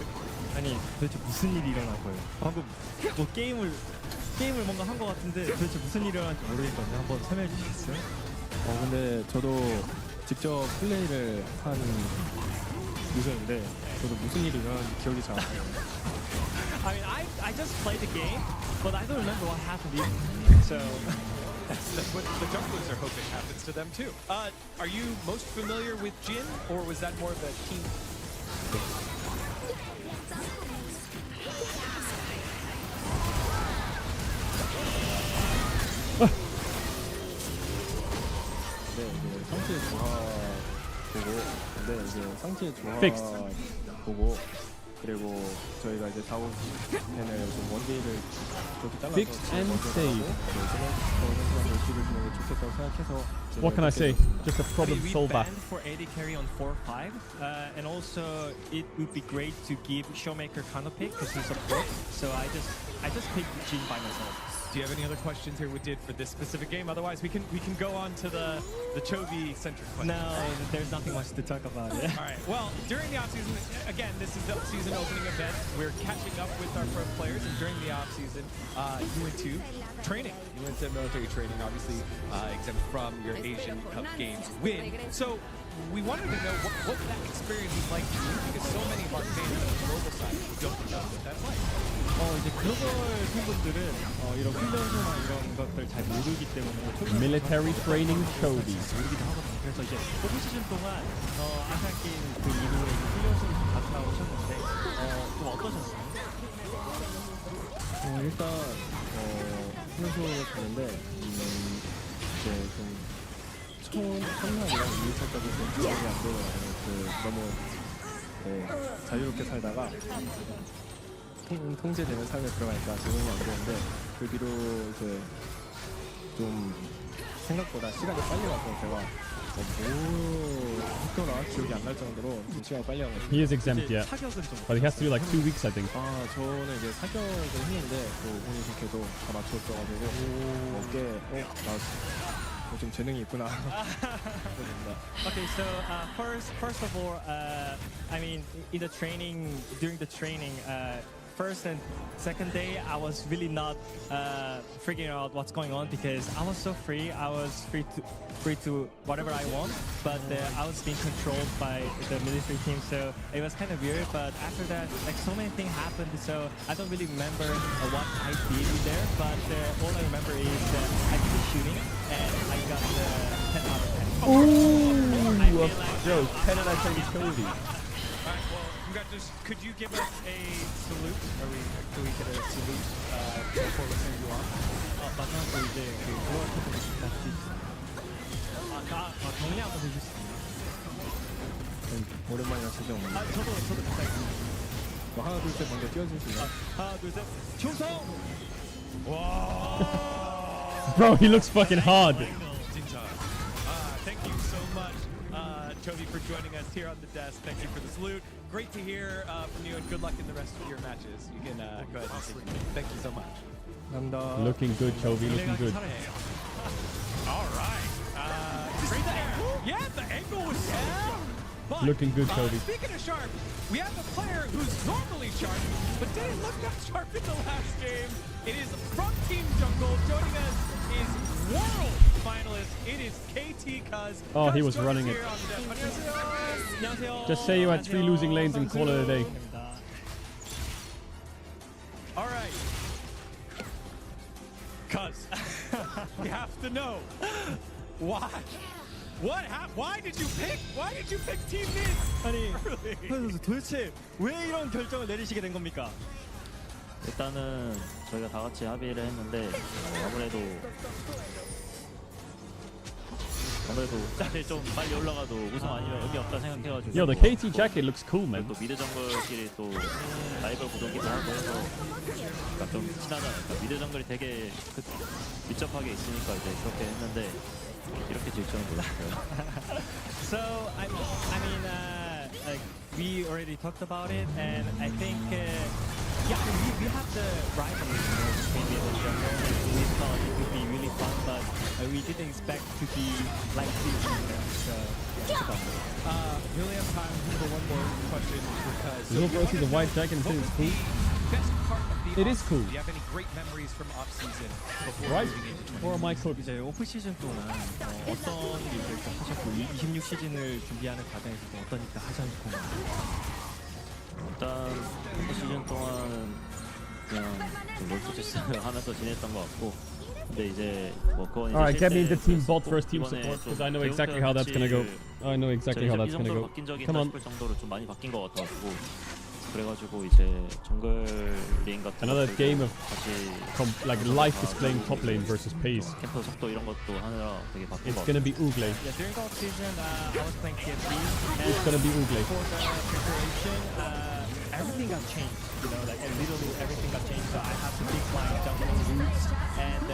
아니 도대체 무슨 일이 일어난 거예요? 방금 뭐 게임을 뭔가 한 것 같은데 도대체 무슨 일이 일어난지 모르겠거든요. 한번 설명해 주시겠어요? 근데 저도 직접 플레이를 한 유저인데 저도 무슨 일이 일어났는지 기억이 잘 안 나요. I mean, I just played the game, but I don't remember what happened either. So That's what the junglers are hoping happens to them too. Are you most familiar with Jin, or was that more of a team? 네, 이제 상체 조합 보고, 근데 이제 상체 조합 Fixed. 보고, 그리고 저희가 이제 작업에는 좀 원딜을 그렇게 잘라서 Fixed and saved. 좋겠다고 생각해서 What can I say? Just a problem we solver. banned for AD carry on 4-5, and also it would be great to give Showmaker kind of pick because he's support. So I just picked Jin by myself. Do you have any other questions here we did for this specific game? Otherwise, we can go on to the Chovy centric questions. No, there's nothing much to talk about. Yeah. All right. Well, during the offseason, again, this is the season opening event. We're catching up with our pro players, and during the offseason, you went to training. You went to military training, obviously exempt from your Asian Cup Games win. So we wanted to know what that experience is like for you, because so many of our fans on the global side don't know what that's like. 이제 글로벌 팬분들은 이런 훈련소나 이런 것들 잘 모르기 때문에 Military training Chovy. 모르기도 하거든요. 그래서 이제 포크 시즌 동안 아시안 게임 그 이후에 훈련소를 좀 갔다 오셨는데 좀 어떠셨어요? 일단 훈련소에 갔는데 이제 좀 첫날이랑 2일차까지 좀 기억이 안 돼요. 너무 자유롭게 살다가 통제되는 삶에 들어가니까 적응이 안 되는데 그 뒤로 이제 좀 생각보다 시간이 빨리 가서 제가 뭐 했더라 기억이 안 날 정도로 좀 시간이 빨리 가가지고 He is exempt yet, but he has to do like 2 weeks, I think. 저는 이제 사격을 했는데 또 운이 좋게도 다 맞췄어가지고 좀 재능이 있구나. Okay, so first of all, I mean, in the training, during the training, first and second day, I was really not figuring out what's going on because I was so free. I was free to whatever I want, but I was being controlled by the military team, so it was kind of weird. But after that, like so many things happened, so I don't really remember what I did there. But all I remember is I did the shooting and I got 10 out of 10. Ooh, yo, 10 out of 10 Chovy. Could you give us a salute? Can we get a salute before we send you on? 마지막으로 이제 그 글로벌 팬분들 같이 격려 한번 해주시겠습니다. 오랜만이라 진짜 없는데. 저도 부탁드립니다. 하나 둘 셋 먼저 띄워주실래요? 하나 둘 셋 충성! Bro, he looks fucking hard. Thank you so much, Chovy, for joining us here on the desk. Thank you for the salute. Great to hear from you, and good luck in the rest of your matches. You can go ahead and take it. Thank you so much. Looking good, Chovy, looking good. All right. Yeah, the angle was sharp. But, Looking good, Chovy. Speaking of sharp, we have a player who's normally sharp, but didn't look that sharp in the last game. It is from Team Jungle. Joining us is world finalist. It is KT Cuz. Oh, he was running it. Just say you had 3 losing lanes and call it a day. All right. Cuz, we have to know why. Why did you pick Team Mid? 아니, 선수 도대체 왜 이런 결정을 내리시게 된 겁니까? 일단은 저희가 다 같이 합의를 했는데 아무래도 아무래도 사실 좀 빨리 올라가도 우승 아니면 의미 없다 생각해가지고. Yo, the KT jacket looks cool, man. 또 미드 정글끼리 또 라이벌 구도기도 하고 해서 그러니까 좀 친하잖아요. 그러니까 미드 정글이 되게 밀접하게 있으니까 이제 그렇게 했는데 이렇게 질 줄은 몰랐어요. So I mean, like we already talked about it, and I think yeah, we have the rivalry between mid and jungle, and we thought it would be really fun, but we didn't expect to be like this. So yeah. We only have time for one more question because Little bro sees a white jacket and says it's cool. best part of the It is off-season. cool. Do you have any great memories from off-season before Right? moving into Or am I cooked? 이제 오프 시즌 동안 어떤 일을 좀 하셨고 26 시즌을 준비하는 과정에서도 어떤 일을 하셨는지 궁금해요. 일단 오프 시즌 동안은 그냥 롤토체스 하면서 지냈던 것 같고 근데 이제 뭐 그건 이제 Alright, get me into team 실제 bot versus team 이번에 support because 좀 I know exactly how that's gonna go. I know exactly how 이 that's gonna 정도로 go. 바뀐 적이 Come 있다 on. 싶을 정도로 좀 많이 바뀐 것 같아가지고 그래가지고 이제 정글링 같은 Another 것들도 game of 다시 like life displaying top lane versus pace. 캠프 속도 이런 것도 하느라 되게 바뀐 It's 것 gonna 같아요. be Ugle. Yeah, during the off season, I was playing TFT. It's gonna be Ugle. For the preparation, everything got changed. You know, like literally everything got changed. So I have to be flying jumping routes and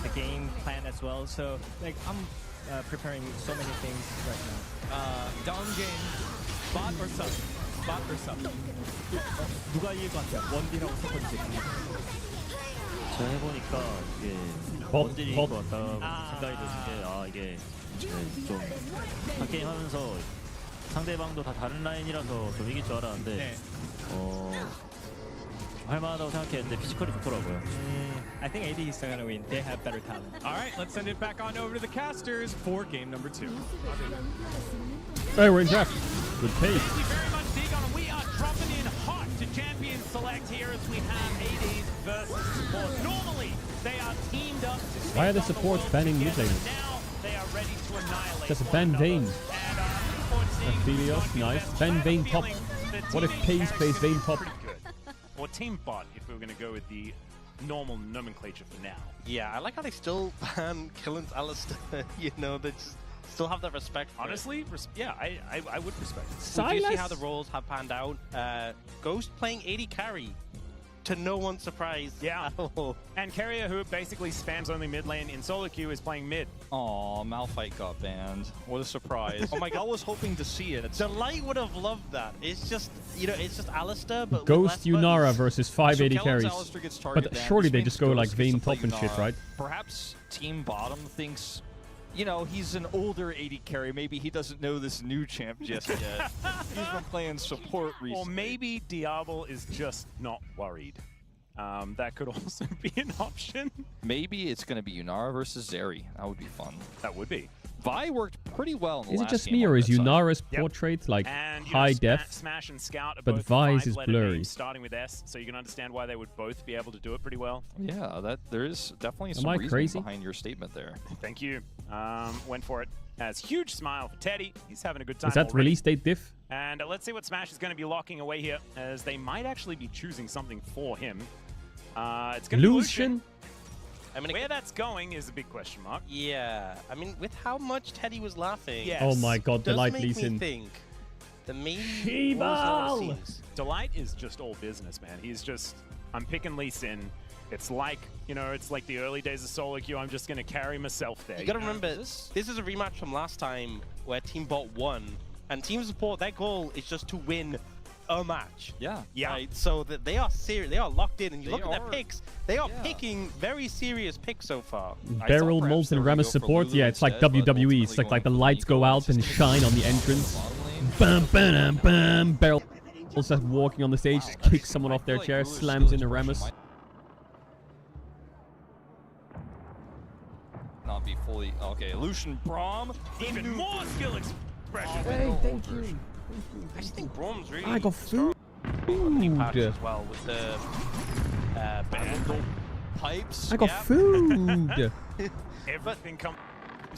the game plan as well. So like I'm preparing so many things right now. down game, bot or sub? Bot or sub? 누가 이길 것 같아요? 원딜하고 서포트. 제가 해보니까 이게 원딜이 것 같다고 생각이 드는 게 이게 좀 한 게임 하면서 상대방도 다 다른 라인이라서 좀 이길 줄 알았는데 할만하다고 생각했는데 피지컬이 좋더라고요. I think AD is gonna win. They have better talent. All right, let's send it back on over to the casters for game number 2. Hey, we're in draft. Good pace. Thank you very much, Degon. We are dropping in hot to champion select here as we have ADs versus support. Normally, they are teamed up to Why are the supports banning mid laners? now they are ready to annihilate Just ban Vayne. Aphelios, nice. Ban Vayne top. What if Pace plays Vayne top? Or team bot, if we were going to go with the normal nomenclature for now. Yeah, I like how they still ban Killen's Alistair. You know, they just still have that respect. For Honestly, yeah, I would respect it. Well, do you see how the roles have panned out? Ghost playing 80 carry, to no one's surprise. Yeah. At all. And Carrier, who basically spams only mid lane in solo queue, is playing mid. Aw, Malphite got banned. What a surprise. Oh my god, I was hoping to see it. Delight would have loved that. It's just, you know, it's just Alistair, but Ghost Yunara versus 580 So carries. Alistair gets targeted But down, surely which they means just go like Ghost Vayne gets to top and play shit, Yunara. right? Perhaps Team Bottom thinks, you know, he's an older 80 carry. Maybe he doesn't know this new champ just yet. He's been playing support recently. Or maybe Diablo is just not worried. That could also be an option. Maybe it's going to be Yunara versus Zeri. That would be fun. That would be. Vi worked pretty well in the Is it last just game me on or is that side. Yunara's portrait like And, you high know, def? Smash and Scout are but both Vi's is five-letter blurry. names starting with S, so you can understand why they would both be able to do it pretty well. Yeah, that there is definitely Am some I reasoning crazy? behind your statement there. Thank you. Went for it. Has huge smile for Teddy. He's having a good time Is that already. release date diff? And let's see what Smash is going to be locking away here, as they might actually be choosing something for him. It's going to be Lucian. I mean, where that's going is a big question mark. Yeah, I mean, with how much Teddy was laughing. Yes. Oh my god, does Delight make Lee me Sin. think that maybe all is not what it seems. Delight is just all business, man. He's just, I'm picking Lee Sin. It's like, you know, it's like the early days of solo queue. I'm just going to carry myself there. You gotta know? remember, this is a rematch from last time where Team Bot won, and Team Support, their goal is just to win a match. Yeah. Yeah. Right? So that they are serious, they are locked in, and you They look at their are. picks, they are picking very serious picks so far. Barrel, Molten, Ramus support. Yeah, it's like WWE. It's like the lights go out and shine on the entrance. Bam, bam, bam. Barrel also walking on the stage, just kicks someone off their chair, slams into Ramus. Not be fully okay. Lucian Braum, Even more skill expression. Hey, thank you. I just think Brom's really I got food. patch as well with the bandle pipes. I got food. Everything comes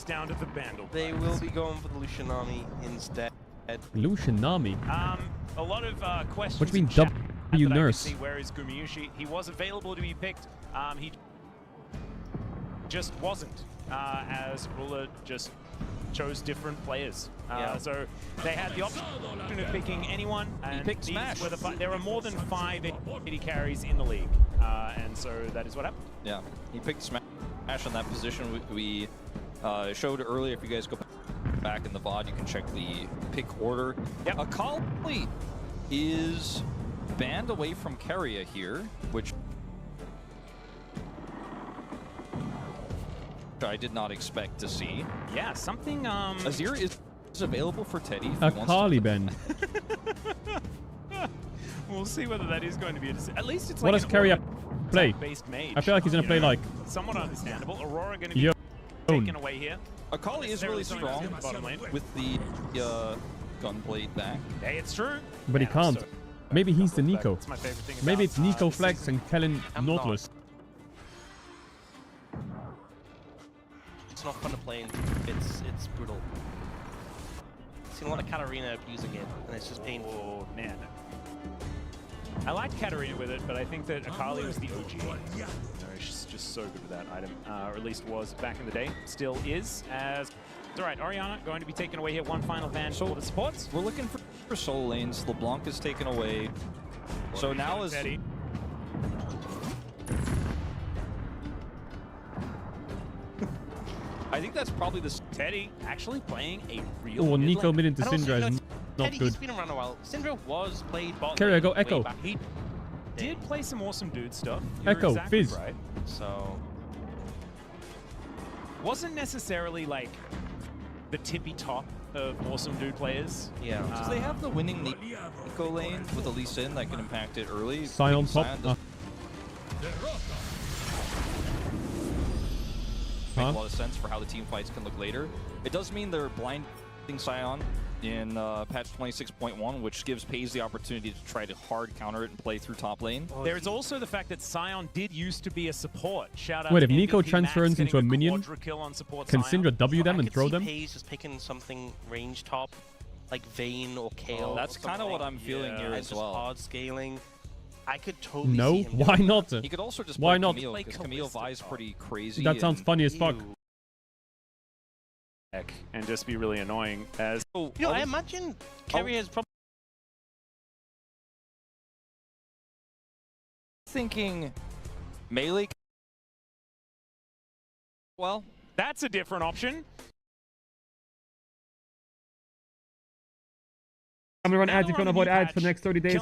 down to the bandle. They will be going for the Lucianami instead. Lucianami. A lot of questions. What do you mean, in chat W that I can nurse? see. Where is Gumiushi? He was available to be picked. He just wasn't. as Ruler just chose different players. Yeah. So they had the option of picking anyone. And he picked Smash. There are more than 5 AD carries in the league, and so that is what happened. Yeah, he picked Smash on that position. We showed earlier. If you guys go back in the VOD, you can check the pick order. Yep. Akali is banned away from Keria here, which I did not expect to see. Yeah, something. Azir is available for Teddy. If Akali Ben. We'll see whether that is going to be a decision. At least it's What like does Keria play? based mage. I feel like he's gonna play like somewhat understandable. Aurora going to be taken away here. Akali is really strong with the gunblade back. Hey, it's true. But he can't. Maybe he's the Nico. That's my favorite thing about Maybe it's Nico this Flex season. and Kellen Nautilus. It's not fun to play in. It's brutal. I've seen a lot of Katarina abusing it, and it's just painful. Oh, man. I liked Katarina with it, but I think that Akali was the OG. No, she's just so good with that item, or at least was back in the day. Still is, as... It's all right, Orianna going to be taken away here. One final van for the supports. We're looking for solo lanes. LeBlanc is taken away. So now is... I think that's probably the... Teddy actually playing a real... Oh, Nico mid into And also, Syndra you know, is not Teddy, good. he's been around a while. Syndra was played bot Keria, lane go way Echo. back. He did play some awesome dude stuff. You're Echo, exactly Fizz. right. So... Wasn't necessarily like the tippy top of awesome dude players. Yeah. Because they have the winning Nico lane with the Lee Sin that can impact it early. Sion top. Sion does make a lot of sense for how the team fights can look later. It does mean they're blinding Sion in patch 26.1, which gives FaZe the opportunity to try to hard counter it and play through top lane. There is also the fact that Sion did used to be a support. Shout out Wait, to if Nico MVP transfers Max into a getting minion, quadra kill on support can Sion. Syndra W them I and could throw see them? FaZe just picking something range top, like Vayne or Kale. That's kind of what I'm feeling here and as just well. hard scaling. I could totally No, see him why doing not? He could also just Why play not? Camille, because Camille Vi's pretty crazy. That sounds funny as fuck. And just be really annoying as... You know, I imagine Keria is probably thinking melee. Well, that's a different option. I'm gonna run ads if you want to avoid ads for the next 30 days.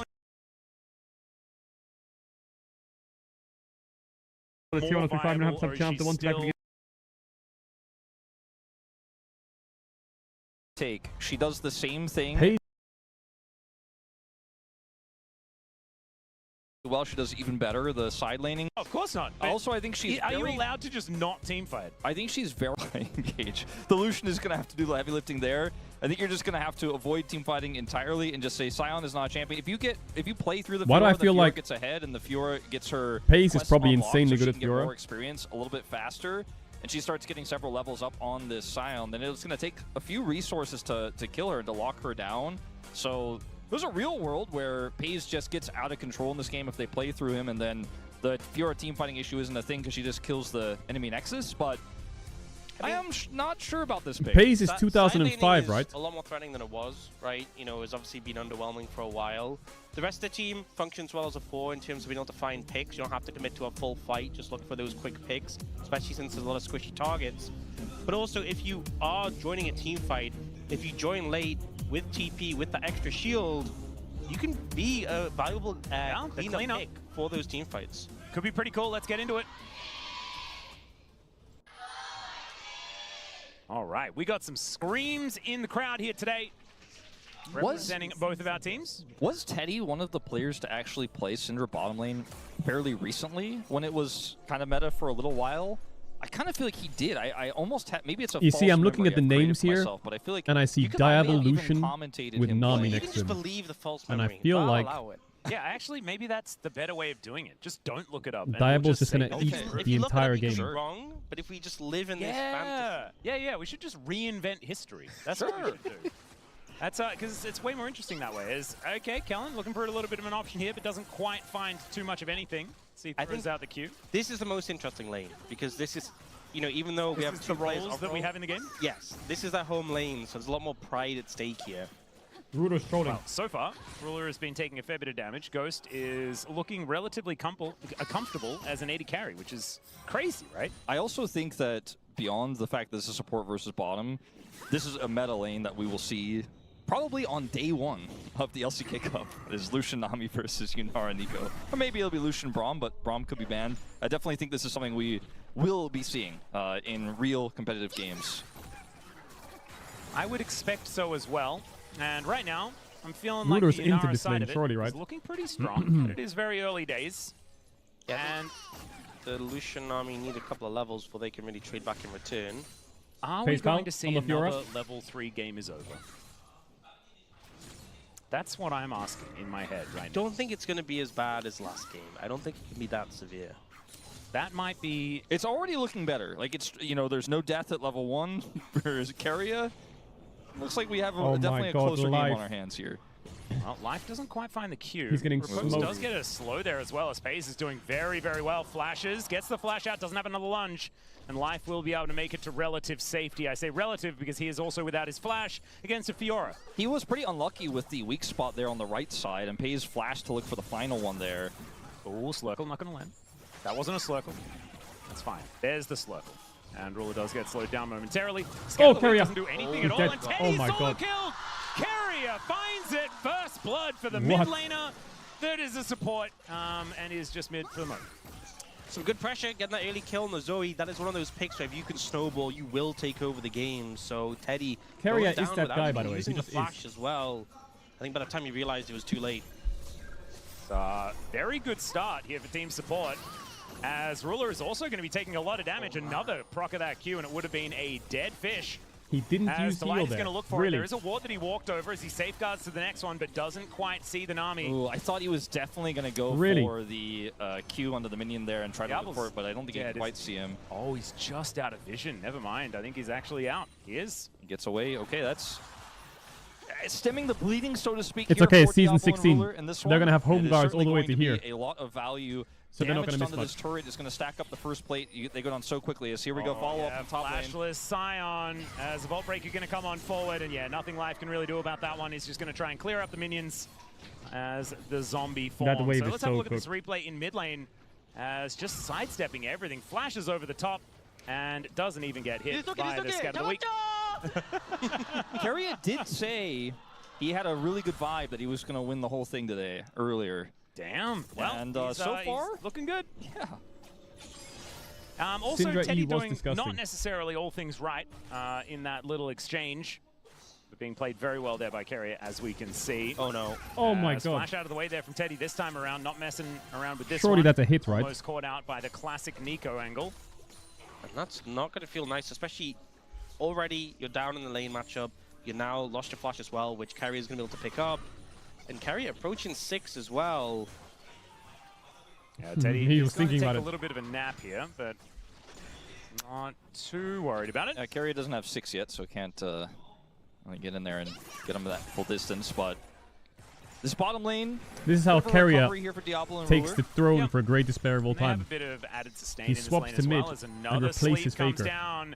The tier 1 5 and a half sub channel. The one to take. She does the same thing. Hey. Well, she does even better, the side laning. Of course not. Also, I think she's Are you very... allowed to just not team fight? I think she's very engaged. The Lucian is going to have to do the heavy lifting there. I think you're just going to have to avoid team fighting entirely and just say Sion is not a champion. If you play through the Why do Fiora, I the feel Fiora like gets ahead and the Fiora gets her Pace is quests probably unlocked, insanely so good she at can get Fiora. more experience a little bit faster, and she starts getting several levels up on this Sion, then it's going to take a few resources to kill her and to lock her down. So there's a real world where FaZe just gets out of control in this game if they play through him, and then the Fiora team fighting issue isn't a thing because she just kills the enemy Nexus, but I am not sure about this pick. FaZe is 2005, is right? a lot more threatening than it was, right? You know, it's obviously been underwhelming for a while. The rest of the team functions well as a 4 in terms of being able to find picks. You don't have to commit to a full fight, just look for those quick picks, especially since there's a lot of squishy targets. But also, if you are joining a team fight, if you join late with TP, with the extra shield, you can be a valuable cleanup pick for those team fights. Could be pretty cool. Let's get into it. All right, we got some screams in the crowd here today, representing both of our teams. Was Teddy one of the players to actually play Syndra bottom lane fairly recently when it was kind of meta for a little while? I kind of feel like he did. I almost had, maybe it's a You false see, I'm looking memory at the I've created names for here, myself, but I feel like and I see you could have Diablo even Lucian commentated with him Nami playing. next You to can just him. believe the false And I memory. feel I'll like allow it. Yeah, actually, maybe that's the better way of doing it. Just don't look it up. and Diablo's we'll just gonna say, eat okay. the entire If you game. look it up, you could be wrong, but if we just live in this fantasy. Yeah, we should just reinvent history. That's what we should do. That's because it's way more interesting that way. Is okay, Kellen looking for a little bit of an option here, but doesn't quite find too much of anything. See, if he throws out the Q. This is the most interesting lane because this is you know, even though we have the two players roles that we have in the game? Yes, this is their home lane, so there's a lot more pride at stake here. Ruler's trolling. Well, so far, Ruler has been taking a fair bit of damage. Ghost is looking relatively comfortable as an AD carry, which is crazy, right? I also think that beyond the fact that this is support versus bottom, this is a meta lane that we will see probably on day one of the LCK Cup. Is Lucian Nami versus Yunara Nico. Or maybe it'll be Lucian Braum, but Braum could be banned. I definitely think this is something we will be seeing in real competitive games. I would expect so as well. And right now, I'm feeling Ruler's like the into Yunara this side lane, of it surely, right? is looking pretty strong, but it is very early days. Yeah, and the Lucian army need a couple of levels before they can really trade back in return. Are we going to see another level 3 game is over? That's what I'm asking in my head right now. I don't think it's going to be as bad as last game. I don't think it can be that severe. That might be... It's already looking better. Like, it's, you know, there's no death at level 1 for Keria. Looks like we have definitely a closer game on our hands here. Well, Life doesn't quite find the Q. He's getting Repose smoked. does get a slow there as well, as Pace is doing very, very well. Flashes, gets the flash out, doesn't have another lunge. And Life will be able to make it to relative safety. I say relative because he is also without his flash against a Fiora. He was pretty unlucky with the weak spot there on the right side and pays flash to look for the final one there. Oh, Slurkle not going to land. That wasn't a Slurkle. That's fine. There's the Slurkle. And Ruler does get slowed down momentarily. Keria doesn't do anything at all. dead. And Teddy My solo God. killed. Keria finds it. First blood for the What? mid laner. That is a support and is just mid for the moment. Some good pressure, getting that early kill on the Zoe. That is one of those picks where if you can snowball, you will take over the game. So Teddy Keria goes is down that without guy, even by the way. using He the just flash as well. I think by the time he realized it was too late. Very good start here for team support. As Ruler is also going to be taking a lot of damage. Another proc of that Q, and it would have been a dead fish. He didn't As use the heal Light is there. going to look for really? it. There is a ward that he walked over as he safeguards to the next one, but doesn't quite see the Nami. Ooh, I thought he was definitely going to go Really? for the Q under the minion there and try to look for it, but I don't think he can quite see him. Oh, he's just out of vision. Never mind. I think he's actually out. He is. He gets away. Okay, that's stemming the bleeding, so to speak. It's here okay, for season Diablo and 16. Ruler in this They're one. gonna have home It is guards all certainly the way going to here. be a lot of value. So they're not Damage gonna miss onto much. this turret is going to stack up the first plate. They go down so quickly as here we go, follow up on top lane. Flashless Scion as the Vault Breaker going to come on forward, and yeah, nothing Life can really do about that one. He's just going to try and clear up the minions as the zombie forms. That wave So is let's have a so look at this cooked. replay in mid lane as just sidestepping everything. Flashes over the top and doesn't even get hit by the Scat of the Week. Keria did say he had a really good vibe that he was going to win the whole thing today, earlier. Damn. Well, and he's, so far, he's looking good. Yeah. Also, Syndra Teddy E was doing disgusting. not necessarily all things right in that little exchange, but being played very well there by Keria, as we can see. Oh no! Oh my God! Splash out of the way there from Teddy this time around, not messing around with this Surely one. that's a hit, right? Almost caught out by the classic Nico angle. And that's not going to feel nice, especially already you're down in the lane matchup. You now lost your flash as well, which Keria is going to be able to pick up. And Keria approaching 6 as well. Yeah, Teddy He is was going to thinking take about a it. little bit of a nap here, but not too worried about it. Keria doesn't have 6 yet, so can't really get in there and get him to that full distance. But this bottom lane, This is how bit of a recovery Keria here for Diablo and takes Ruler. the throne Yep. for great despair of all They have time. a bit of added sustain He in this swaps lane to as mid well as and another replaces sleep comes Faker. down.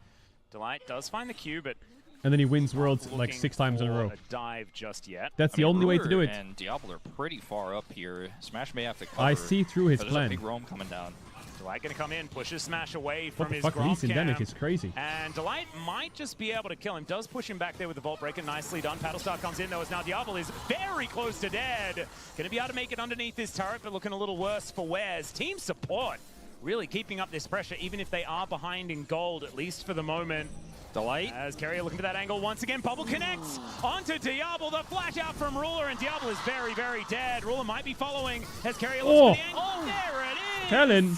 Delight does find the Q, but And then he wins Worlds like looking 6 times in a for row. a dive just yet. That's the only way to do Ruler it. And Diablo are pretty far up here. Smash may have to cover. I see through his but there's plan. a big roam coming down. Delight going to come in, pushes Smash away What from the his fuck? Gromp He's endemic. camp. It's crazy. And Delight might just be able to kill him. Does push him back there with the Vault Breaker. Nicely done. Paddlestar comes in, though, as now Diablo is very close to dead. Going to be able to make it underneath this turret, but looking a little worse for wears. Team support really keeping up this pressure, even if they are behind in gold, at least for the moment. Delight. As Keria looking for that angle once again. Bubble connects onto Diablo. The flash out from Ruler, and Diablo is very, very dead. Ruler might be following as Keria looks for the angle. There it is! Kellen!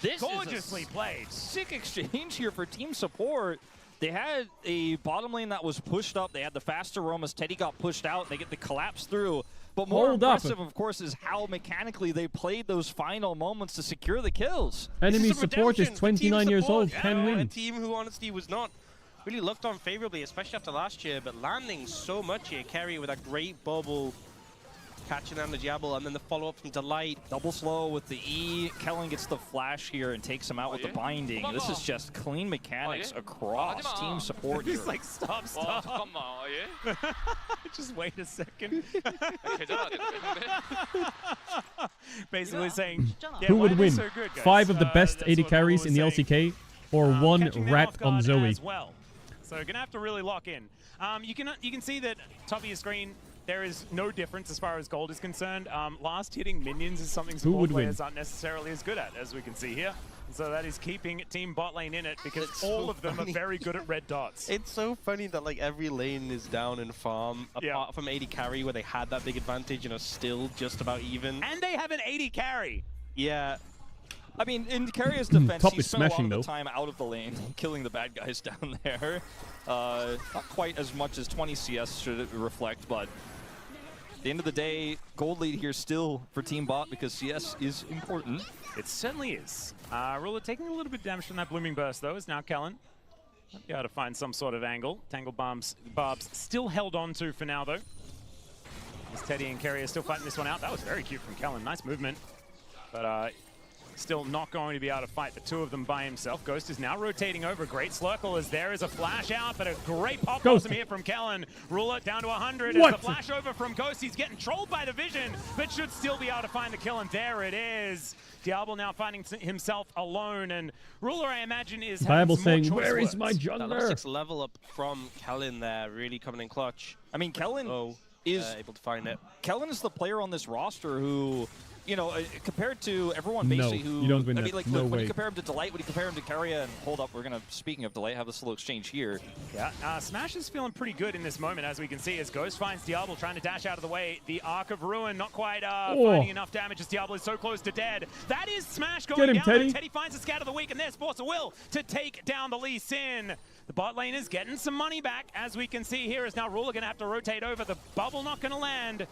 This Gorgeously is a played. Sick exchange here for team support. They had a bottom lane that was pushed up. They had the faster roam as Teddy got pushed out. They get the collapse through. But more Hold up. impressive, of course, is how mechanically they played those final moments to secure the kills. Enemy This is a support is redemption for team 29 years support. old. Can A win. team who honestly was not really looked on favorably, especially after last year, but landing so much here. Keria with a great bubble. catching down the Diablo, and then the follow-up from Delight. Double slow with the E. Kellen gets the flash here and takes him out with the binding. This is just clean mechanics across team support here. He's like, stop. Just wait a second. Basically saying, yeah, Who would win? So good, 5 of the best AD carries in the LCK, or 1 rat on Zoe? As well. So you're gonna have to really lock in. You can see that top of your screen, there is no difference as far as gold is concerned. Last hitting minions is something support players aren't necessarily as good at, as we can see here. So that is keeping team bot lane in it, because all of them are very good at red dots. It's so funny that like every lane is down in farm, apart from AD carry, where they had that big advantage and are still just about even. And they have an AD carry. Yeah. I mean, in Carrier's defense, Top he is spent a lot smashing, of the though. time out of the lane, killing the bad guys down there. Not quite as much as 20 CS should it reflect, but at the end of the day, gold lead here still for Team Bot, because CS is important. It certainly is. Ruler taking a little bit of damage from that Blooming Burst, though, is now Kellen. Might be able to find some sort of angle. Tangle Barbs still held on to for now, though. As Teddy and Carrier still fighting this one out. That was very cute from Kellen. Nice movement. But still not going to be able to fight the two of them by himself. Ghost is now rotating over. Great Slurkle as there is a flash out, but a great pop blossom here from Kellen. Ruler down to 100. As the flash over from Ghost. He's getting trolled by the vision, but should still be able to find the kill, and there it is. Diablo now finding himself alone, and Ruler, I imagine, is Diablo saying, "Where is my jungler?" That 6 level up from Kellen there, really coming in clutch. I mean, Kellen is able to find it. Kellen is the player on this roster who, you know, compared to everyone basically who, you don't win I that. mean, like, No when way. you compare him to Delight, when you compare him to Carrier, and hold up, we're gonna, speaking of Delight, have this little exchange here. Yeah, Smash is feeling pretty good in this moment, as we can see, as Ghost finds Diablo trying to dash out of the way. The Arc of Ruin not quite finding enough damage as Diablo is so close to dead. That is Smash going down. Teddy. Teddy finds a Scout of the Week, and there's Force of Will to take down the Lee Sin. The bot lane is getting some money back, as we can see here, as now Ruler going to have to rotate over. The bubble not going to land.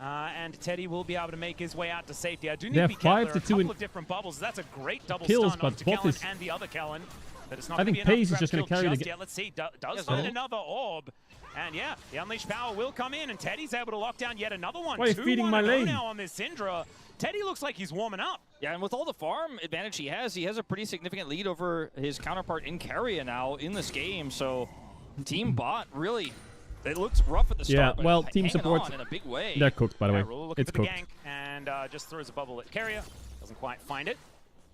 And Teddy will be able to make his way out to safety. I do need to be careful. There are a couple of different bubbles. That's a great double kills, stun but onto Bot Kellen is- and the other Kellen. But it's not I gonna think be enough Pace is grab just gonna kill carry the just ga- yet. Let's see. Does find another orb. And yeah, the Unleashed Power will come in, and Teddy's able to lock down yet another one. Why are you feeding my lane? Now on this Syndra. Teddy looks like he's warming up. Yeah, and with all the farm advantage he has a pretty significant lead over his counterpart in Carrier now in this game. So Team Bot really, it looks rough at the start. Yeah, but well, team hanging support, on in a big way. they're cooked, by the way. Ruler looking It's for the cooked. gank, and just throws a bubble at Carrier. Doesn't quite find it.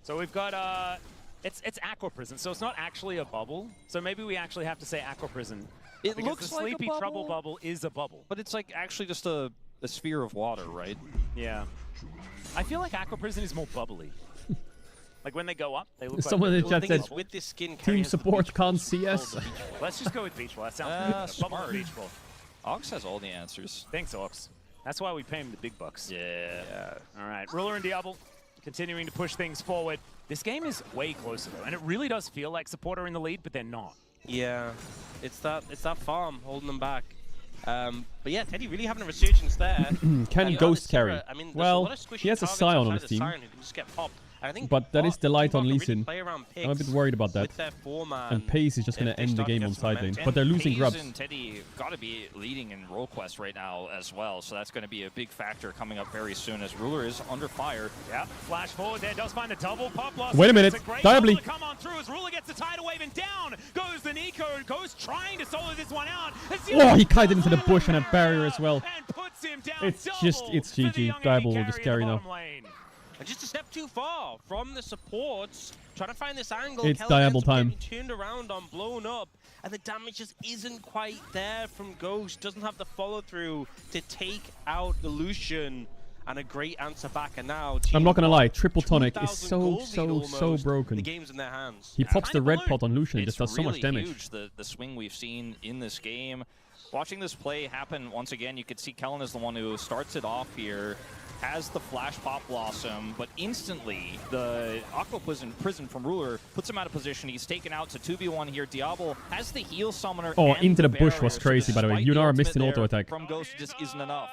So we've got it's Aqua Prison, so it's not actually a bubble. So maybe we actually have to say Aqua Prison. It because looks the like a Sleepy bubble. Trouble bubble is a bubble. But it's like actually just a sphere of water, right? Yeah. I feel like Aqua Prison is more bubbly. Like when they go up, they look Someone like in the chat said, with this skin, team support can't CS. Let's just go with Beach Ball. That sounds good. Bubble Beach Ball. Ox has all the answers. Thanks, Ox. That's why we pay him the big bucks. Yeah. All right, Ruler and Diablo continuing to push things forward. This game is way closer though, and it really does feel like support are in the lead, but they're not. Yeah, it's that farm holding them back. But yeah, Teddy really having a resurgence there. Can Ghost carry? I mean, there's a Well, lot of squishy he has a targets Scion on outside his of team. Siren who can just get popped. And I think But that is the light Team on Bot Lee can really Sin. play around I'm a bit picks worried about that. with their 4-man. And Pace is just going if to they end the start to game get on some side lane. momentum. But they're losing Paze grubs. and Teddy got to be leading in role quest right now as well, so that's going to be a big factor coming up very soon as Ruler is under fire. Yeah, flash forward there, does find the double pop loss. Wait a minute, It's great Diablo. double to come on through as Ruler gets the tidal wave, and down goes the Nico. Goes trying to solo this one out. Oh, he kited into the bush and a barrier as well. And puts him down. It's GG. Diablo will just carry now. And just a step too far from the supports, trying to find this angle. It's Kellen Diablo ends up time. getting turned around on, blown up, and the damage just isn't quite there from Ghost. Doesn't have the follow through to take out the Lucian, and a great answer back. And now I'm not gonna lie, Triple Tonic 2,000 is so gold lead broken. The game's in their hands. He pops the red pot on Lucian and It's just does so much really damage. huge, the swing we've seen in this game. Watching this play happen once again, you could see Kellen is the one who starts it off here, has the flash pop blossom, but instantly the Aqua Prison from Ruler puts him out of position. He's taken out to 2v1 here. Diablo has the heal summoner. Oh, and into the bush barrier, was so crazy, by the way. despite Yunara the missed an ultimate auto there attack. from Ghost just isn't enough.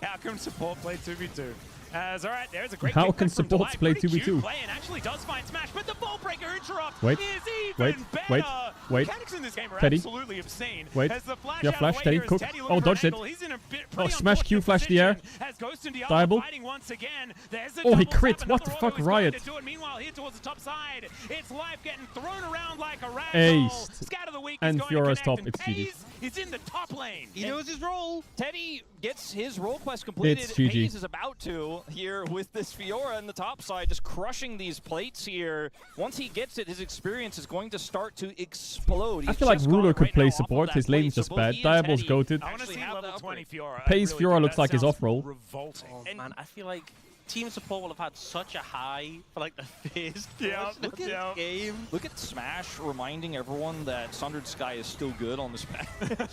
How can support play 2v2? As all right, there's a great How kick can back from supports Delight. play Pretty cute 2v2? play, and actually does find Smash, but the ball breaker interrupt Wait, is even wait, better. wait. Wait. Mechanics in this game are Teddy. absolutely obscene. Wait. As the flash Yeah, out of flash, the way Teddy, here, as cook. Teddy Oh, looking for an dodged it. angle. He's in a Oh, smash Q, flash the air. As Ghost and Diablo Diable. fighting once again. There's a Oh, he double crit. tap. What the Another fuck, auto is Riot? going to do it. Meanwhile, here towards the top side, it's Life getting thrown around like a rag Aced. Scat of the week And is going Fiora's to top. connect, It's and GG. Pays is in the top lane. He knows his role. Teddy gets his role quest completed. It's GG. Hayes is about to here with this Fiora in the top side, just crushing these plates here. Once he gets it, his experience is going to start to explode. I feel like Ruler could play support. His lane's just bad. Diable's goated. I want to see level 20 Fiora. Pays Fiora looks like his off-roll. Revolting. Oh, man, I feel like team support will have had such a high for like the first portion of this game. Look at Smash reminding everyone that Sundered Sky is still good on this patch.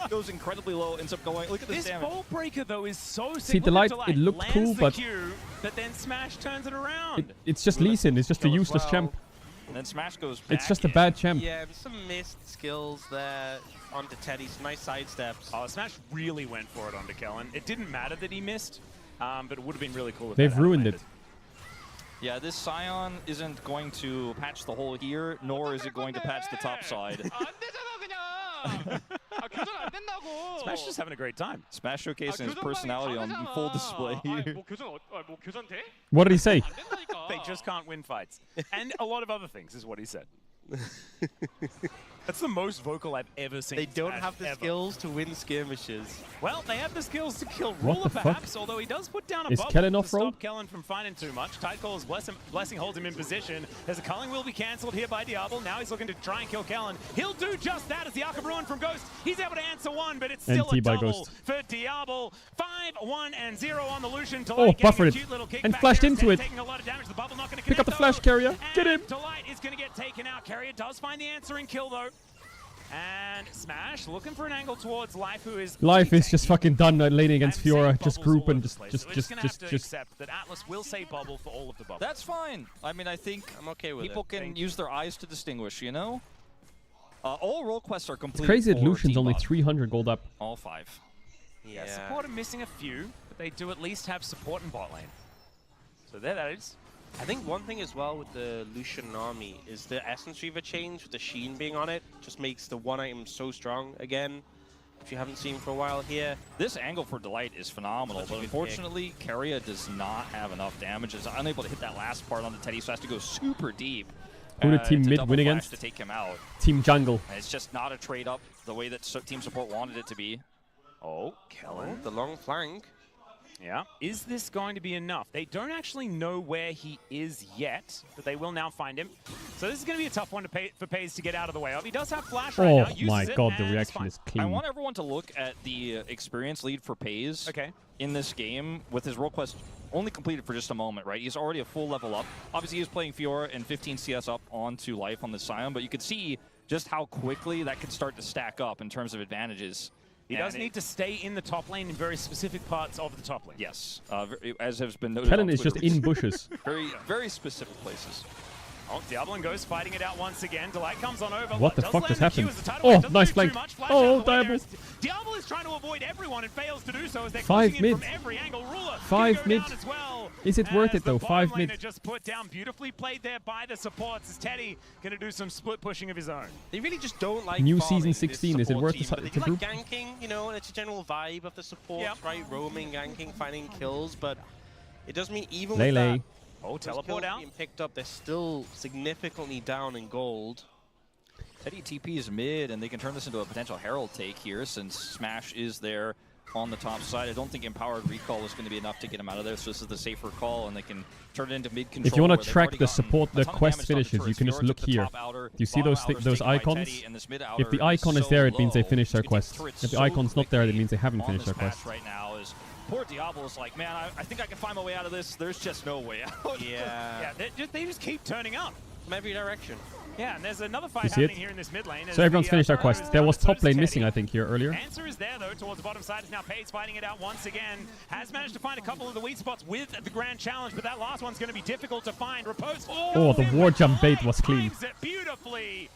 Goes incredibly low, ends up going. Look at this damage. Bolt breaker though is so sick. See, Delight, it looked lands cool, the but Q, but then Smash turns it around. it's just Lee Sin. It's just a useless champ. And then Smash goes back It's just a in. bad champ. Yeah, there's some missed skills there onto Teddy. Some nice side steps. Oh, Smash really went for it onto Kellen. It didn't matter that he missed, but it would have been really cool if They've that had ruined landed. it. Yeah, this Scion isn't going to patch the hole here, nor is it going to patch the top side. Smash just having a great time. Smash showcasing his personality on full display here. What did he say? They just can't win fights. And a lot of other things is what he said. That's the most vocal I've ever seen. They don't Smash have the ever. skills to win skirmishes. Well, they have the skills to kill What Ruler, the fuck? perhaps, although he does put down a Is bubble Kellen to off-roll? stop Kellen from fighting too much. Tidecall's blessing holds him in position. There's a culling will be cancelled here by Diablo. Now he's looking to try and kill Kellen. He'll do just that as the Arc of Ruin from Ghost. He's able to answer one, but it's still NT a by double Ghost. for Diablo. 5-1-0 on the Lucian. Oh, Delight getting buffered a it. cute little kick And back flashed there. into it. Taking a lot of damage. The bubble not going to Pick up the connect, flash though. carrier. Get him. And Delight is going to get taken out. Carrier does find the answering kill, though. And Smash looking for an angle towards Life, who is Life is just fucking done laning against Fiora. Just group and just accept that Atlas will say bubble for all of the bubbles. That's fine. I mean, I think I'm okay with people it. can use their eyes to distinguish, you know? All role quests are It's completed. crazy that for Lucian's team only bot. 300 gold up. All 5. Yeah, support are missing a few, but they do at least have support in bot lane. So there that is. I think one thing as well with the Lucian army is the Essence Reaver change with the sheen being on it just makes the one item so strong again, which you haven't seen for a while here. This angle for Delight is phenomenal, but unfortunately, Carrier does not have enough damage. Is unable to hit that last part on the Teddy, so has to go super deep. Who did Team to Mid double win flash against? to take him out. Team Jungle. And it's just not a trade up the way that Team Support wanted it to be. Oh, Kellen. The long flank. Yeah. Is this going to be enough? They don't actually know where he is yet, but they will now find him. So this is going to be a tough one for Pays to get out of the way of. He does have flash right now. Oh my uses it, god, the and it's reaction fine. is I clean. want everyone to look at the experience lead for Pays in this game with his role quest only completed for just a moment, right? He's already a full level up. Obviously, he was playing Fiora and 15 CS up onto Life on the Scion, but you could see just how quickly that could start to stack up in terms of advantages. He does need to stay in the top lane in very specific parts of the top lane. Yes, as has been noted Kellen on is just Twitter in recently. bushes. Very specific places. Oh, Diablo and Ghost fighting it out once again. Delight comes on over. What the Does fuck land just the Q happened? as the tidal Oh, wave doesn't nice do flank. too much. Flash out Oh, of the way. Diablo. Diablo is trying to avoid everyone and fails to do so as they're 5 closing in mid. from every angle. Ruler 5 go mid. down as well. Is it worth it though? 5 mid. mid. Just put down, beautifully played there by the supports. Is Teddy going to do some split pushing of his own? They really just don't like New farming season this 16. Is it support worth team, the but they to do like group? ganking, you know, and it's a general vibe of the support, right? Roaming, ganking, finding kills, but it does mean even with Lele. that, oh, those teleport kills out. being picked up, they're still significantly down in gold. Teddy TP is mid, and they can turn this into a potential Herald take here since Smash is there on the top side. I don't think Empowered Recall is going to be enough to get him out of there, so this is the safer call, and they can turn it into mid control. If you want where to they've track already the gotten support, a the ton of quest damage done to finishes, you turrets. can just Fiora look took the here. top outer, Do you see bottom those outer's those taken by icons? Teddy, and this mid If outer the icon is so there, it means they low. finished their You can take quest. turrets If the so icon's not there, it means they haven't on finished their this match quest. right now is poor Diablo's like, man, I think I can find my way out of this. There's just no way out. Yeah. Yeah, they just keep turning up. From every direction. Yeah, and there's another You fight see happening it? here in this mid lane. So everyone's finished their quest. There was top lane missing, I think, here earlier. Answer is there, though, towards the bottom side. Is now Pays fighting it out once again. Has managed to find a couple of the weak spots with the Grand Challenge, but that last one's going to be difficult to find. Repose. Oh, the war jump bait was clean. Times it beautifully.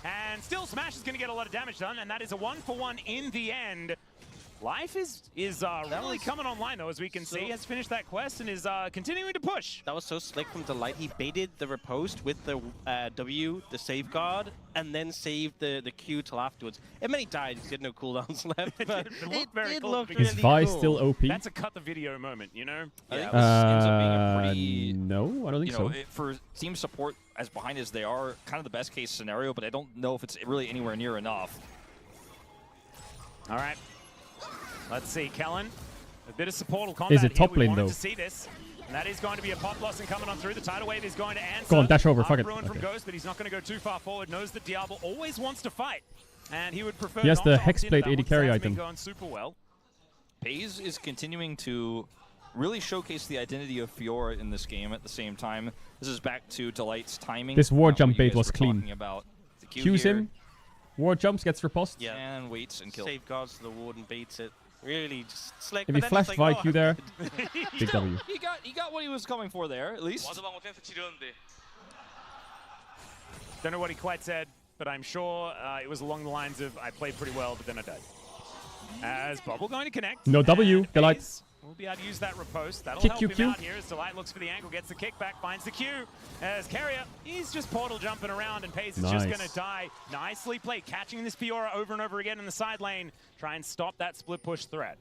And still, Smash is going to get a lot of damage done, and that is a 1-for-1 in the end. Life is really coming online, though, as we can see. Has finished that quest and is continuing to push. That was so slick from Delight. He baited the riposte with the W, the safeguard, and then saved the Q till afterwards. It meant he died because he had no cooldowns left, but it looked really Is Vi cool. still OP? That's a cut the video moment, you know? I think this ends up being a pretty... No, I don't think so. For team support, as behind as they are, kind of the best case scenario, but I don't know if it's really anywhere near enough. All right. Let's see, Kellen. A bit of supportal combat. Is it top here. We lane, wanted though? to see this. And that is going to be a pop blossom coming on through. The tidal wave is going to answer. Go on, dash over, fuck it. Ruin from Okay. Ghost, but he's not going to go too far forward. Knows that Diablo always wants to fight. And he would prefer He has not the to opt Hexblade into that 80 one. carry That's been item. going super well. FaZe is continuing to really showcase the identity of Fiora in this game at the same time. This is back to Delight's timing. This ward what jump you bait guys was were clean. talking about. The Q Qs here. him, ward jumps, gets riposte. Yeah. And waits and kills. Safeguards to the ward and beats it. Really just slick. If but you then flash it's like, Vi Q there, big Still, W. he got what he was coming for there, at least. Don't know what he quite said, but I'm sure it was along the lines of, I played pretty well, but then I died. As Bubble going to connect. No W, Delight. We'll be able to use that riposte. That'll Kick help Q, him Q. out here as Delight looks for the angle, gets the kickback, finds the Q. As Carrier, he's just portal jumping around, and Pace is just Nice. going to die. Nicely played, catching this Fiora over and over again in the side lane. Try and stop that split push threat.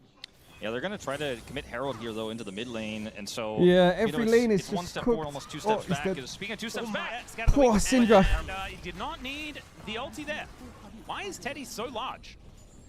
Yeah, they're going to try to commit Herald here, though, into the mid lane, and so... Yeah, you know, every it's, lane is it's one just step cooked. forward, almost 2 Oh, steps is back. that- Speaking of 2 steps back... Poor Syndra. And he did not need the ulti there. Why is Teddy so large?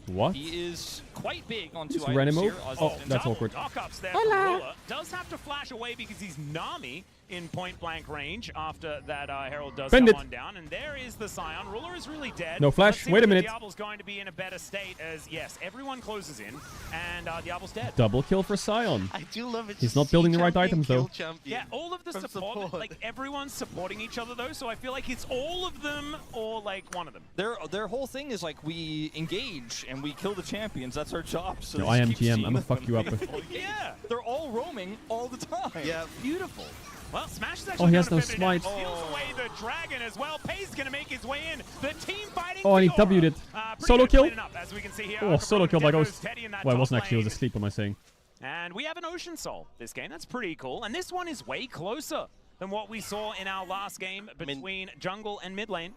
What? He is quite big on He's 2 items Renimo? here. Oh, that's awkward. Knockups there Hola. from Ruler. Does have to flash away because he's Nami in point-blank range after that Herald does Bend come it. on down. And there is the Scion. Ruler is really dead. No flash. Let's see Wait a whether minute. Diablo's going to be in a better state as, yes, everyone closes in and Diablo's dead. Double kill for Sion. I do love it. He's not building the right items, though. Yeah, all of the From support, like everyone's supporting each other though, so I feel like it's all of them or like one of them. Their whole thing is like, we engage and we kill the champions. That's our job. So No, just I am keep GM. seeing I'm gonna them fuck you up. Yeah, they're all roaming all the time. Yeah, beautiful. Well, Smash is Oh, actually he has going no to pivot it smite. down, steals away the dragon as well. Pay's going to make his way in. The team fighting. Oh, and he Fiora. W'd it. Pretty Solo good kill? cleaning up, as we can see here. Oh, solo kill by Dead goes Ghost. Teddy in that Well, I top wasn't actually. I was lane. asleep, am I saying? And we have an Ocean Soul this game. That's pretty cool. And this one is way closer than what we saw in our last game between jungle and mid lane.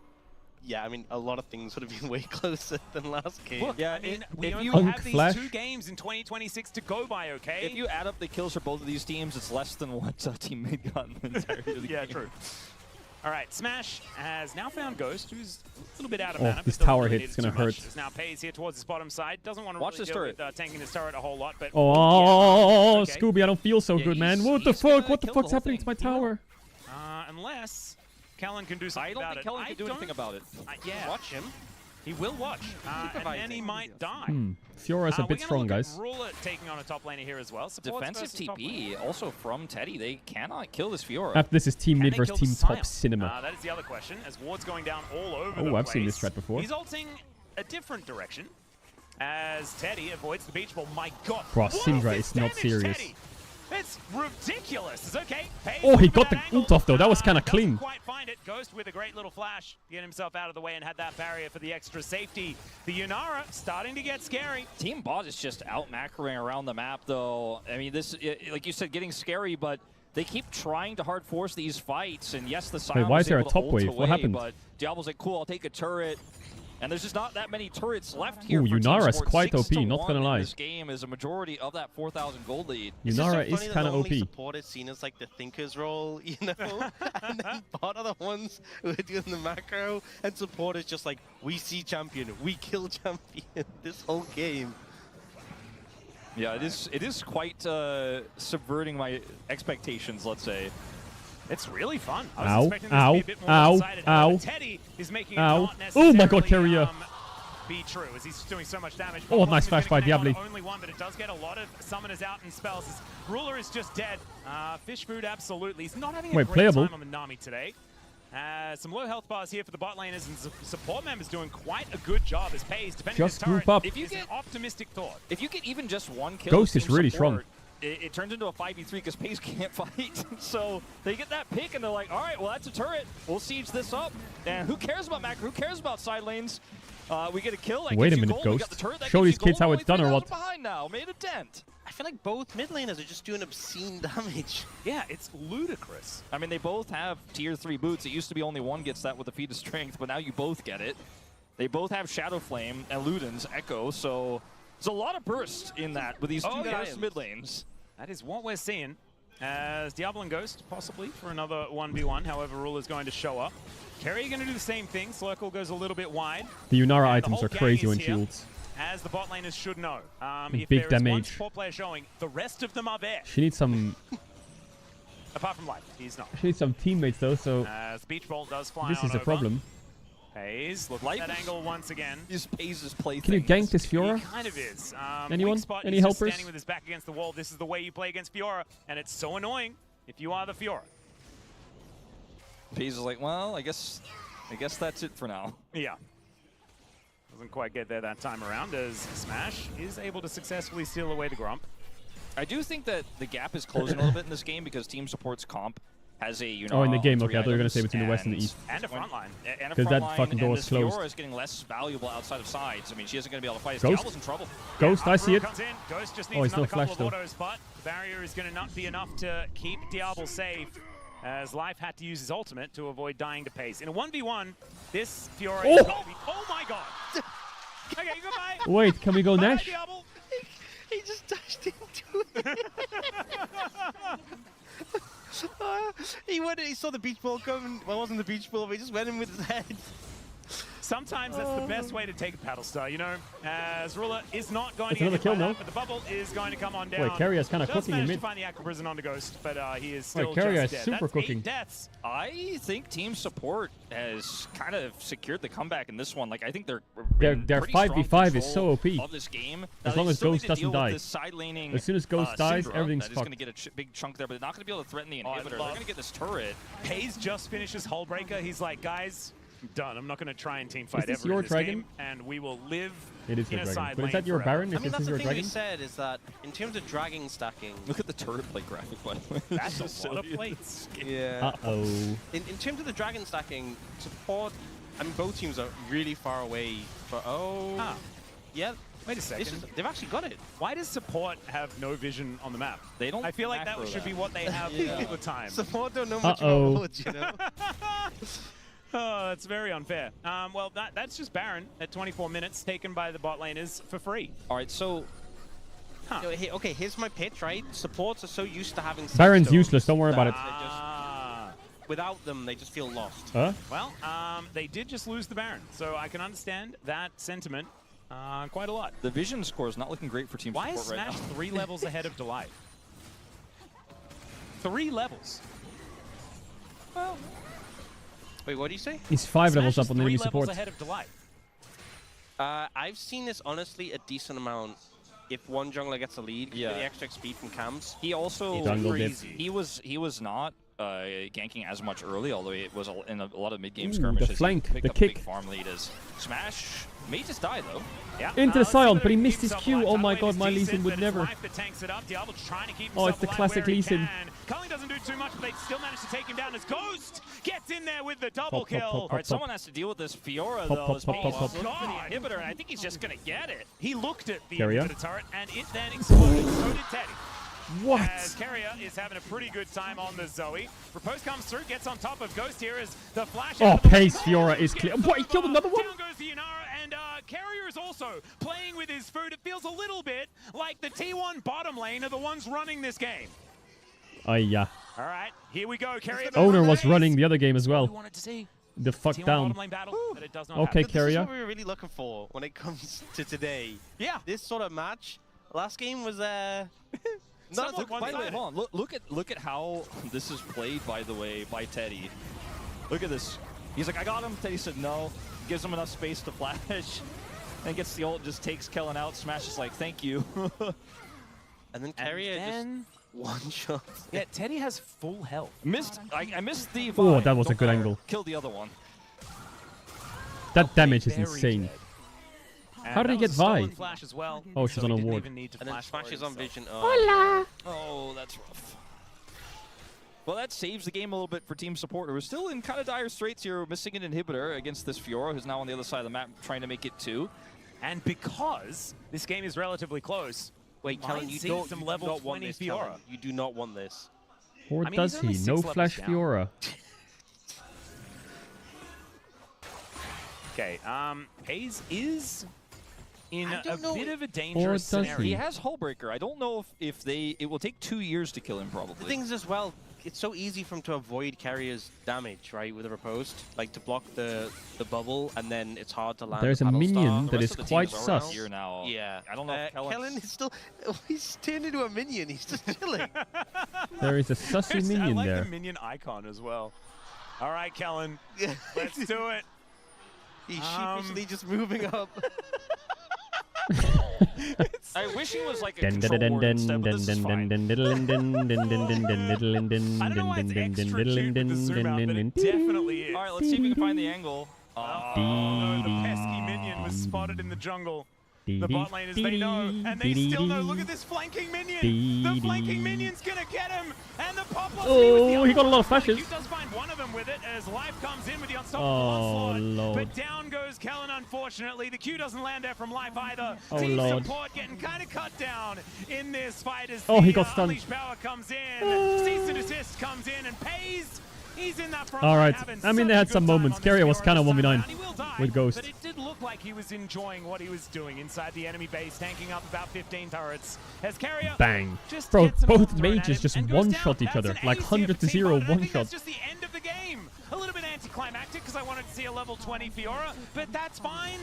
Yeah, I mean, a lot of things would have been way closer than last game. Look, I mean, we only have these 2 games in 2026 to go by, okay? If you add up the kills for both of these teams, it's less than what Team Mid got in the entirety of the Yeah, game. true. All right, Smash has now found Ghost, who's a little bit out of Oh, mana. this but doesn't tower really hit need is it gonna too much. hurt. As now Pays here towards his bottom side. Doesn't want to Watch really this deal turret. with tanking this turret a whole lot, but Oh, okay. Scooby, I don't feel so good, man. What the fuck? What the fuck's happening to my tower? Unless Kellen can do something I don't about think it. Kellen can do anything about it. Yeah, watch him. He will watch, and then he might die. Fiora's a We're bit gonna strong, look at guys. Ruler taking on a top laner here as well. Supports Defensive versus top TP, laner. also from Teddy. They cannot kill this Fiora. After this is Team Can Mid they versus kill Team the Top Scion? Cinema. That is the other question, as Ward's going down all over Oh, the I've seen place. this strat before. He's ulting a different direction, as Teddy avoids the beach ball. My God. Bro, what Syndra is is this not damage, serious. Teddy? It's ridiculous. It's okay. Pays Oh, he with got that the angle. ult off, though. That was kind of Doesn't clean. quite find it. Ghost with a great little flash. Get himself out of the way and had that barrier for the extra safety. The Yunara starting to get scary. Team Bot is just out macroing around the map, though. I mean, this, like you said, getting scary, but they keep trying to hard force these fights. And yes, the Scion why was is there a able to top ult wave? What away, happened? But Diablo's like, cool, I'll take a turret. And there's just not that many turrets left here. Ooh, for Team Yunara's Sport. quite 6 to OP, not 1 gonna lie. in this game is a majority of that 4,000 gold lead. It's just so Yunara funny is that kind the of only OP. support is seen as like the thinker's role, you know? And then bot are the ones who are doing the macro, and support is just like, we see champion, we kill champion this whole game. Yeah, it is quite subverting my expectations, let's say. It's really fun. I Ow, was expecting this ow, to be a bit more ow, one-sided. ow. However, Teddy is making it Ow. not Oh my god, necessarily, Carrier. be true, as he's doing so much damage. Oh, Bottom nice is flash gonna by connect on Diablo. Only one, but it does get a lot of summoners out and spells. Ruler is just dead. Fish food, absolutely. He's not having a Wait, great playable? time on the Nami today. Some low health bars here for the bot laners, and support members doing quite a good job as Pays, defending Just his turret. group up. If you Is an get optimistic thought. If you get even just one kill, Ghost with is team really support, strong. It turns into a 5v3 because Pace can't fight. So they get that pick and they're like, all right, well, that's a turret. We'll siege this up. And who cares about macro? Who cares about side lanes? We get a kill. That Wait gives a you minute, gold. We got Ghost. the turret. That Show gives these you kids how gold. it's done or Only what? 3,000 behind now. Made a dent. I feel like both mid laners are just doing obscene damage. Yeah, it's ludicrous. I mean, they both have tier 3 boots. It used to be only one gets that with a feat of strength, but now you both get it. They both have Shadow Flame and Luden's Echo, so there's a lot of burst in that with these two guys mid lanes. That is what we're seeing. As Diablo and Ghost, possibly, for another 1v1. However, Rule is going to show up. Kerry going to do the same thing. Circle goes a little bit wide. The Unara And items the are whole crazy gang when is here, shields. as the bot laners should know. If Big there is one damage. support player showing, the rest of them are there. She needs some. Apart from Life, he's not. She needs some teammates though. So As Beach Bolt does fly this on is a over. problem. Hayes, look at that angle once again. Just pays his play. Can you gank this Fiora? He kind of is. Anyone? Weak spot, Any he's just helpers? standing with his back against the wall. This is the way you play against Fiora, and it's so annoying if you are the Fiora. Pays is like, well, I guess that's it for now. Yeah. Doesn't quite get there that time around as Smash is able to successfully steal away the Grump. I do think that the gap is closing a little bit in this game because Team Support's comp has a, you know, Oh, in the game. 3 Okay, I thought you were gonna say items between the west and the east. And a front line. And a 'Cause front that line, fucking door and is this closed. Fiora is getting less valuable outside of sides. I mean, she isn't going to be able to fight. Ghost? Diablo's in trouble. Ghost, I see it. Comes in. Ghost just needs Oh, he's another no couple flash of though. autos, but the barrier is going to not be enough to keep Diablo safe, as Life had to use his ultimate to avoid dying to pace. In a 1v1, this Fiora is going to be... Oh my god! Okay, goodbye! Wait, can we go Bye, Nash? Diablo. He just dashed into it. He saw the beach ball coming. Well, it wasn't the beach ball, but he just went in with his head. Sometimes that's the best way to take a paddle star, you know, as Ruler is not going That's to get another hit kill, by no? that, but the bubble is going to come on down. Wait, Carrier's kinda Just cooking in managed mid. to find the Aqua Prison onto Ghost, but he is still Carrier just is dead. super That's cooking. 8 deaths. I think Team Support has kind of secured the comeback in this one. Like, I think they're Their in pretty 5v5 strong is so control OP. of this game. As Now, long they as still need Ghost to doesn't deal with die. this side laning, As soon as Ghost dies, Syndra everything's that is going to fucked. get a big chunk there, but they're not going to be able to threaten the I inhibitor. They're love- going to get this turret. Hayes just finishes Hullbreaker. He's like, guys, I'm done. I'm not going to try and team fight this ever your in this dragon? game, and we will live It is in your a dragon. side But lane is that your forever. Baron? I If mean, this that's is the your thing we dragon? said, is that in terms of dragging stacking... Look at the turret plate graphic, by the way. That's It's a lot of silly. plates. Yeah. Uh-oh. In terms of the dragon stacking, support, I mean, both teams are really far away. But, yeah. Wait a second. They've actually got it. Why does support have no vision on the map? They don't I feel like that macro should be that. what they have all the time. Support don't know much Uh-oh. about woods, you know? Oh, that's very unfair. Well, that's just Baron at 24 minutes, taken by the bot laners for free. All right, so Okay, here's my pitch, right? Supports are so used to having Baron's Sandstones useless, don't worry about it. Ah. without them, they just feel lost. Huh? Well, they did just lose the Baron, so I can understand that sentiment quite a lot. the vision score is not looking great for Team Why is Support right Smash now. 3 levels ahead of Delight? 3 levels. Well, Wait, what do you say? He's 5 Smash levels is up on 3 enemy levels support. ahead of Delight. I've seen this, honestly, a decent amount. If one jungler gets a lead, you Yeah. get the extra XP from camps. He also Jungle crazy. he was not ganking as much early, although it was in a lot of mid-game Ooh, skirmishes. the flank, he picked the up a big kick. farm lead as Smash may just die though. Yeah. Into the let's see Sion, whether but he can missed keep his himself Q. alive. Oh my Top god, lane my is Lee Sin decent, would but it's never. Life that tanks it up. Diablo trying to keep Oh, himself it's the alive classic where he Lee Sin. can. Culling doesn't do too much, but they still manage to take him down as Ghost gets in there with the double Pop, pop, kill. pop, All right, someone has to deal with this Fiora Pop, though. pop, As pop, Pace pop, pop. looking for the God. inhibitor, and I think he's just gonna get it. He looked at the Carrier? inhibitor turret, and it then exploded. So did Teddy. What? As Carrier is having a pretty good time on the Zoe. Repose comes through, gets on top of Ghost here as the flash. Oh, out of the Pace way. Fiora is clear. What, he killed another one? Down goes the Inara, and Carrier is also playing with his food. It feels a little bit like the T1 bottom lane are the ones running this game. Oh, yeah. All right, here we go. Carrier. Owner was running the other game as We well. wanted to see The fuck T1 down. bottom lane battle, but it does not Okay, happen. This is Carrier. what we were really looking for when it comes to today. Yeah. This sort of match. Last game was No, Somewhat look, by the way, one-sided. hold on. Look at how this is played, by the way, by Teddy. Look at this. He's like, I got him. Teddy said no. Gives him enough space to flash. Then gets the ult, just takes Kellen out. Smash is like, thank you. and then Carrier then- just one shot. Yeah, Teddy has full health. I missed the Oh, vibe. that was a Don't good matter. angle. Killed the other one. That damage is Very insane. dead. How did And he that get was a stolen Vi? Flash as well, Oh, she's so on he a didn't ward. even need to And then flash Smash for is on himself. vision. Hola. Oh, that's rough. Well, that saves the game a little bit for team support, who are still in kind of dire straits here, missing an inhibitor against this Fiora, who's now on the other side of the map trying to make it 2. And because this game is relatively close, wait, Kellen, you see don't, some you level do not want 20 this, Fiora. Kellen. You do not want this. Or I mean, does he's he? only 6 No levels Flash down. Fiora. Okay, Hayes is in a bit of a Or dangerous does scenario. He has Hullbreaker. I don't know if it will take 2 years to kill him, probably. The thing is as well, it's so easy for him to avoid carrier's damage, right, with a riposte. Like, to block the bubble, and then it's hard to land There's the a paddle minion star. that is quite sus. Here now. Yeah. I don't know if Kellen is still... He's turned into a minion. He's just chilling. There is a sussy I minion like there. the minion icon as well. All right, Kellen, let's do it. He's sheepishly just moving up. I wish he was like a control ward instead, but this is fine. I don't know why it's extra cute with the zoom out, but it definitely is. All right, let's see if we can find the angle. Oh, the pesky minion was spotted in the jungle. The bot laners, they know, and they still know. Look at this flanking minion. The flanking minion's gonna get him, and the pop-up. Oh, he got a lot of flashes. He does find one of them with it as life comes in with the unstoppable Oh, onslaught. Lord. But down goes Kellen, unfortunately. The Q doesn't land there from life either. Oh, Team Lord. support getting kind of cut down in this fight as Oh, he the got stunned. Unleashed power comes in. Cease and desist comes in and pays. He's in that front All line, right. having I mean, they such a had good some time moments. on this Carrier was Fiora kind of this time 1v9 around. He will die, with Ghost. But it did look like he was enjoying what he was doing inside the enemy base, tanking up about 15 turrets. As Carrier Bang. just Bro, gets them all both thrown at mages him just and goes one-shot down. each other. That's an Like ace 100 to here 0 for Team Bot, and I think one-shot. that's just the end of the game. A little bit anticlimactic because I wanted to see a level 20 Fiora, but that's fine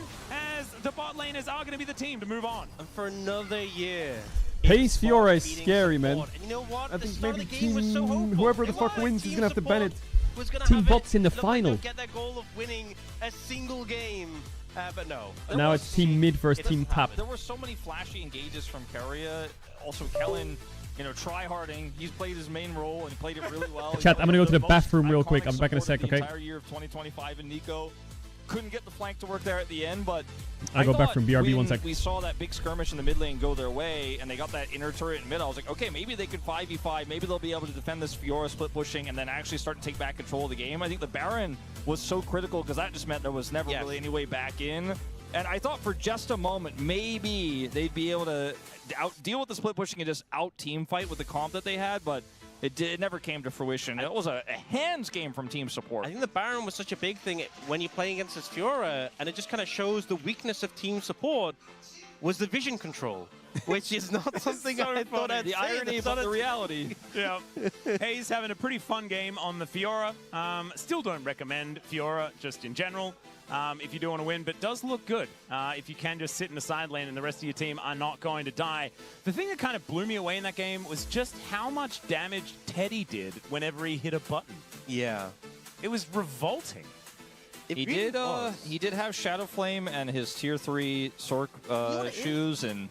as the bot laners are going to be the team to move on. And for another year. Pace Fiora is scary, man. And you know what? I The think start maybe of the game was so hopeful. whoever the It fuck was. wins is Team gonna have to ban it. was gonna Team have Bot's it. in the Looked final. Like they'll get their goal of winning a single game, but no. Now it's Team Mid versus Team Top. There were so many flashy engages from Carrier. Also, Kellen, try-harding. He's played his main role and he played it really well. Chat, I'm gonna go to the most bathroom real quick. iconic I'll be back in a support sec, of the okay? entire year of 2025 in Nico. Couldn't get the flank to work there at the end, but I'll go back from BRB when 1 sec. we saw that big skirmish in the mid lane go their way, and they got that inner turret in mid, I was like, okay, maybe they could 5v5, maybe they'll be able to defend this Fiora split pushing and then actually start to take back control of the game. I think the Baron was so critical because that just meant there was never really any way back in. And I thought for just a moment, maybe they'd be able to deal with the split pushing and just out-team fight with the comp that they had, but it never came to fruition. It was a hands game from team support. I think the Baron was such a big thing when you're playing against this Fiora, and it just kind of shows the weakness of team support was the vision control, which is not something I thought I'd The say. irony That's about not the a- reality. Yeah. Hayes having a pretty fun game on the Fiora. Still don't recommend Fiora just in general if you do want to win, but does look good if you can just sit in the side lane and the rest of your team are not going to die. The thing that kind of blew me away in that game was just how much damage Teddy did whenever he hit a button. Yeah. It was revolting. He did have Shadow Flame and his tier 3 Sork shoes, and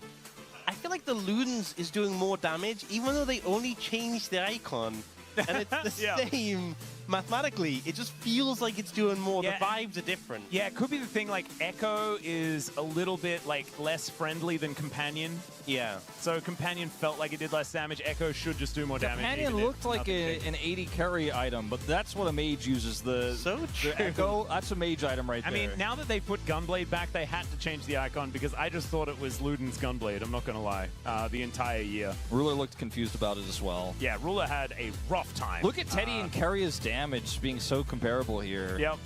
I feel like the Ludens is doing more damage, even though they only changed the icon. And it's the same mathematically. It just feels like it's doing more. Yeah. The vibes are different. Yeah, it could be the thing, like, Echo is a little bit, like, less friendly than Companion. Yeah. So Companion felt like it did less damage. Echo should just do more damage. Companion even if looked like nothing an 80 carry item, but that's what a mage uses. The Echo, that's a mage item right I there. mean, now that they put Gunblade back, they had to change the icon because I just thought it was Luden's Gunblade. I'm not going to lie. The entire year. Ruler looked confused about it as well. Yeah, Ruler had a rough time. Look at Teddy and Carrier's damage being so comparable here. Yep.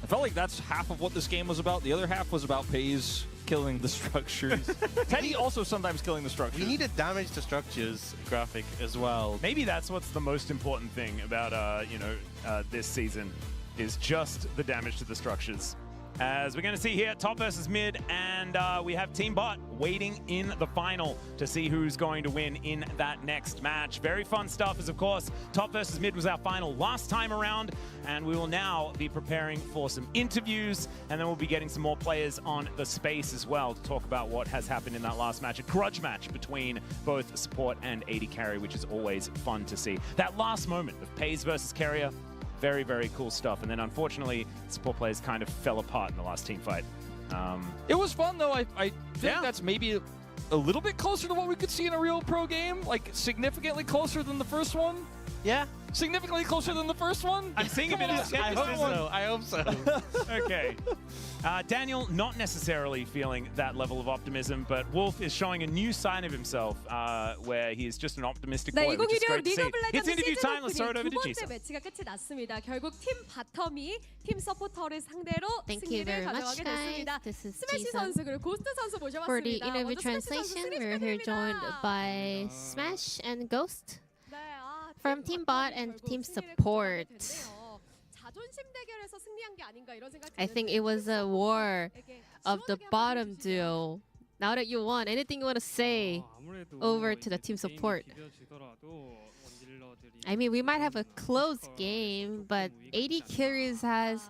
I felt like that's half of what this game was about. The other half was about Pays killing the structures. Teddy also sometimes killing the structures. We need a damage to structures graphic as well. Maybe that's what's the most important thing about, this season is just the damage to the structures. As we're going to see here, top versus mid, and we have Team Bot waiting in the final to see who's going to win in that next match. Very fun stuff, as of course, top versus mid was our final last time around, and we will now be preparing for some interviews, and then we'll be getting some more players on the space as well to talk about what has happened in that last match, a grudge match between both support and AD carry, which is always fun to see. That last moment of Pays versus Carrier, very, very cool stuff. And then, unfortunately, support players kind of fell apart in the last team fight. It was fun, though. I think that's maybe a little bit closer to what we could see in a real pro game, like significantly closer than the first one. Yeah. Significantly closer than the first one? I'm seeing a bit of I skepticism. hope so. I hope so. Okay. Daniel, not necessarily feeling that level of optimism, but Wolf is showing a new sign of himself where he is just an optimistic boy, which is great to see. It's interview time. Let's throw it over to 두 번째 Jisoo. 매치가 끝이 났습니다. 결국 팀 바텀이 팀 서포터를 상대로 Thank you 승리를 very much, 가져가게 guys. 됐습니다. This is 스매시 Jisoo. 선수 그리고 고스트 선수 모셔봤습니다. For the interview 먼저 스매시 선수 translation, 승리 we're here joined 축하드립니다. by Smash and Ghost 네, from Team Bot and Team Support. 자존심 대결에서 승리한 게 아닌가 이런 생각이 I think it was a war of the bottom duo. Now that you won, anything you want to say over to the Team Support? I mean, we might have a close game, but 80 carries has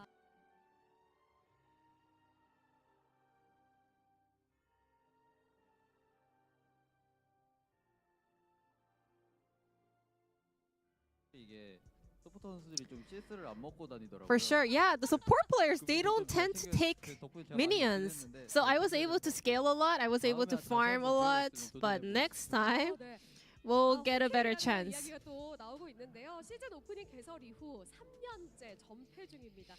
for sure. Yeah, the support players, they don't tend to take minions. So I was able to scale a lot. I was able to farm a lot. But next time, we'll get a better chance. 이야기가 또 나오고 있는데요. 시즌 오프닝 개설 이후 3년째 전패 중입니다.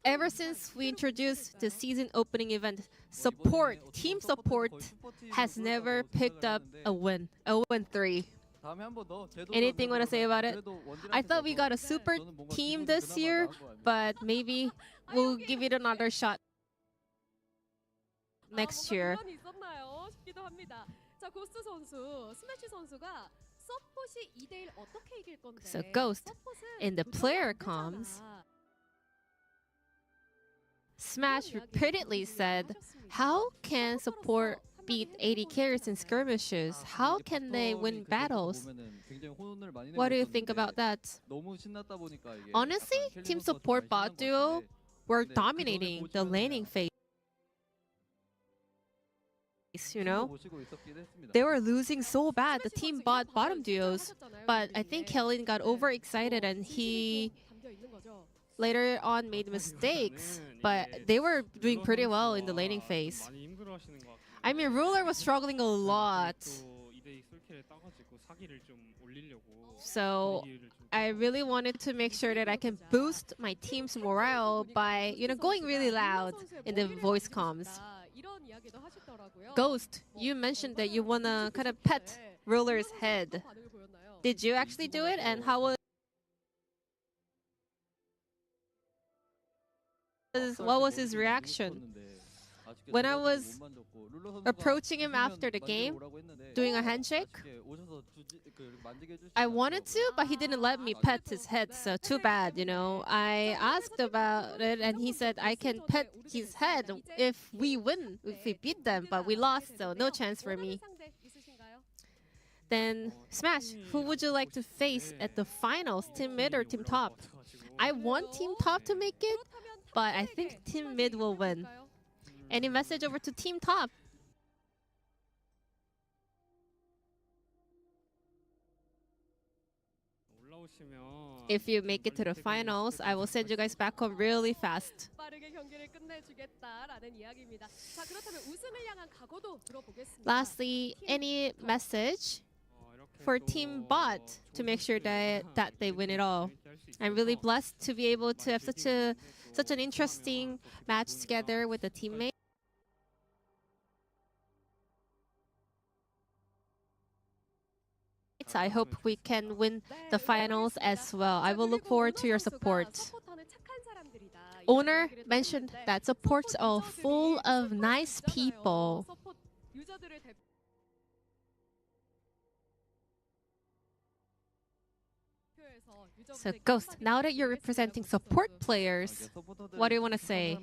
Ever since we introduced the season opening event, support, team support has never picked up a win. 0-3. Anything want to say about it? I thought we got a super team this year, but maybe we'll give it another shot next year. 그런 있었나요? 싶기도 합니다. 자, 고스트 선수, 스매시 선수가 서폿이 2대1 어떻게 이길 건데? So Ghost, in the player comms, Smash repeatedly said, how can support beat 80 carries in skirmishes? How can they win battles? What do you think about that? Honestly, Team Support Bot Duo were dominating the laning phase. You know, they were losing so bad, the Team Bot bottom duos. But I think Kellen got overexcited and he later on made mistakes. But they were doing pretty well in the laning phase. I mean, Ruler was struggling a lot. So I really wanted to make sure that I can boost my team's morale by, going really loud in the voice comms. Ghost, you mentioned that you want to kind of pet Ruler's head. Did you actually do it? And how what was his reaction? When I was approaching him after the game, doing a handshake, I wanted to, but he didn't let me pet his head, so too bad, I asked about it, and he said I can pet his head if we win, if we beat them, but we lost, so no chance for me. Then, Smash, who would you like to face at the finals, Team Mid or Team Top? I want Team Top to make it, but I think Team Mid will win. Any message over to Team Top? If you make it to the finals, I will send you guys back home really fast. 빠르게 경기를 끝내주겠다라는 이야기입니다. 자, 그렇다면 우승을 향한 각오도 들어보겠습니다. Lastly, any message for Team Bot to make sure that they win it all? I'm really blessed to be able to have such an interesting match together with the teammates. I hope we can win the finals as well. I will look forward to your support. Owner mentioned that supports are full of nice people. So Ghost, now that you're representing support players, what do you want to say?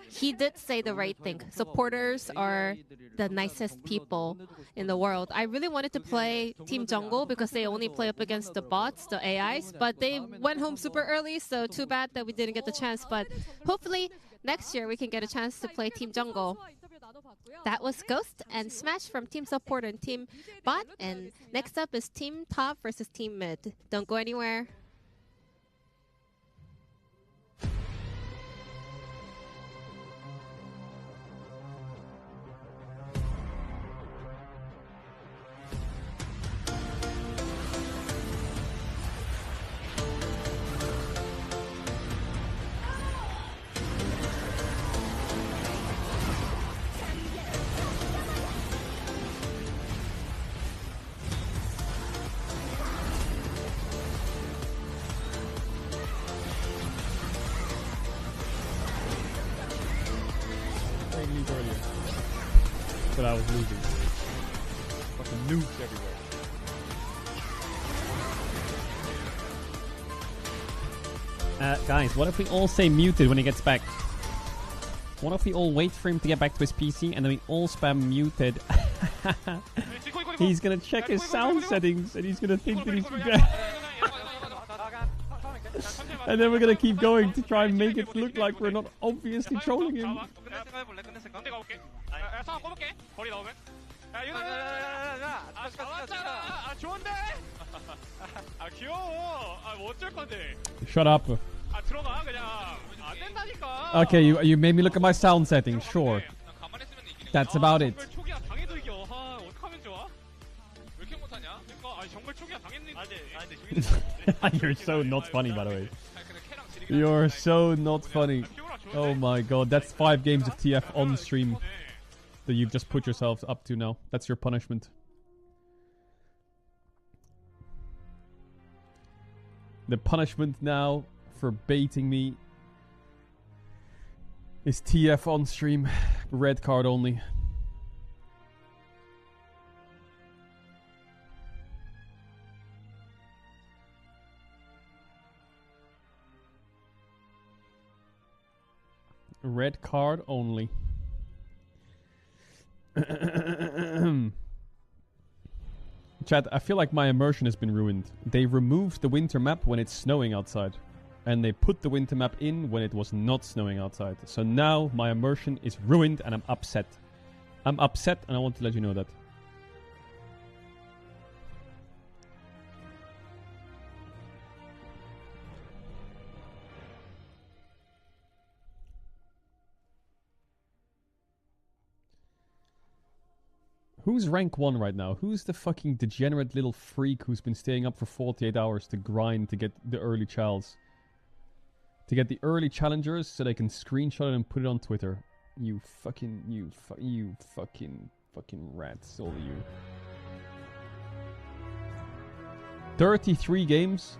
He did say the right thing. Supporters are the nicest people in the world. I really wanted to play Team Jungle because they only play up against the bots, the AIs, but they went home super early, so too bad that we didn't get the chance. But hopefully next year we can get a chance to play Team Jungle. That was Ghost and Smash from Team Support and Team Bot. And next up is Team Top versus Team Mid. Don't go anywhere. point earlier. But I was losing. Fucking nukes everywhere. Guys, what if we all say muted when he gets back? What if we all wait for him to get back to his PC and then we all spam muted? He's gonna check his sound settings and he's gonna think that he's and then we're gonna keep going to try and make it look like we're not obviously trolling him. Shut up. Okay, you made me look at my sound settings, sure. That's about it. You're so not funny, by the way. You're so not funny. Oh my god, that's 5 games of TF on stream that you've just put yourselves up to now. That's your punishment. The punishment now for baiting me is TF on stream. Red card only. Red card only. Chat, I feel like my immersion has been ruined. They removed the winter map when it's snowing outside. And they put the winter map in when it was not snowing outside. So now my immersion is ruined and I'm upset. I'm upset and I want to let you know that. Who's rank 1 right now? Who's the fucking degenerate little freak who's been staying up for 48 hours to grind to get the early chals? To get the early challengers so they can screenshot it and put it on Twitter. You fucking rats, all of you. 33 games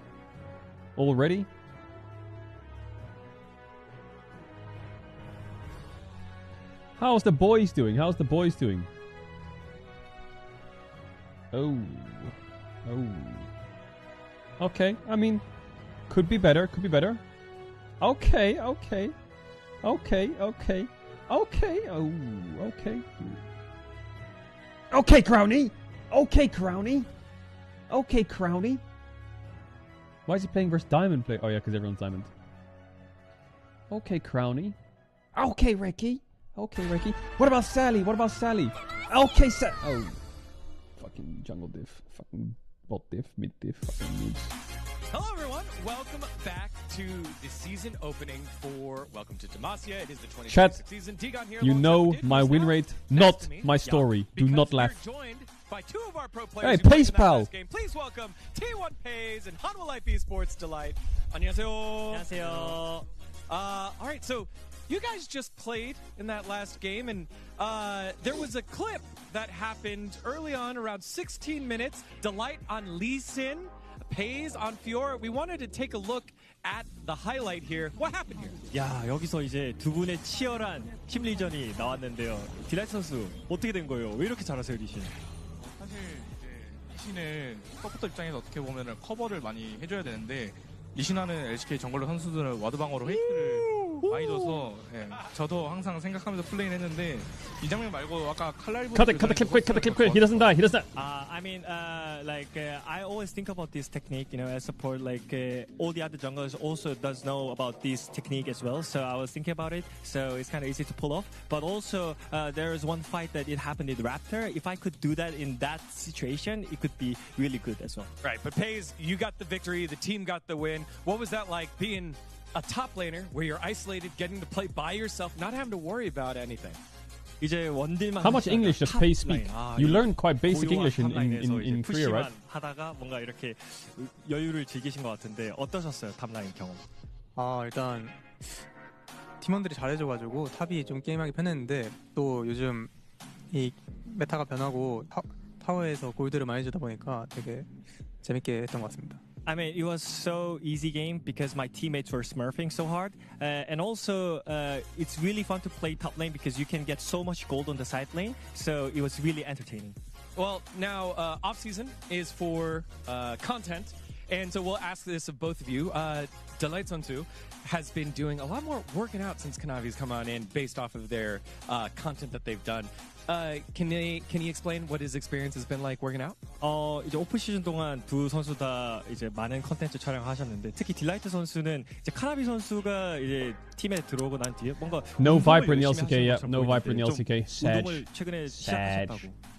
already? How's the boys doing? How's the boys doing? Oh. Okay, I mean, could be better, could be better. Okay. Oh, okay. Okay, Crowny! Okay, Crowny! Why is he playing versus Diamond Play? Oh yeah, because everyone's Diamond. Okay, Crowny. Okay, Ricky. What about Sally? Okay, oh. Fucking jungle diff. Fucking bot diff, mid diff, fucking noobs. Hello everyone, welcome back to the season opening for Welcome to Demacia. It is the 2026 Chat, season. Tigon here you know my win rate, not my story. Do not laugh. Joined by 2 of our pro players. Hey, Pace Pal! Please welcome T1 Pays and Hanwha Life Esports Delight. 안녕하세요. Alright, so you guys just played in that last game, and there was a clip that happened early on, around 16 minutes. Delight on Lee Sin, Pays on Fiora. We wanted to take a look at the highlight here. What happened here? 야, 여기서 이제 두 분의 치열한 심리전이 나왔는데요. 딜라이트 선수, 어떻게 된 거예요? 왜 이렇게 잘하세요, 리신? 사실 이제 리신은 서포터 입장에서 어떻게 보면은 커버를 많이 해줘야 되는데 리신하는 LCK 정글러 선수들은 와드방어로 페이크를 많이 줘서 예, 저도 항상 생각하면서 플레이를 했는데 이 장면 말고 아까 칼날보 Cut the clip quick. He doesn't die. I mean, I always think about this technique, you know, as support, all the other junglers also does know about this technique as well. So I was thinking about it. So it's kind of easy to pull off. But also, there is one fight that it happened in Raptor. If I could do that in that situation, it could be really good as well. Right, but Pays, you got the victory. The team got the win. What was that like being a top laner where you're isolated, getting to play by yourself, not having to worry about anything? How much English does Pays speak? You learn quite basic English in Korea, right? 하다가 뭔가 이렇게 여유를 즐기신 것 같은데 어떠셨어요, 탑라인 경험? 일단 팀원들이 잘해줘가지고 탑이 좀 게임하기 편했는데 또 요즘 이 메타가 변하고 타워에서 골드를 많이 주다 보니까 되게 재밌게 했던 것 같습니다. I mean, it was so easy game because my teammates were smurfing so hard. And also, it's really fun to play top lane because you can get so much gold on the side lane. So it was really entertaining. Well, now off-season is for content. And so we'll ask this of both of you. Delight Sunsu has been doing a lot more working out since Kanavi's come on in based off of their content that they've done. Can he explain what his experience has been like working out? 이제 오프 시즌 동안 두 선수 다 이제 많은 컨텐츠 촬영하셨는데 특히 딜라이트 선수는 이제 카나비 선수가 이제 팀에 들어오고 난 뒤에 뭔가 No 운동을 Viper in the 열심히 LCK, yeah. 하시는 No 것처럼 Viper in the 보이는데 LCK. 좀 Sad. 운동을 최근에 Sad. 시작하셨다고.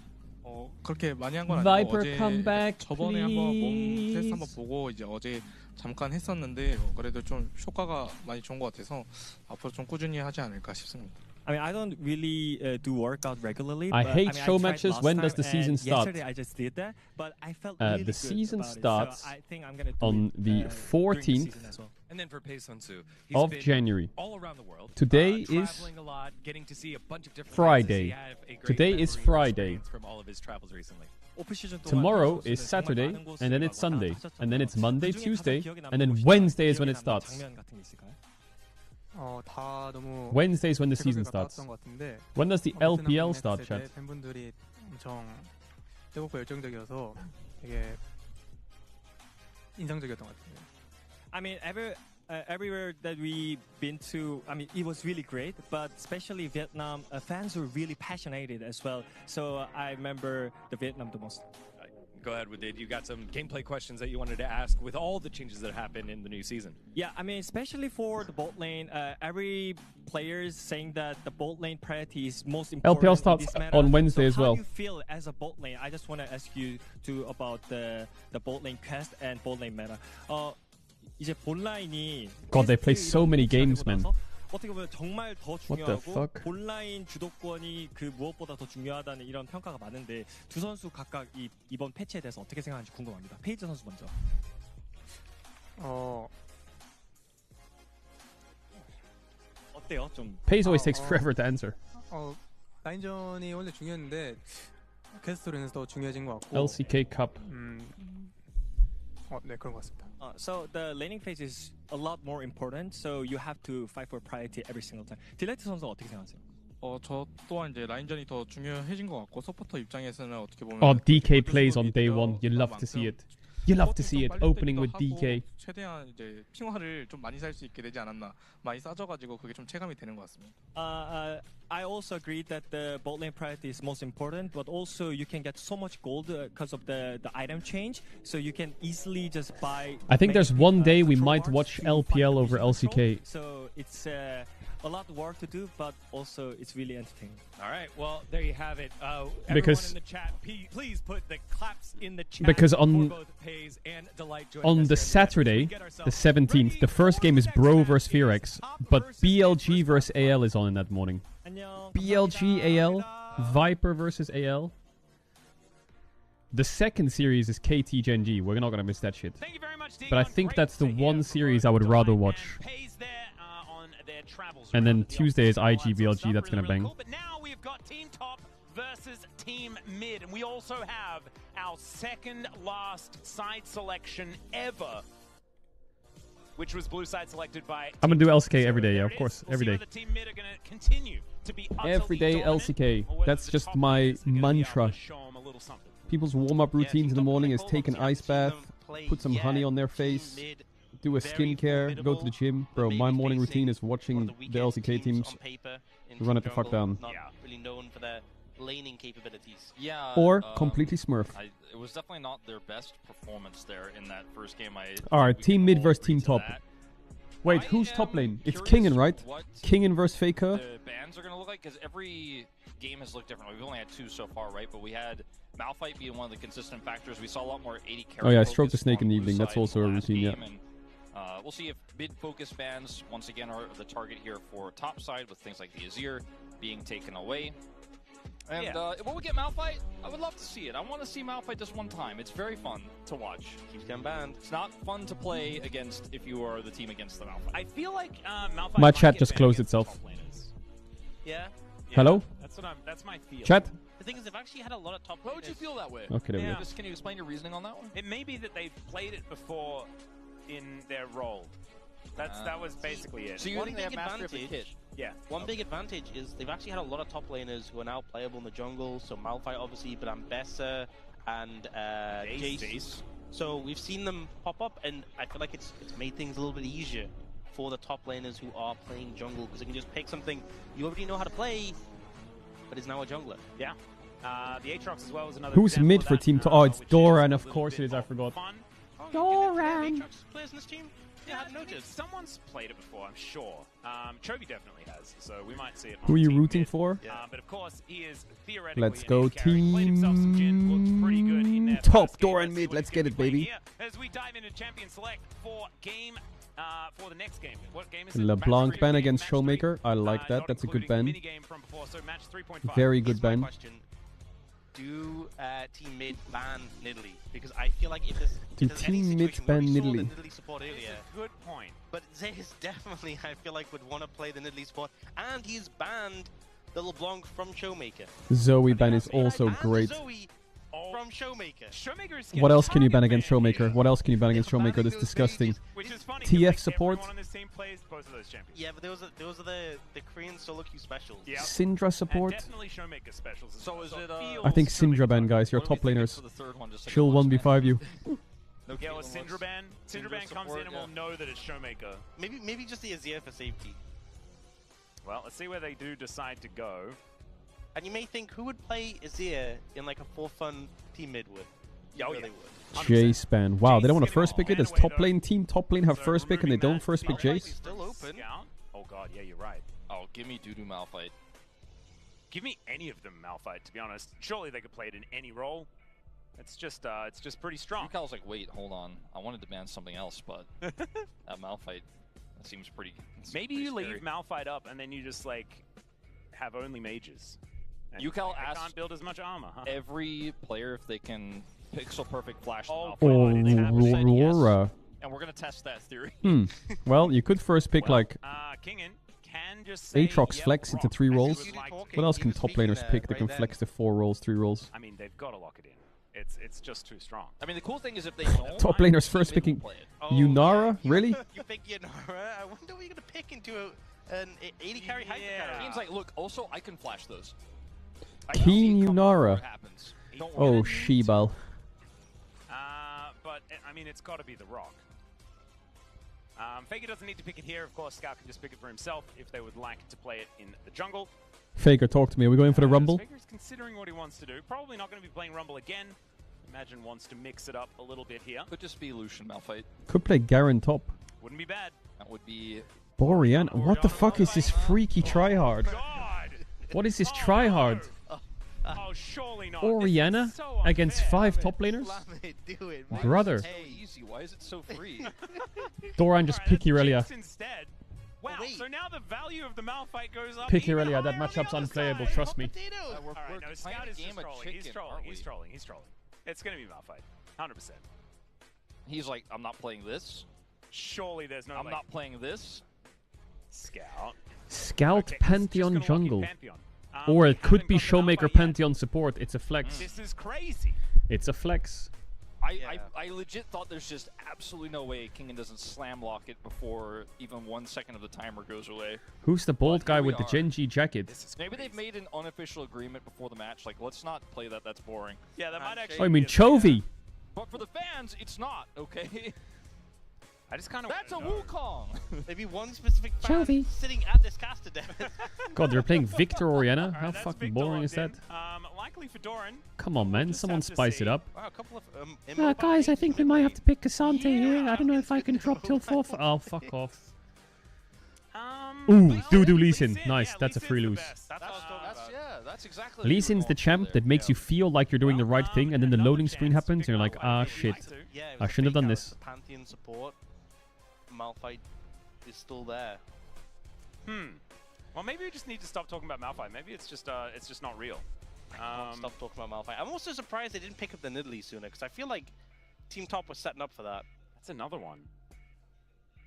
그렇게 많이 한 건 아니고 Viper 어제 come back, 저번에 한번 몸 please. 테스트 한번 보고 이제 어제 잠깐 했었는데 그래도 좀 효과가 많이 좋은 것 같아서 앞으로 좀 꾸준히 하지 않을까 싶습니다. I mean, I don't really do workout regularly. I but, hate I mean, show I tried matches. last When time, does the season and start? Yesterday I just did that, but I felt really The good season about it. starts So I think I'm gonna do on it, the during 14th season as well. And then for Pei Sun-soo, he's of been January. all around the world. Today is traveling a lot, getting to see a bunch of different Friday. places. He had a great Today is memory and Friday. experience from all of his travels recently. 오프 시즌 동안 Tomorrow 선수는 is 정말 Saturday, 많은 곳을 and then it's 가고 Sunday, 하셨잖아요. and then it's Monday, 그중에 Tuesday, 가장 기억에 남는 and then 곳이나 Wednesday is when 기억에 it 남는 starts. 장면 같은 게 있을까요? 다 너무 Wednesday is when the season 즐겁게 starts. 갔다 왔던 것 같은데 When does the 베트남 LPL 했을 start, 때 chat? 팬분들이 엄청 뜨겁고 열정적이어서 되게 인상적이었던 것 같아요. I mean, everywhere that we've been to, I mean, it was really great. But especially Vietnam, fans were really passionate as well. So I remember the Vietnam the most. Go ahead with it. You got some gameplay questions that you wanted to ask with all the changes that happened in the new season. Yeah, I mean, especially for the bot lane, every player is saying that the bot lane priority is most important. LPL in starts this meta. on Wednesday so as well. How do you feel as a bot lane? I just want to ask you about the bot lane quest and bot lane meta. 이제 본 라인이 God, they play so many games, man. 어떻게 보면 정말 더 What the 중요하고 fuck? 본라인 주도권이 그 무엇보다 더 중요하다는 이런 평가가 많은데 두 선수 각각 이번 패치에 대해서 어떻게 생각하는지 궁금합니다. 페이지 선수 먼저. 어때요? 좀 Pays always takes forever to answer. 라인전이 원래 중요했는데 퀘스트로는 더 중요해진 것 같고. LCK Cup. 네 그런 것 같습니다. So the laning phase is a lot more important. So you have to fight for priority every single time. 딜라이트 선수 어떻게 생각하세요? 저 또한 이제 라인전이 더 중요해진 것 같고 서포터 입장에서는 어떻게 보면 Oh, DK plays on day one. You love to see it. You love to see it. Opening with DK. 최대한 이제 핑화를 좀 많이 살 수 있게 되지 않았나. 많이 싸져가지고 그게 좀 체감이 되는 것 같습니다. I also agree that the bot lane priority is most important, but also you can get so much gold because of the item change. So you can easily just buy. I think there's one day we might watch LPL over LCK. So it's a lot of work to do, but also it's really entertaining. All right, well, there you have it. Because everyone in the chat, please put the claps in the chat because for on both Pays and Delight joining on us the here. Saturday, the 17th, the first game is Bro vs Fearex, but BLG vs AL is on in that morning. BLG AL, Viper versus AL. The second series is KT Gen G. We're not gonna miss that shit. But I think that's the one series I would rather watch. And then Tuesday is IG BLG. That's gonna bang. But now we've got Team Top versus Team Mid, and we also have our second last side selection ever, which was blue side selected by. I'm gonna do LCK every day, yeah, of course, every day. Team Mid are going to continue to be Every day LCK. That's just my mantra. People's warm-up routines in the morning is take an ice bath, put some honey on their face, do a skincare, go to the gym. Bro, my morning routine is watching the LCK teams run it the fuck down. Not really known for their laning capabilities. Yeah. Or completely smurf. It was definitely not their best performance there in that first game. Alright, team mid versus team top. Wait, who's top lane? It's Kingen, right? Kingen versus Faker. The bans are going to look like, because every game has looked different. We've only had 2 so far, right? But we had Malphite being one of the consistent factors. We saw a lot more 80 carry. Oh yeah, stroke the snake in the evening. That's also a routine, yeah. And, we'll see if mid-focus bans, once again, are the target here for top side, with things like the Azir being taken away. And when we get Malphite, I would love to see it. I want to see Malphite just one time. It's very fun to watch. Keeps getting banned. It's not fun to play against if you are the team against the Malphite. I feel like Malphite My might chat get just banned closed against itself. top laners. Yeah. Hello? That's my feel. Chat? thing is, they've actually had a lot of top. Why would you feel that way? Okay, there we go. Just, can you explain your reasoning on that one? It may be that they've played it before in their role. That was basically it. So you think they have mastery of the kit? Yeah. One big advantage is they've actually had a lot of top laners who are now playable in the jungle. So Malphite, obviously, but Ambessa and Jace. So we've seen them pop up, and I feel like it's made things a little bit easier for the top laners who are playing jungle, because they can just pick something you already know how to play, but is now a jungler. Yeah. The Aatrox as well is another. Who's mid for Team? Oh, it's Doran. Of course it is. I forgot. Doran. Players in this team? Yeah, I noticed. Someone's played it before, I'm sure. Chovy definitely has, so we might see it. Who are you rooting for? But of course, he is theoretically. Let's go Team Top Doran mid. Let's get it, baby. As we dive into Champion Select for the next game. What game is it? LeBlanc ban against Showmaker. I like that. That's a good ban. Very good ban. Do Team Mid ban Nidalee? Because I feel like if there's any Team Mid situation ban where we saw the Nidalee? Nidalee support earlier, good point. But Zeus definitely, I feel like, would want to play the Nidalee support, and he's banned the LeBlanc from Showmaker. Zoe ban is also great. Zoe from Showmaker. What else can you ban against Showmaker? What else can you ban against Showmaker? That's disgusting. Which is funny, TF support. Yeah, but those are the Korean solo queue specials. Yep. Syndra support. Definitely Showmaker specials. So is it? I think Syndra ban, guys. You're top laners. She'll 1v5 you. Yeah, well, Syndra ban comes in and we'll know that it's Showmaker. Maybe just the Azir for safety. Well, let's see where they do decide to go. And you may think, who would play Azir in like a 4-fun team mid would? Yeah, they would. Jace ban. Wow, they don't want to first pick it. Does top lane have first pick and they don't first pick Jace? Still open. Oh god, yeah, you're right. Oh, give me Dudu Malphite. Give me any of them Malphite, to be honest. Surely they could play it in any role. It's just pretty strong. Yukal's like, wait, hold on. I wanted to ban something else, but that Malphite, that seems pretty. Maybe pretty you scary. leave Malphite up and then you just like have only mages. And Yukal I asks can't build as much armor, huh? every player if they can pixel perfect flash. Aurora. And we're gonna test that theory. Well, you could first pick like Kingen can just say Aatrox yep, flex into rock. 3 rolls. Like What else can top laners pick? They can flex to 4 rolls, 3 rolls. I mean, they've got to lock it in. It's just too strong. I mean, the cool thing is if they don't, Top laners first picking Yunara? Really? You pick Yunara? I wonder what you're gonna pick into an 80 carry hyper carry. Team's like, look, also I can flash those. Keen Yunara. Don't Oh, Shebal. But I mean, it's got to be the rock. Faker doesn't need to pick it here. Of course, Scout can just pick it for himself if they would like to play it in the jungle. Faker, talk to me. Are we going for the Rumble? Faker's considering what he wants to do. Probably not going to be playing Rumble again. Imagine wants to mix it up a little bit here. Could just be Lucian Malphite. Could play Garen top. Wouldn't be bad. That would be. Borean. What the fuck is this freaky tryhard? What is this tryhard? Oh, surely not. Orianna so against 5 top laners? Brother. So easy. Why is it so free? Doran just pick Irelia. Instead. Wow, so now the value of the Malphite goes up. Pick Irelia. That matchup's unplayable. Trust me. Alright, no, Scout is just trolling. He's trolling. He's trolling. It's going to be Malphite. 100%. He's like, I'm not playing this. Surely there's no. I'm not playing this. Scout. Scout Pantheon jungle. Or it could be Showmaker Pantheon support. It's a flex. This is crazy. It's a flex. I legit thought there's just absolutely no way Kingen doesn't slam lock it before even 1 second of the timer goes away. Who's the bald guy with the Genji jacket? Maybe they've made an unofficial agreement before the match. Like, let's not play that. That's boring. Yeah, that might actually. Oh, I mean Chovy. But for the fans, it's not, okay? I just kind of. That's a Wukong! Maybe one specific fan Chovy. sitting at this caster desk. God, they're playing Victor Orianna? How fucking boring is that? Likely for Doran. Come on, man. Someone spice it up. Wow, a couple of Guys, I think we might have to pick Cassante here. I don't know if I can drop till 4th. Oh, fuck off. Ooh, Dudu Lee Sin. Nice. That's a free lose. That's exactly. Lee Sin's the champ that makes you feel like you're doing the right thing, and then the loading screen happens, and you're like, ah, shit. I shouldn't have done this. Pantheon support. Malphite is still there. Well, maybe we just need to stop talking about Malphite. Maybe it's just not real. Stop talking about Malphite. I'm also surprised they didn't pick up the Nidalee sooner, because I feel like Team Top was setting up for that. That's another one.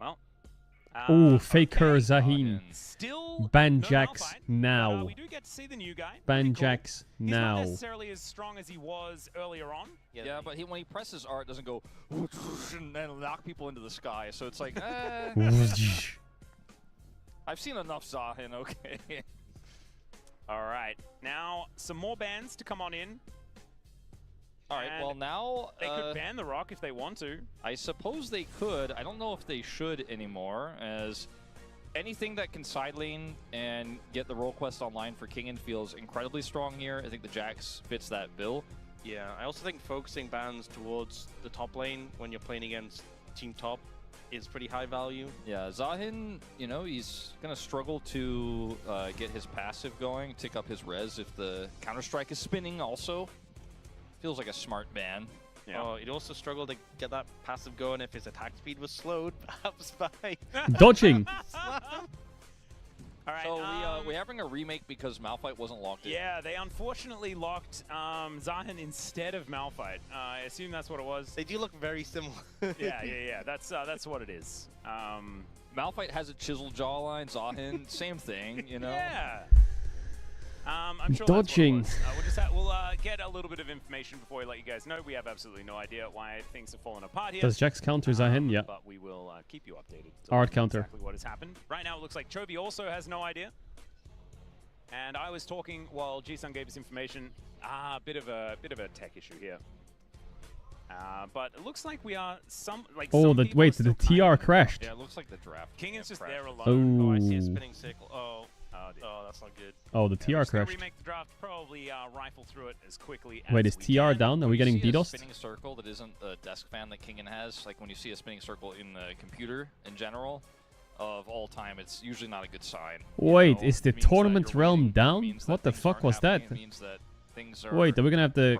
Well, Oh, Faker Zahin. Still Ban no Jax Malphite. now. We do get to see the new guy. Ban Pretty cool. Jax He's not now. necessarily as strong as he was earlier on. Yeah, but when he presses R, it doesn't go and then knock people into the sky. So it's like, I've seen enough Zahin, okay. All right, now some more bans to come on in. All right, And well now... they could ban the Rock if they want to. I suppose they could. I don't know if they should anymore, as anything that can side lane and get the role quest online for Kingen feels incredibly strong here. I think the Jax fits that bill. Yeah, I also think focusing bans towards the top lane when you're playing against team top is pretty high value. Yeah, Zahin, you know, he's going to struggle to get his passive going, tick up his res if the Counter-Strike is spinning also. Feels like a smart ban. Yeah. Oh, he'd also struggle to get that passive going if his attack speed was slowed, perhaps by... Dodging! All right, so we're having a remake because Malphite wasn't locked in. Yeah, they unfortunately locked Zahin instead of Malphite. I assume that's what it was. They do look very similar. yeah. That's what it is. Malphite has a chiseled jawline. Zahin, same thing, you know? Yeah. I'm sure Dodging. That's what it was. We'll get a little bit of information before we let you guys know. We have absolutely no idea why things have fallen apart here. Does Jax counter Zahin? Yeah. But we will keep you updated. Hard counter. Exactly what has happened. Right now, it looks like Chovy also has no idea. And I was talking while G-Sun gave us information. Bit of a tech issue here. But it looks like we are Oh, the TR crashed. Yeah, it looks like the draft. King is just there alone. Oh, I see a spinning circle. Oh, that's not good. Oh, the TR crashed. Remake the draft, probably rifle through it as quickly as Wait, is TR down? Are we getting DDoSed? Spinning circle that isn't a desk fan that Kingen has. Like when you see a spinning circle in the computer in general of all time, it's usually not a good sign. Wait, is the tournament realm down? What the fuck was that? It means that things are Wait, are we gonna have to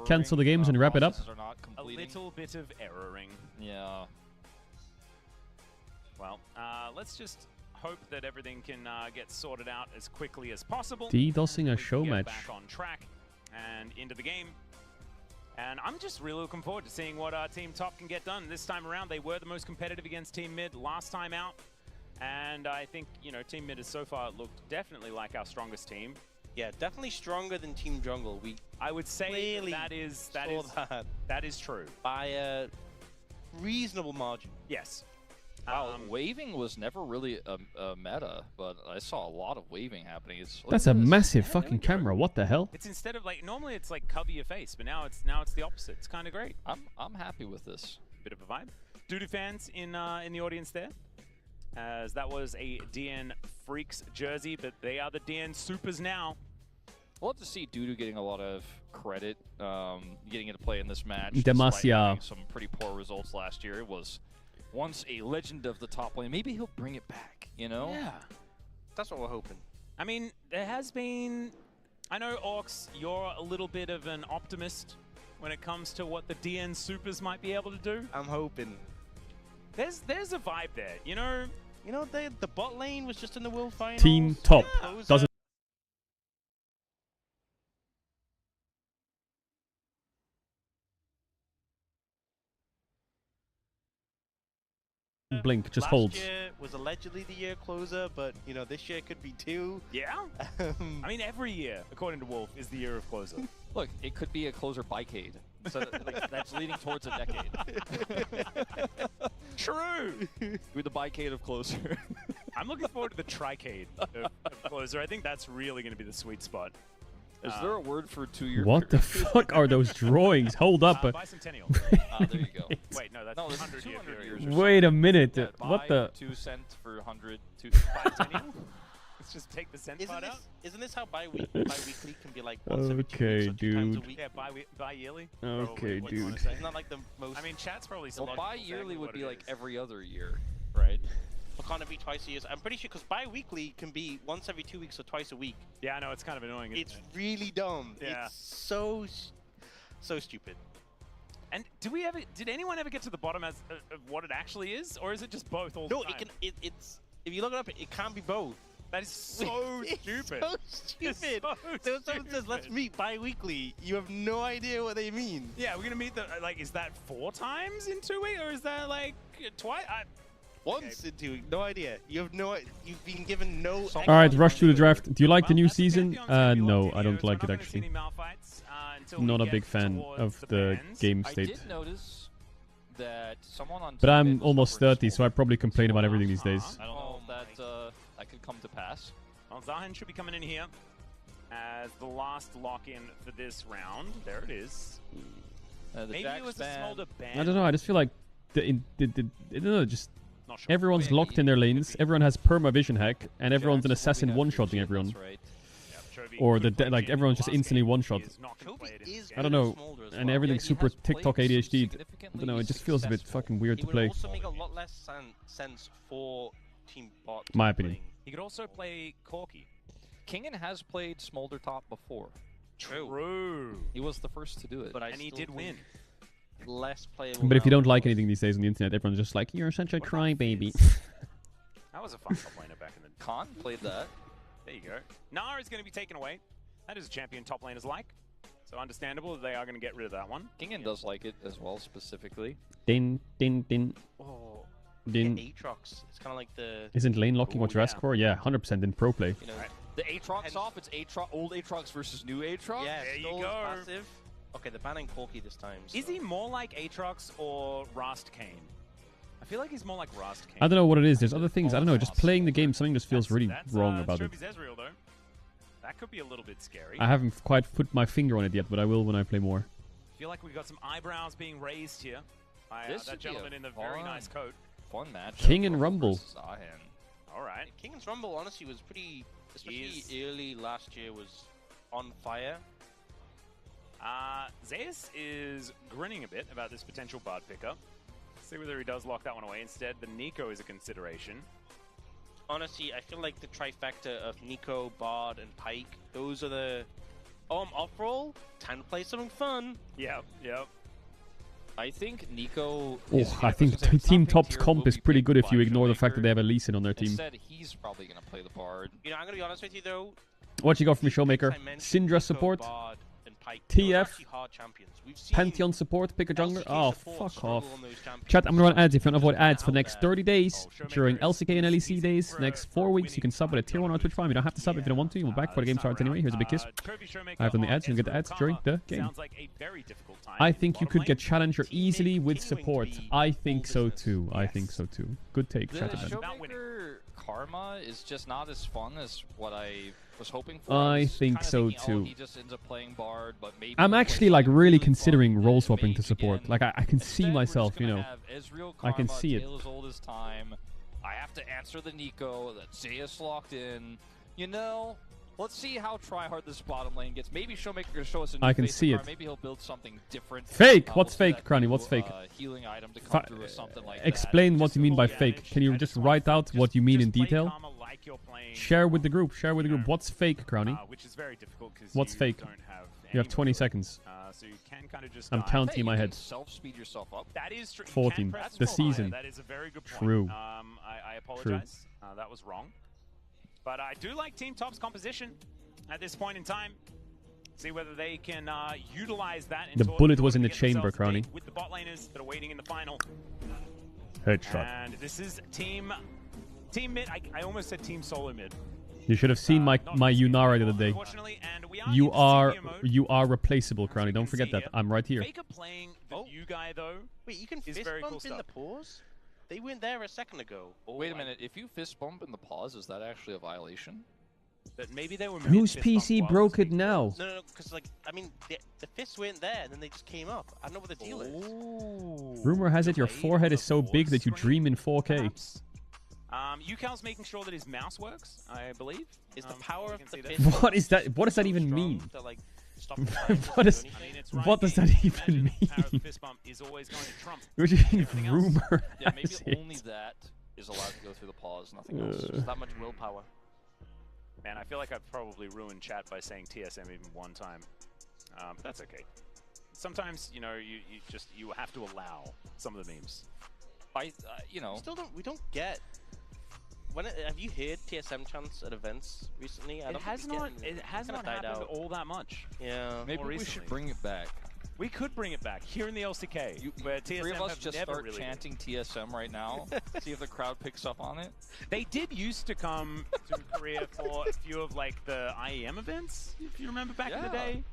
cancel the games and wrap it up? A little bit of erroring. Yeah. Well, let's just hope that everything can get sorted out as quickly as possible. DDoSing a show Get match. back on track and into the game. And I'm just really looking forward to seeing what Team Top can get done. This time around, they were the most competitive against Team Mid last time out. And I think, you know, Team Mid has so far looked definitely like our strongest team. Yeah, definitely stronger than Team Jungle. I would say that is true. By a reasonable margin. Yes. Wow, waving was never really a meta, but I saw a lot of waving happening. That's a massive fucking camera. What the hell? It's instead of normally it's like cover your face, but now it's the opposite. It's kind of great. I'm happy with this. Bit of a vibe. Doodoo fans in the audience there, as that was a DN Freaks jersey, but they are the DN Supers now. We'll have to see Doodoo getting a lot of credit, getting into play in this match. Demacia. Despite having some pretty poor results last year. It was once a legend of the top lane. Maybe he'll bring it back, you know? Yeah. That's what we're hoping. I mean, there has been... I know, Orcs, you're a little bit of an optimist when it comes to what the DN Supers might be able to do. I'm hoping. There's a vibe there, you know? You know, the bot lane was just in the World Finals. Team Top doesn't blink, just holds. Last year was allegedly the year closer, but you know this year could be too. Yeah. I mean, every year, according to Wolf, is the year of closer. Look, it could be a closer bicade. So that's leading towards a decade. True. With the bicade of closer. I'm looking forward to the tricade of closer. I think that's really going to be the sweet spot. Is there a word for 2-year? What the fuck are those drawings? Hold up. Bicentennial. There you go. Wait, no, that's 100 years. Wait a minute. Yeah, what the? 2 cents for 100. Bicentennial? Let's just take the cent part out. Isn't this how bi-weekly can be like once every 2 weeks Okay, or 2 times a dude. week? Yeah, bi-yearly. Okay, dude. It's not like the most. I mean, chat's probably Well, so bi-yearly would be like every other year, right? Or can't it be twice a year? I'm pretty sure because bi-weekly can be once every 2 weeks or twice a week. Yeah, I know, it's kind of annoying. It's really dumb. Yeah. It's so stupid. And did anyone ever get to the bottom of what it actually is, or is it just both all the time? No, it's if you look it up, it can't be both. That is so stupid. So stupid. So someone says, let's meet bi-weekly. You have no idea what they mean. Yeah, we're gonna meet is that 4 times in 2 weeks, or is that like twice? Once into no idea. You have no. You've been given no. All right, rush to the draft. Do you like the new season? No, I don't like it actually. Not a big fan of the game I state. did notice that someone on But Team I'm Mid was almost over 30, so I probably complain about everything these days. I don't know if that could come to pass. Well, Zahin should be coming in here as the last lock-in for this round. There it is. Maybe it was a smolder ban. I don't know. I just feel like I don't know, just Not sure. everyone's locked in their lanes. Everyone has perma vision hack, and everyone's an assassin one-shotting everyone. Or like everyone's just instantly one-shot. I don't know, and everything's super TikTok ADHD. I don't know. It just feels a bit fucking weird to play. It would also make a lot less sense for Team Bot. My opinion. He could also play Corki. Kingen has played Smolder Top before. True. He was the first to do it. But And he did win. Less playable. But if you now. don't like anything these days on the internet, everyone's just like, "You're such a crybaby." That was a fun top laner back in the Khan played that. There you go. Nara is going to be taken away. That is a champion top laners like. So understandable that they are going to get rid of that one. Kingen does like it as well, specifically. Din, din, din. Oh, Din. Aatrox. It's kind of like the. Isn't lane locking what you ask for? Yeah, 100% in pro play. You know, The Aatrox off. It's old Aatrox versus new Aatrox. yeah, There you Stole's go. passive. Okay, they're banning Corki this time. So. Is he more like Aatrox or Rust Kane? I feel like he's more like Rust Kane. I don't know what it is. There's other things. I don't know. Just playing the game, something just feels really wrong about it. That's Ezreal, though. That could be a little bit scary. I haven't quite put my finger on it yet, but I will when I play more. I feel like we got some eyebrows being raised here by This that should be a gentleman in the very nice coat. Fun match. King and Rumble. All right. King's Rumble honestly was pretty, especially early last year, was on fire. Zeus is grinning a bit about this potential Bard pickup. See whether he does lock that one away. Instead, the Nico is a consideration. Honestly, I feel like the trifecta of Nico, Bard, and Pike, those are the... Oh, I'm off-roll? Time to play something fun. Yep. I think Nico. Oh, I think Team Top's comp is pretty good if you ignore the fact that they have a Lee Sin on their team. Instead, he's probably going to play the Bard. You know, I'm going to be honest with you, though. What you got from me, Showmaker? Syndra support, TF, Pantheon support, pick a jungler. Oh, fuck off. Chat, I'm gonna run ads if you want to avoid ads for the next 30 days during LCK and LEC days. Next 4 weeks, you can sub with a tier 1 on Twitch Prime. You don't have to sub if you don't want to. You're back for the game starts anyway. Here's a big kiss. I have done the ads. You can get the ads during the game. I think you could get Challenger easily with support. I think so too. Good take, The chat again. Showmaker Karma is just not as fun as what I was hoping for. I was think kinda so thinking, too. he just ends up playing Bard, but maybe I'm actually like really considering role swapping to support. Like I can see myself, you know. I can see it. Tale as old as time. I have to answer the Nico. That Zeus locked in. You know, let's see how tryhard this bottom lane gets. Maybe Showmaker can show us a new I can face of see Karma. it. Maybe he'll build something different. Fake. We'll What's see fake, that Crowny? new, What's fake? Healing item to come through or something like that. Explain what you mean by fake. Can you just write out what you mean in detail? Share with the group. What's fake, Crowny? Which is very difficult because What's fake? You have 20 seconds. So you can kind of just. I'm counting in my head. Self-speed yourself up. That is true. 14. The season. That is a very good point. True. I apologize. That was wrong. But I do like Team Top's composition at this point in time. See whether they can utilize that. The bullet was in the chamber, Crowny. With the bot laners that are waiting in the final. Headshot. And this is Team Mid. I almost said Team Solo Mid. You should have seen my Yunara the other day. You are replaceable, Crowny. Don't forget that. I'm right here. Faker playing the new guy though. Wait, you can is fist very bump cool in the stuff. pause? They weren't there a second ago. Wait a minute. If you fist bump in the pause, is that actually a violation? But maybe they were. Whose PC broke it now? No, because like I mean, the fists weren't there, and then they just came up. I don't know what the deal is. Rumor has it your forehead is so big that you dream in 4K. UCal's making sure that his mouse works, I believe. Is the power of the fist What is that? What does that even mean? to like stop What does that even mean? Fist bump is always going to trump. What do you mean, rumor? Yeah, maybe has it? only that is allowed to go through the pause, nothing else. There's that much willpower. Man, I feel like I've probably ruined chat by saying TSM even one time. But that's okay. Sometimes, you know, you have to allow some of the memes. You know. We don't get. Have you heard TSM chants at events recently? It has not happened all that much. Yeah. Maybe we should bring it back. We could bring it back here in the LCK, where TSM Three of us have just never start really chanting TSM right now. See if the crowd picks up on it. They did used to come to Korea for a few of like the IEM events, if you remember back in the day.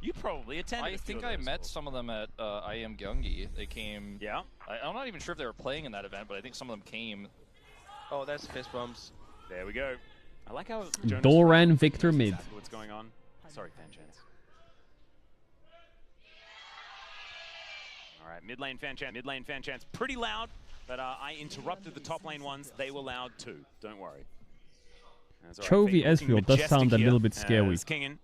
You probably attended. I think I met some of them at IEM Gyeonggi. They came. Yeah. I'm not even sure if they were playing in that event, but I think some of them came. Oh, that's fist bumps. There we go. I like how Jonas Doran Victor knows mid. exactly what's going on. Sorry, fan chance. All right, mid lane fan chant. Mid lane fan chant's pretty loud, but I interrupted the top lane ones. They were loud too. Don't worry. Chovy Ezreal does sound a little bit scary. Kingen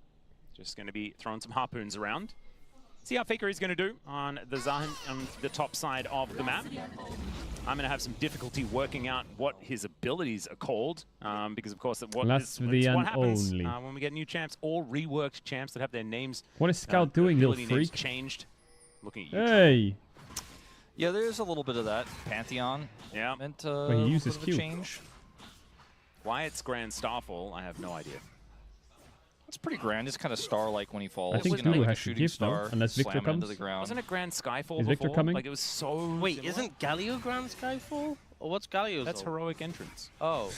just going to be throwing some harpoons around. See how Faker is going to do on the Zahan on the top side of the map. I'm going to have some difficulty working out what his abilities are called, because of course what happens when we get new champs or reworked champs that have their names. What is Scout doing, little freak? Changed. Looking at you. Hey. Yeah, there is a little bit of that. Pantheon. Yeah. Meant he uses Q. change. Why it's Grand Starfall, I have no idea. It's pretty grand. It's kind of star-like when he falls. I think you know, Lulu like has a to shooting give, star, no? Unless Victor slam comes. into the ground. Wasn't it Grand Skyfall Is Victor before? coming? Like it was so Wait, similar. isn't Galio Grand Skyfall? Or what's Galio's? That's Heroic Entrance. Oh.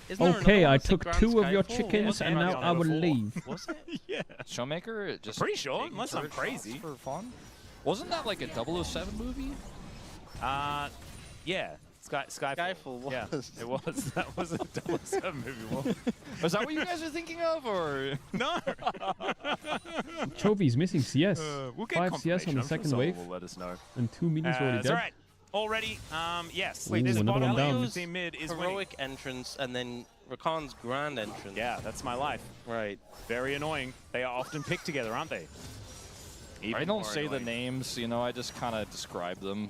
Isn't there Okay, another I one that's like took Grand 2 of your Skyfall? chickens Wasn't and it now on I will before? leave. Was it? Yeah. Showmaker? Just Pretty sure, taking unless I'm turret crazy. shots for fun? Wasn't that like a 007 movie? Yeah. Skyfall. Was. Yeah, it was. That was a 007 movie. Was that what you guys are thinking of, or no? Chovy's missing CS. We'll get 5 CS on the second wave. Will let us know. And 2 minions already That's dead. all right. Already, yes. Wait, there's another one down. Galio's Team mid is Heroic entrance and then Rakan's Grand entrance. Yeah, that's my life. Right. Very annoying. They are often picked together, aren't they? I don't say the names, you know, I just kind of describe them.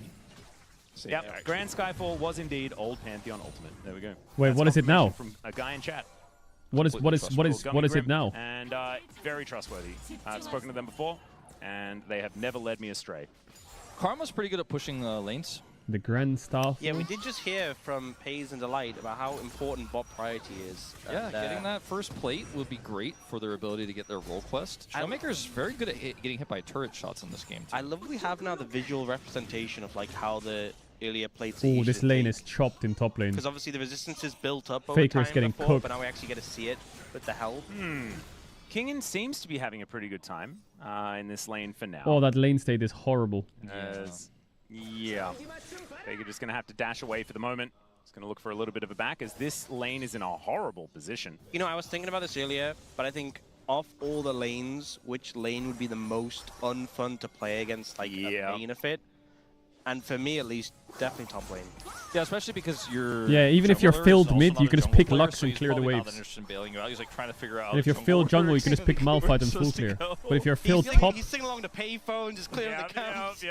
Yep, Grand Skyfall was indeed old Pantheon Ultimate. There we go. Wait, That's what is it now? From a guy in chat. What is it now? And very trustworthy. I've spoken to them before, and they have never led me astray. Karma's pretty good at pushing lanes. The Grand Staff. Yeah, we did just hear from Pays and Delight about how important bot priority is. Yeah, And, getting that first plate would be great for their ability to get their role quest. Showmaker's very good at getting hit by turret shots in this game, too. I love we have now the visual representation of like how the earlier plates. Oh, this lane is chopped in top lane. Because obviously the resistance is built up over Faker's time getting before, cooked. but now we actually get to see it with the help. Kingen seems to be having a pretty good time in this lane for now. Oh, that lane state is horrible. Yeah. Faker just going to have to dash away for the moment. He's going to look for a little bit of a back as this lane is in a horrible position. You know, I was thinking about this earlier, but I think of all the lanes, which lane would be the most unfun to play against, like a main of it? And for me, at least, definitely top lane. Yeah, especially because you're... Yeah, even if you're jungler filled is also mid, not you a can just jungle pick player, Lux so and he's clear the probably not waves. interested in bailing you out. He's like trying to figure out And if you're how filled jungle, you works. can just pick Malphite and full clear. But if you're filled top... He's singing along to payphone, just clearing the camps.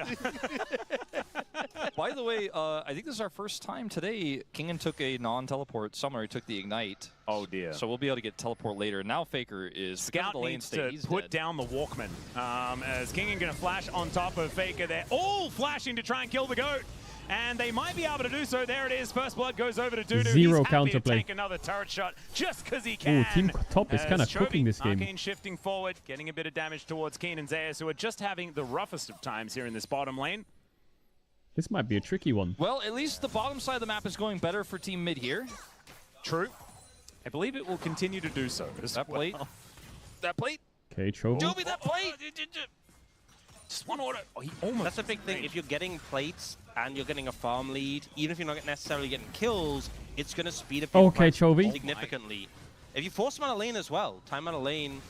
By the way, I think this is our first time today. Kingen took a non-teleport summoner. He took the Ignite. Oh, dear. So we'll be able to get teleport later. Now Faker is... Scout the lane needs state, to he's put dead. down the Walkman. As Kingen going to flash on top of Faker. They're all flashing to try and kill the GOAT. And they might be able to do so. There it is. First blood goes over to Dudu. Zero He's happy to counterplay. take another turret shot just because he can. Oh, Team Top is kind of cooking this game. Arcane shifting forward, getting a bit of damage towards Keen and Zeus, who are just having the roughest of times here in this bottom lane. This might be a tricky one. Well, at least the bottom side of the map is going better for Team Mid here. True. I believe it will continue to do so. That plate. That plate. Okay, Chovy. Do me that plate. Just one order. Oh, he almost. That's the big thing. If you're getting plates and you're getting a farm lead, even if you're not necessarily getting kills, it's going to speed up your Okay, quest Chovy. significantly. If you force him out of lane as well, time out of lane,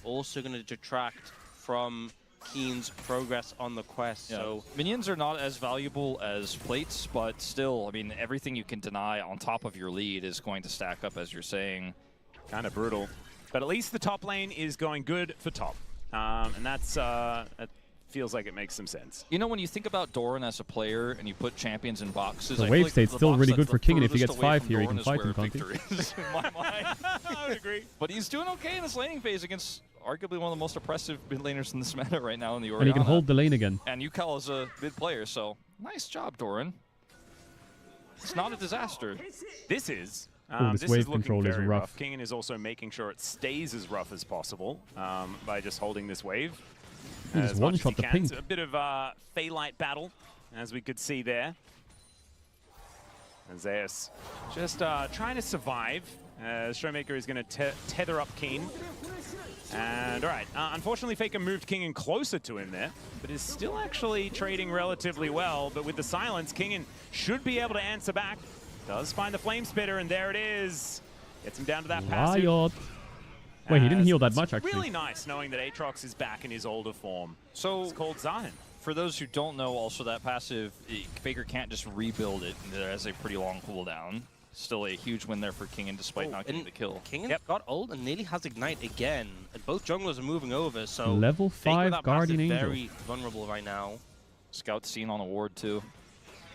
also going to detract from Keen's progress on the quest. Yeah. So minions are not as valuable as plates, but still, I mean, everything you can deny on top of your lead is going to stack up, as you're saying. Kind of brutal. But at least the top lane is going good for top. And that's... that feels like it makes some sense. You know, when you think about Doran as a player and you put champions in boxes, The I wave feel like state's the still box really that's good the for Kingen. If he furthest gets away 5 from here, he Doran can is fight where him, can't he? victory is in my mind. I would agree. But he's doing okay in this laning phase against arguably one of the most oppressive mid laners in this meta right now in the Orianna. And he can hold the lane again. And Yukal is a mid player, so nice job, Doran. It's not a disaster. This is. This this wave is looking control is very rough. Kingen is also making sure it stays as rough as possible by just holding this wave. He just as much as he one-shot the can. pink. So a bit of a Phaelite battle, as we could see there. And Zeus just trying to survive. Showmaker is going to tether up King. And all right, unfortunately Faker moved King in closer to him there, but is still actually trading relatively well. But with the silence, King should be able to answer back. Does find the Flame Spitter, and there it is. Gets him down to that passive. Riot. Wait, he didn't heal that much, It's actually. really nice knowing that Aatrox is back in his older form. So it's called Zahin. For those who don't know, also that passive, Faker can't just rebuild it. It has a pretty long cooldown. Still a huge win there for Kingen despite not getting the kill. Kingen got ult and nearly has Ignite again. And both junglers are moving over, so Level Faker 5 with that Guardian passive Angel. very vulnerable right now. Scout seen on a ward too.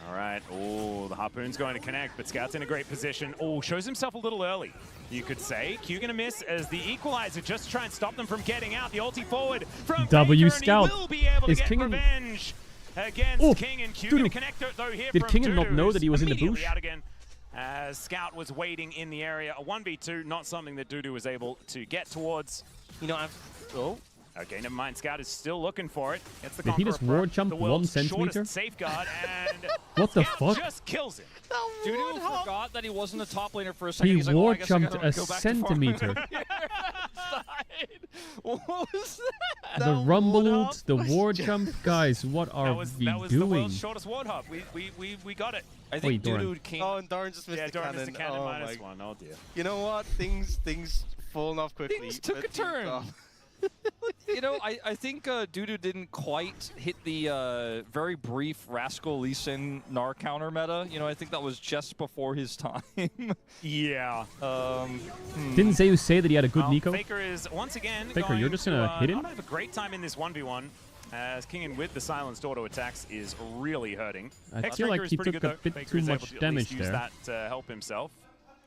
All right. Oh, the Harpoon's going to connect, but Scout's in a great position. Oh, shows himself a little early, you could say. Q going to miss as the Equalizer just to try and stop them from getting out. The ulti forward from W Faker, Scout. and he will be able to Is get King revenge against King, and Q going to connect though here Did from King not know Dudu's that he was in the immediately bush? out again. As Scout was waiting in the area. A 1v2, not something that Dudu was able to get towards. You know, Okay, never mind. Scout is still looking for it. Gets the Did he just Conqueror ward perk, jump the 1 world's centimeter? shortest safeguard, and What the Scout fuck? just kills him. Dudu forgot that he wasn't a top laner for a second. He He's like, well, I ward guess I jumped gotta a go back to centimeter. What was that? The rumble ult, the ward jump. Guys, what are we that was doing? the world's shortest ward hop. We got it. I think Wait, Doran. Dudu came. Oh, and Doran just missed the Doran cannon. missed the cannon oh minus my. 1. Oh dear. You know what? Things fallen off quickly. Things took a but- turn. oh. You know, I think Dudu didn't quite hit the very brief Rascal Lee Sin Gnar counter meta. You know, I think that was just before his time. Yeah. Didn't Zeus say that he had a good Nico? Faker is once again Faker, going you're just gonna hit him? not have a great time in this 1v1. As Kingen with the silenced auto attacks is really hurting. I Hex feel Breaker like is he pretty took good, a though. bit Faker too is able much to at damage least use there. that to help himself.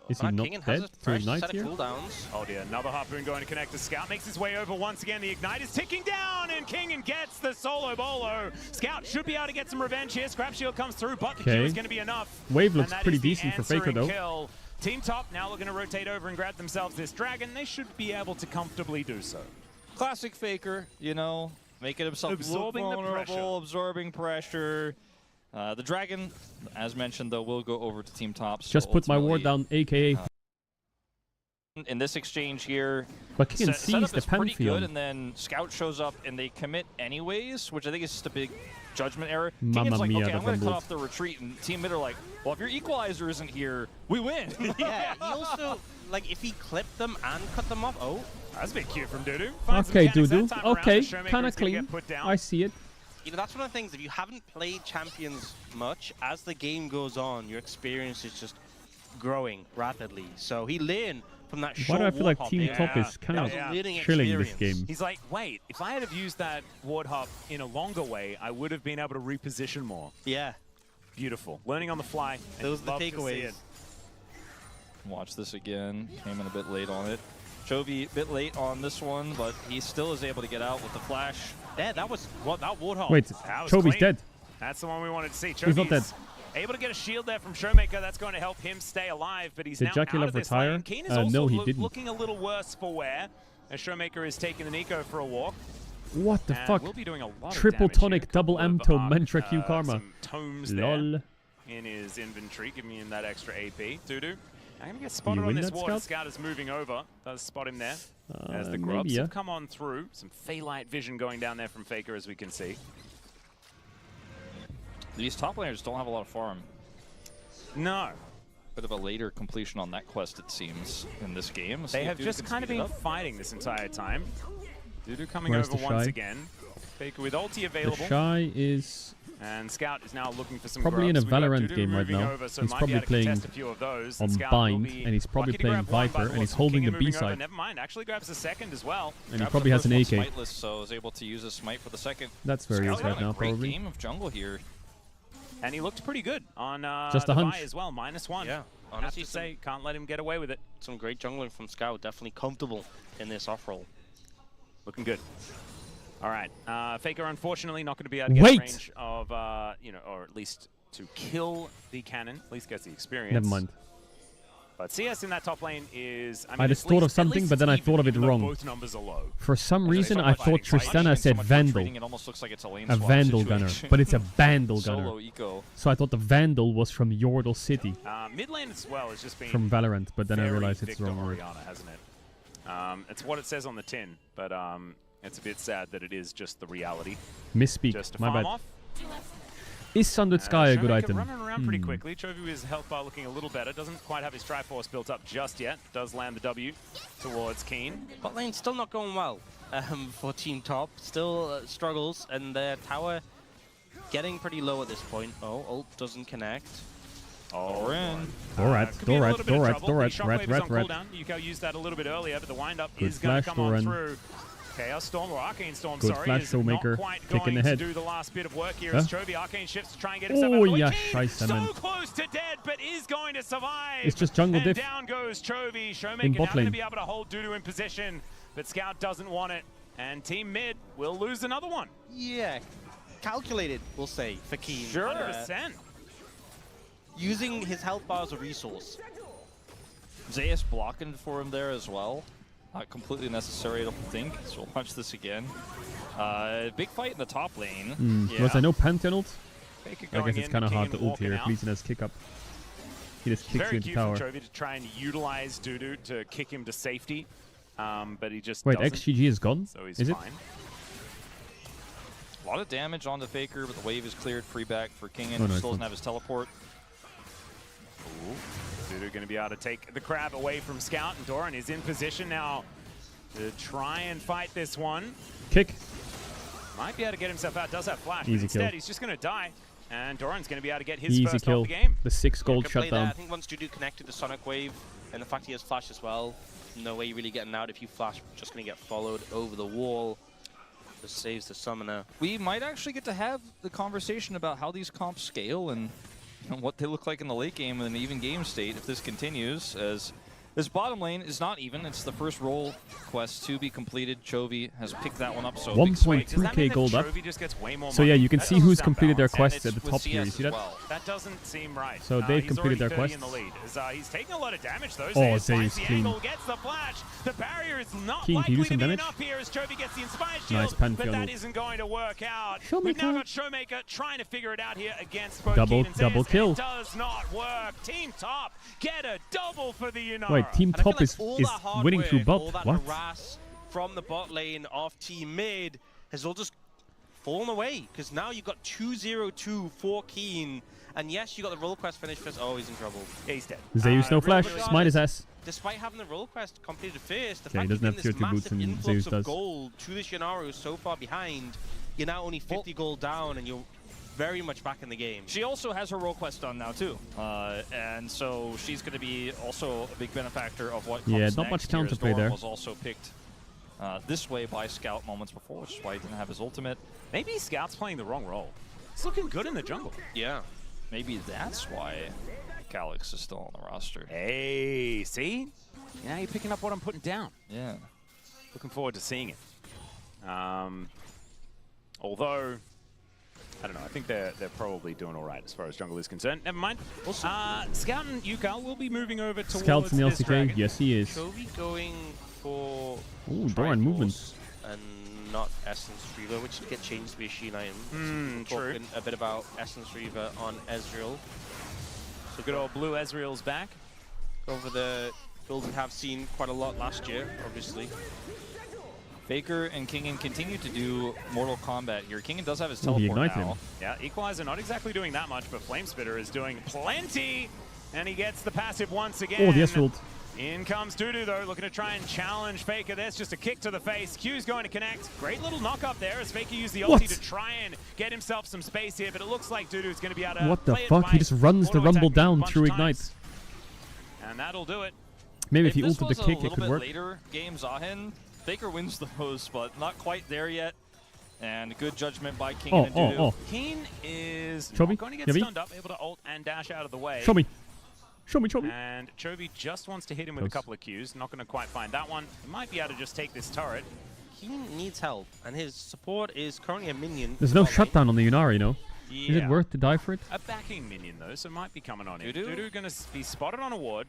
Is he not Kingen has dead a to fresh ignite set here? of cooldowns. Oh dear, another Harpoon going to connect. The Scout makes his way over once again. The Ignite is ticking down, and Kingen gets the solo bolo. Scout should be able to get some revenge here. Scrap Shield comes through, but the Q Okay. is going to be enough. Wave And looks that pretty is the decent for Faker, answering though. kill. Team Top now looking to rotate over and grab themselves this dragon. They should be able to comfortably do so. Classic Faker, you know, making himself Absorbing look the vulnerable, pressure. absorbing pressure. The dragon, as mentioned, though, will go over to Team Top. So Just put my ward down, aka. In this exchange here, But Kingen sees setup the is pretty Pantheon. good, and then Scout shows up and they commit anyways, which I think is just a big judgment error. Mamma Kingen's like, mia, okay, the I'm going to cut rumble. off the retreat, and Team Mid are like, well, if your Equalizer isn't here, we win. Yeah, he also, like, if he clipped them and cut them off, That's a bit cute from Dudu. Okay, Dudu. Okay, kind of clean. I see it. You know, that's one of the things, if you haven't played Champions much, as the game goes on, your experience is just growing rapidly. So he learned from that Why short do I feel like warhop Team there. Top is kind That of was a learning chilling this experience. game? He's like, wait, if I had have used that ward hop in a longer way, I would have been able to reposition more. Yeah. Beautiful. Learning on the fly. Those are the Love to see takeaways. it. Watch this again. Came in a bit late on it. Chovy a bit late on this one, but he still is able to get out with the flash. Yeah, that was that Warthog. Wait, That was Chovy's clean. dead. That's the one we wanted to see. He's not Chovy's able to get a shield there from Showmaker. That's going to help him stay alive, but he's Did now out Jaculov of this retire? lane. Keen is No, also he didn't. looking a little worse for wear, as Showmaker is taking the Nico for a walk. What the And fuck? we'll be doing a lot of Triple damage here. tonic, double M tome, Mantra Q Karma. Some tomes Lol. there in his inventory, giving him that extra AP. Dudu. I'm going to get spotted you on win this that, ward. Scout? Scout is moving over. Does spot him there. As the grubs maybe, yeah. have come on through. Some Phaelite vision going down there from Faker, as we can see. These top laners don't have a lot of farm. No. Bit of a later completion on that quest, it seems, in this game. See They if have Dudu just can kind of speed it been up. fighting this entire time. Dudu coming Where's over the once Shy? again. Faker with ulti The available. Shy is And Scout is now looking for some probably in a grubs. We got Valorant Dudu game right moving now. over, so He's might be probably able to playing contest a few of those. on Scout will Bind, be and he's probably lucky to playing grab one, Viper, but and he's also holding King the moving B over. side. Never mind, actually grabs a second as well. And he Grabs probably the has an first one AK. smiteless, so is able to use his smite for the second. That's where he Scout is right having a now, great probably. game of jungle here. And he looked pretty good on Just a the hunch. buy as well, -1. Yeah, Honestly, honestly, say can't let him get away with it. some great jungling from Scout. Definitely comfortable in this off roll. Looking good. All right, Faker unfortunately not going to be able to get Wait! range of, or at least to kill the cannon. At least gets the experience. Never mind. But CS in that top lane is... I just thought of something, but then I thought of it wrong. Both numbers are low. For some reason, I thought Tristana said Vandal. A Vandal gunner, but it's a Vandal gunner. So I thought the Vandal was from Yordle City. Mid lane as well has just been... From Valorant, but then I realized it's the wrong word. Oriana, hasn't it? It's what it says on the tin, but it's a bit sad that it is just the reality. Misspeak, Just to my farm bad. off. Is Sundered Sky a good Showmaker item? running around pretty quickly. Chovy with his health bar looking a little better. Doesn't quite have his Triforce built up just yet. Does land the W towards Keen. Bot lane still not going well for Team Top. Still struggles, and their tower getting pretty low at this point. Oh, ult doesn't connect. Oh, we're in. Dorat. Yuko used that a little bit earlier, but the windup Good is going to flash, come on Doran. through. Chaos Storm, or Arcane Storm, Good sorry, flash, is not Showmaker. quite Kick in going the head. to do the last bit of work here Huh? as Chovy Arcane shifts to try and get himself Oh, out of the yeah, way. Keen, scheiße, so man. close to dead, but is going to survive. It's just jungle and diff. down goes Chovy. In Showmaker bot now going to lane. be able to hold Dudu in position, but Scout doesn't want it. And Team Mid will lose another one. Yeah, calculated, we'll say, for Keen. Sure. 100%. Using his health bar as a resource. Zeus blocking for him there as well. Not completely necessary, I don't think. So we'll watch this again. Big fight in the top lane. Was there no Pantheon ult? Fake it I guess going it's in, kind of King hard to ult walking here if out. Lee Sin has kick up. He just kicks you Very into cute tower. from Chovy to try and utilize Dudu to kick him to safety, but he just Wait, doesn't. XGG is gone? So he's Is it? fine. A lot of damage on the Faker, but the wave is cleared. Free back for Kingen. Oh, no, Still it's doesn't fine. have his teleport. Dudu going to be able to take the crab away from Scout, and Doran is in position now to try and fight this one. Kick. Might be able to get himself out. Does have flash, Easy but instead kill. he's just going to die. And Doran's going to be able to get his Easy first kill. off the game. The 6 gold Could play that. I shutdown. think once Dudu connected the Sonic Wave, and the fact he has flash as well, no way you're really getting out. If you flash, just going to get followed over the wall. Just saves the summoner. We might actually get to have the conversation about how these comps scale and what they look like in the late game in an even game state if this continues, as this bottom lane is not even. It's the first role quest to be completed. Chovy has picked that one up, so big spike. 1.2k gold up. Chovy just gets way more So yeah, money? you can That see doesn't who's sound completed their balanced. quests at the top here. You see that? That doesn't seem right. So they've he's completed their already 30 quests. in the lead. As, he's taking a lot of damage though. Oh, Zeus finds Zeus the clean. angle, gets the flash. The barrier is not Keen, can you likely do to some be damage? enough here as Chovy gets the inspired Nice shield, but Pantheon that ult. isn't going to work out. Showmaker. We've now got Showmaker trying to figure it out here against both Double- Keen and Zeus, double and kill. it does not work. Team Top get a double for the Unara. Wait, Team And I feel Top like is all that hard winning work, through all bot. that What? harass from the bot lane of Team Mid has all just fallen away, because now you've got 2-0-2 for Keen, and yes, you got the role quest finished first. Oh, he's in trouble. Yeah, he's dead. Zeus no flash. regardless, Smite his ass. Despite having the role quest completed first, the Okay, he fact doesn't you've have given tier 2 this boots massive and influx Zeus of does. gold to this Yanaru so far behind, you're now only 50 gold down, and you're very much back in the game. She also has her role quest done now too, and so she's going to be also a big benefactor of what comes Yeah, next not much here, as counterplay Doran there. was also picked this way by Scout moments before, which is why he didn't have his ultimate. Maybe Scout's playing the wrong role. He's looking good in the jungle. Yeah. Maybe that's why Calyx is still on the roster. Hey, see? Now you're picking up what I'm putting down. Yeah. Looking forward to seeing it. Although, I don't know, I think they're probably doing all right as far as jungle is concerned. Never mind. Scout and Yukal will be moving over towards Scout's in the this LCK. dragon. Yes, he is. Chovy going for Ooh, Doran movement. and not Essence Reaver, which did get changed to be a Sheen item. True. Talking a bit about Essence Reaver on Ezreal. So good old blue Ezreal's back. Over the build we have seen quite a lot last year, obviously. Faker and Kingen continue to do Mortal Kombat here. Kingen does have his Oh, he teleport ignited now. him. Yeah, Equalizer not exactly doing that much, but Flamespitter is doing plenty. And he gets the passive once again. Oh, the S ult. In comes Dudu, though, looking to try and challenge Faker. There's just a kick to the face. Q's going to connect. Great little knock up there as Faker used the ulti What? to try and get himself some space here, but it looks like Dudu's going to be able to What the play it fuck? He by just runs the auto-attacking rumble a down bunch through of Ignite. times. And that'll do it. Maybe if he this ulted was the kick, a it little could bit work. later game Zahin, Faker wins those, but not quite there yet. And good judgment by Kingen and Dudu. Keen is Show me. not going to get Yavi. stunned up, able to ult and dash out of the way. Show me. Show me, show me. And Chovy just wants to hit him with a Close. couple of Qs. Not going to quite find that one. He might be able to just take this turret. He needs help, and his support is currently a minion. There's no Bot lane. shutdown on the Yunari, you know? Is it Yeah. worth to die for it? A backing minion, though, so might be coming on in. Dudu? Dudu going to be spotted on a ward.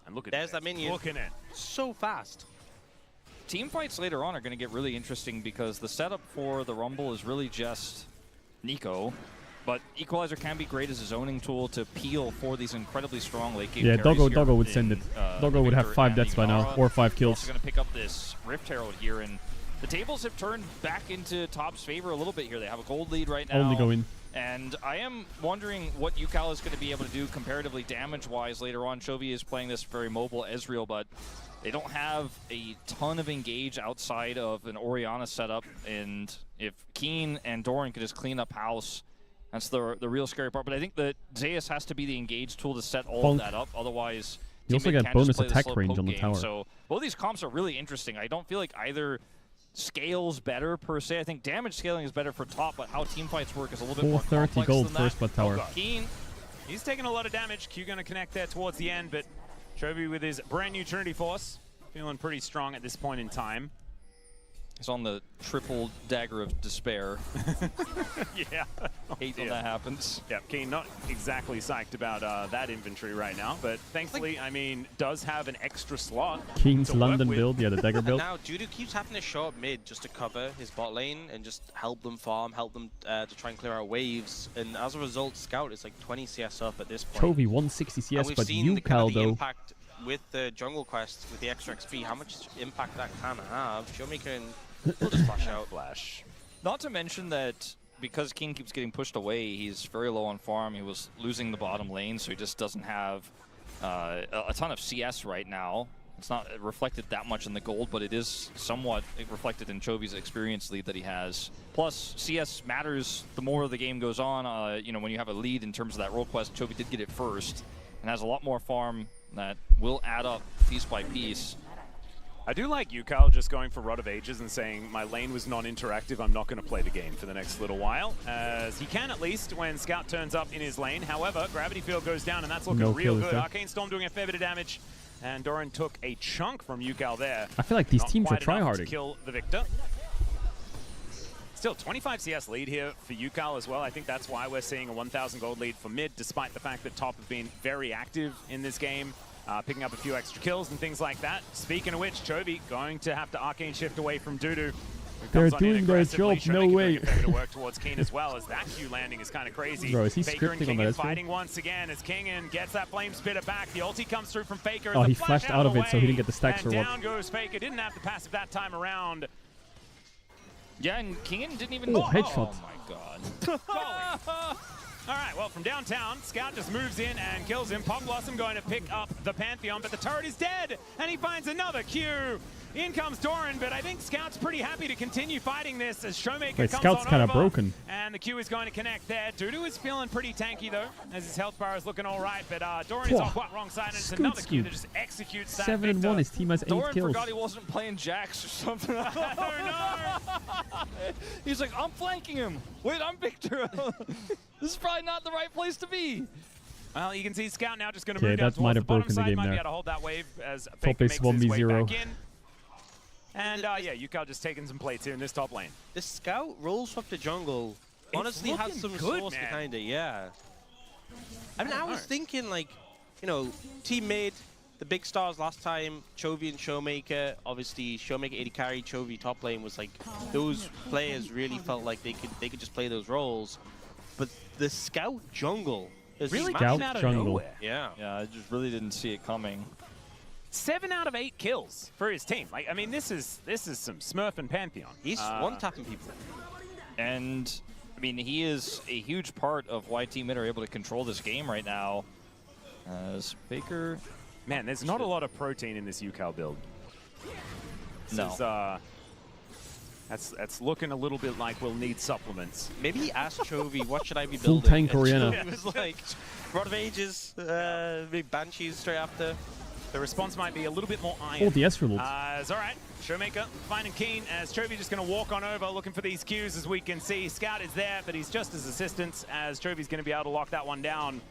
And look at There's that minion. Looking at So fast. Team fights later on are going to get really interesting because the setup for the Rumble is really just Nico. But Equalizer can be great as a zoning tool to peel for these incredibly strong late game Yeah, carries Doggo would in, send it. Doggo would have Victor 5 and deaths by now, Yunara. or 5 kills. Also going to pick up this Rift Herald here, and the tables have turned back into Top's favor a little bit here. They have a gold lead right now. Only go in. And I am wondering what UCal is going to be able to do comparatively damage-wise later on. Chovy is playing this very mobile Ezreal, but they don't have a ton of engage outside of an Orianna setup. And if Keen and Doran could just clean up house, that's the real scary part. But I think that Zeus has to be the engage tool to set all of that up. Otherwise, you also teammate get can't bonus just play the attack slow range poke on the game. tower. So both these comps are really interesting. I don't feel like either scales better per se. I think damage scaling is better for top, but how team fights work is a little bit more 430 complex gold than that. first blood tower. Keen. He's taking a lot of damage. Q going to connect there towards the end, but Chovy with his brand new Trinity Force, feeling pretty strong at this point in time. He's on the triple dagger of despair. Yeah. Hate when that happens. Yeah, Keen not exactly psyched about that inventory right now, but thankfully, I mean, does have an extra slot. Keen's to work London with. build, yeah, the dagger And build. now Judo keeps having to show up mid just to cover his bot lane and just help them farm, help them to try and clear out waves. And as a result, Scout is like 20 CS up at this point. Chovy 160 And CS, we've but seen the, kind UCal of the though. impact with the jungle quest, with the extra XP, how much impact that can have. Showmaker and we'll just flash out. Flash. Not to mention that because King keeps getting pushed away, he's very low on farm. He was losing the bottom lane, so he just doesn't have a ton of CS right now. It's not reflected that much in the gold, but it is somewhat reflected in Chovy's experience lead that he has. Plus, CS matters the more the game goes on. You know, when you have a lead in terms of that role quest, Chovy did get it first and has a lot more farm that will add up piece by piece. I do like UCal just going for Rod of Ages and saying, my lane was non-interactive, I'm not going to play the game for the next little while. As he can at least when Scout turns up in his lane. However, Gravity Field goes down and that's looking No real kills good. there. Arcane Storm doing a fair bit of damage. And Doran took a chunk from UCal there. I feel like these Not teams are quite enough to tryharding. kill the Victor. Still, 25 CS lead here for UCal as well. I think that's why we're seeing a 1,000 gold lead for mid, despite the fact that top have been very active in this game, picking up a few extra kills and things like that. Speaking of which, Chovy going to have to Arcane shift away from Dudu. They're doing their job, no way. To work towards Keen as well, as that Q landing is kind of crazy. Bro, is he Faker and scripting on Kingen that? fighting once again as Kingen gets that flame spitter back. The ulti comes through from Faker. Oh, The he flash flashed out of it, so he didn't get the stacks and or what? down goes Faker. Didn't have the passive that time around. Yeah, and Kingen didn't even... Oh, headshot. Oh my god. All right, well, from downtown, Scout just moves in and kills him. Pop Blossom going to pick up the Pantheon, but the turret is dead, and he finds another Q. In comes Doran, but I think Scout's pretty happy to continue fighting this as Showmaker Wait, comes Scout's on kinda over, broken. and the Q is going to connect there. Dudu is feeling pretty tanky, though, as his health bar is looking all right, but Doran is on quite wrong side, and it's Scoot, another Q scoot. that just executes that 7 and Victor. 1, his team has 8 Doran kills. forgot he wasn't playing Jax or something. Oh, no! He's like, I'm flanking him. Wait, I'm Victor. This is probably not the right place to be. Well, you can see Scout now just going to Okay, move down that might towards the have bottom broken the side. game Might be there. able to hold that wave as Top Faker base makes his 1v0. way back in. And yeah, UCal just taking some plates here in this top lane. The Scout rolls swap to jungle honestly has looking some good, source man. behind it, yeah. I mean, I was thinking, like, you know, team made the big stars last time, Chovy and Showmaker. Obviously, Showmaker 80 carry, Chovy top lane was like, those players really felt like they could just play those roles. But the Scout jungle is Really smashing came out of nowhere. Yeah. Yeah, I just really didn't see it coming. 7 out of 8 kills for his team. Like, I mean, this is some Smurf and Pantheon. He's one-tapping people. And, I mean, he is a huge part of why Team Mid are able to control this game right now. As Faker... Man, there's not a lot of protein in this UCal build. This No. is, that's looking a little bit like we'll need supplements. Maybe he asked Chovy, what should I be Full building? tank And Orianna. Chovy was like, Rod of Ages, big Banshees straight after. The response might be a little bit more iron. Oh, the Ezreal. It's all right. Showmaker finding Keen as Chovy just going to walk on over looking for these Qs as we can see. Scout is there, but he's just as assistance as Chovy's going to be able to lock that one down.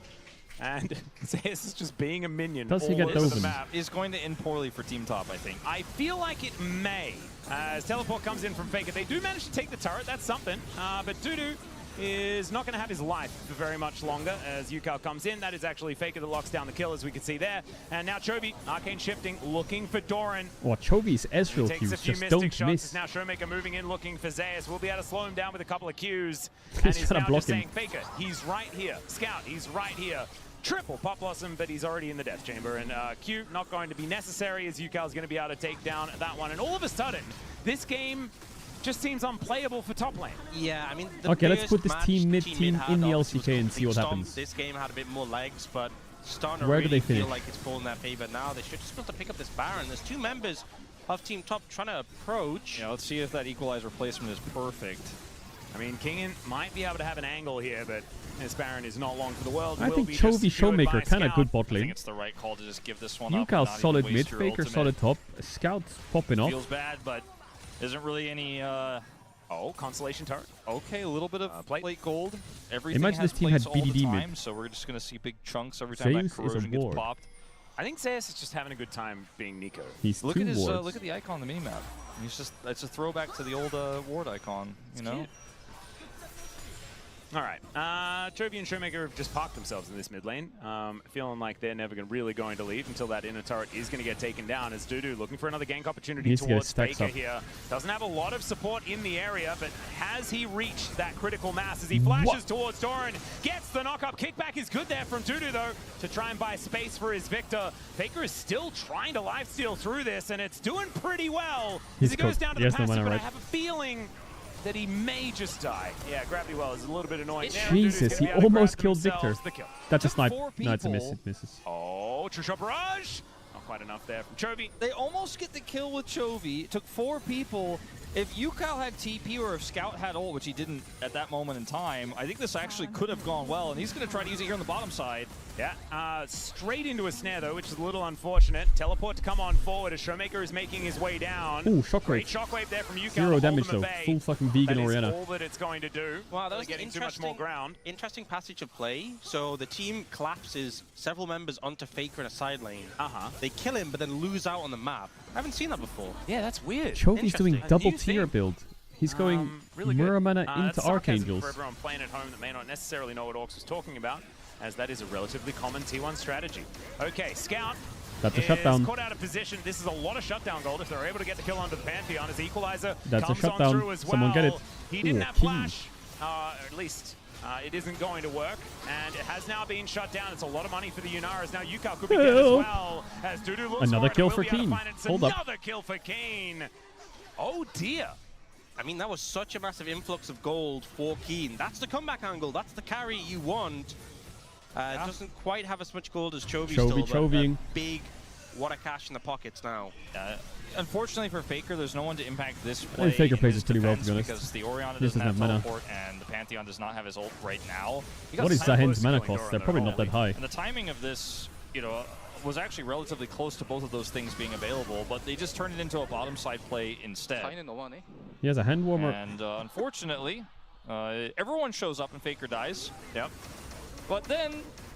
And Zeus is just being a minion. Does he all get over the Dovin? map. Is going to end poorly for Team Top, I think. I feel like it may. As teleport comes in from Faker. They do manage to take the turret. That's something. But Dudu is not going to have his life for very much longer as Yukao comes in. That is actually Faker that locks down the kill, as we can see there. And now Chovy, arcane shifting, looking for Doran. Oh, Chovy's Ezreal Takes a Qs few just mystic don't shots. miss. It's now Showmaker moving in, looking for Zeus. We'll be able to slow him down with a couple of Qs. He's And he's trying to now block just him. saying, Faker, he's right here. Scout, he's right here. Triple Pop Blossom, but he's already in the Death Chamber. And Q not going to be necessary as Yukao's going to be able to take down that one. And all of a sudden, this game just seems unplayable for top lane. Yeah, I mean, Okay, let's put this team mid in the obviously was LCK and see what Stomp. happens. This game had a bit more legs, but starting to Where do really they finish? feel like it's falling in their favor now. They should just be able to pick up this Baron. There's two members of Team Top trying to approach. Yeah, let's see if that equalizer placement is perfect. I mean, Kingen might be able to have an angle here, but this Baron is not long for the world. I Will think be Chovy just secured by Showmaker kind of Scout. good bot I think lane. it's the right call to just give this one up. Yukao and not solid even mid, waste your Faker ultimate. solid top. Scout's popping off. Feels bad, but isn't really any... Oh, Constellation turret. Okay, a little bit of plate gold. Everything Imagine has this team had plates all the BDD mid. time, so we're just going to see big chunks every time that Zeus is a corrosion gets ward. popped. I think Zeus is just having a good time being Nico. He's Look two at his wards. look at the icon on the minimap. He's just it's a throwback to the old ward icon, you know. Cute. All right, Chovy and Showmaker have just parked themselves in this mid lane, feeling like they're never really going to leave until that inner turret is going to get taken down. As Dudu looking for another gank opportunity Needs to get towards his stacks Faker up. here. Doesn't have a lot of support in the area, but has he reached that critical mass as he flashes towards Doran? Gets the knock-up. Kickback is good there from Dudu, though, to try and buy space for his Victor. Faker is still trying to lifesteal through this, and it's doing pretty well. He's as he goes cooked. down to He the has no passive, mana, but I right? have a feeling that he may just die. Yeah, Gravity Well is a little bit annoying there. Jesus, he almost killed Victor. That's a snipe. four No, it's a miss. people. It misses. Oh, True Shot Barrage! Not quite enough there from Chovy. They almost get the kill with Chovy. It took 4 people. If Yukao had TP or if Scout had ult, which he didn't at that moment in time, I think this actually could have gone well, and he's going to try to use it here on the bottom side. Yeah, straight into a snare, though, which is a little unfortunate. Teleport to come on forward as Showmaker is making his way down. Ooh, shockwave. Great shockwave there from Yukao. Zero to hold damage, him though. at bay. Full fucking vegan That is Orianna. all that it's going to do. Wow, that Really was getting too much more ground. Interesting passage of play. So the team collapses several members onto Faker in a side lane. They kill him, but then lose out on the map. I haven't seen that before. Yeah, that's weird. Chovy's doing Interesting. double New tier theme. build. He's going Really good. Mirror Mana That's into sarcasm Archangels. For everyone playing at home that may not necessarily know what Orcs was talking about, as that is a relatively common T1 strategy. Okay, Scout That's a is shutdown. caught out of position. This is a lot of shutdown gold if they're able to get the kill onto the Pantheon as Equalizer That's a comes on shutdown. through as well. Someone get it. He didn't Ooh, have key. flash, or at least it isn't going to work, and it has now been shut down. It's a lot of money for the Yunaras. Now Yukao could be dead as Help. well, as Dudu looks Another for it, kill and for will be able to Keen. find it. It's Hold up. another kill for Keen. Oh dear. I mean, that was such a massive influx of gold for Keen. That's the comeback angle. That's the carry you want. It doesn't quite have as much gold as Chovy still, but Chovying. a big what a cash in the pockets now. Unfortunately for Faker, there's no one to impact this I play. think Faker in plays his it pretty well, to defense be honest. Because the Orianna He doesn't have mana. teleport, and the Pantheon does not have his ult right now. What is Zahen's mana cost? They're probably not that high. And the timing of this, you know, was actually relatively close to both of those things being available, but they just turned it into a bottom side play instead. He has a hand warmer. And unfortunately, everyone shows up and Faker dies. Yep. But then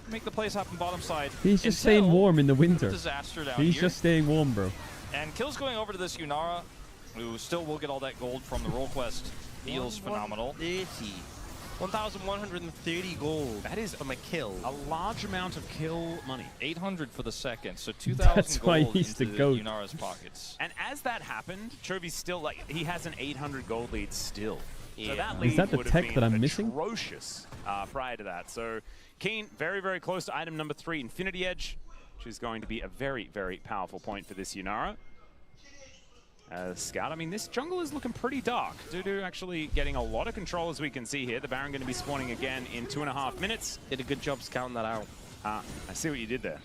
make the plays happen bottom side. He's just staying warm in the winter. Disaster down He's here. just staying warm, bro. And kills going over to this Yunara, who still will get all that gold from the roll quest. Feels phenomenal. 1,130 gold. That is from a kill. A large amount of kill money. 800 for the second, so 2,000 That's gold why he's into the GOAT. Yunara's pockets. And as that happened, Chovy's still like he has an 800 gold lead still. So that Is lead that the would have tech been that I'm missing? atrocious prior to that. So Keen very, very close to item number 3, Infinity Edge, which is going to be a very, very powerful point for this Yunara. Scout, I mean, this jungle is looking pretty dark. Dudu actually getting a lot of control, as we can see here. The Baron going to be spawning again in 2.5 minutes. Did a good job scouting that out. I see what you did there.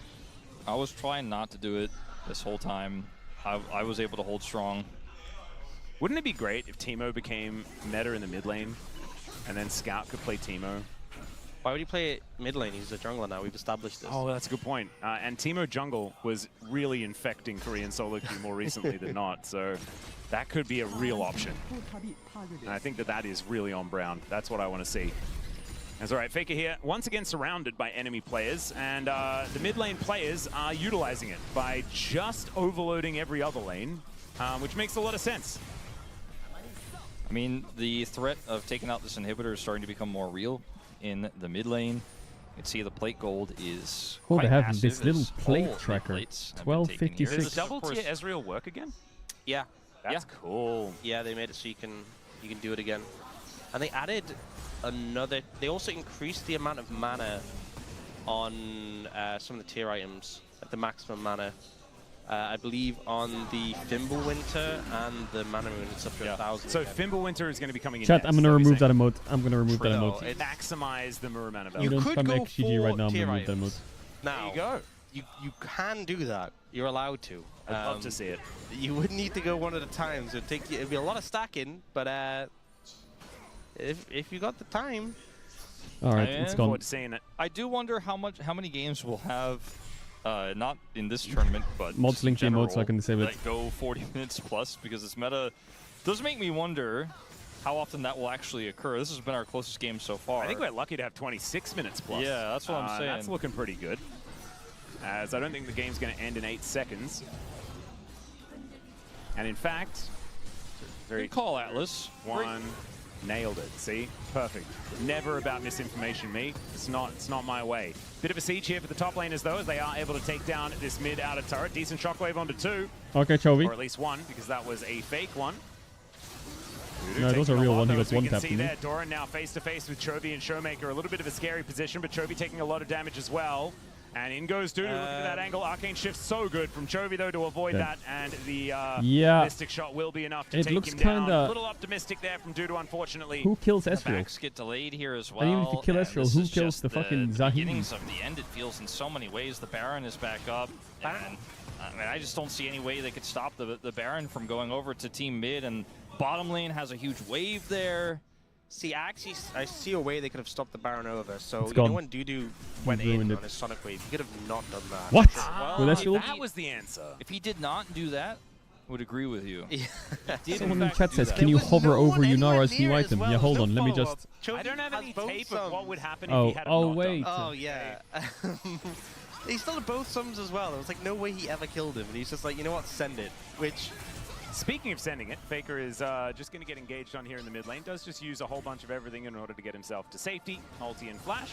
I was trying not to do it this whole time. I was able to hold strong. Wouldn't it be great if Teemo became meta in the mid lane, and then Scout could play Teemo? Why would he play mid lane? He's a jungler now. We've established this. Oh, that's a good point. And Teemo jungle was really infecting Korean solo queue more recently than not, so that could be a real option. And I think that that is really on Brown. That's what I want to see. That's all right, Faker here, once again surrounded by enemy players, and the mid lane players are utilizing it by just overloading every other lane, which makes a lot of sense. I mean, the threat of taking out this inhibitor is starting to become more real in the mid lane. You can see the plate gold is Oh, quite they have massive this little as plate all tracker. mid-plates have been taken here. 1256. Does double tier Ezreal work again? Yeah. That's cool. Yeah, they made it so you can do it again. And they added another. They also increased the amount of mana on some of the tier items, like the maximum mana. I believe on the Fimbulwinter and the Mana Moon, it's up to 1,000. So Fimbulwinter is going to be coming in Chat, next. I'm going to remove that emote. I'm going to remove that Trill. emote. It maximize the Mirror Mana You value. don't spam XGG right now, I'm going to remove that emote. Now, there you go. You can do that. You're allowed to. I'd love to see it. You would need to go one at a time, so it'd be a lot of stacking, but if you got the time. All right, it's gone. Forward to seeing it. I do wonder how many games we'll have, not in this tournament, but Mods link the emote so I can disable it. that go 40 minutes plus, because this meta does make me wonder how often that will actually occur. This has been our closest game so far. I think we're lucky to have 26 minutes plus. Yeah, that's what I'm saying. That's looking pretty good. As I don't think the game's going to end in 8 seconds. And in fact, very good call, Atlas. One nailed it. See, perfect. Never about misinformation, me. It's not my way. Bit of a siege here for the top laners though, as they are able to take down this mid outer turret. Decent shockwave onto 2. Okay, Chovy. Or at least 1, because that was a fake one. No, it was a real one. He got one tap. tap. See there, Doran now face to face with Chovy and Showmaker. A little bit of a scary position, but Chovy taking a lot of damage as well. And in goes Dudu, looking at that angle. Arcane Shift so good from Chovy, though, to avoid that. And the Mystic Shot will be enough to take him down. A little optimistic there from Dudu, unfortunately. Who kills The Ezreal? backs get delayed here as well. And even if you kill Ezreal, who kills the fucking Zahim? Beginnings of the end, it feels in so many ways. The Baron is back up. And I mean, I just don't see any way they could stop the Baron from going over to team mid. And bottom lane has a huge wave there. See, I see a way they could have stopped the Baron over. So, It's you gone. know when Dudu went He's in ruined on it. his Sonic Wave, he could have not done that. What? Well, With Ezreal? That was the answer. If he did not do that, I would agree with you. Someone in chat says, can you hover over Yunara's new item? Yeah, hold on, let me just... I don't have any tape of what would happen if Oh, he had oh not wait. done Oh, yeah. He still had both sums as well. There was like no way he ever killed him. And he's just like, you know what, send it. Which... Speaking of sending it, Faker is just going to get engaged on here in the mid lane. Does just use a whole bunch of everything in order to get himself to safety. Ulti and flash.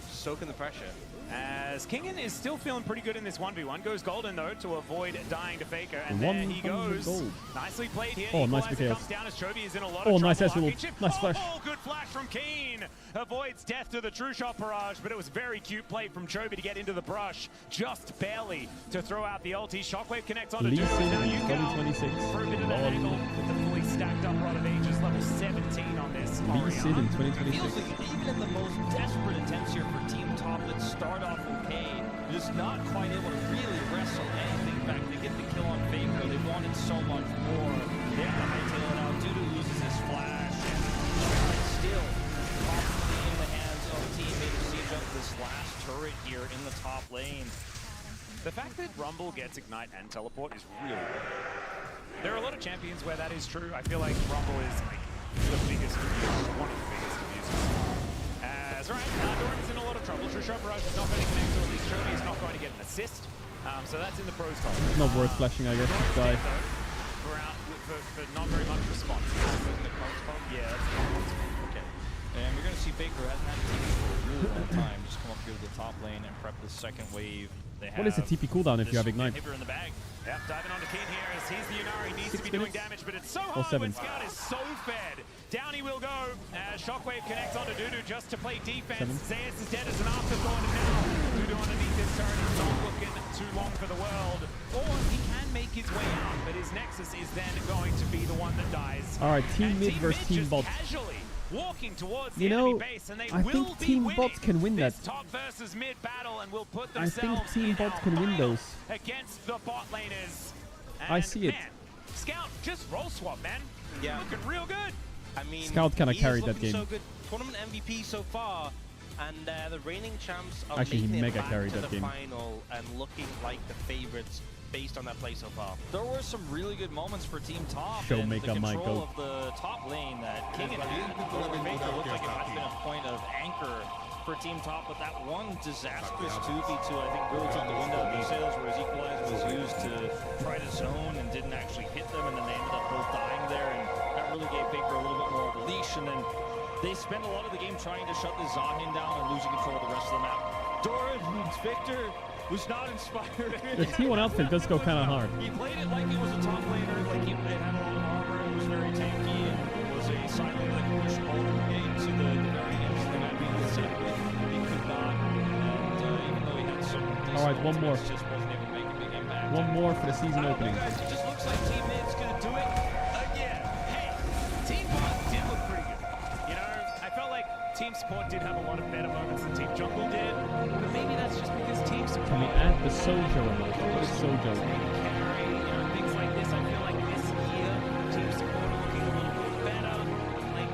Soaking the pressure. As Kingen is still feeling pretty good in this 1v1. Goes golden, though, to avoid dying to Faker. And there he 100 goes. gold. Nicely played here. Oh, nice Equalizer PKS. comes down as Chovy is in a lot Oh, of nice trouble. Ezreal. Arcane Shift. Nice flash. Oh, good flash from Keen. Avoids death to the True Shot barrage, but it was very cute play from Chovy to get into the brush. Just barely to throw out the ulti. Shockwave connects onto Lee Dudu. Sin Now you go 2026. for a bit of that Lol. angle with the fully stacked up Rod of Ages, level 17 on this. Lee Sin in It 2026. feels like even in the most desperate attempts here for Team Top that start off okay, just not quite able to really wrestle anything back. They get the kill on Faker. They wanted so much more. They have to hightail it out. Dudu loses his flash. And still, possibly in the hands of Team Mid to siege up this last turret here in the top lane. The fact that Rumble gets Ignite and Teleport is really good. There are a lot of champions where that is true. I feel like Rumble is like the biggest abuser, one of the biggest abusers. As right, Doran's in a lot of trouble. True Shot Barrage is not going to connect, or at least Chovy is not going to get an assist. So that's in the pros column. Not worth flashing, I guess. Die. For not very much response. Yeah, that's okay. And we're going to see Faker hasn't had a TP for a really long time. Just come up here to the top lane and prep the second wave. They What is the TP cooldown if you have Ignite? Inhibitor in the bag. Yep, diving onto Keen here as he's the Yunari. He needs to be doing damage, but it's so Or hard 7. when Scout is so fed. Down he will go as Shockwave connects onto Dudu just to play defense. 7. Zayas is dead as an afterthought, and now Dudu underneath this turret is not looking too long for the world. Or he can make his way out, but his Nexus is then going to be the one that dies. Alright, Team And Mid versus Team just Bot. casually walking towards You the know, enemy base, and they I will think be Team winning Bot can win that. this top versus mid battle and will put I themselves think Team in Bot our can win final those. against the bot laners. I And, see it. Man, Scout just roll swap, man. Yeah. Looking real good. I mean, Scout kinda he is carried that looking game. So good. Tournament MVP so far, and the reigning champs are Actually, he making mega it back carried to that the game. final and looking like the favorites based on their play so far. There were some really good moments for Team Top. Show and Maker the might control go. of the top lane that Kingen had over Faker looked like it might have been a point of anchor for Team Top, but that one disastrous 2v2 I think really took the wind out of their sails, where his equalizer was used to try to zone and didn't actually hit them, and then they ended up both dying there, and that really gave Faker a little bit rotation, and they spend a lot of the game trying to shut the Zahin down and losing control of the rest of the map. Doran, Victor, was not inspired. The T1 outfit does go kind of hard. He played it like it was a top laner, like it had a lot of armor, it was very tanky, and it was a silent like push all the game to the very edge of the map. He was set with, he could not, and even though he had some All right, one more. just wasn't able to make a big impact. One more for the season opening. Guys, it just looks like Team Mid's gonna do it again. Hey, Team Bot did look pretty good. You know, I felt like Team Support did have a lot of better moments than Team Jungle did, but maybe that's just because Team Support... Can we add the Sojo emote? What is Sojo? Carry, you know, things like this. I feel like this year, Team Support are looking a little bit better. Like,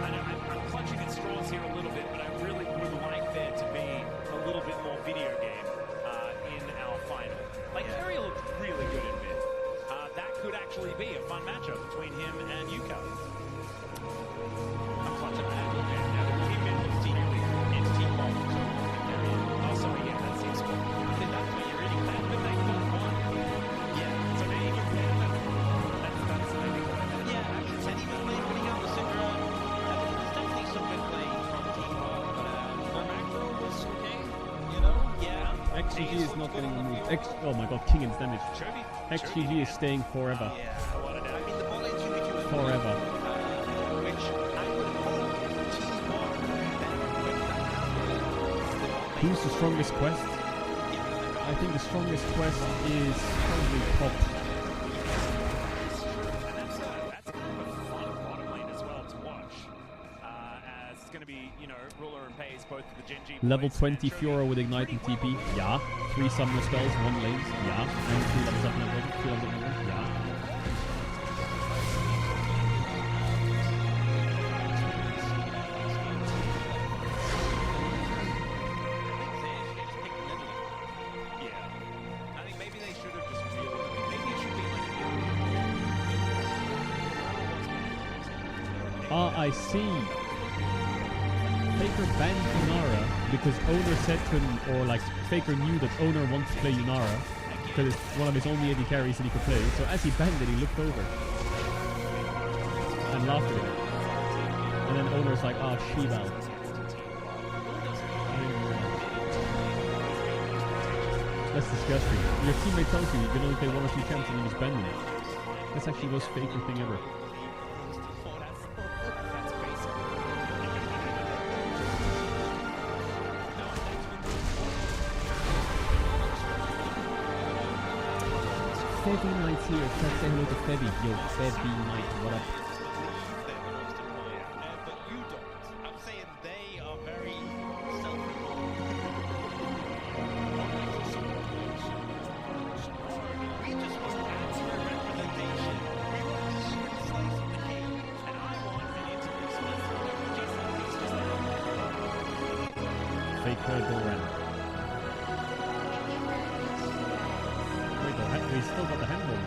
I know, I'm clutching at straws here a little bit, but I really would like there to be a little bit more video game in our final. Like, Carry looked really good in mid. That could actually be a fun matchup between him and Yuka. I'm clutching that. Team mid looks team it's team ball. So, Carry. Oh, sorry, yeah, that seems cool. I think that's what you're reading. That, but they both won. Yeah, so they even better. That's I think. Yeah, I mean, Teddy was playing pretty good with Syndra. There's definitely some good play from Team Bot, but Macro was okay, you know? Yeah. XGG is not getting removed. Oh my god, King ins damage. XGG is staying forever. I mean, the ball lane's really good. Forever. Which I would hope Team Bot Who's the strongest quest? I think the strongest quest is probably Pop. That's a fun bottom lane as well to watch. As it's going to be, you know, Ruler and Pays, both of the Genji. Level 20 Fiora with Ignite and TP. Yeah. 3 summoner spells, 1 lanes. Yeah. And 3 levels up in everything. 3 levels up in everything. Yeah. Yeah. I think maybe they should have just really... Maybe it should be like... Ah, I see. Faker banned Yunara because owner said to him, or like Faker knew that owner wants to play Yunara because it's one of his only AD carries that he could play. So as he banned it, he looked over and laughed at it. And then owner's like, ah, Shibal. That's disgusting. Your teammate tells you can only play 1 or 2 champs and you just banned it. That's actually the most Faker thing ever. Febby Knight's here. Let's say hello to Febby. Yo, Febby Knight, what up? But you don't. I'm saying they are very self-involved. We just want accurate representation. We want to see a slice of the cake. And I want an intimate slice of it. Just like it's just Faker Doran. Wait, we still got the handle.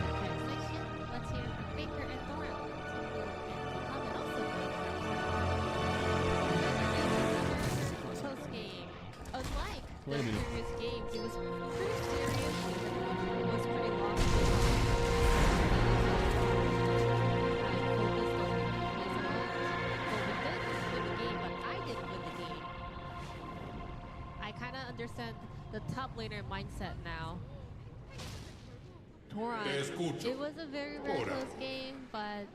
Let's hear from Faker and Doran. Close game. Unlike the Wait a minute. previous games, it was pretty serious. It was pretty long. I kind of understand the top laner mindset now. Toran, it was a very, very close game, but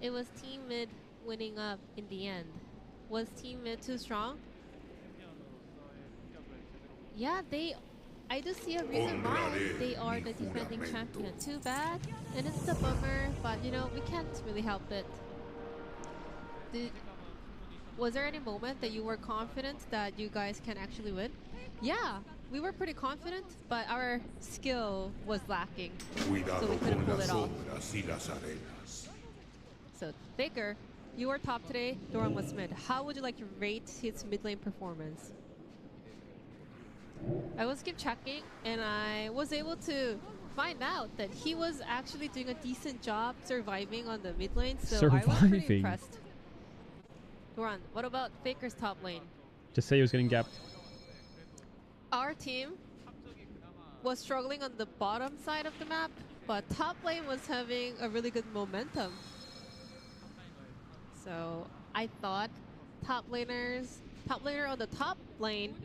it was Team Mid winning up in the end. Was Team Mid too strong? Yeah, I just see a reason why they are the defending champion. Too bad, and it's a bummer, but you know, we can't really help it. Was there any moment that you were confident that you guys can actually win? Yeah, we were pretty confident, but our skill was lacking, so we couldn't pull it off. So, Faker, you were top today, Doran was mid. How would you like to rate his mid lane performance? I was keep checking, and I was able to find out that he was actually doing a decent job surviving on the mid lane, so I was pretty impressed. Doran, what about Faker's top lane? Just say he was getting gapped. Our team was struggling on the bottom side of the map, but top lane was having a really good momentum. So I thought top laner on the top lane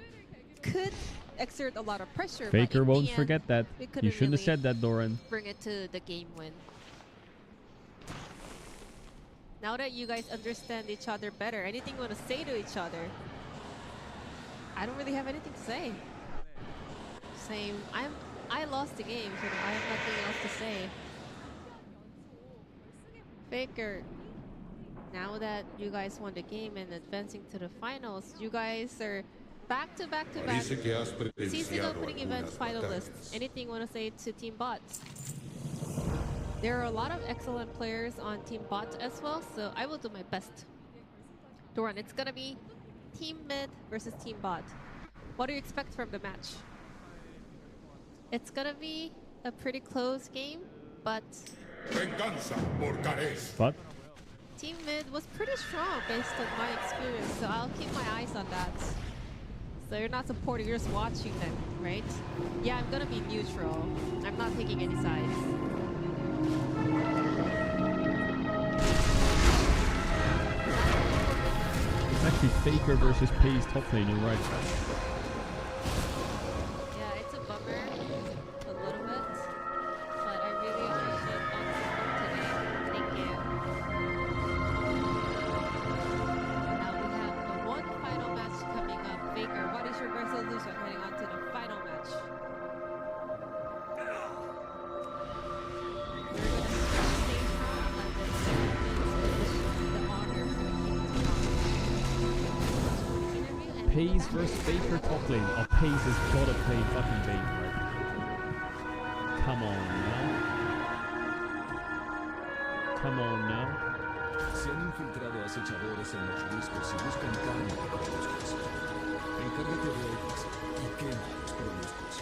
could exert a lot of pressure. Faker but in won't the end, forget that. we You couldn't shouldn't have really said that, Doran. bring it to the game win. Now that you guys understand each other better, anything you want to say to each other? I don't really have anything to say. Same. I lost the game, so I have nothing else to say. Faker, now that you guys won the game and advancing to the finals, you guys are back to back season opening event finalists. Anything you want to say to Team Bot? There are a lot of excellent players on Team Bot as well, so I will do my best. Doran, it's gonna be Team Mid versus Team Bot. What do you expect from the match? It's gonna be a pretty close game, but Team Mid was pretty strong based on my experience, so I'll keep my eyes on that. So you're not supporting, you're just watching them, right? Yeah, I'm gonna be neutral. I'm not taking any sides. It's actually Faker versus Pays top lane, you're right. Yeah, it's a bummer, a little bit, but I really appreciate all the support today. Thank you. Now we have the one final match coming up. Faker, what is your resolution heading on to the final match? Pays versus Faker top lane. Oh, Pays has gotta play fucking Bane, right? Come on now. Come on now. Se han infiltrado acechadores en los discos y buscan carne para los discos. Encárgate de ellos y quema los productos.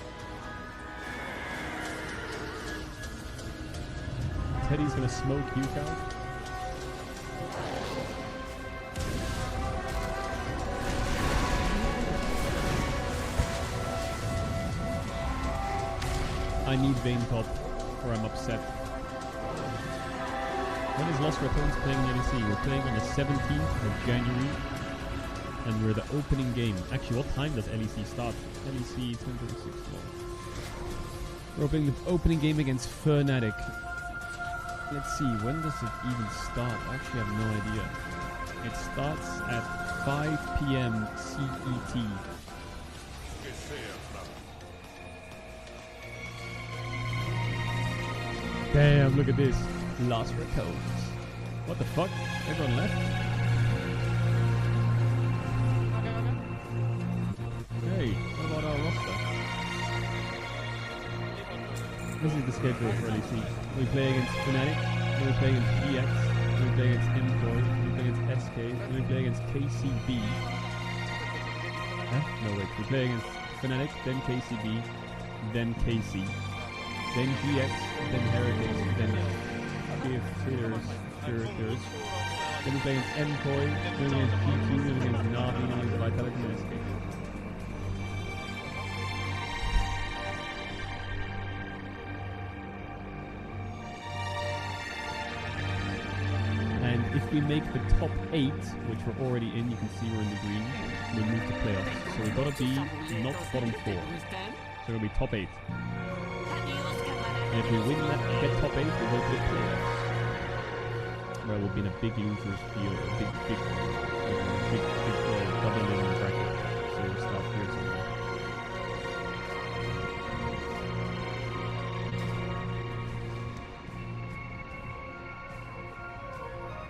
Teddy's gonna smoke you out. I need Vayne top, or I'm upset. When is Lost Returns playing in LEC? We're playing on the 17th of January, and we're the opening game. Actually, what time does LEC start? LEC 10:36. We're opening game against Fnatic. Let's see, when does it even start? I actually have no idea. It starts at 5 p.m. CET. Damn, look at this. Lost Returns. What the fuck? Everyone left? Hey, what about our roster? This is the schedule for LEC. We play against Fnatic, then we play against GX, then we play against Employ, then we play against SK, then we play against KCB. Huh? No wait, we play against Fnatic, then KCB, then KC, then GX, then Heritage, then Theaters, then we play against Employ, then against PQ, then against Navi, then against Vitality, and SK. If we make the top 8, which we're already in, you can see we're in the green, we'll move to playoffs. So we gotta be not bottom 4. So we'll be top 8. And if we win that, get top 8, we'll go to the playoffs. Where we'll be in a big losers field, a big double in bracket. So we'll start here somewhere.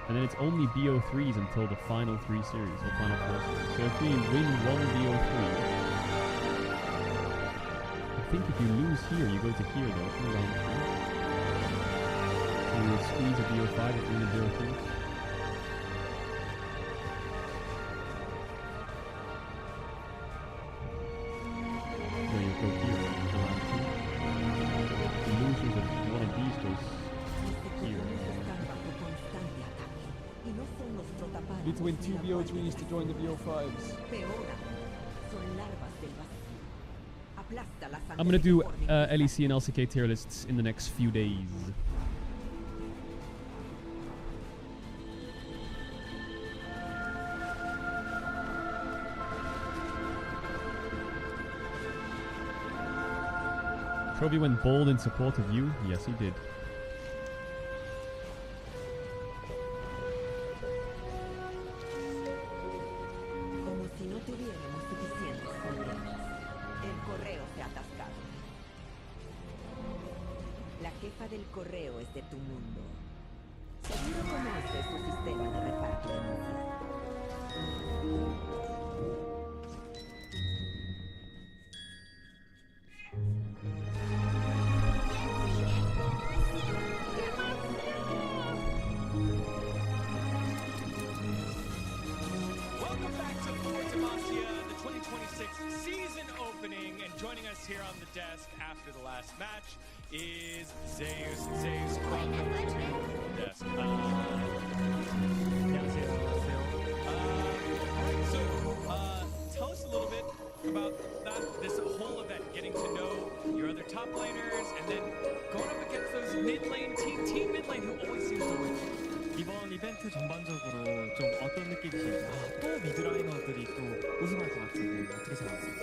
And then it's only BO3s until the final 3 series, or final 4 series. So if we win one BO3, I think if you lose here, you go to here though, for round 3. So we would squeeze a BO5 if we win a BO3. So you go here for round 2. The losers of one of these goes here. You need to win 2 BO3s to join the BO5s. I'm gonna do LEC and LCK tier lists in the next few days. Chovy went bold in support of you. Yes, he did. Como si no tuviéramos suficientes problemas. El correo se ha atascado. La jefa del correo es de tu mundo. Seguro conoces su sistema de reparto inicial. Welcome back to Fort Demacia, the 2026 season opening, and joining us here on the desk after the last match is Zeus. Zeus, welcome to the desk. Tell us a little bit about this whole event, getting to know your other top laners, and then going up against those mid lane team mid lane who always seems to win. 이번 이벤트 전반적으로 좀 어떤 느낌이세요? 또 미드라이너들이 또 우승할 것 같은데 어떻게 생각하세요?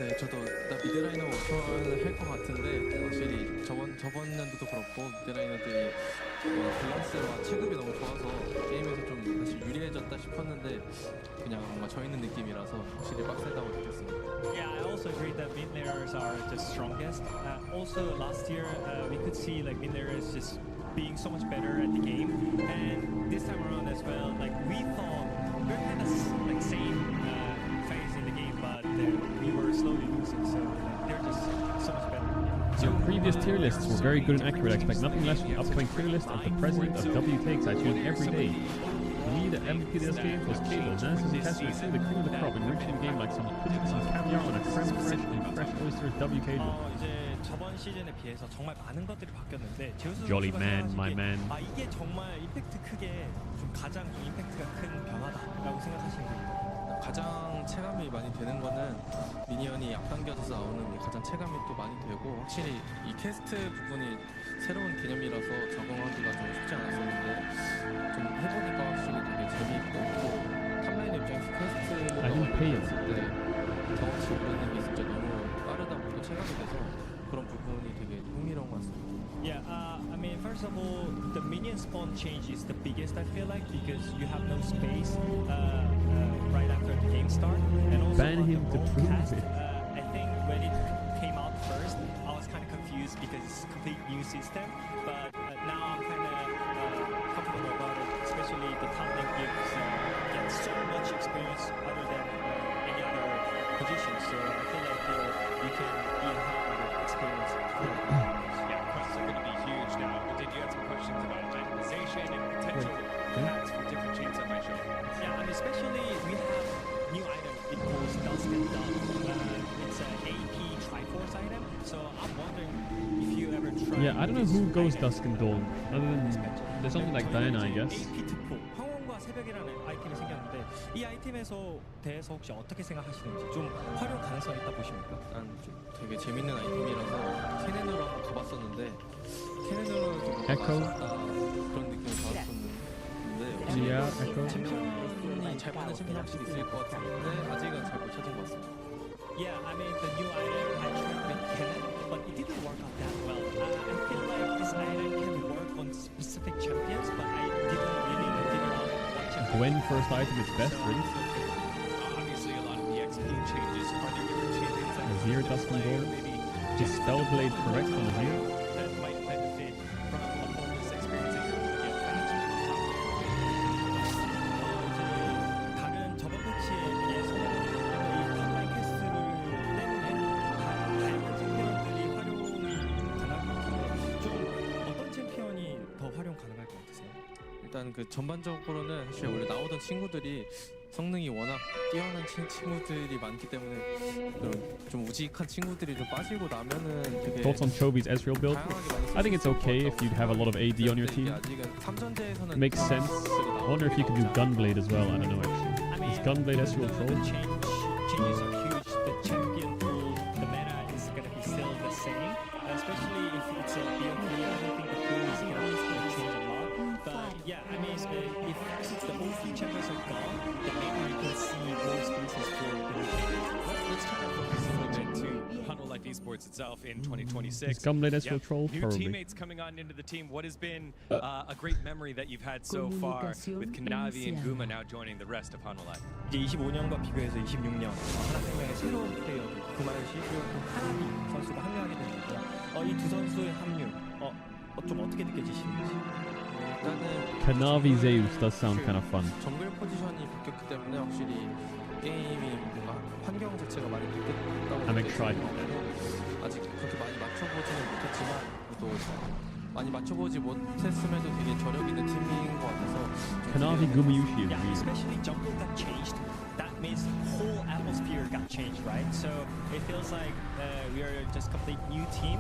네, 저도 나 미드라이너 우승을 할 것 같은데 확실히 저번 연도도 그렇고 미드라이너들이 밸런스와 체급이 너무 좋아서 게임에서 좀 다시 유리해졌다 싶었는데 그냥 뭔가 져 있는 느낌이라서 확실히 빡세다고 느꼈습니다. Yeah, I also agree that mid laners are the strongest. Also, last year we could see like mid laners just being so much better at the game, and this time around as well, like we thought we were kind of like same phase in the game, but we were slowly losing, so they're just so much better. Your previous tier lists were very good and accurate. I expect nothing less from the upcoming tier list as the president of WTX. I tune every day. To me, the MVP of this game was Kalo. Nas is a testament to the cream of the crop, enriching the game like putting some caviar on a creme fraiche and fresh oysters. WK. 저번 시즌에 비해서 정말 많은 것들이 바뀌었는데 제우스 Jolly 선수가 man, my 생각하시기에 man. 이게 정말 임팩트 크게 좀 가장 좀 임팩트가 큰 변화다라고 생각하시는 거예요? 가장 체감이 많이 되는 거는 미니언이 앞당겨져서 나오는 게 가장 체감이 또 많이 되고 확실히 이 퀘스트 부분이 새로운 개념이라서 적응하기가 좀 쉽지 않았었는데 좀 해보니까 확실히 되게 재미있고 또 탑라인 입장에서 퀘스트 했을 때 경험치 오르는 게 진짜 너무 빠르다고 또 체감이 돼서 그런 부분이 되게 흥미로운 것 같습니다. Yeah, I mean, first of all, the minion spawn change is the biggest, I feel like, because you have no space right after the game start. And also, Ban him to prove it. I think when it came out first, I was kind of confused because it's a complete new system. But now I'm kind of comfortable about it, especially the top lane gets so much experience other than any other position. So I feel like you can be a high level experience. Yeah, quests are going to be huge now. But did you have some questions about randomization and potential paths for different teams that might show up? Yeah, and especially we have new item. It calls Dusk and Dawn. It's an AP Triforce item. So I'm wondering if you ever tried. Yeah, I don't know who goes Dusk and Dawn. Other than there's something like Diana, I guess. AP 특포 황혼과 새벽이라는 아이템이 생겼는데 이 아이템에서 대해서 혹시 어떻게 생각하시는지 좀 활용 가능성이 있다 보십니까? 난 좀 되게 재밌는 아이템이라서 캐넨으로 한번 가봤었는데 캐넨으로 좀 그런 느낌을 받았었는데 챔피언이 잘 받는 챔피언이 확실히 있을 것 같은데 아직은 잘 못 찾은 것 같습니다. Yeah, I mean the new item I tried with Kennen, but it didn't work out that well. I feel like this item can work on specific champions, but I didn't really figure out what champion. Gwen first item is best, really. Obviously, a lot of the XP changes. Are there different champions that Azir, Dusk and Dawn. Is Spellblade correct on Azir? that might benefit from opponents experiencing to get faster on top? 다른 저번 패치에 비해서 이 탑라인 퀘스트를 때문에 다양한 챔피언들이 활용 가능할 것 같은데 좀 어떤 챔피언이 더 활용 가능할 것 같으세요? 일단 그 전반적으로는 사실 원래 나오던 친구들이 성능이 워낙 뛰어난 친구들이 많기 때문에 그런 좀 우직한 친구들이 좀 빠지고 나면은 되게 Thoughts on Chovy's Ezreal build? I think it's okay if you have a lot of AD on your team. Makes sense. I wonder if you could do Gunblade as well. I don't know actually. Is Gunblade Ezreal troll? Changes are huge. The champion pool, the meta is going to be still the same, especially if it's a BOP. I don't think the pool is going to change a lot. But yeah, I mean, if the OP champions are gone, then maybe we can see more spaces for the Let's turn our focus a little bit to Huddle Life Esports itself in 2026. Is Gumblade S troll? New Probably. teammates coming on into the team. What has been a great memory that you've had so far with Kanavi and Guma now joining the rest of Hanwha? 이제 25년과 비교해서 26년 하나생명의 새로운 플레이어들 구마요시 그리고 하나미 선수가 합류하게 되는데요. 이 두 선수의 합류 좀 어떻게 느껴지시는지? 일단은 Kanavi Zeus does sound kind of fun. 정글 포지션이 바뀌었기 때문에 확실히 게임이 뭔가 환경 자체가 많이 바뀌었다고 I'm excited. 아직 그렇게 많이 맞춰보지는 못했지만 또 많이 맞춰보지 못했음에도 되게 저력 있는 팀인 것 같아서 Kanavi Gumayushi is Yeah, weird. especially jungle got changed. That means whole atmosphere got changed, right? So it feels like we are just complete new team.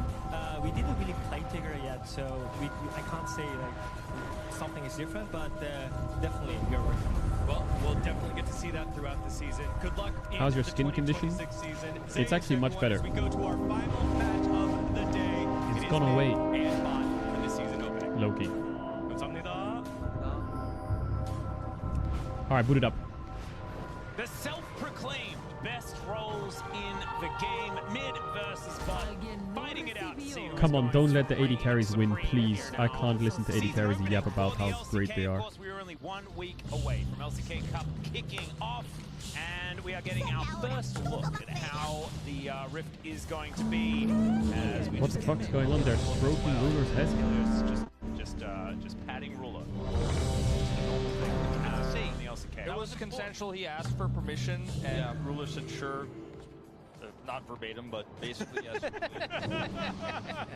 We didn't really play together yet, so I can't say like something is different, but definitely we are working. Well, we'll definitely get to see that throughout the season. Good luck in How's your the skin condition? 2026 season. It's actually much better. As we go to our final match of the day. It's gone away. And bot for the season opening. Loki. 감사합니다. Alright, boot it up. The self-proclaimed best roles in the game, mid versus bot, fighting it out to see who's Come on, going don't to let the 80 reign carries win, supreme please. here I now. can't listen to 80 Season carries opening yap about for the how great they LCK. are. Of course, we are only 1 week away from LCK Cup kicking off, and we are getting our first look at how the Rift is going to be. As we What the just fuck's going on there? Stroking Ruler's head? Just patting Ruler. It was consensual. He asked for permission, and Ruler said sure. Not verbatim, but basically yes.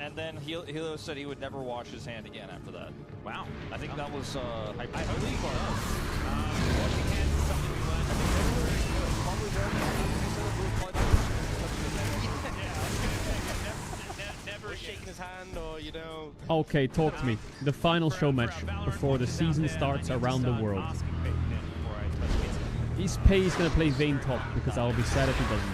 And then Helios said he would never wash his hand again after that. Wow. I think that was I hope he was. Washing hands is something we learned. Never shaking his hand or, you know... Okay, talk to me. The final show match before the season starts around the world. Is Pace gonna play Vayne top? Because I'll be sad if he doesn't.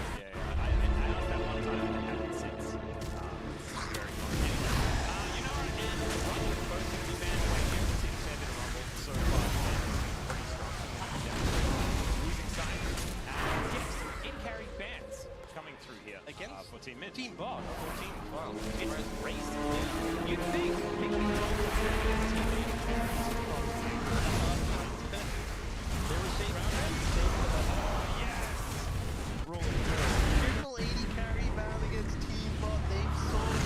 For Team Mid. Team Bot, 14 as well. It's racing. You'd think picking Triple 80 carry ban against Team Bot. They've solved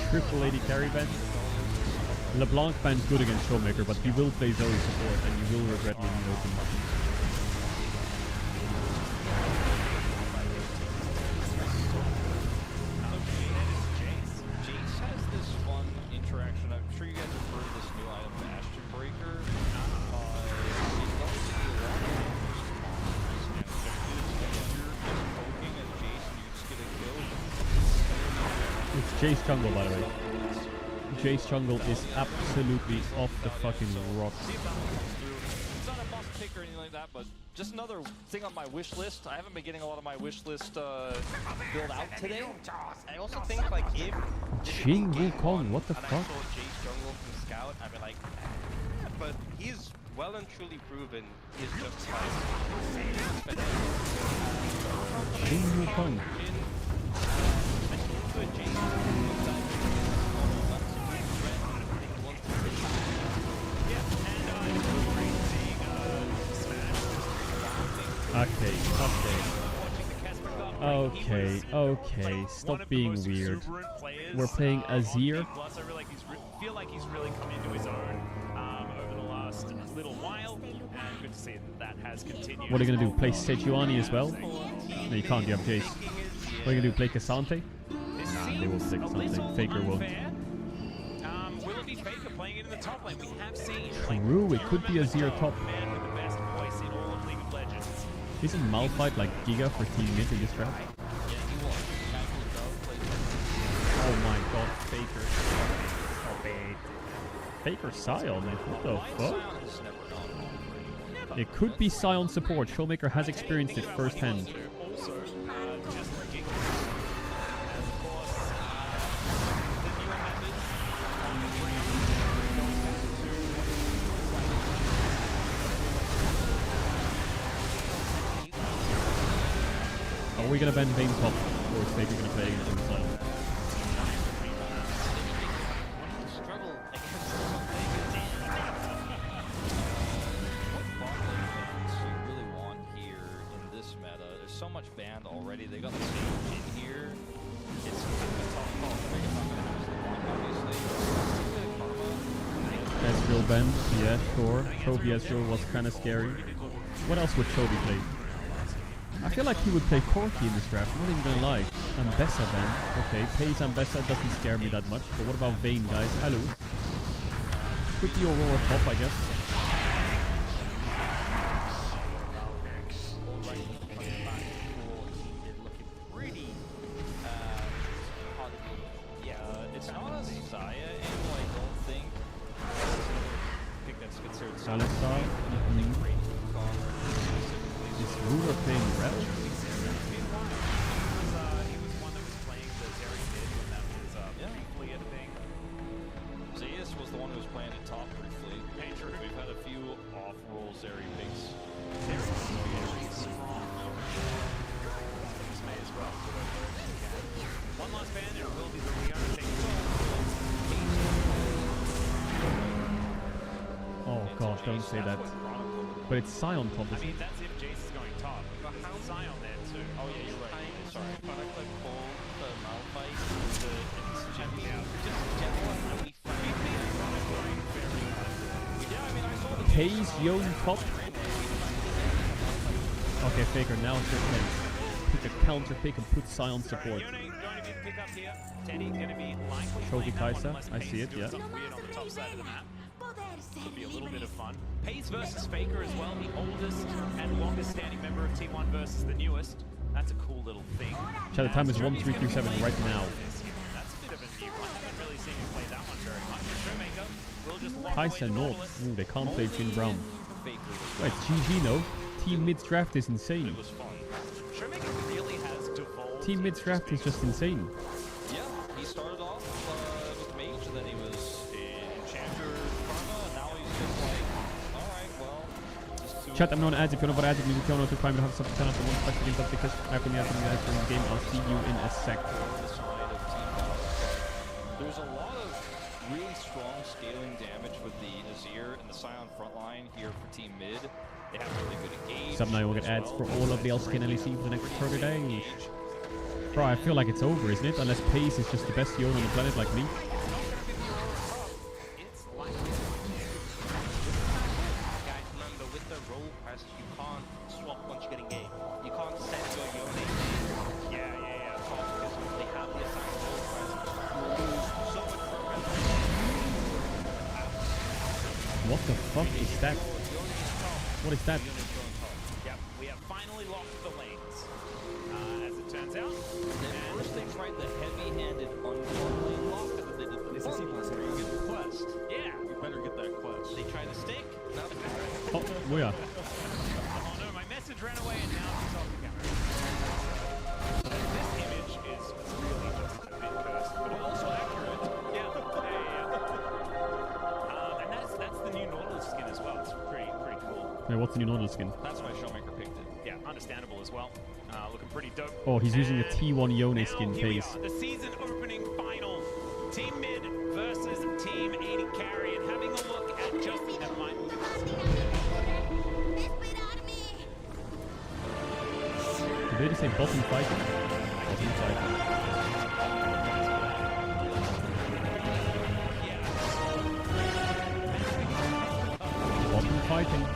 it. Triple 80 carry ban. LeBlanc ban's good against Showmaker, but he will play Zoe support and you will regret leaving open. Jace has this fun interaction. I'm sure you guys have heard of this new item, Bastion Breaker. It's Jace jungle, by the way. Jace jungle is absolutely off the fucking rocks. It's not a must pick or anything like that, but just another thing on my wish list. I haven't been getting a lot of my wish list build out today. I also think, like, if Jin Wukong, what the and I fuck? saw Jace jungle from Scout, I'd be like, but he's well and truly proven he's just like... Jin Wukong. Okay, stop being weird. We're playing Azir. I feel like he's really come into his own over the last little while, and good to see that has continued. What are you gonna do? Play Sejuani as well? No, you can't. You have Jace. What are you gonna do? Play Cassante? Nah, they won't play Cassante. Faker won't. Will it be Faker playing it in the top lane? We have seen True, it could be Azir top. man with the best voice in all of League of Legends. Isn't Malphite like Giga for Team Mid in this draft? Oh my god, Faker. Faker Sion? What the fuck? It could be Sion support. Showmaker has experienced it firsthand. Are we gonna ban Vayne top, or is Faker gonna play against him as well? So much banned already. They got the same in here. It's a tough call. Faker's not going to use the one, obviously. Ezreal ban, yeah, sure. Chovy Ezreal was kind of scary. What else would Chovy play? I feel like he would play Corki in this draft. I'm not even gonna lie. Ambessa ban. Okay, Pace Ambessa doesn't scare me that much. But what about Vayne, guys? Hello. Quickly Aurora top, I guess. Alistar. Is Ruler playing Red? He was one that was playing the Zeri mid when that was briefly a thing. Zeus was the one who was playing it top briefly. We've had a few off-roll Zeri picks. Zeri is very strong. This may as well. One last ban, and it will be the Leon taking Oh god, don't say that. But it's Sion top, I isn't mean, it? that's if Jace is going top. But how's Sion there too? Oh yeah, you're right. Sorry. Product like Cole, the Malphite, Pace, Yone top. Okay, Faker, now it's your place. Pick a counter pick and put Sion support. Chovy Kai'Sa, I see it, yeah. Could be a little bit of fun. Pace versus Faker as well, the oldest and longest standing member of T1 versus the newest. That's a cool little thing. Chat, the time is 1337 right now. That's a bit of a new one. I haven't really seen him play that one very much. Showmaker will just lock Kai'Sa North. Ooh, they can't play Finn Brown. Wait, GG no. Team Mid's draft is insane. Showmaker really has devolved. Team Mid's draft is just insane. Yeah, he started off with Mage, and then he was Enchanter, Karma, and now he's just like, alright, well, just Chat, I'm not ads. If you know what ads, music channel to Prime, have some channel for one special games up because I can guys in the game. I'll see you in a sec. There's a lot of really strong scaling damage with the Azir and the Sion frontline here for Team Mid. They have really good engage. Sub now you'll get ads for all of the LCK and LEC for the next 30 days. Bro, I feel like it's over, isn't it? Unless Pace is just the best Yone on the planet like me. Guys, remember, with the roll press, you can't swap once you get engaged. You can't set your Yone Yeah. because they have the assigned roll press. You will lose so much progress. What the fuck is that? What is that? Yep, we have finally locked the lanes. As it turns out. First they tried the heavy-handed unformed lane lock, and then they did the quest. Yeah. You better get that quest. They tried to stick. Now they're Oh, yeah. Oh no, my message ran away and now it's off the camera. This image is really just a bit cursed, but also accurate. Yeah. And that's the new Nautilus skin as well. It's pretty cool. Yeah, what's the new Nautilus skin? That's why Showmaker picked it. Yeah, understandable as well. Looking pretty dope. Oh, he's using the T1 Yone skin Here we Pace. are, the season opening final. Team Mid versus Team 80 Carry, and having a look at just never mind. Did they just say bottom fighting? Bottom fighting. Bottom fighting.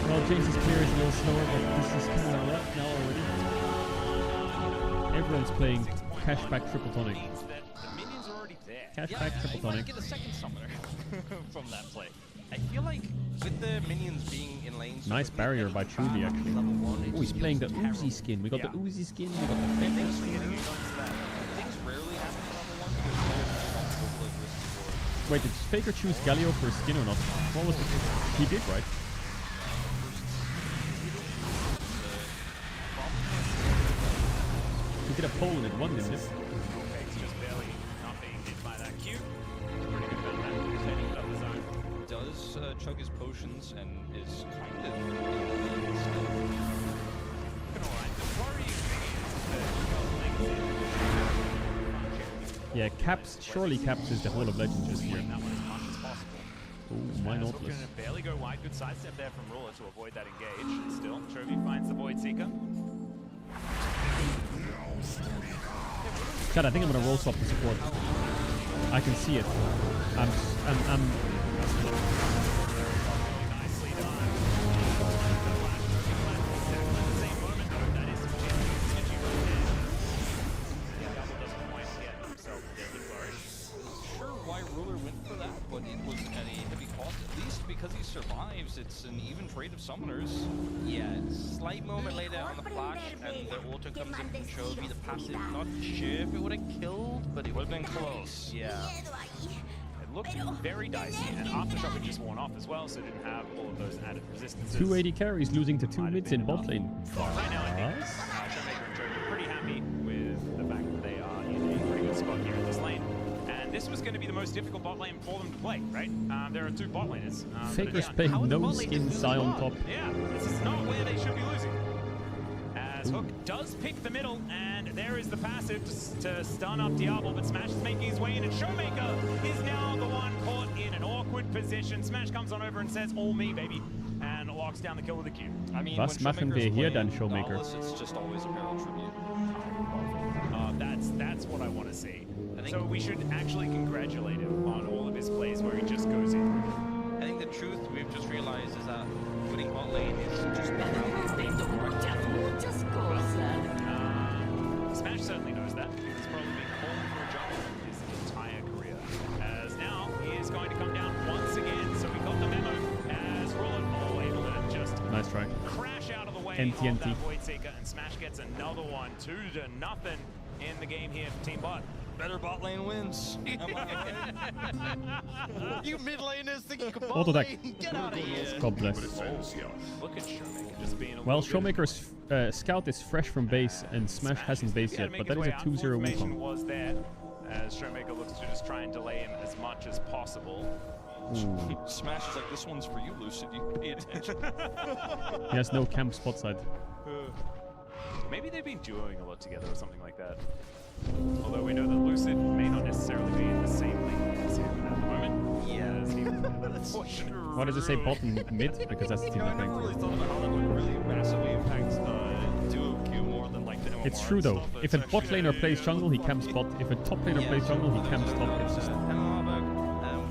Well, James's clear is a little slower, but this is kind of rough now already. Everyone's playing Cashback Triple Tonic. Cashback Triple might Tonic. get a second summoner from that play. I feel like with the minions being in lanes. Nice barrier by Chubby, actually. Oh, he's playing the Uzi skin. We got the Uzi skin, we got the Faker skin. Things rarely happen in level 1. Wait, did Faker choose Galio for his skin or not? What was it? He did, right? get a pole and it won, didn't it? Fake's just barely not being hit by that Q. Pretty good about that. Setting it up the zone. Does chug his potions and is kind of in the lead still. Looking alright. The worrying thing is that Yeah, Caps, surely Caps is the whole of Legends just here. that one as much as possible. Oh, my Hook Nautilus. can barely go wide. Good sidestep there from Ruler to avoid that engage. Still, Chovy finds the Void Seeker. Chad, I think I'm gonna roll swap the support. I can see it. I'm Nicely done. At the same moment, though, that is Snitchy right there. Double doesn't quite get himself deadly flourish. Sure why Ruler went for that, but it was at a heavy cost. At least because he survives, it's an even trade of summoners. Yeah, slight moment later on the flash, and the auto comes in from Chovy. The passive, not sure if it would have killed, but it would have been close. Yeah. It looked very dicey, and Aftershock had just worn off as well, so it didn't have all of those added resistances. 280 carries losing to 2 mids in bot lane. Right now, I think Showmaker and Chovy are pretty happy with the fact that they are in a pretty good spot here in this lane. And this was going to be the most difficult bot lane for them to play, right? There are 2 bot laners. Faker's playing no skin Psy on top. Yeah, this is not where they should be losing. As Hook does pick the middle, and there is the passive to stun up Diablo, but Smash is making his way in, and Showmaker is now the one caught in an awkward position. Smash comes on over and says, all me, baby, and locks down the kill with the Q. I mean, Was machen wir hier dann, Showmaker? It's just always a barrel tribute. That's what I want to see. So we should actually congratulate him on all of his plays where he just goes in. I think the truth we've just realized is that winning bot lane is just Smash certainly knows that. He's probably been calling for a jungle his entire career. As now he is going to come down once again. So we got the memo as Roland able to just Nice try. crash out of the way NT. of that Void Seeker, and Smash gets another one, 2-0 in the game here for Team Bot. Better bot lane wins. You mid laners think you can Auto bot deck. lane? Get out of here. God bless. Look at Showmaker just being a Well, little bit- Showmaker's scout is fresh from base, and Smash hasn't base Yeah, yet, make but that his is a way out. 2-0 win Information con. was there as Showmaker looks to just try and delay him as much as possible. Ooh. Smash is like, this one's for you, Lucid. You pay attention. He has no camp spot side. Maybe they've been duoing a lot together or something like that. Although we know that Lucid may not necessarily be in the same league as him at the moment. Yeah, that's for sure. Why does it say bot and mid? Because that's the team I they're never playing. really thought about how that would really massively impact duo Q more than like the MMR It's true though. stuff. If a bot laner plays jungle, he camps bot. If a top laner plays jungle, he camps top. It's just, We'll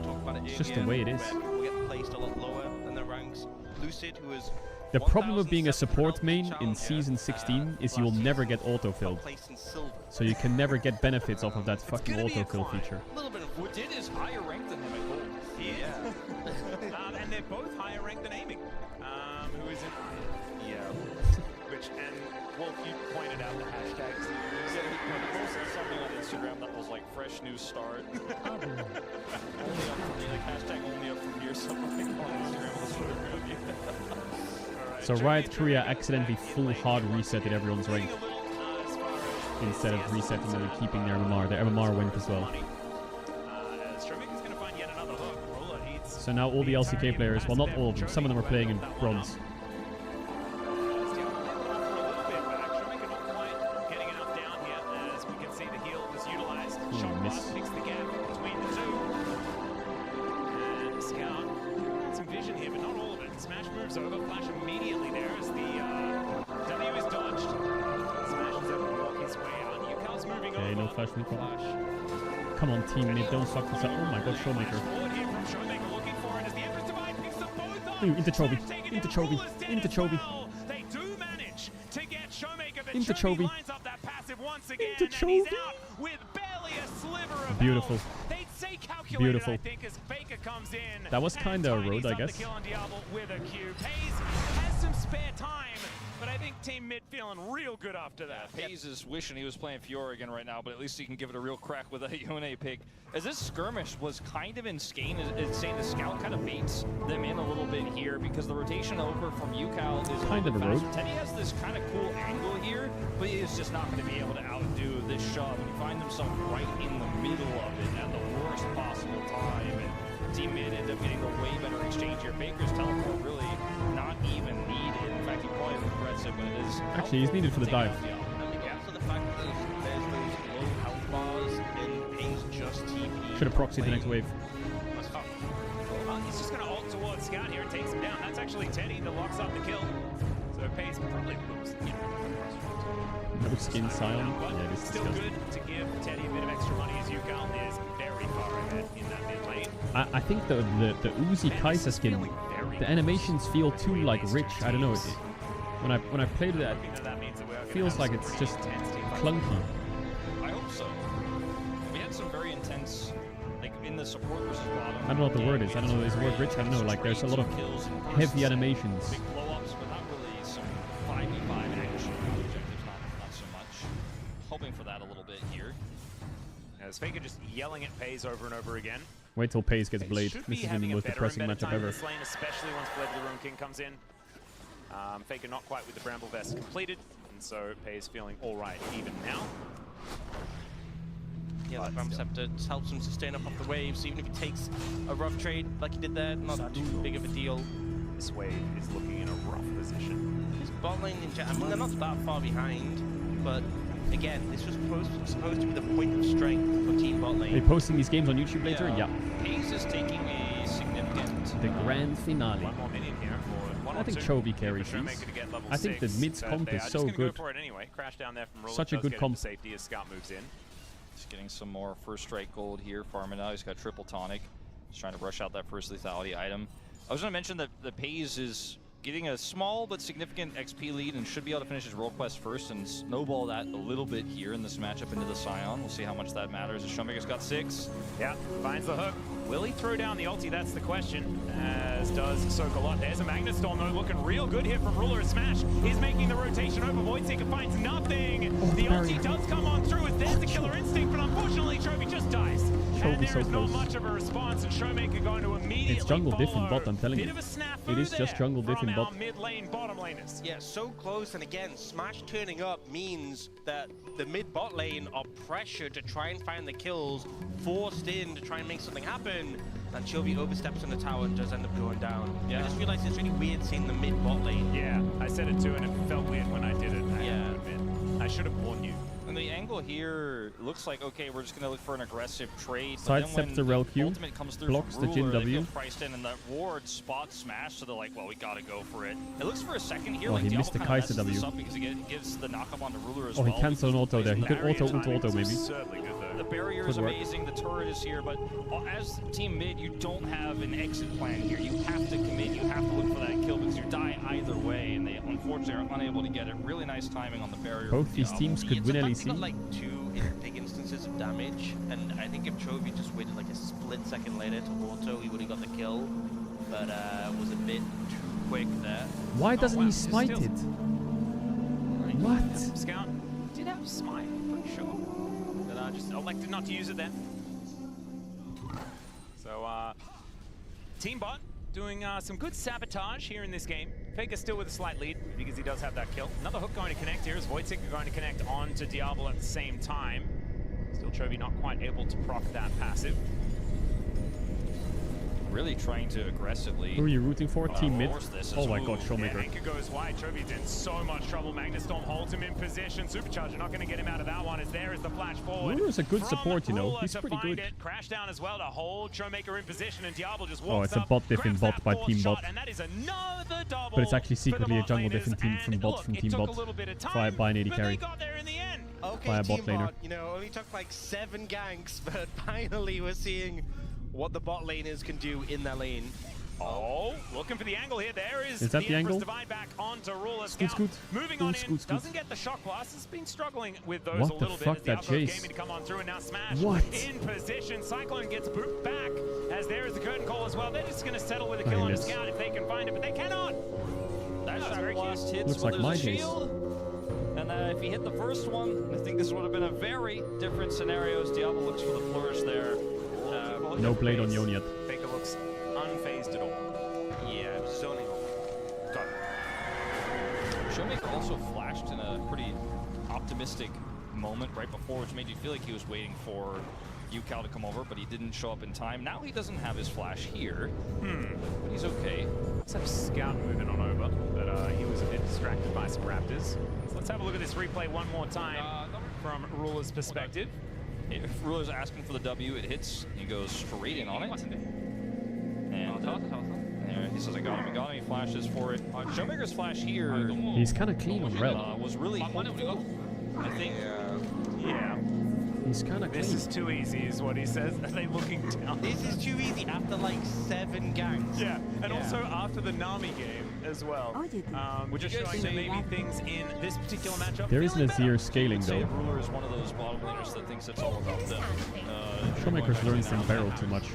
talk about it it's just the earlier, way it is. where people get placed a lot lower than their ranks. Lucid, who is The problem with being a support main in Season 16 is you will never get autofill. placed in silver. So you can never get benefits off of that fucking autofill feature. A little bit of Woodin is higher ranked than him at gold. Yeah. And they're both higher ranked than Aiming, who is in yeah. Which, and Wolf, you pointed out the hashtags. He posted something on Instagram that was like fresh new start. Only up from me, like hashtag only up from here, something on Instagram with a photograph of you. So Riot Korea accidentally full hard resetted everyone's rank instead of resetting them and keeping their MMR. Their MMR went as well. Showmaker's going to find yet another hook. Ruler eats. So now all the LCK players, well not all of them, some of them are playing in bronze. Getting enough down here as we can see the heal was utilized. Ooh, Shot miss. block picks the gap between the two. And Scout, some vision here, but not all of it. Smash moves over, flash immediately there as the W is dodged. Smash is able to walk his way out. Yukal's moving Okay, over. no flash mid. Come on team mid, don't fuck this up. Oh my god, Showmaker. Forward here from Showmaker looking for it as the Empress Divine picks them both up. Ooh, into Chovy, into Chovy, into Chovy. They do manage to get Showmaker, but Into Chovy Chovy. lines up that passive once again, Into and he's Chovy. out with barely a sliver of Beautiful. health. They'd say calculated, Beautiful. I think, as Faker comes in. That was and kinda a tidies road, I up the guess. kill on Diablo with a Q. Pays has some spare time, but I think Team Mid feeling real good after that. FaZe is wishing he was playing Fiora again right now, but at least he can give it a real crack with a Yone pick. As this skirmish was kind of insane, the Scout kind of baits them in a little bit here because the rotation over from UCal is kind of a road. Teddy has this kind of cool angle here, but he is just not going to be able to outdo this shove. And he finds himself right in the middle of it at the worst possible time. And Team Mid ended up getting a way better exchange here. Faker's teleport really not even needed. In fact, he probably regrets it, but it is. Actually, he's needed for the dive. Also the fact that there's those low health bars and Pain's just TP. Should have proxied the next wave. Well, he's just going to ult towards Scout here and takes him down. That's actually Teddy that locks up the kill. So Pace probably loses. No skin Scion. Yeah, this is Still good to give Teddy a bit of extra money as UCal is very far ahead in that mid lane. I think the Uzi Kai'Sa skin, the animations feel too like rich. I don't know. When I played that, it feels like it's just clunky. I hope so. We had some very intense, like in the support versus bottom. I don't know what the word is. I don't know. Is the word rich? I don't know. Like there's a lot of heavy animations. Big blow-ups, but not really some 5v5 action. Objectives, not so much. Hoping for that a little bit here. As Faker just yelling at Paze over and over again. Wait till Pace gets Blade. This is the most depressing matchup ever. This lane, especially once Blade of the Ruin King comes in. Faker not quite with the Bramble Vest completed, and so Paze feeling all right even now. Yeah, that Ram Scepter just helps him sustain up off the waves, even if he takes a rough trade like he did there, not too big of a deal. This wave is looking in a rough position. His bot lane ninja, I mean, they're not that far behind, but again, this was supposed to be the point of strength for Team Bot Lane. Are you posting these games on YouTube later? Yeah. Pace is taking a significant... The grand finale. One more minion here. I think Chovy carries these. I think the mid's comp is so good. Go for it anyway. Crash down there from Ruler. Such a good comp. Safety as Scout moves in. He's getting some more first strike gold here. Farming out. He's got triple tonic. He's trying to rush out that first lethality item. I was going to mention that the Paze is getting a small but significant XP lead and should be able to finish his role quest first and snowball that a little bit here in this matchup into the Scion. We'll see how much that matters. Showmaker's got 6. Yeah, finds the hook. Will he throw down the ulti? That's the question, as does Sokolot. There's a Magnet Storm, though, looking real good here from Ruler. Smash is making the rotation over. Voidseeker finds nothing. The ulti does come on through as there's the killer instinct, but unfortunately, Chovy just dies. And there is not much of a response, and Showmaker going to immediately It's jungle diff in bot, I'm telling you. It is just jungle diff in bot. Mid lane, bottom laners. Yeah, so close, and again, Smash turning up means that the mid bot lane are pressured to try and find the kills, forced in to try and make something happen, and Chovy oversteps on the tower and does end up going down. Yeah. I just realized it's really weird seeing the mid bot lane. Yeah, I said it too, and it felt weird when I did it. I should have warned you. And the angle here looks like, okay, we're just going to look for an aggressive trade. Sidesteps the rel Q, blocks the Jin W. Priced in, and that ward spots Smash, so they're like, well, we got to go for it. It looks for a second here. Oh, like he missed the Kai'Sa W. Because it gives the knock-up on the Ruler as well. well. He cancelled an auto there. He could auto maybe. The barrier is amazing. The turret is here, but as Team Mid, you don't have an exit plan here. You have to commit. You have to look for that kill because you die either way, and they unfortunately are unable to get it. Really nice timing on the barrier. Both these teams could win LEC. Got like 2 big instances of damage, and I think if Chovy just waited like a split second later to auto, he would have got the kill, but was a bit too quick there. Why doesn't he smite it? What? Scout did have smite, I'm pretty sure, but I just elected not to use it then. So, Team Bot doing some good sabotage here in this game. Faker still with a slight lead because he does have that kill. Another hook going to connect here as Voidseeker going to connect onto Diablo at the same time. Still Chovy not quite able to proc that passive. Really trying to aggressively. Who are you rooting for? Team Mid? Oh my god, Showmaker. Yeah, Anchor goes wide. Chovy's in so much trouble. Magnet Storm holds him in position. Supercharger not going to get him out of that one as there is the flash forward. Ruler's a good support, you know. He's pretty good. Crash down as well to hold Showmaker in position, and Diablo just walks it's a bot diff in bot by Team Bot. And that is another double. But it's actually secretly a jungle diff in Team Bot from Team Bot. By an 80 carry. Okay, by a bot Team laner. Bot, you know, only took like 7 ganks, but finally we're seeing what the bot laners can do in their lane. Oh, looking for the angle here. There is that the angle? Divide back onto Ruler. Scoot. Moving on in, doesn't get the shock blast. Has been struggling with those what a little the fuck, bit. That chase. Gaming to come on through, and now Smash what? In position. Cyclone gets booped back as there is the curtain call as well. They're just going to settle with a kill on a Scout if they can find it, but they cannot. That Shadow Blast hits Looks when like there's my a case. shield. And if he hit the first one, I think this would have been a very different scenario as Diablo looks for the flourish there. No blade on Yon yet. Faker looks unfazed at all. Yeah, zoning off. Got it. Showmaker also flashed in a pretty optimistic moment right before, which made you feel like he was waiting for UCal to come over, but he didn't show up in time. Now he doesn't have his flash here. But he's okay. Let's have Scout moving on over, but he was a bit distracted by some Raptors. So let's have a look at this replay one more time from Ruler's perspective. If Ruler's asking for the W, it hits. He goes straight in on it. And there, he says, I got him. He flashes for it. Showmaker's flash here. He's kind of clean on Rel. Was really hopeful. I think. Yeah. He's kind of clean. This is too easy, is what he says. Are they looking down? This is too easy after like 7 ganks. Yeah, and also after the Nami game as well. Which is showing that maybe things in this particular matchup. There is Nazir scaling though. Ruler is one of those bottom laners that thinks it's all about them. Showmaker's learning from Barrel too much.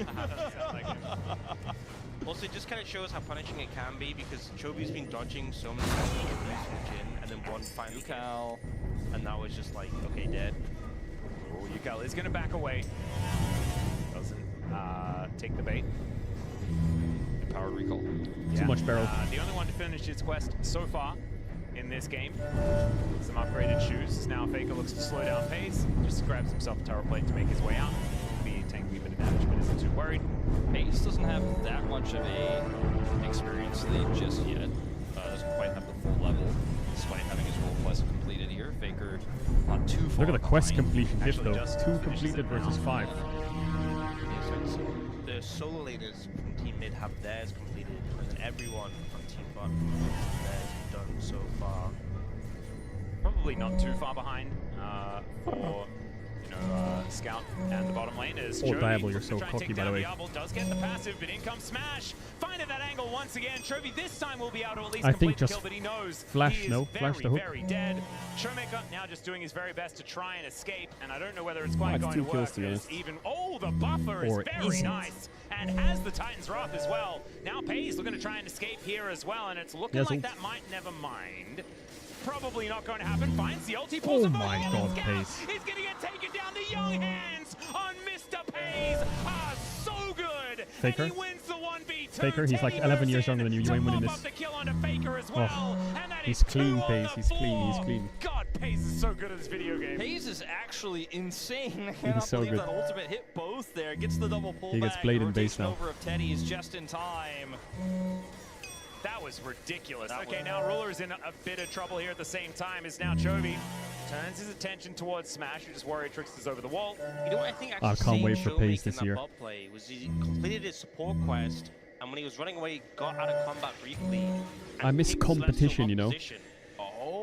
Also, it just kind of shows how punishing it can be because Chobi's been dodging so many times with Jin, and then one final UCal, and that was just like, okay, dead. Oh, UCal is going to back away. Doesn't take the bait. Powered recall. Too much Barrel. The only one to finish his quest so far in this game. Some upgraded shoes. Now Faker looks to slow down pace. Just grabs himself a tower plate to make his way out. Be tanking a bit of damage, but isn't too worried. Pace doesn't have that much of a experience lead just yet. Doesn't quite have the full level, despite having his role quest completed here. Faker not too far. Look at the quest completion diff though. just 2 completed versus 5. So the solo laners from Team Mid have theirs completed, and everyone on Team Bottom has theirs done so far. Probably not too far behind for Scout and the bottom lane is Oh, Chovy Diablo, you're to so try and cocky, take by the down way. Diablo does get the passive, but in comes Smash. Finding that angle once again. Chovy this time will be able to at least I complete think the just kill, but he knows flash, he is no? very, Flash the hook. very dead. Showmaker now just doing his very best to try and escape, and I don't know whether it's quite It's going 2 to kills, work. to be honest. The buffer is Or very isn't. nice, and has the Titan's Wrath as well. Now Pays looking to try and escape here as well, and it's looking Yes, like ult. that might never mind. Probably not going to happen. Finds the ulti, pulls Oh him my over, god, Scout Pace. is going to get taken down. The young hands on Mr. Pays are so good. Faker. And he wins the 1v2. Faker, he's like 11 years younger than you. You ain't winning this. The kill onto Faker as well. Oh, And that he's is clean, 2 on Pace. the He's clean. board. He's clean. God, Pays is so good at this video game. Pays is actually insane. I cannot so believe good. that ultimate hit both there. Gets the double pullback. He gets Blade in base Rotation now. over of Teddy's just in time. That was ridiculous. Okay, now Ruler's in a bit of trouble here at the same time. Is now Chovy turns his attention towards Smash, who just warrior tricksters over the wall. You know what I think I actually can't wait saved for Pace Showmaker this in that year. bot play was he completed his support quest, and when he was running away, he got out of combat briefly. and I miss King was left competition, in you know. position.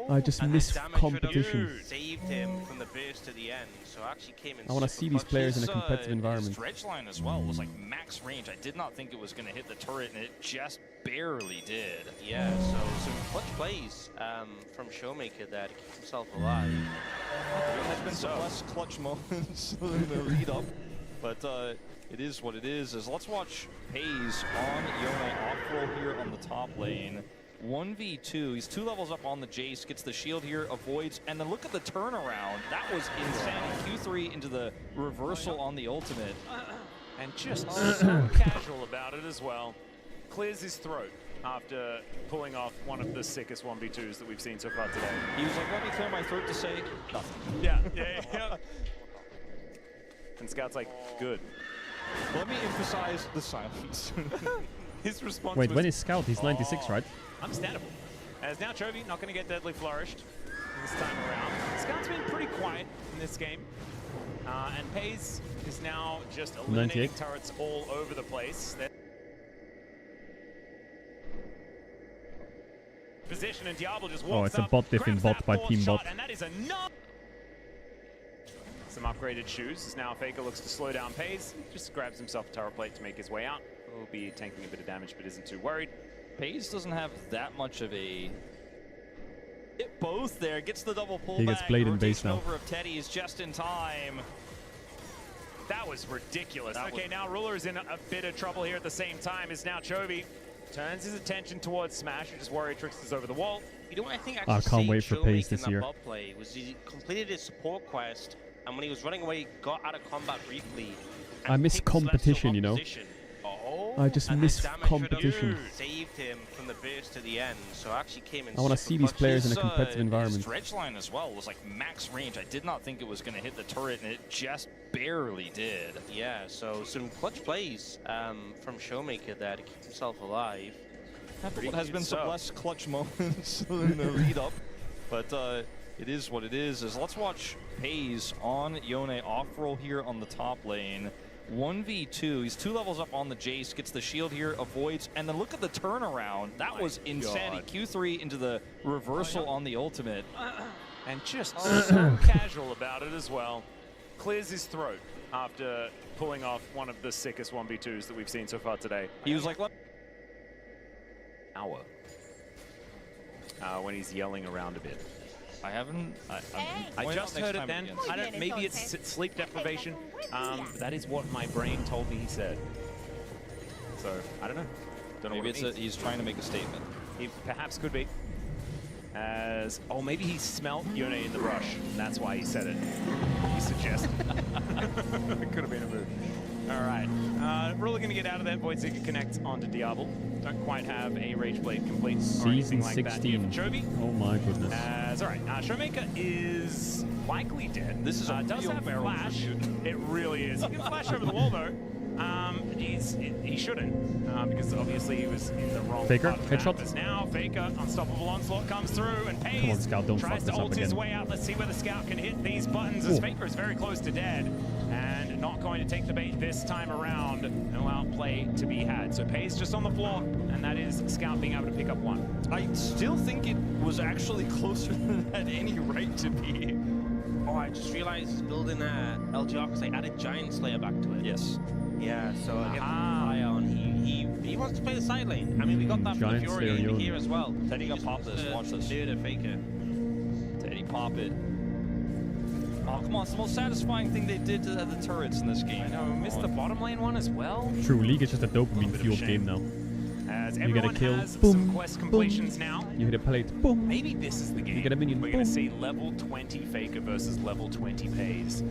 I just and miss that damage competition. reduction saved him from the burst to the end, so actually came in. I wanna super see these clutch. players in a competitive His environment. dredge line as well was like max range. I did not think it was going to hit the turret, and it just barely did. Yeah, so some clutch plays from Showmaker there to keep himself alive. There has been some less clutch moments in the lead up, but it is what it is. Let's watch Pays on Yone off roll here on the top lane. 1v2, he's 2 levels up on the Jace, gets the shield here, avoids, and then look at the turnaround. That was insane. Q3 into the reversal on the ultimate. And just so casual about it as well. Clears his throat after pulling off one of the sickest 1v2s that we've seen so far today. He was like, let me clear my throat to say nothing. Yeah. And Scout's like, good. Let me emphasize the silence. His response Wait, was, when is Scout? He's 96, right? understandable. As now Chovy not going to get deadly flourished this time around. Scout's been pretty quiet in this game. And Pays is now just eliminating 98. turrets all over the place. Position and Diablo just walks it's a up, bot diff in grabs bot that by fourth Team shot, Bot. and that is enough. Some upgraded shoes. As now Faker looks to slow down Pays. Just grabs himself a tower plate to make his way out. Will be tanking a bit of damage, but isn't too worried. Pays doesn't have that much of a hit both there. Gets the double pullback. He gets Blade in base Rotation now. over of Teddy's just in time. That was ridiculous. Okay, now Ruler's in a bit of trouble here at the same time. Is now Chovy Turns his attention towards Smash, and just Warrior Trickster's over the wall. You know what I think I actually can't wait for saved Pace Showmaker this in year. that bot play was he completed his support quest, and when he was running away, got out of combat briefly. I miss competition, you know. I just miss competition. Saved him from the burst at the end, so actually came in. I want to see these players in a competitive His environment. dredge line as well was like max range. I did not think it was going to hit the turret, and it just barely did. Yeah, so some clutch plays from Showmaker there to keep himself alive. What has been some less clutch moments in the lead up, but it is what it is. Let's watch Hayes on Yone off roll here on the top lane. 1v2, he's 2 levels up on the Jace, gets the shield here, avoids, and then look at the turnaround. That was insanity. Q3 into the reversal on the ultimate. And just so casual about it as well. Clears his throat after pulling off one of the sickest 1v2s that we've seen so far today. He was like, what? Hour. When he's yelling around a bit. I haven't. I just heard it then. I don't. Maybe it's sleep deprivation. That is what my brain told me he said. So I don't know. Don't know. Maybe what it means. he's trying to make a statement. He perhaps could be. Maybe he smelt Yone in the brush. And that's why he said it. He suggested. It could have been a move. All right. We're all going to get out of that. Voidseeker connects onto Diablo. Don't quite have a Rage Blade complete or anything like that here for Chovy. Oh my goodness. All right. Showmaker is likely dead. This is does have flash. It really is. He can flash over the wall though. He shouldn't because obviously he was in the wrong Faker, part of the headshot. map. Now Faker, unstoppable onslaught comes through and pays. Come on, Scout, don't tries fuck this to up ult his again. way out. Let's see where the Scout can hit these buttons as Ooh. Faker is very close to dead and not going to take the bait this time around. No outplay to be had. So Pays just on the floor, and that is Scout being able to pick up one. I still think it was actually closer than it had any right to be. Oh, I just realized he's building LGR because they added Giant Slayer back to it. Yes. Yeah, so again, Ion, he wants to play the side lane. I mean, we got that from Giant Fury Slayer in here as well. Teddy gonna pop this. Watch this. Murder Faker. Teddy pop it. Oh, come on. It's the most satisfying thing they did to the turrets in this game. I know, missed the bottom lane one as well. True, League is just a dopamine-fueled game now. As You get a everyone kill, has boom, some quest completions boom. now. You hit a plate, boom. Maybe this is the game. You get a minion, We're boom. going to see level 20 Faker versus level 20 Pays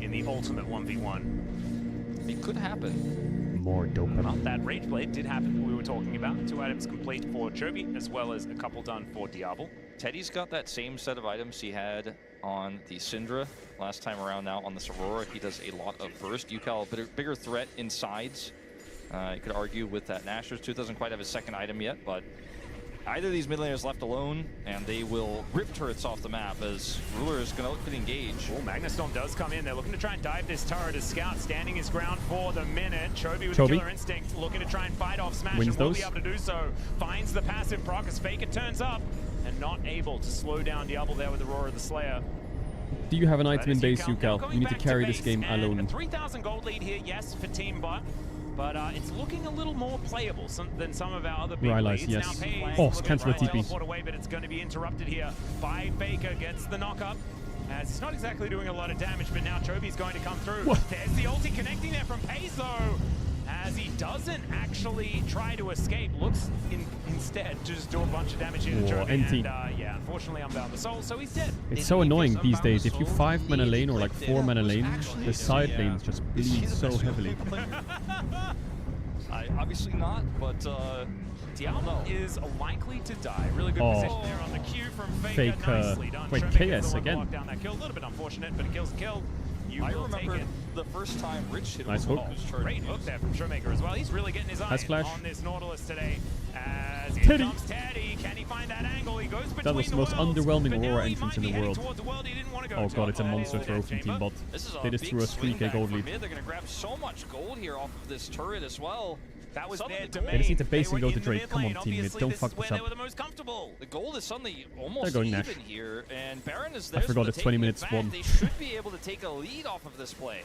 in the ultimate 1v1. It could happen. More dopamine. Well, that Rage Blade did happen, we were talking about. 2 items complete for Chovy, as well as a couple done for Diablo. Teddy's got that same set of items he had on the Syndra last time around. Now on this Aurora, he does a lot of burst. Yukal, a bigger threat in sides. You could argue with that. Nashor's Tooth doesn't quite have his second item yet, but either of these mid laners left alone, and they will rip turrets off the map as Ruler is going to look to engage. Oh, Magnustorm does come in. They're looking to try and dive this turret as Scout standing his ground for the minute. Chovy with Chovy. Killer Instinct looking to try and fight off Smash Wins and will those. be able to do so. Finds the passive proc as Faker turns up and not able to slow down Diablo there with the Roar of the Slayer. Do you have an That item in is base, Yukal. Now Yukal? going You need to back carry base, this game and alone. A 3,000 gold lead here, yes, for Team Bot. But it's looking a little more playable than some of our other big Rylai's, leads. yes. Now Pays Oh, looking cancel the to TP. teleport away, but it's going to be interrupted here by Faker. Gets the knock-up. As he's not exactly doing a lot of damage, but now Choby's going to come through. What? There's the ulti connecting there from Pays, though. As he doesn't actually try to escape, looks instead to just do a bunch of damage here to Whoa, Choby. NT. And yeah, unfortunately, Unbound the Soul, so he's dead. It's so annoying these days. If you 5-mana lane or like 4-mana lane, the side lanes just bleed so heavily. Obviously not, but Diablo is likely to die. Really good Oh. position there on the Q from Faker. Faker. Nicely done. Wait, Showmaker's KS the one to again. lock down that kill. A little bit unfortunate, but it kills the kill. You I will remember take it. the first time Rich hit Nice him hook. with Great hook there from Showmaker as well. He's really getting his eye Nice flash. on this Nautilus today. As in Teddy. comes Teddy. Can he find that angle? He goes between That was the most worlds, underwhelming but now Aurora he entrance might in be the heading world. towards the world he didn't want to go Oh to. god, it's a Oh, monster throw from Chamber. Team Bot. This is a They just big threw a swing 3k back gold from lead. mid. They're going to grab so much gold here off of this turret as well. That was Some of their the domain. They just need to base They and were go to in the Drake. mid Come on, lane. teammates, Obviously, don't this fuck is where this they up. were the most comfortable. The gold is suddenly almost going even Nash. here, and Baron is I there. forgot so it's they're 20 taking minutes it back. one. They should be able to take a lead off of this play.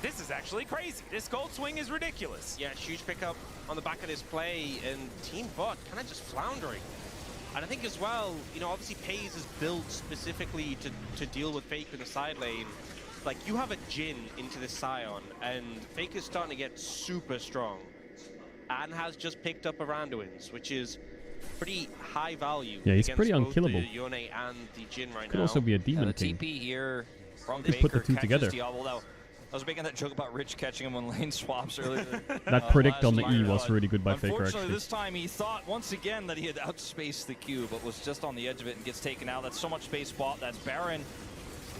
This is actually crazy. This gold swing is ridiculous. Yeah, huge pickup on the back of this play, and Team Bot kind of just floundering. And I think as well, you know, obviously Pays is built specifically to deal with Faker in the side lane. Like, you have a Jhin into the Scion, and Faker's starting to get super strong. and has just picked up Aranduins, which is pretty high value. Yeah, he's against pretty both unkillable. the Yone and the Jhin right Could now. also be a demon the king. TP here from They Faker put the two catches together. Diablo. Now, I was making that joke about Rich catching him when lane swaps earlier. That predict on the last E year, was but really good by Faker, unfortunately, actually. this time he thought once again that he had outspaced the Q, but was just on the edge of it and gets taken out. That's so much space bought. That's Baron.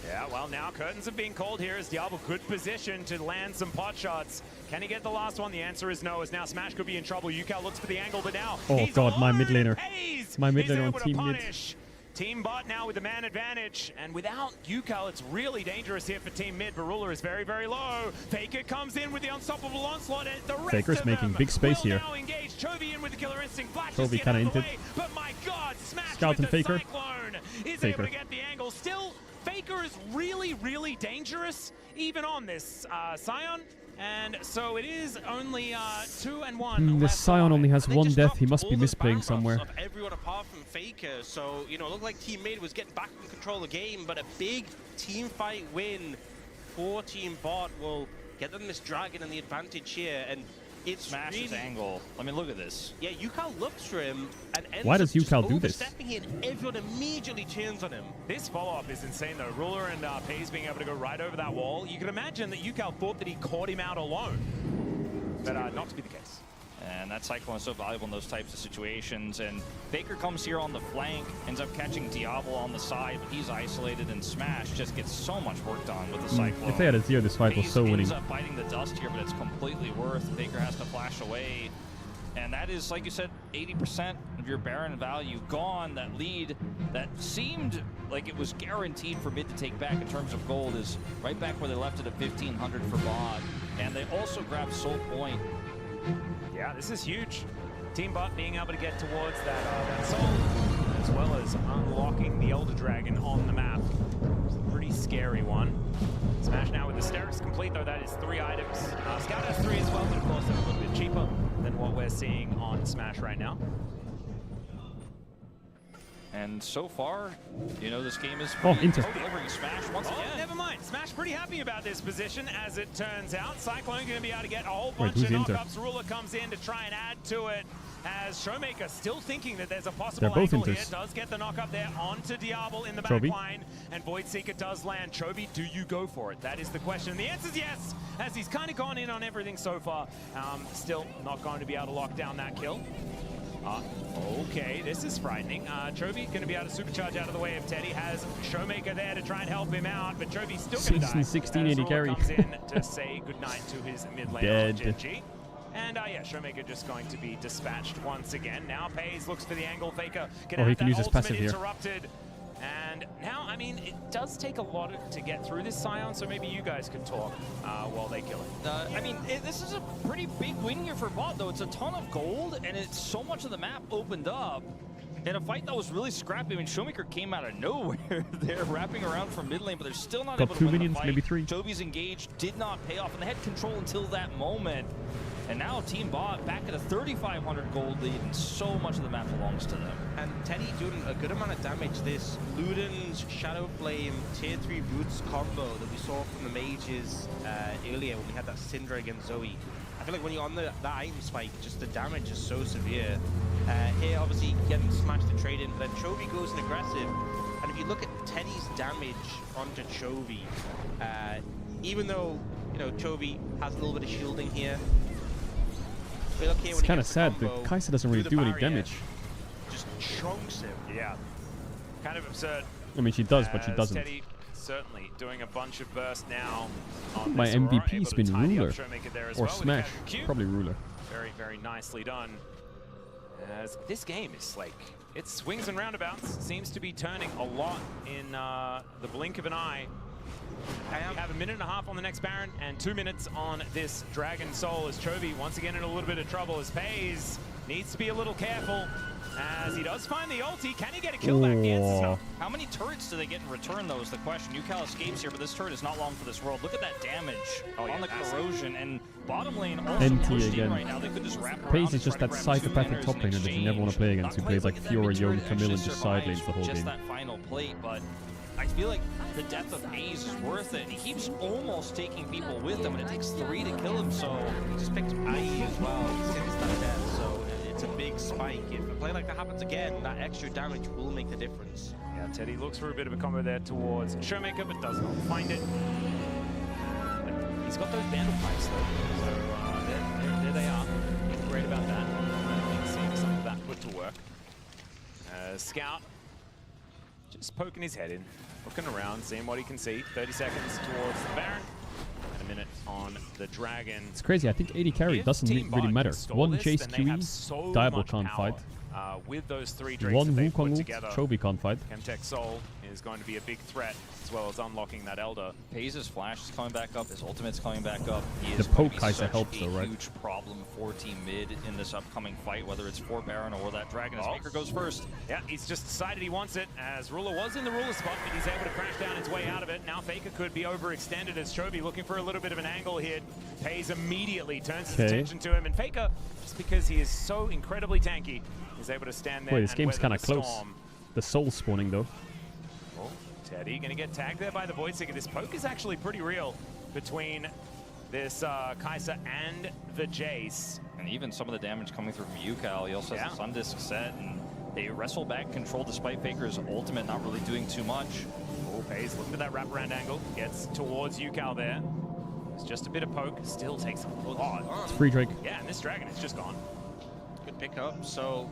Yeah, well, now curtains are being called here as Diablo good position to land some pot shots. Can he get the last one? The answer is no, as now Smash could be in trouble. Yukal looks for the angle, but now Oh he's god, my mid alone. laner. Pays. My mid He's laner on able to team mid. punish. Team bot now with the man advantage, and without Yukal, it's really dangerous here for Team Mid. Barula is very, very low. Faker comes in with the unstoppable onslaught, and the rest Faker's of making them big space will here. now engage. Chovy in with the killer instinct. Flash Chovy just get kinda out of the inted. way, but my god, Smash Scout with and the Faker. Cyclone is Faker. able to get the angle. Still, Faker is really, really dangerous, even on this Scion. And so it is only 2 and 1. This Scion only has one death. He must be misplaying somewhere. Of everyone apart from Faker, so you know, it looked like Team Mid was getting back in control of the game, but a big team fight win for Team Bot will get them this dragon and the advantage here, and it's Smash his really, angle. I mean, look at this. yeah, Yukal looks for him and ends Why up does just Yukal do this? overstepping here, and everyone immediately turns on him. This follow-up is insane, though. Ruler and Pays being able to go right over that wall. You can imagine that Yukal thought that he caught him out alone, but not to be the case. And that Cyclone is so valuable in those types of situations. And Faker comes here on the flank, ends up catching Diablo on the side, but he's isolated, and Smash just gets so much work done with the Cyclone. If they had a Zero, this fight was Hayes so winning. ends up biting the dust here, but it's completely worth. Faker has to flash away. And that is, like you said, 80% of your Baron value gone. That lead that seemed like it was guaranteed for Mid to take back in terms of gold is right back where they left it at 1,500 for Bod. And they also grabbed Soul Point. Yeah, this is huge. Team Bot being able to get towards that soul, as well as unlocking the Elder Dragon on the map. It's a pretty scary one. Smash now with the Hysterics complete, though that is 3 items. Scout has 3 as well, but of course they're a little bit cheaper than what we're seeing on Smash right now. And so far, you know, this game is Inter. delivering Smash once again. Never mind. Smash pretty happy about this position, as it turns out. Cyclone going to be able to get a whole Wait, bunch who's of Inter? knockups. Ruler comes in to try and add to it, as Showmaker still thinking that there's a possible They're both angle here. Inters. Does get the knockup there onto Diablo in the back Chovy. line, and Void Seeker does land. Chovy, do you go for it? That is the question. The answer is yes, as he's kind of gone in on everything so far. Still not going to be able to lock down that kill. Okay, this is frightening. Chovy going to be able to supercharge out of the way of Teddy. Has Showmaker there to try and help him out, but Chovy's still going to die. 1680 as Ruler carry. comes in to say goodnight to his mid laner, Dead. GG. And yeah, Showmaker just going to be dispatched once again. Now Pays looks for the angle. Faker can Oh, he have can that use his ultimate passive here. interrupted. And now, I mean, it does take a lot to get through this Scion, so maybe you guys could talk while they kill it. I mean, this is a pretty big win here for Bot, though. It's a ton of gold, and it's so much of the map opened up. In a fight that was really scrappy. I mean, Showmaker came out of nowhere there, wrapping around from mid lane, but they're still not Got able to 2 win minions, the fight. maybe 3. Jovi's engaged, did not pay off, and they had control until that moment. And now Team Bot back at a 3,500 gold lead, and so much of the map belongs to them. And Teddy doing a good amount of damage. This Luden's Shadow Flame tier 3 boots combo that we saw from the mages earlier when we had that Syndra against Zoe. I feel like when you're on that item spike, just the damage is so severe. Here, obviously, getting smashed to trade in, but then Chovy goes in aggressive. And if you look at Teddy's damage onto Chovy, even though, you know, Chovy has a little bit of shielding here, it's kind of sad that Kai'Sa doesn't really do any damage. Just chunks him. Yeah. Kind of absurd. I mean, she does, but she doesn't. Teddy certainly doing a bunch of burst now. On My this Aurora, MVP's able to been tidy up Ruler. Showmaker there as Or well with Smash. the Q. Probably Ruler. Very, very nicely done. As this game is like, it swings and roundabouts. Seems to be turning a lot in the blink of an eye. We have 1.5 minutes on the next Baron and 2 minutes on this Dragon Soul, as Chovy once again in a little bit of trouble, as Pays needs to be a little careful as he does find the ulti. Can he get a kill back? The answer's no. How many turrets do they get in return, though, is the question. Yukal escapes here, but this turret is not long for this world. Look at that damage on the corrosion, and bottom lane also NT pushed again. in right now. They could just wrap around Pays is and just try that to grab two psychopathic laners top in laner that you never want to play against, who plays like Fiora, Yone, Camille, and just side lanes the whole just game. that final plate, but I feel like the depth of A's is worth it. He keeps almost taking people with him, and it takes 3 to kill him, so... He just picked IE as well. He's instant death, so it's a big spike. If a play like that happens again, that extra damage will make the difference. Yeah, Teddy looks for a bit of a combo there towards Showmaker, but does not find it. But he's got those Vandal pipes, though. So there they are. Great about that. I think seeing some of that put to work. Scout just poking his head in, looking around, seeing what he can see. 30 seconds towards the Baron, and a minute on the Dragon. It's crazy. I think AD carry doesn't really matter. One Chase QE, Diablo can't fight. With those 3 Drakes One that they put Wukong together, Chovy can't fight. Chemtech Soul is going to be a big threat, as well as unlocking that Elder. FaZe's flash is coming back up, his ultimate's coming back up. He The is going poke to be Kai'Sa such helps a though, right? huge problem for Team Mid in this upcoming fight, whether it's for Baron or that Dragon as Faker goes first. Yeah, he's just decided he wants it, as Ruler was in the Ruler spot, but he's able to crash down his way out of it. Now Faker could be overextended as Chovy looking for a little bit of an angle here. FaZe immediately turns his attention to him, and Faker, just because he is so incredibly tanky, is able to stand there. Wait, this game's kind of close. The soul spawning though. Oh, Teddy gonna get tagged there by the Voidseeker. This poke is actually pretty real between this Kai'Sa and the Jace. And even some of the damage coming through from Yukal. He also has the Sun Disc set, and they wrestle back control despite Faker's ultimate not really doing too much. Oh, FaZe looking at that wraparound angle. Gets towards Yukal there. It's just a bit of poke. Still takes a lot. It's free Drake. Yeah, and this Dragon is just gone. Good pickup. So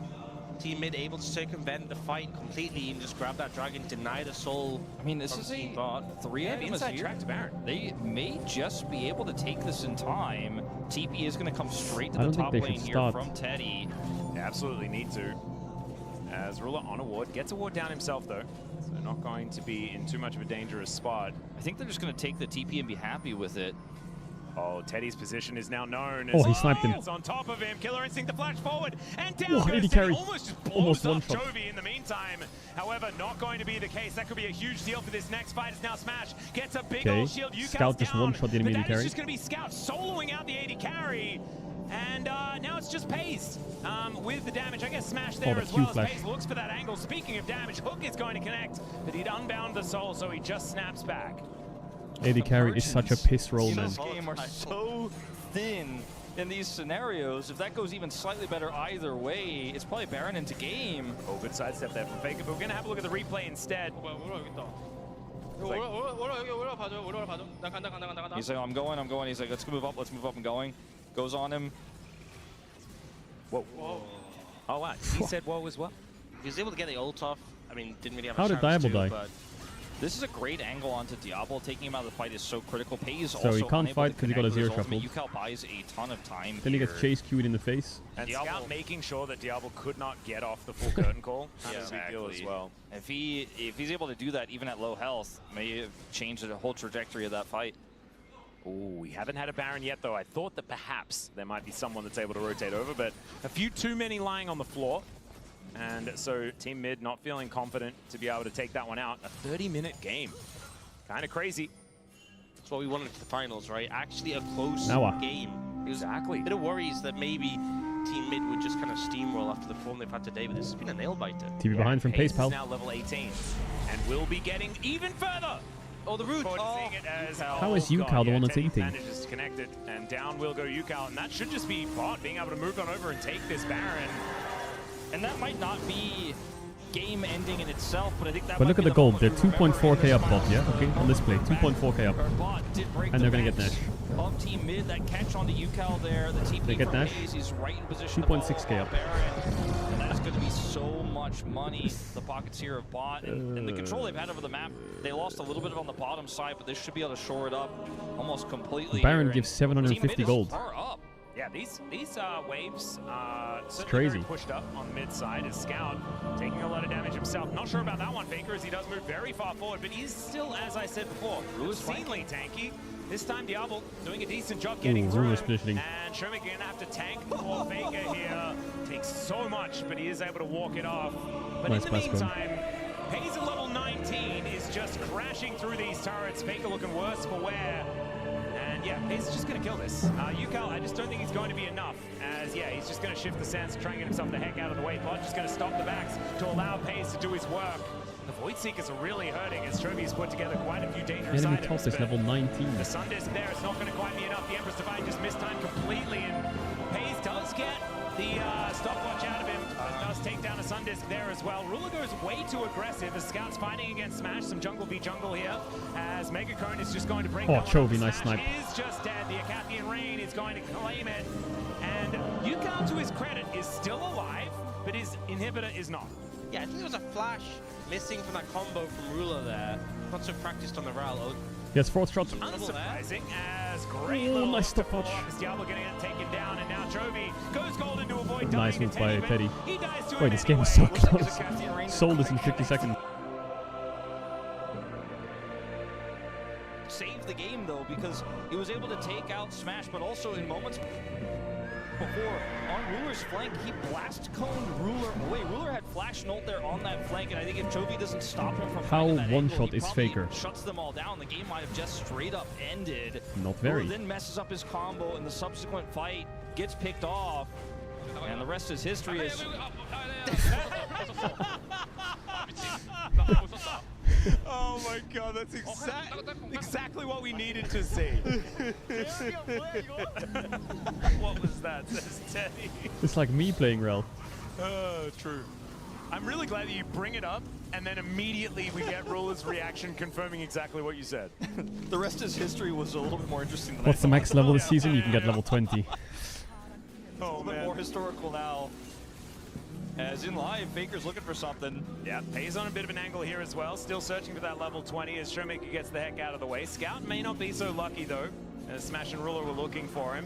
Team Mid able to circumvent the fight completely and just grab that Dragon, deny the soul. I mean, this is a 3 enemies inside here. track to Baron. They may just be able to take this in time. TP is going to come straight to I the don't think top they lane should here start. from Teddy. They absolutely need to. As Ruler on a ward, gets a ward down himself though, so not going to be in too much of a dangerous spot. I think they're just going to take the TP and be happy with it. Oh, Teddy's position is now known. Oh, he sniped him. On top of him, Killer Instinct to flash forward, and down Whoa, goes AD Teddy. carry. Almost just blows Almost up one-shot. Chovy in the meantime. However, not going to be the case. That could be a huge deal for this next fight. It's now Smash gets a big Okay, old shield. Yukal's Scout just down. one-shot the enemy But AD that is carry. just going to be Scout soloing out the AD carry. And now it's just FaZe with the damage. I guess Smash there the as Q well flash. as FaZe looks for that angle. Speaking of damage, Hook is going to connect, but he'd unbound the soul, so he just snaps back. AD carry is such a piss roll, In man. this game are so thin in these scenarios. If that goes even slightly better either way, it's probably Baron into game. Oh, good sidestep there from Faker, but we're going to have a look at the replay instead. He's like, I'm going. He's like, let's move up and going. Goes on him. Whoa. Oh, wow. He said whoa as well. He was able to get the ult off. I mean, didn't really have How a did chance Diablo to, die? but This is a great angle onto Diablo. Taking him out of the fight is so critical. Pays So also he can't unable fight to 'cause he got a connect with his zero ultimate. shuffle. Yukal buys a ton of time Then he here. gets chase queued in the face. And Diablo- Scout making sure that Diablo could not get off the full curtain call. That's a big deal as well. If he's able to do that even at low health, may have changed the whole trajectory of that fight. Oh, we haven't had a Baron yet, though. I thought that perhaps there might be someone that's able to rotate over, but a few too many lying on the floor. And so Team Mid not feeling confident to be able to take that one out. A 30-minute game. Kind of crazy. That's what we wanted for the finals, right? Actually a close Noah. game. Exactly. A bit of worries that maybe Team Mid would just kind of steamroll after the form they've had today, but this has been a nail-biter. TV behind from Pace Pace Pal. is now level 18 and will be getting even further. Oh, the root. Seeing it as How is Yukal the one that's eating? Manages to connect it, and down will go Yukal, and that should just be Bot being able to move on over and take this Baron. And that might not be game ending in itself, but I think that But might look at be the gold. moment They're we remember 2.4k up as bot, yeah? Okay, on this play. 2.4k up. Bot did break And the they're gonna get backs Nash. Of Team Mid, that catch on the Yukal there, the TP They get from Nash. Hayes, he's right in position 2.6k up. Baron, and that's going to be so much money. The pockets here of Bot, and the control they've had over the map, they lost a little bit on the bottom side, but they should be able to shore it up almost completely. Baron here, gives and 750 Team Mid is gold. far up. Yeah, these waves certainly crazy. very pushed up on the mid side as Scout taking a lot of damage himself. Not sure about that one, Faker, as he does move very far forward, but he's still, as I said before, obscenely tanky. This time Diablo doing a decent job getting Ooh, through Ruler's him. positioning. And Sherman gonna have to tank for Faker here. Takes so much, but he is able to walk it off. But Nice in the pass, meantime, Hayes at level 19 is just crashing through these turrets. Faker looking worse for wear. And yeah, Hayes is just going to kill this. Yukal, I just don't think he's going to be enough. As yeah, he's just going to shift the sands, try and get himself the heck out of the way. Bot just going to stop the backs to allow Hayes to do his work. The Void Seekers are really hurting as Chovy's put together quite a few dangerous Enemy items. top is level 19. The Sun Disc there is not going to quite be enough. The Empress Divine just mistimed completely, and Hayes does get the stopwatch out of him, but does take down a Sun Disc there as well. Ruler goes way too aggressive as Scout's fighting against Smash. Some jungle v jungle here as Mega Cone is just going to break Oh, that one. Chovy, nice Smash snipe. is just dead. The Acathian Rain is going to claim it, and Yukao, to his credit, is still alive, but his inhibitor is not. Yeah, I think there was a flash missing from that combo from Ruler there. Not so practiced on the Ral. Yes, fourth shot. Unsurprising as great Oh, little nice stopwatch. Diablo getting it taken down, and now Chovy goes golden to avoid Nice dying move to by Teddy, Teddy. but he dies to Wait, it this game is anyway. so close. Sold this in 50 seconds. Saved the game though because he was able to take out Smash, but also in moments before on Ruler's flank, he blast coned Ruler away. Ruler had flash and ult there on that flank, and I think if Chovy doesn't stop him from How finding that one angle, shot he is probably Faker? shuts them all down. The game might have just straight up ended. Not very. Ruler then messes up his combo, and the subsequent fight gets picked off, and the rest is history. Is Oh my god, that's exactly what we needed to see. What was that, says Teddy? It's like me playing Rel. True. I'm really glad that you bring it up, and then immediately we get Ruler's reaction confirming exactly what you said. the rest is history was a little bit more interesting than What's I the max thought. level this season? You can get level 20. A little bit more historical now. As in live, Faker's looking for something. Yeah, Hayes on a bit of an angle here as well. Still searching for that level 20 as Showmaker gets the heck out of the way. Scout may not be so lucky though, as Smash and Ruler were looking for him.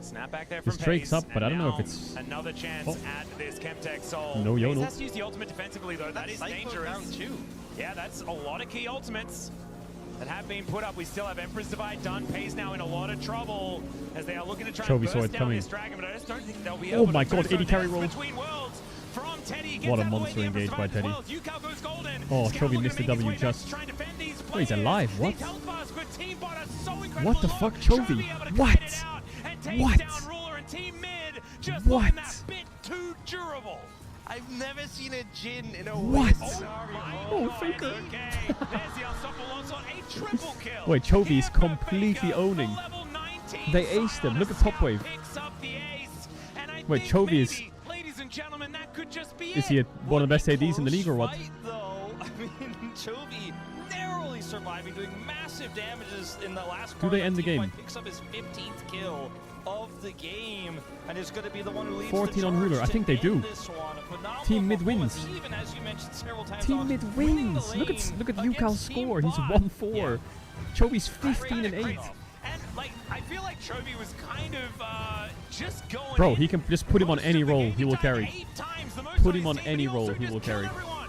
Snap back there from This Drake's Hayes, up, but I and don't know if now it's... another chance at this Chemtech Soul. No Hayes YOLO. has to use the ultimate defensively though. That is dangerous. Down too. Yeah, that's a lot of key ultimates that have been put up. We still have Empress Divide done. Pays now in a lot of trouble as they are looking to try Chovy and saw burst it down coming. this dragon, but I just don't think they'll be Oh able my to. god, So 80 carry death roll. between worlds from Teddy. Gets What a out of the way. monster The Empress engage by Divide as Teddy. well. Yukao goes golden. Oh, Scout Chovy looking missed to the make his W way back, just. trying to defend these Oh, he's players. alive, what? These health bars for Team Bot are so incredibly What the low. fuck, Chovy? able to What? get it out and takes What? down Ruler and Team Mid. Just What? looking that bit too durable. I've never seen a Jin in a What? win scenario. Oh, Faker. Okay, there's the unstoppable onslaught. A triple kill. Wait, Chovy is completely owning. They aced him. Look at top wave. Picks up the ace, and I Wait, think Chovy maybe, is... ladies and gentlemen, that could just be Is he one of the best ADs in the league or what? Fight, though. I mean, Chovy narrowly surviving, doing massive damages in the last part. Do they end the Team game? Fight picks up his 15th kill of the game, and is going to be the one who leads 14 the on charge Ruler. I to think they end do. this one. A phenomenal Team Mid performance, wins. Even as you mentioned several times, Team on Mid winning the wins. Look at lane Yukao's against Team score. He's Bot. 1-4. Chovy's 15 and 8. And like, I feel like Chovy was kind of just going. Bro, in. he can just put him on any role. He will carry. 8 times the most Put on him his on team, any but he role. also He just will killed carry. everyone.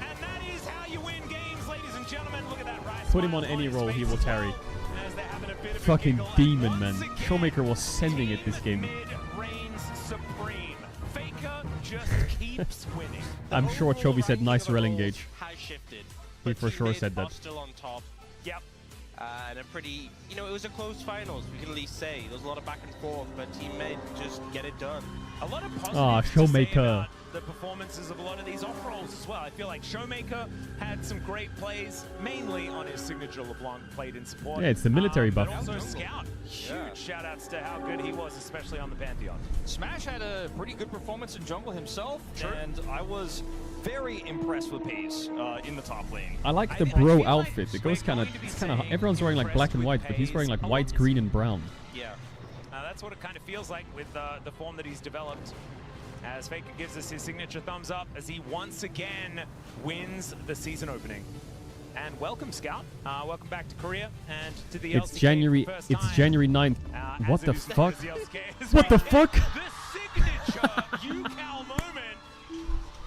And that is how you win games, ladies and gentlemen. Look at that right. Put him on any role. He will carry. Fucking demon, man. Showmaker was sending it this game. Mid reigns supreme. Faker just keeps winning. I'm sure Chovy said nice rel engage. Has shifted. He but for Team sure Mid said are that. Still on top. Yep. And a pretty, it was a close finals, we can at least say. There was a lot of back and forth, but Team Mid just get it done. A lot of positives Ah, to say Showmaker. about the performances of a lot of these off rolls as well. I feel like Showmaker had some great plays, mainly on his signature LeBlanc played in support. Yeah, it's the military buff. But also Scout. Huge shout outs to how good he was, especially on the Pantheon. Smash had a pretty good performance in jungle himself, and I was very impressed with Pace in the top lane. I like the bro outfit. It goes kind of, everyone's wearing like black and white, but he's wearing like white, green, and brown. Yeah. That's what it kind of feels like with the form that he's developed. As Faker gives us his signature thumbs up as he once again wins the season opening. And welcome, Scout. Welcome back to Korea and to the It's LCK January. for the first It's time. January 9th. What as the it is fuck? the LCK as What the well. fuck? The signature Yukao moment.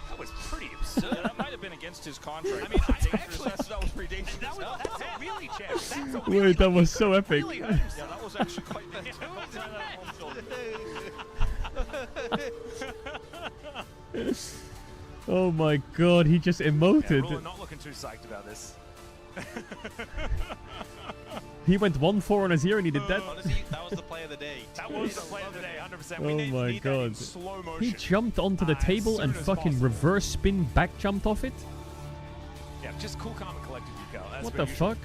That was pretty absurd. That might have been against his contract. I mean, that was pretty dangerous. that's a wheelie check. That's a wheelie Wait, that was check. so epic. Really hurt himself. Yeah, that was actually quite Oh my god, he just Yeah, emoted. Ruler not looking too psyched about this. He went 1-4 on his ear and he did that. Honestly, that was the play of the day. That was the play of the day, 100%. Oh We need my that in god. slow motion. He jumped onto the as table soon and as fucking possible. reverse spin back jumped off it. Yeah, just cool, calm, and collected, Yuko. As What per the usual. fuck?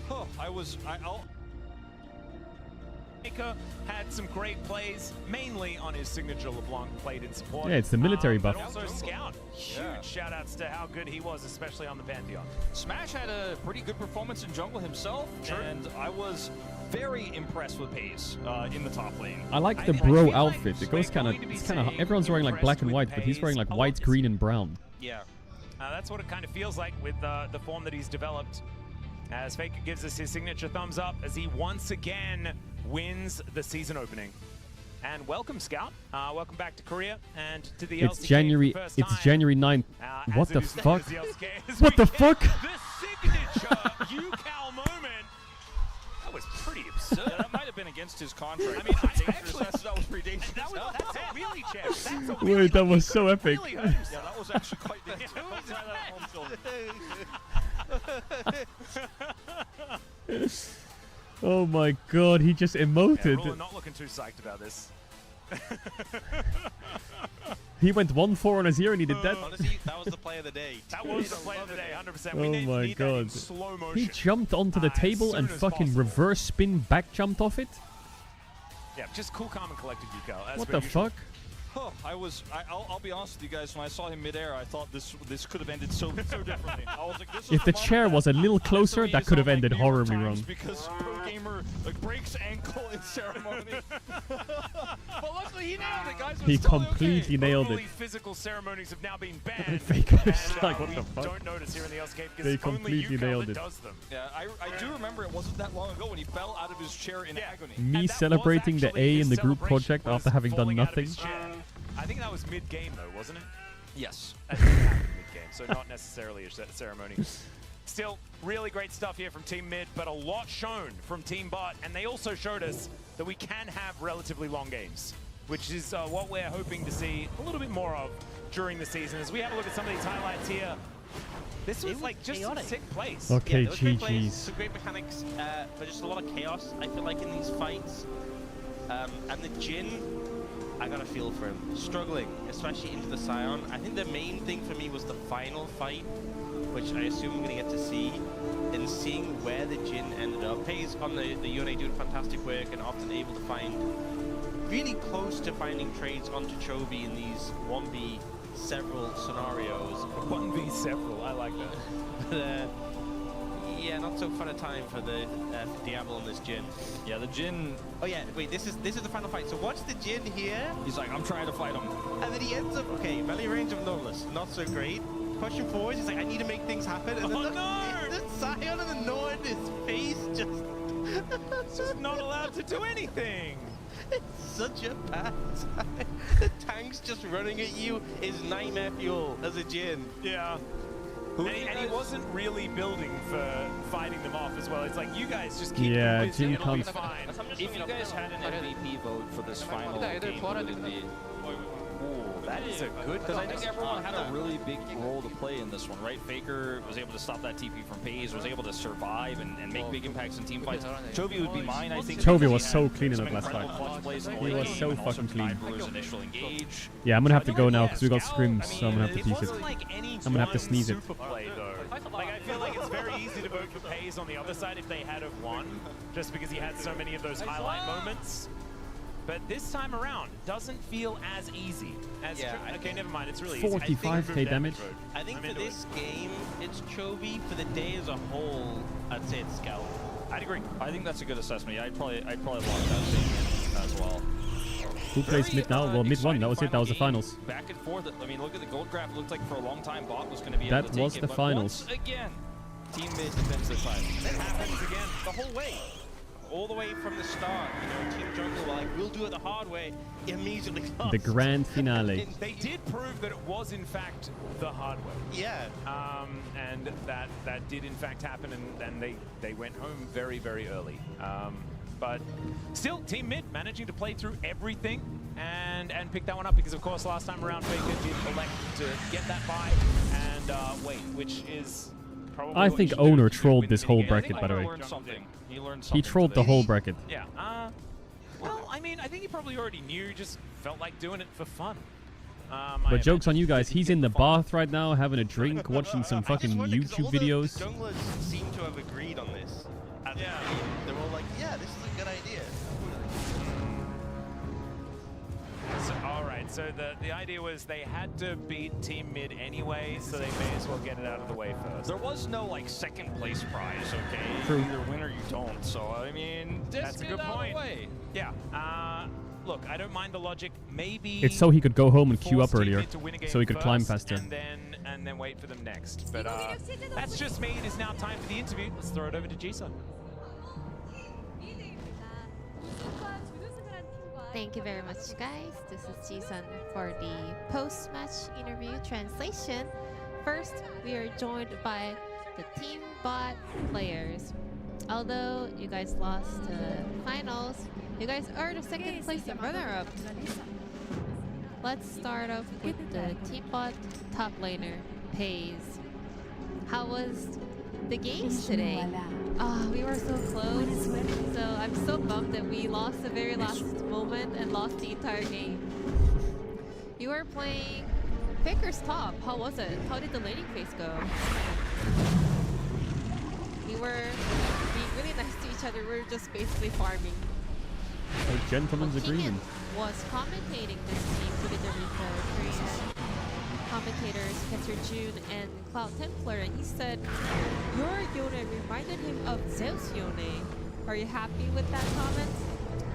Oh, I'll Faker had some great plays, mainly on his signature LeBlanc played in support. Yeah, it's the military buff. But also Scout. Huge shout-outs to how good he was, especially on the Pantheon. Smash had a pretty good performance in jungle himself, and I was very impressed with Pace in the top lane. I like the bro outfit. It goes kind of, everyone's wearing like black and white, but he's wearing like white, green, and brown. Yeah, that's what it kind of feels like with the form that he's developed. As Faker gives us his signature thumbs up as he once again wins the season opening. And welcome, Scout. Welcome back to Korea and to the It's LCK January. for the first It's time. January 9th. What As the it is fuck? known as the LCK, as What we the get fuck? The signature UCal moment. That was pretty absurd. That might have been against his contract. I mean, actually, that was pretty dangerous. That's a really check. That's a Wait, that was so epic. really hurt himself. Yeah, that was actually quite dangerous. Oh my god, he just emoted. Ruler not looking too psyched about this. He went 1-4 on a 0 and he did that. Honestly, that was the play of the day. That was the play of the day, 100%. Oh We need my that in god. slow motion. He jumped onto the table and soon as fucking possible. reverse spin back jumped off it. Yeah, just cool, calm, and collected, Yuko. as What per the usual. fuck? Oh, I'll be honest with you guys. When I saw him midair, I thought this could have ended so differently. I was like, this is If the moment chair was a little closer, that could have ended horribly wrong. because pro gamer breaks ankle in ceremony. But luckily he nailed it, guys. It was He totally completely okay. nailed it. Only physical ceremonies have now been banned. Faker's and, like, what we the fuck? don't notice here in the LCK because They it's only completely Yuko nailed that it. does them. Yeah, I do remember it wasn't that long ago when he fell out of his chair in agony. Me celebrating the A in the group project after having done Falling out of nothing. his chair. I think that was mid-game though, wasn't it? Yes. That didn't happen mid-game, so not necessarily a ceremony. Still, really great stuff here from Team Mid, but a lot shown from Team Bot, and they also showed us that we can have relatively long games, which is what we're hoping to see a little bit more of during the season. As we have a look at some of these highlights here, this was like just some sick plays. Okay, Yeah, those great plays, GG's. some great mechanics, but just a lot of chaos, I feel like, in these fights. And the Jin, I got a feel for him. Struggling, especially into the Scion. I think the main thing for me was the final fight, which I assume we're going to get to see, and seeing where the Jin ended up. Pays on the Yone doing fantastic work and often able to find, really close to finding trades onto Chovy in these 1v several scenarios. 1v several, I like that. But, yeah, not so fun a time for the Diablo and this Jin. Yeah, the Jin. Oh yeah, wait, this is the final fight. So watch the Jin here. He's like, I'm trying to fight him. And then he ends up, okay, melee range of Nulless, not so great. Pushing forwards, he's like, I need to make things happen. And then the Scion and the Nord, his face just... just not allowed to do anything. It's such a bad time. The tank's just running at you is nightmare fuel as a Jin. Yeah. And he wasn't really building for fighting them off as well. It's like, you guys just keep Yeah, busy, Jin it'll be can't- fine. If you guys had an MVP vote for this final game, what would it be? That is a good Because I think question. everyone had a really big role to play in this one, right? Faker was able to stop that TP from Paze, was able to survive and make big impacts in team fights. Chovy would be mine, I think. Chovy because was he so had clean in some that last incredible fight. clutch plays in the He late was game so and also fucking clean. Knife's initial engage. Yeah, I'm gonna have to go now because we got scrims, so I'm gonna have to It piece it. wasn't like any I'm gonna have to one sneeze it. super play though. Like, I feel like it's very easy to vote for Paze on the other side if they had have won, just because he had so many of those highlight moments. But this time around, it doesn't feel as easy as... Yeah, okay, never mind, it's really easy. 45k damage. I think for this game, it's Chovy. For the day as a whole, I'd say it's Scout. I'd agree. I think that's a good assessment. Yeah, I'd probably lock that thing in as well. Who plays mid now? Well, mid one. That was it. That was the finals. Back and forth. I mean, look at the gold graph. It looked like for a long time Bot was going to be That able to take was it. the But finals. once again, Team Mid defends their title. That happens again the whole way. All the way from the start, you know, Team Jungle were like, we'll do it the hard way, immediately lost. The grand finale. They did prove that it was, in fact, the hard way. Yeah. And that did, in fact, happen, and then they went home very, very early. But still, Team Mid managing to play through everything and pick that one up, because, of course, last time around, Faker did elect to get that buy and wait, which is probably I what think you should do Owner if you trolled win this the whole minigame. bracket, by the way. Learned something. He learned something. He trolled the whole bracket. Yeah. Well, I mean, I think he probably already knew, just felt like doing it for fun. But joke's on you guys. He's in the bath right now, having a drink, watching some fucking YouTube videos. The junglers seem to have agreed on this. Yeah. They're all like, yeah, this is a good idea. So, all right, so the idea was they had to beat Team Mid anyway, so they may as well get it out of the way first. There was no like second place prize, okay? True. You either win or you don't. So I mean, That's a good point. Yeah. Look, I don't mind the logic. Maybe It's so he could go home and queue up force Team earlier, Mid to win a game so he could climb first, faster. and then wait for them next. But that's just me. It is now time for the interview. Let's throw it over to Jisun. Thank you very much, guys. This is Jisun for the post-match interview translation. First, we are joined by the Team Bot players. Although you guys lost the finals, you guys are the second place and runner-up. Let's start off with the Team Bot top laner, Pays. How was the games today? We were so close. So I'm so bummed that we lost the very last moment and lost the entire game. You were playing Faker's top. How was it? How did the laning phase go? We were being really nice to each other. We were just basically farming. A gentleman's agreement. Was commentating this team together with the three commentators, Peter June and Cloud Templar, and he said, your Yone reminded him of Zeus Yone. Are you happy with that comment?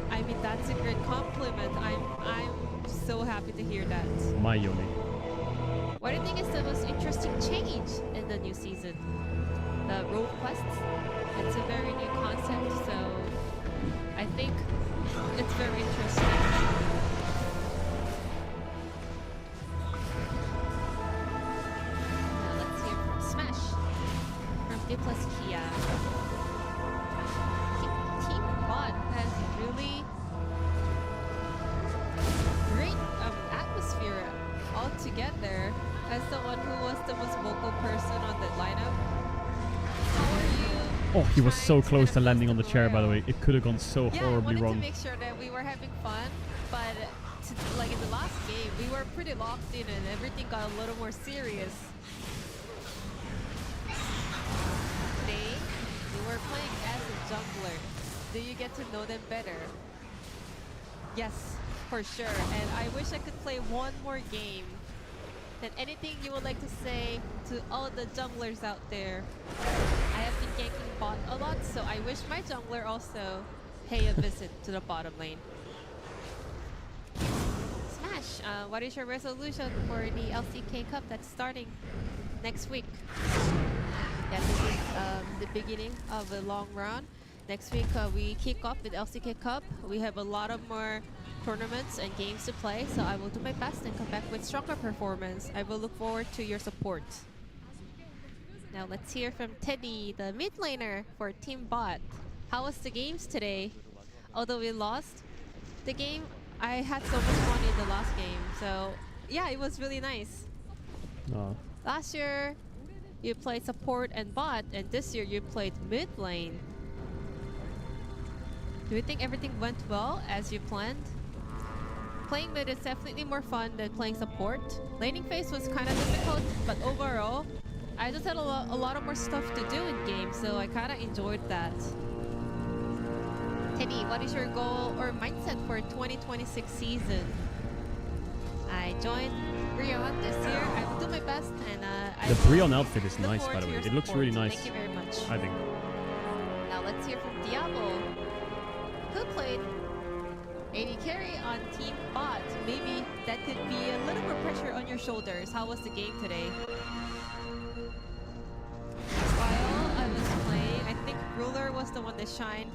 I mean, that's a great compliment. I'm so happy to hear that. My Yone. What do you think is the most interesting change in the new season? The role quests. It's a very new concept, so I think it's very interesting. Now let's hear from Smash, from D plus Kia. Team Bot has really great atmosphere all together. As someone who was the most vocal person on that lineup, how are you? Oh, he was so close to landing on the chair, by the way. It could have gone so horribly I wanted wrong. to make sure that we were having fun, but like in the last game, we were pretty locked in and everything got a little more serious. Today, we were playing as a jungler. Do you get to know them better? Yes, for sure. And I wish I could play one more game. Then anything you would like to say to all the junglers out there? I have been ganking bot a lot, so I wish my jungler also pay a visit to the bottom lane. Smash, what is your resolution for the LCK Cup that's starting next week? Yeah, this is the beginning of a long run. Next week we kick off with LCK Cup. We have a lot of more tournaments and games to play, so I will do my best and come back with stronger performance. I will look forward to your support. Now let's hear from Teddy, the mid laner for Team Bot. How was the games today? Although we lost the game, I had so much fun in the last game. So yeah, it was really nice. Last year, you played support and bot, and this year you played mid lane. Do you think everything went well as you planned? Playing mid is definitely more fun than playing support. Laning phase was kind of difficult, but overall, I just had a lot of more stuff to do in game, so I kind of enjoyed that. Teddy, what is your goal or mindset for 2026 season? I joined Brion this year. I will do my best, and the Brion outfit is nice, by the way. It looks really nice. Thank you very much. I think. Now let's hear from Diablo, who played AD carry on Team Bot. Maybe that could be a little more pressure on your shoulders. How was the game today? While I was playing, I think Ruler was the one that shined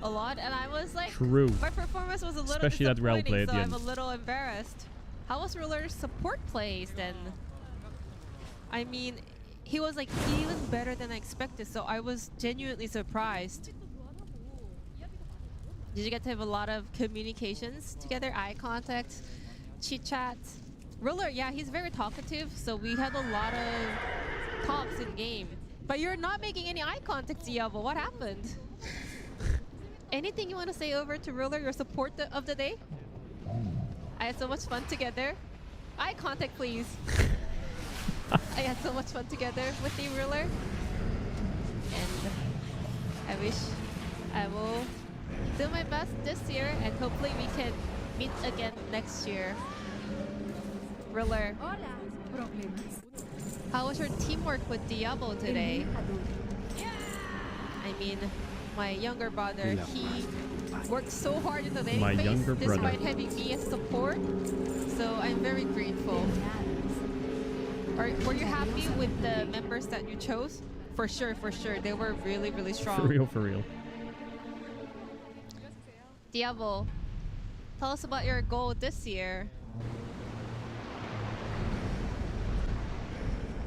a lot, and I was like, true. My performance was a little Especially that Rel play at so the I'm end. a little embarrassed. How was Ruler's support plays then? I mean, he was like even better than I expected, so I was genuinely surprised. Did you get to have a lot of communications together, eye contact, chit chat? Ruler, yeah, he's very talkative, so we had a lot of talks in game. But you're not making any eye contact, Diablo. What happened? Anything you want to say over to Ruler, your support of the day? I had so much fun together. Eye contact, please. I had so much fun together with the ruler. And I wish I will do my best this year, and hopefully we can meet again next year. Ruler, how was your teamwork with Diablo today? I mean, my younger brother, he worked so hard in the laning phase despite having me as support. So I'm very grateful. Were you happy with the members that you chose? For sure, for sure. They were really, really strong. For real, for real. Diablo, tell us about your goal this year.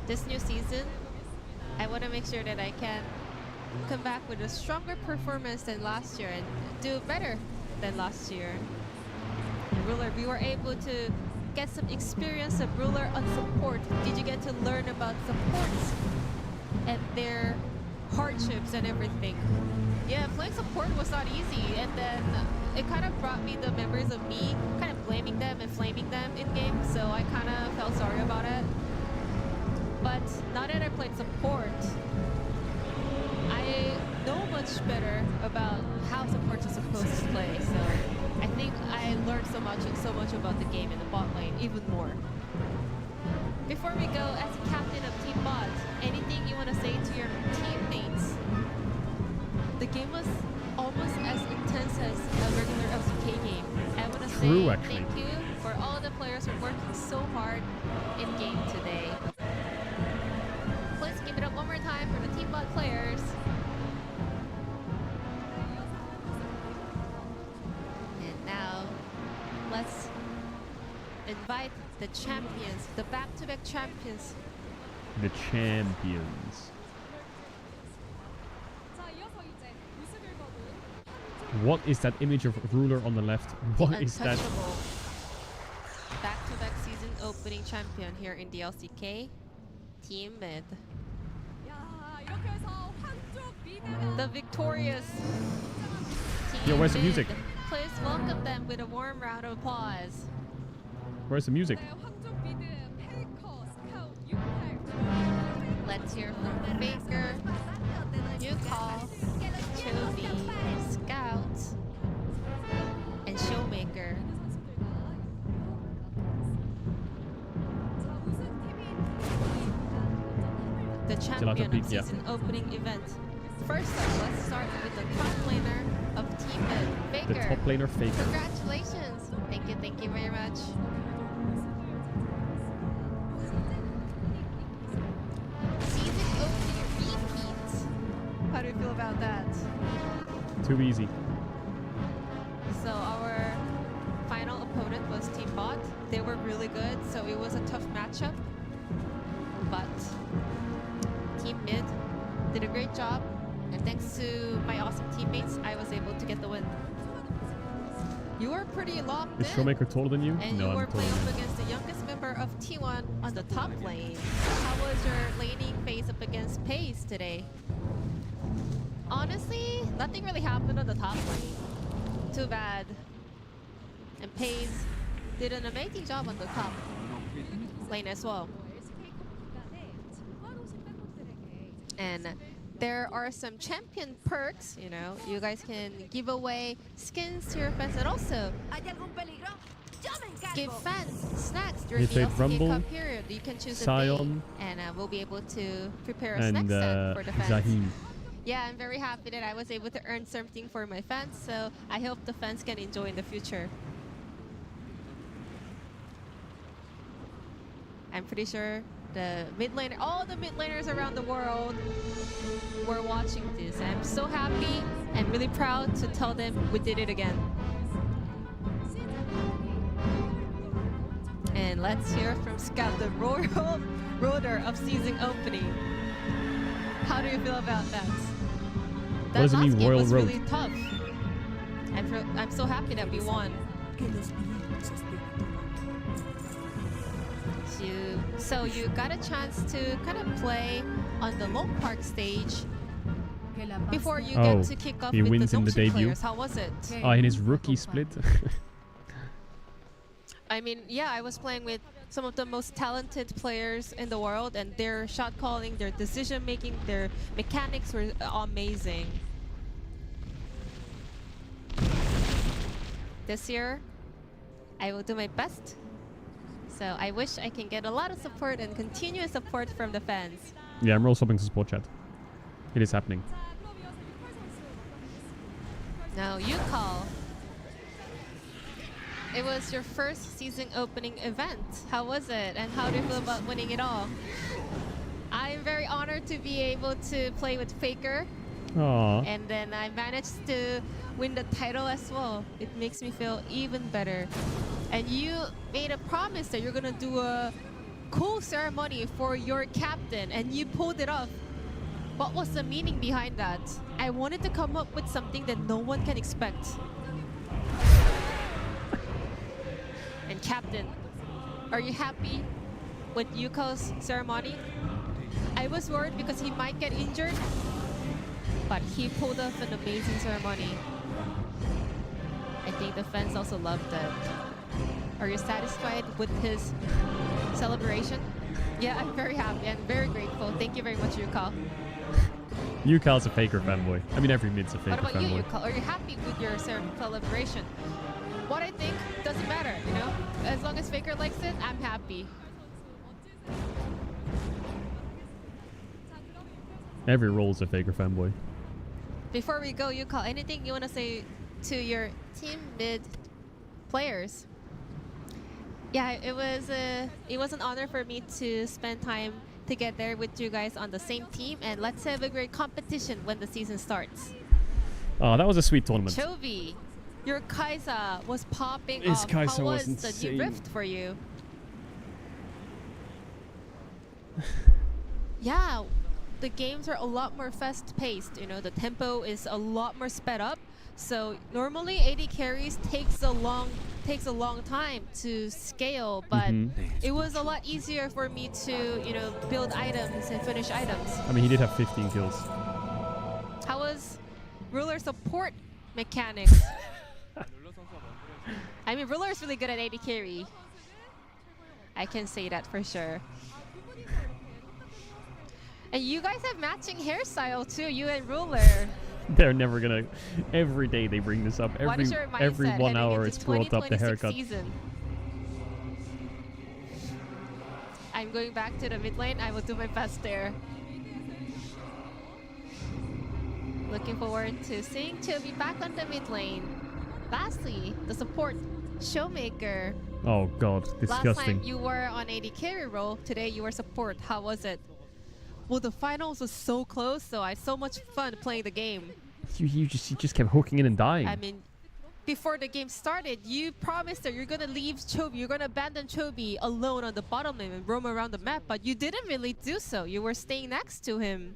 This new season, I want to make sure that I can come back with a stronger performance than last year and do better than last year. Ruler, we were able to get some experience of Ruler on support. Did you get to learn about supports and their hardships and everything? Yeah, playing support was not easy, and then it kind of brought me the memories of me kind of blaming them and flaming them in game, so I kind of felt sorry about it. But now that I played support, I know much better about how supports are supposed to play, so I think I learned so much about the game in the bot lane, even more. Before we go, as a captain of Team Bot, anything you want to say to your teammates? The game was almost as intense as a regular LCK game. I want to say thank you for all the players who are working so hard in game today. Please give it up one more time for the Team Bot players. And now, let's invite the champions, the back-to-back champions. The champions. What is that image of Ruler on the left? What is that? Back-to-back season opening champion here in the LCK. Team Mid. The victorious Team Yo, where's the Mid. music? Please welcome them with a warm round of applause. Where's the music? Let's hear from Faker, Yukal, Chovy, Scout, and Showmaker. The champion of season opening event. First up, let's start with the top laner of Team Mid, Faker. The top laner, Faker. Congratulations. Thank you very much. Season opening repeat. How do you feel about that? Too easy. So our final opponent was Team Bot. They were really good, so it was a tough matchup. But Team Mid did a great job, and thanks to my awesome teammates, I was able to get the win. You were pretty locked Is in. Showmaker taller than you? And no, you were I'm taller playing than up you. against the youngest member of T1 on the top lane. How was your laning phase up against Pace today? Honestly, nothing really happened on the top lane. Too bad. And Pace did an amazing job on the top lane as well. And there are some champion perks, you know, you guys can give away skins to your fans and also give fans snacks during the LCK Cup period. You can choose a day and we'll be able to prepare a snack set for the fans. Zahim. Yeah, I'm very happy that I was able to earn something for my fans, so I hope the fans can enjoy in the future. I'm pretty sure the mid laner, all the mid laners around the world were watching this. I'm so happy and really proud to tell them we did it again. And let's hear from Scout, the royal rotor of season opening. How do you feel about that? What does it mean, royal was road? really tough. I'm so happy that we won. So you got a chance to kind of play on the Long Park stage before you get to kick off he with wins the in the Dongshi debut. players. How was it? Oh, in his rookie split. I mean, yeah, I was playing with some of the most talented players in the world, and their shot calling, their decision making, their mechanics were amazing. This year, I will do my best. So I wish I can get a lot of support and continuous support from the fans. Yeah, I'm roll swapping to support chat. It is happening. Now you call. It was your first season opening event. How was it? And how do you feel about winning it all? I'm very honored to be able to play with Faker. Aww. And then I managed to win the title as well. It makes me feel even better. And you made a promise that you're gonna do a cool ceremony for your captain, and you pulled it off. What was the meaning behind that? I wanted to come up with something that no one can expect. And Captain, are you happy with Yuko's ceremony? I was worried because he might get injured, but he pulled off an amazing ceremony. I think the fans also loved it. Are you satisfied with his celebration? Yeah, I'm very happy and very grateful. Thank you very much, Yuko. Yukal's a Faker fanboy. I mean, every mid's a Faker What about you, fanboy. Yuko? Are you happy with your celebration? What I think doesn't matter, you know? As long as Faker likes it, I'm happy. Every role's a Faker fanboy. Before we go, Yuko, anything you want to say to your team mid players? Yeah, it was an honor for me to spend time together with you guys on the same team, and let's have a great competition when the season starts. Oh, that was a sweet tournament. Chovy, your Kai'Sa was popping His off. Kai'Sa How was was the insane. new rift for you? Yeah, the games are a lot more fast-paced. You know, the tempo is a lot more sped up. So normally AD carries takes a long time to scale, but it was a lot easier for me to, you know, build items and finish items. I mean, he did have 15 kills. How was Ruler support mechanics? I mean, Ruler is really good at AD carry. I can say that for sure. And you guys have matching hairstyle too, you and Ruler. They're never gonna. Every day they bring this up. What is your Every mindset 1 heading hour into it's brought up the 2026 haircut. season? I'm going back to the mid lane. I will do my best there. Looking forward to seeing Chovy back on the mid lane. Lastly, the support Showmaker. Oh god, disgusting. Last time you were on AD carry role. Today you were support. How was it? Well, the finals was so close, so I had so much fun playing the game. You just kept hooking in and dying. I mean, before the game started, you promised that you're gonna leave Chovy, you're gonna abandon Chovy alone on the bottom lane and roam around the map, but you didn't really do so. You were staying next to him.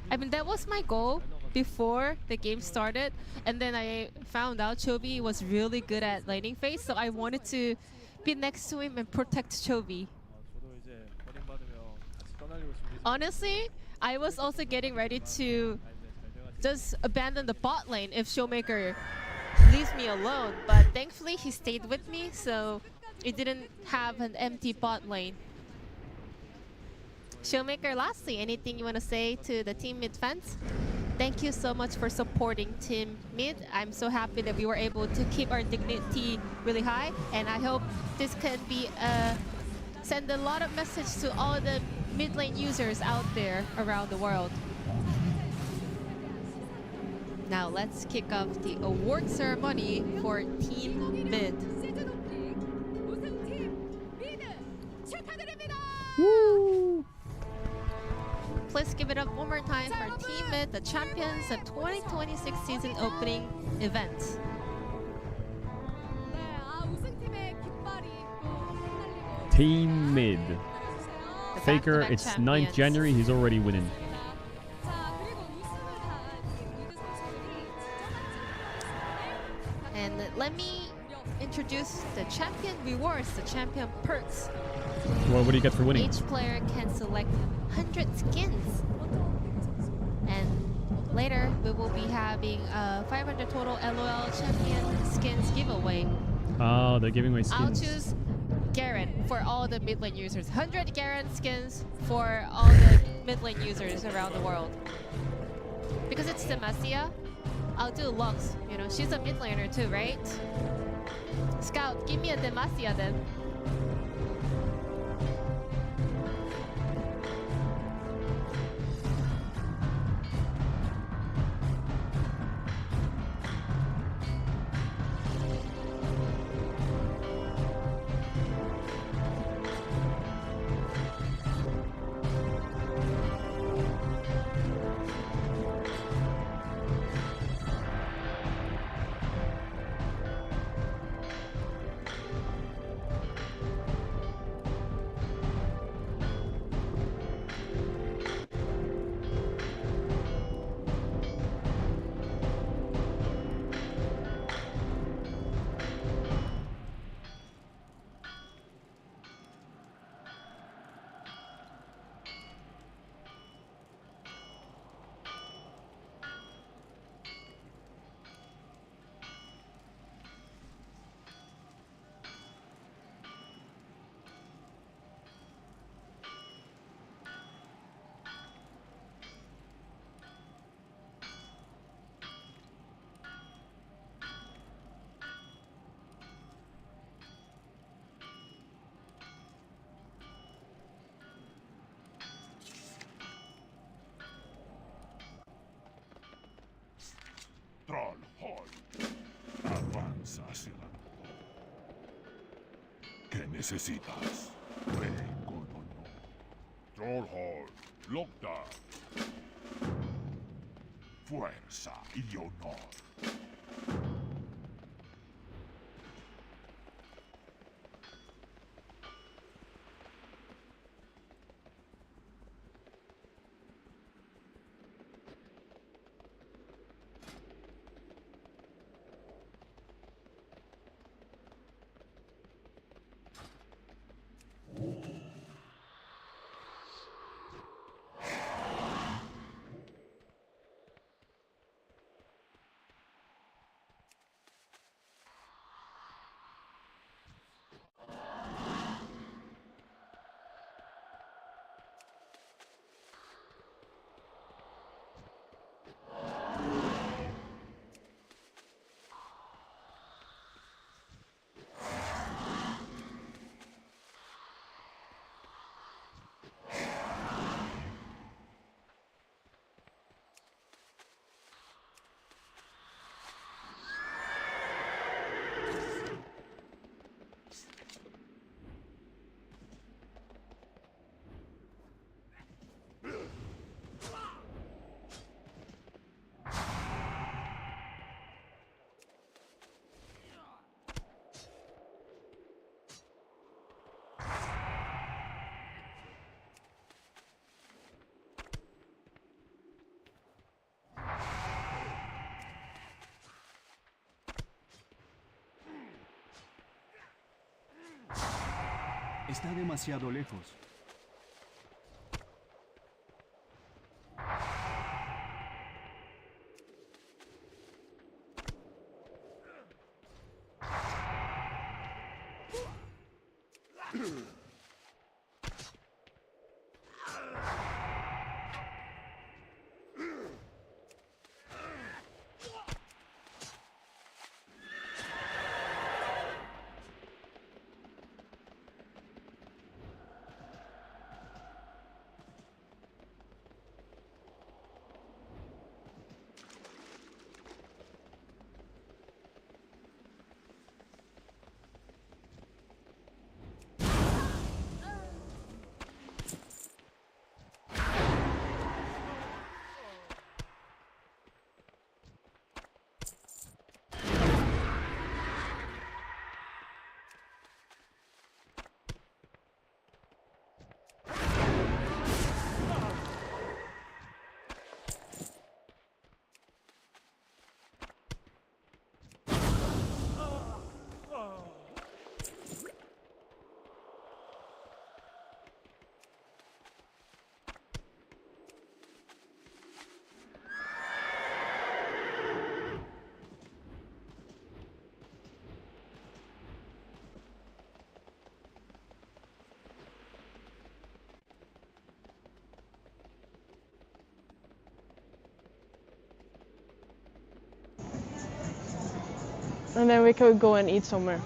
I mean, that was my goal before the game started, and then I found out Chovy was really good at laning phase, so I wanted to be next to him and protect Chovy. Honestly, I was also getting ready to just abandon the bot lane if Showmaker leaves me alone, but thankfully he stayed with me, so it didn't have an empty bot lane. Showmaker, lastly, anything you want to say to the Team Mid fans? Thank you so much for supporting Team Mid. I'm so happy that we were able to keep our dignity really high, and I hope this can be send a lot of message to all the mid lane users out there around the world. Now let's kick off the award ceremony for Team Mid. Woo! Please give it up one more time for Team Mid, the champions of 2026 season opening event. Team Mid. Faker, it's 9th January, he's already winning. And let me introduce the champion rewards, the champion perks. Well, what do you get for winning? Each player can select 100 skins. And later, we will be having a 500 total LOL champion skins giveaway. Oh, they're giving away skins. I'll choose Garen for all the mid lane users. 100 Garen skins for all the mid lane users around the world. Because it's Demacia, I'll do Lux. You know, she's a mid laner too, right? Scout, give me a Demacia then. Avanza hacia la luz. ¿Qué necesitas? Vengo, no. Trollhall, Lockdown. Fuerza y honor. Está demasiado lejos. and then we could go and eat somewhere.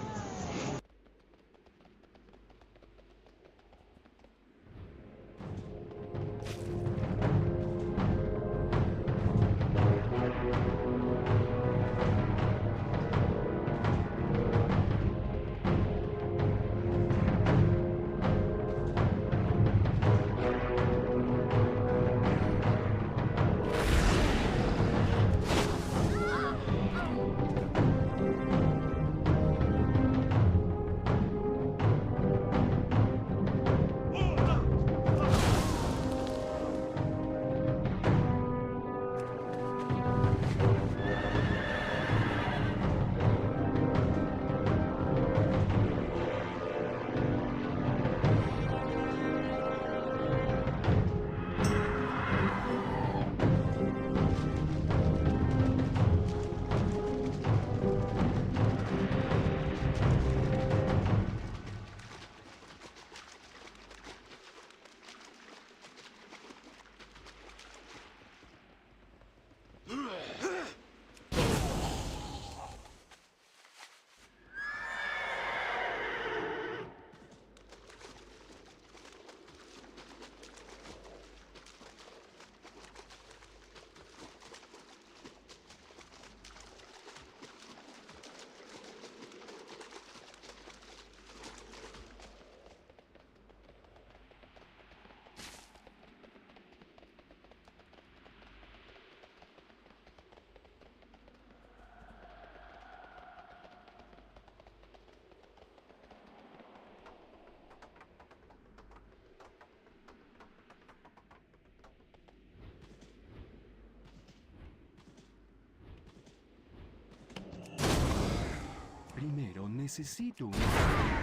Primero necesito un...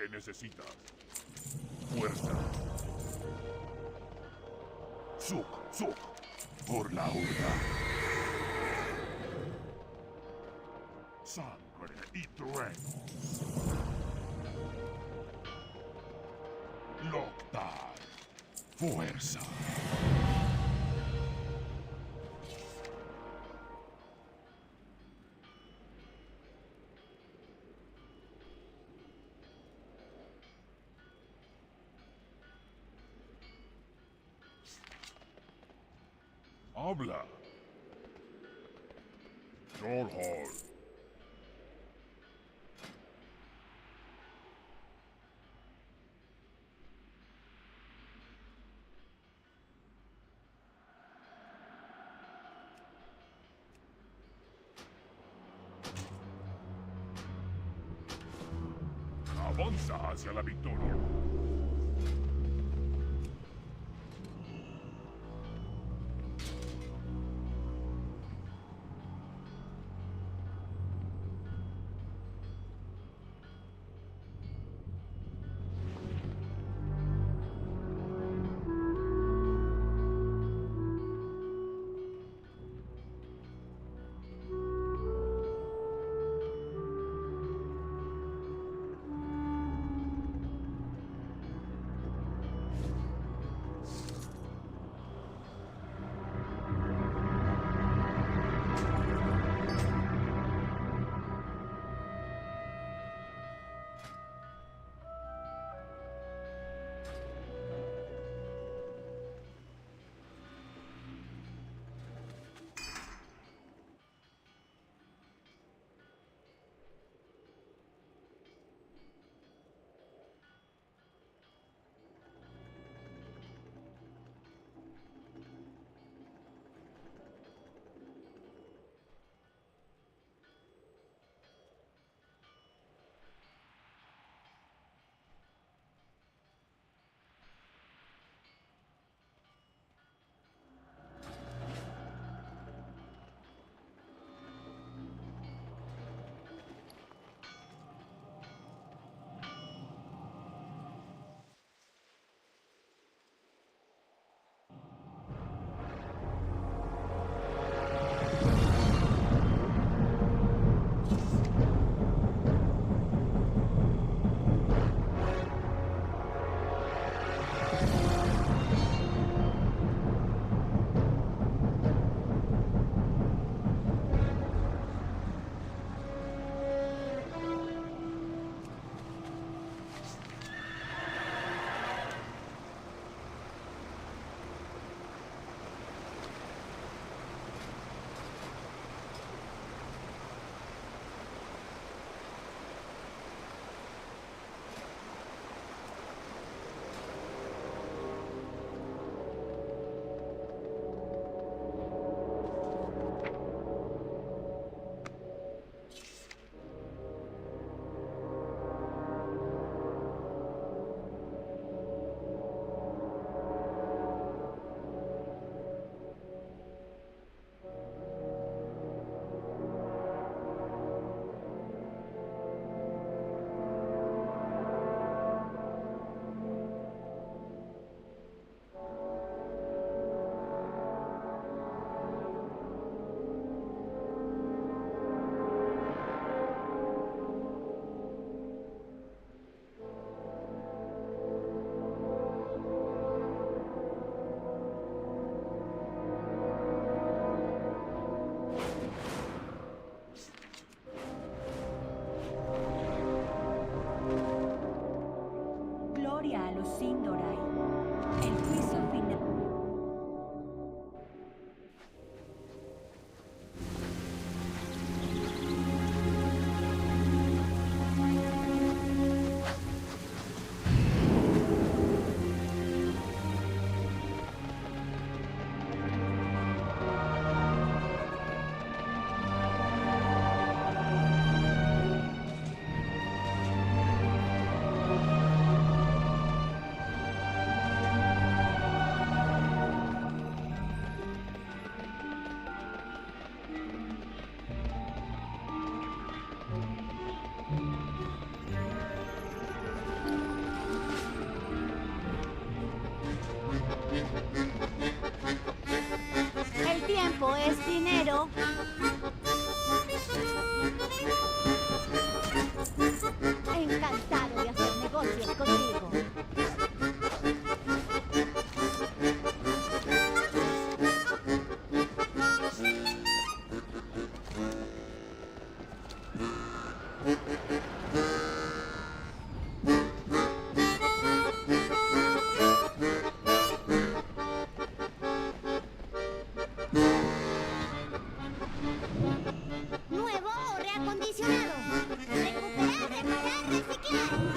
¿Qué necesitas? Fuerza. Suk, suk. Por la urna. Sangre y truenos. Loctar. Fuerza. Habla. Troll Hall. Avanza hacia la victoria. El tiempo es dinero. Encantado de hacer negocios contigo. Nuevo o reacondicionado. Recuperar, reparar, reciclar.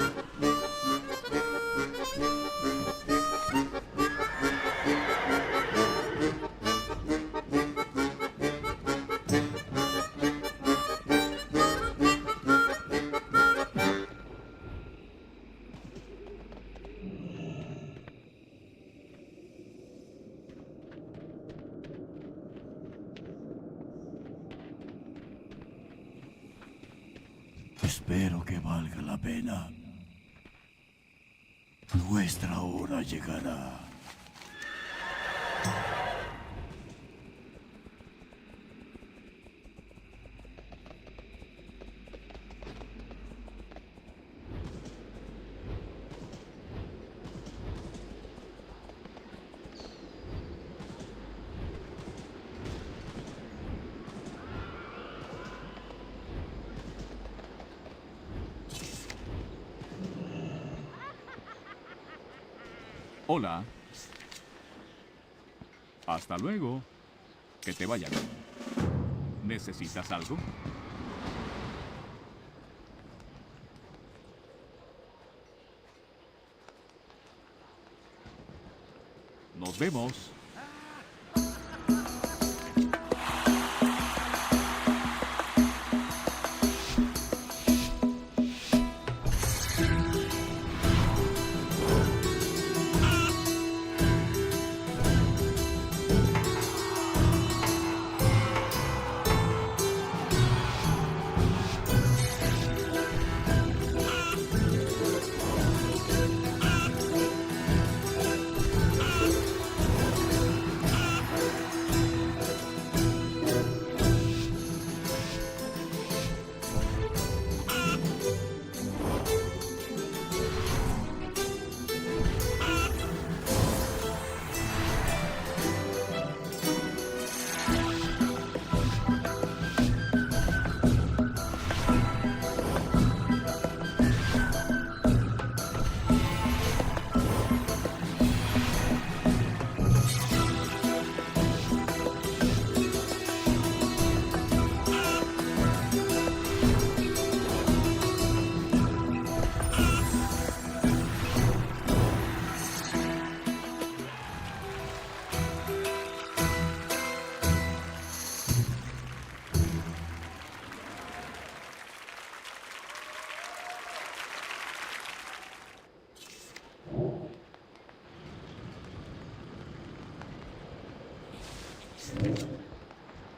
Espero que valga la pena. Nuestra hora llegará. Hola. Hasta luego. Que te vaya bien. ¿Necesitas algo? Nos vemos.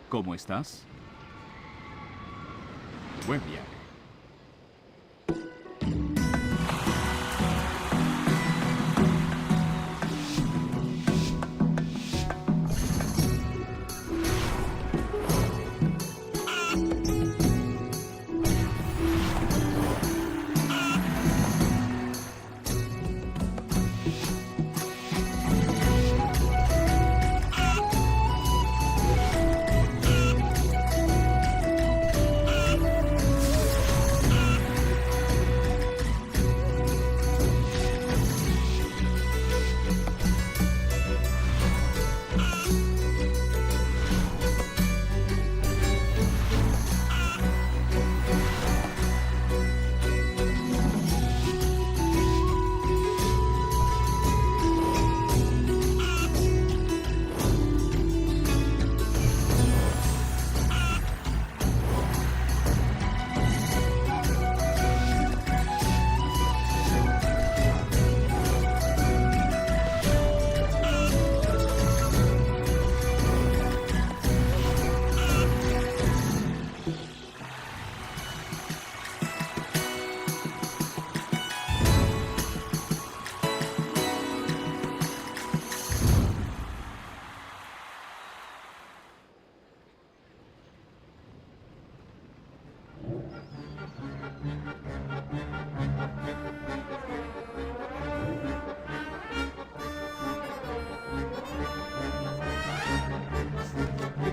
¿Cómo estás? Buen viaje.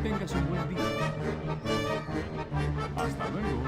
tengas un buen día. Hasta luego.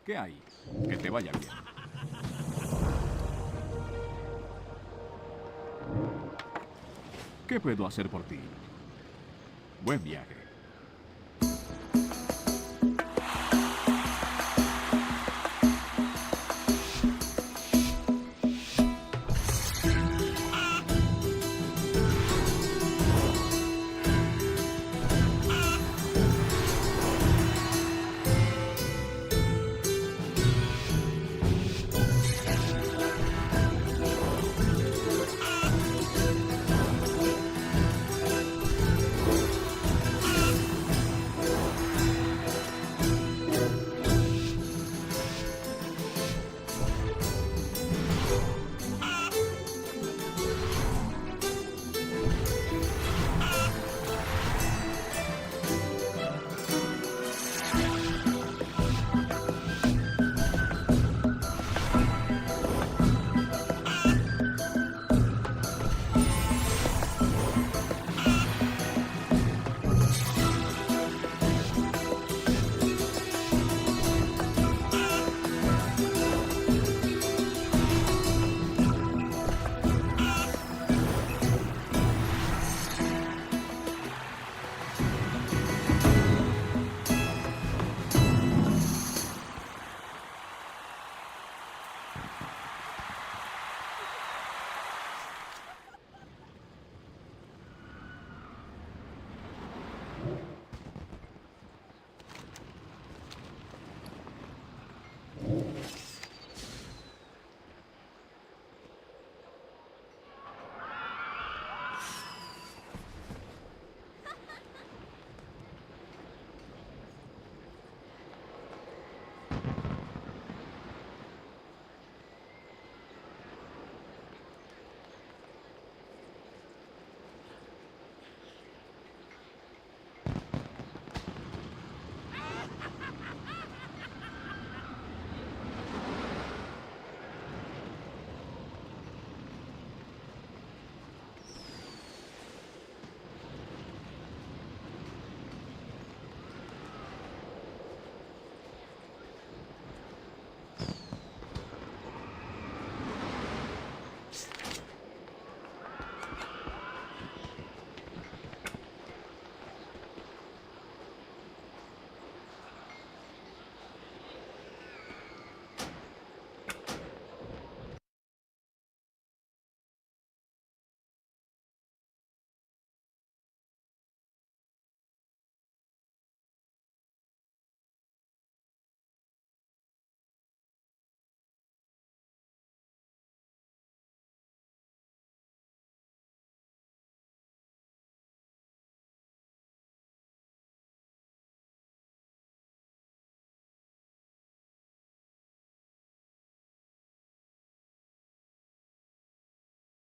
¿Qué hay? Que te vaya bien. ¿Qué puedo hacer por ti? Buen viaje.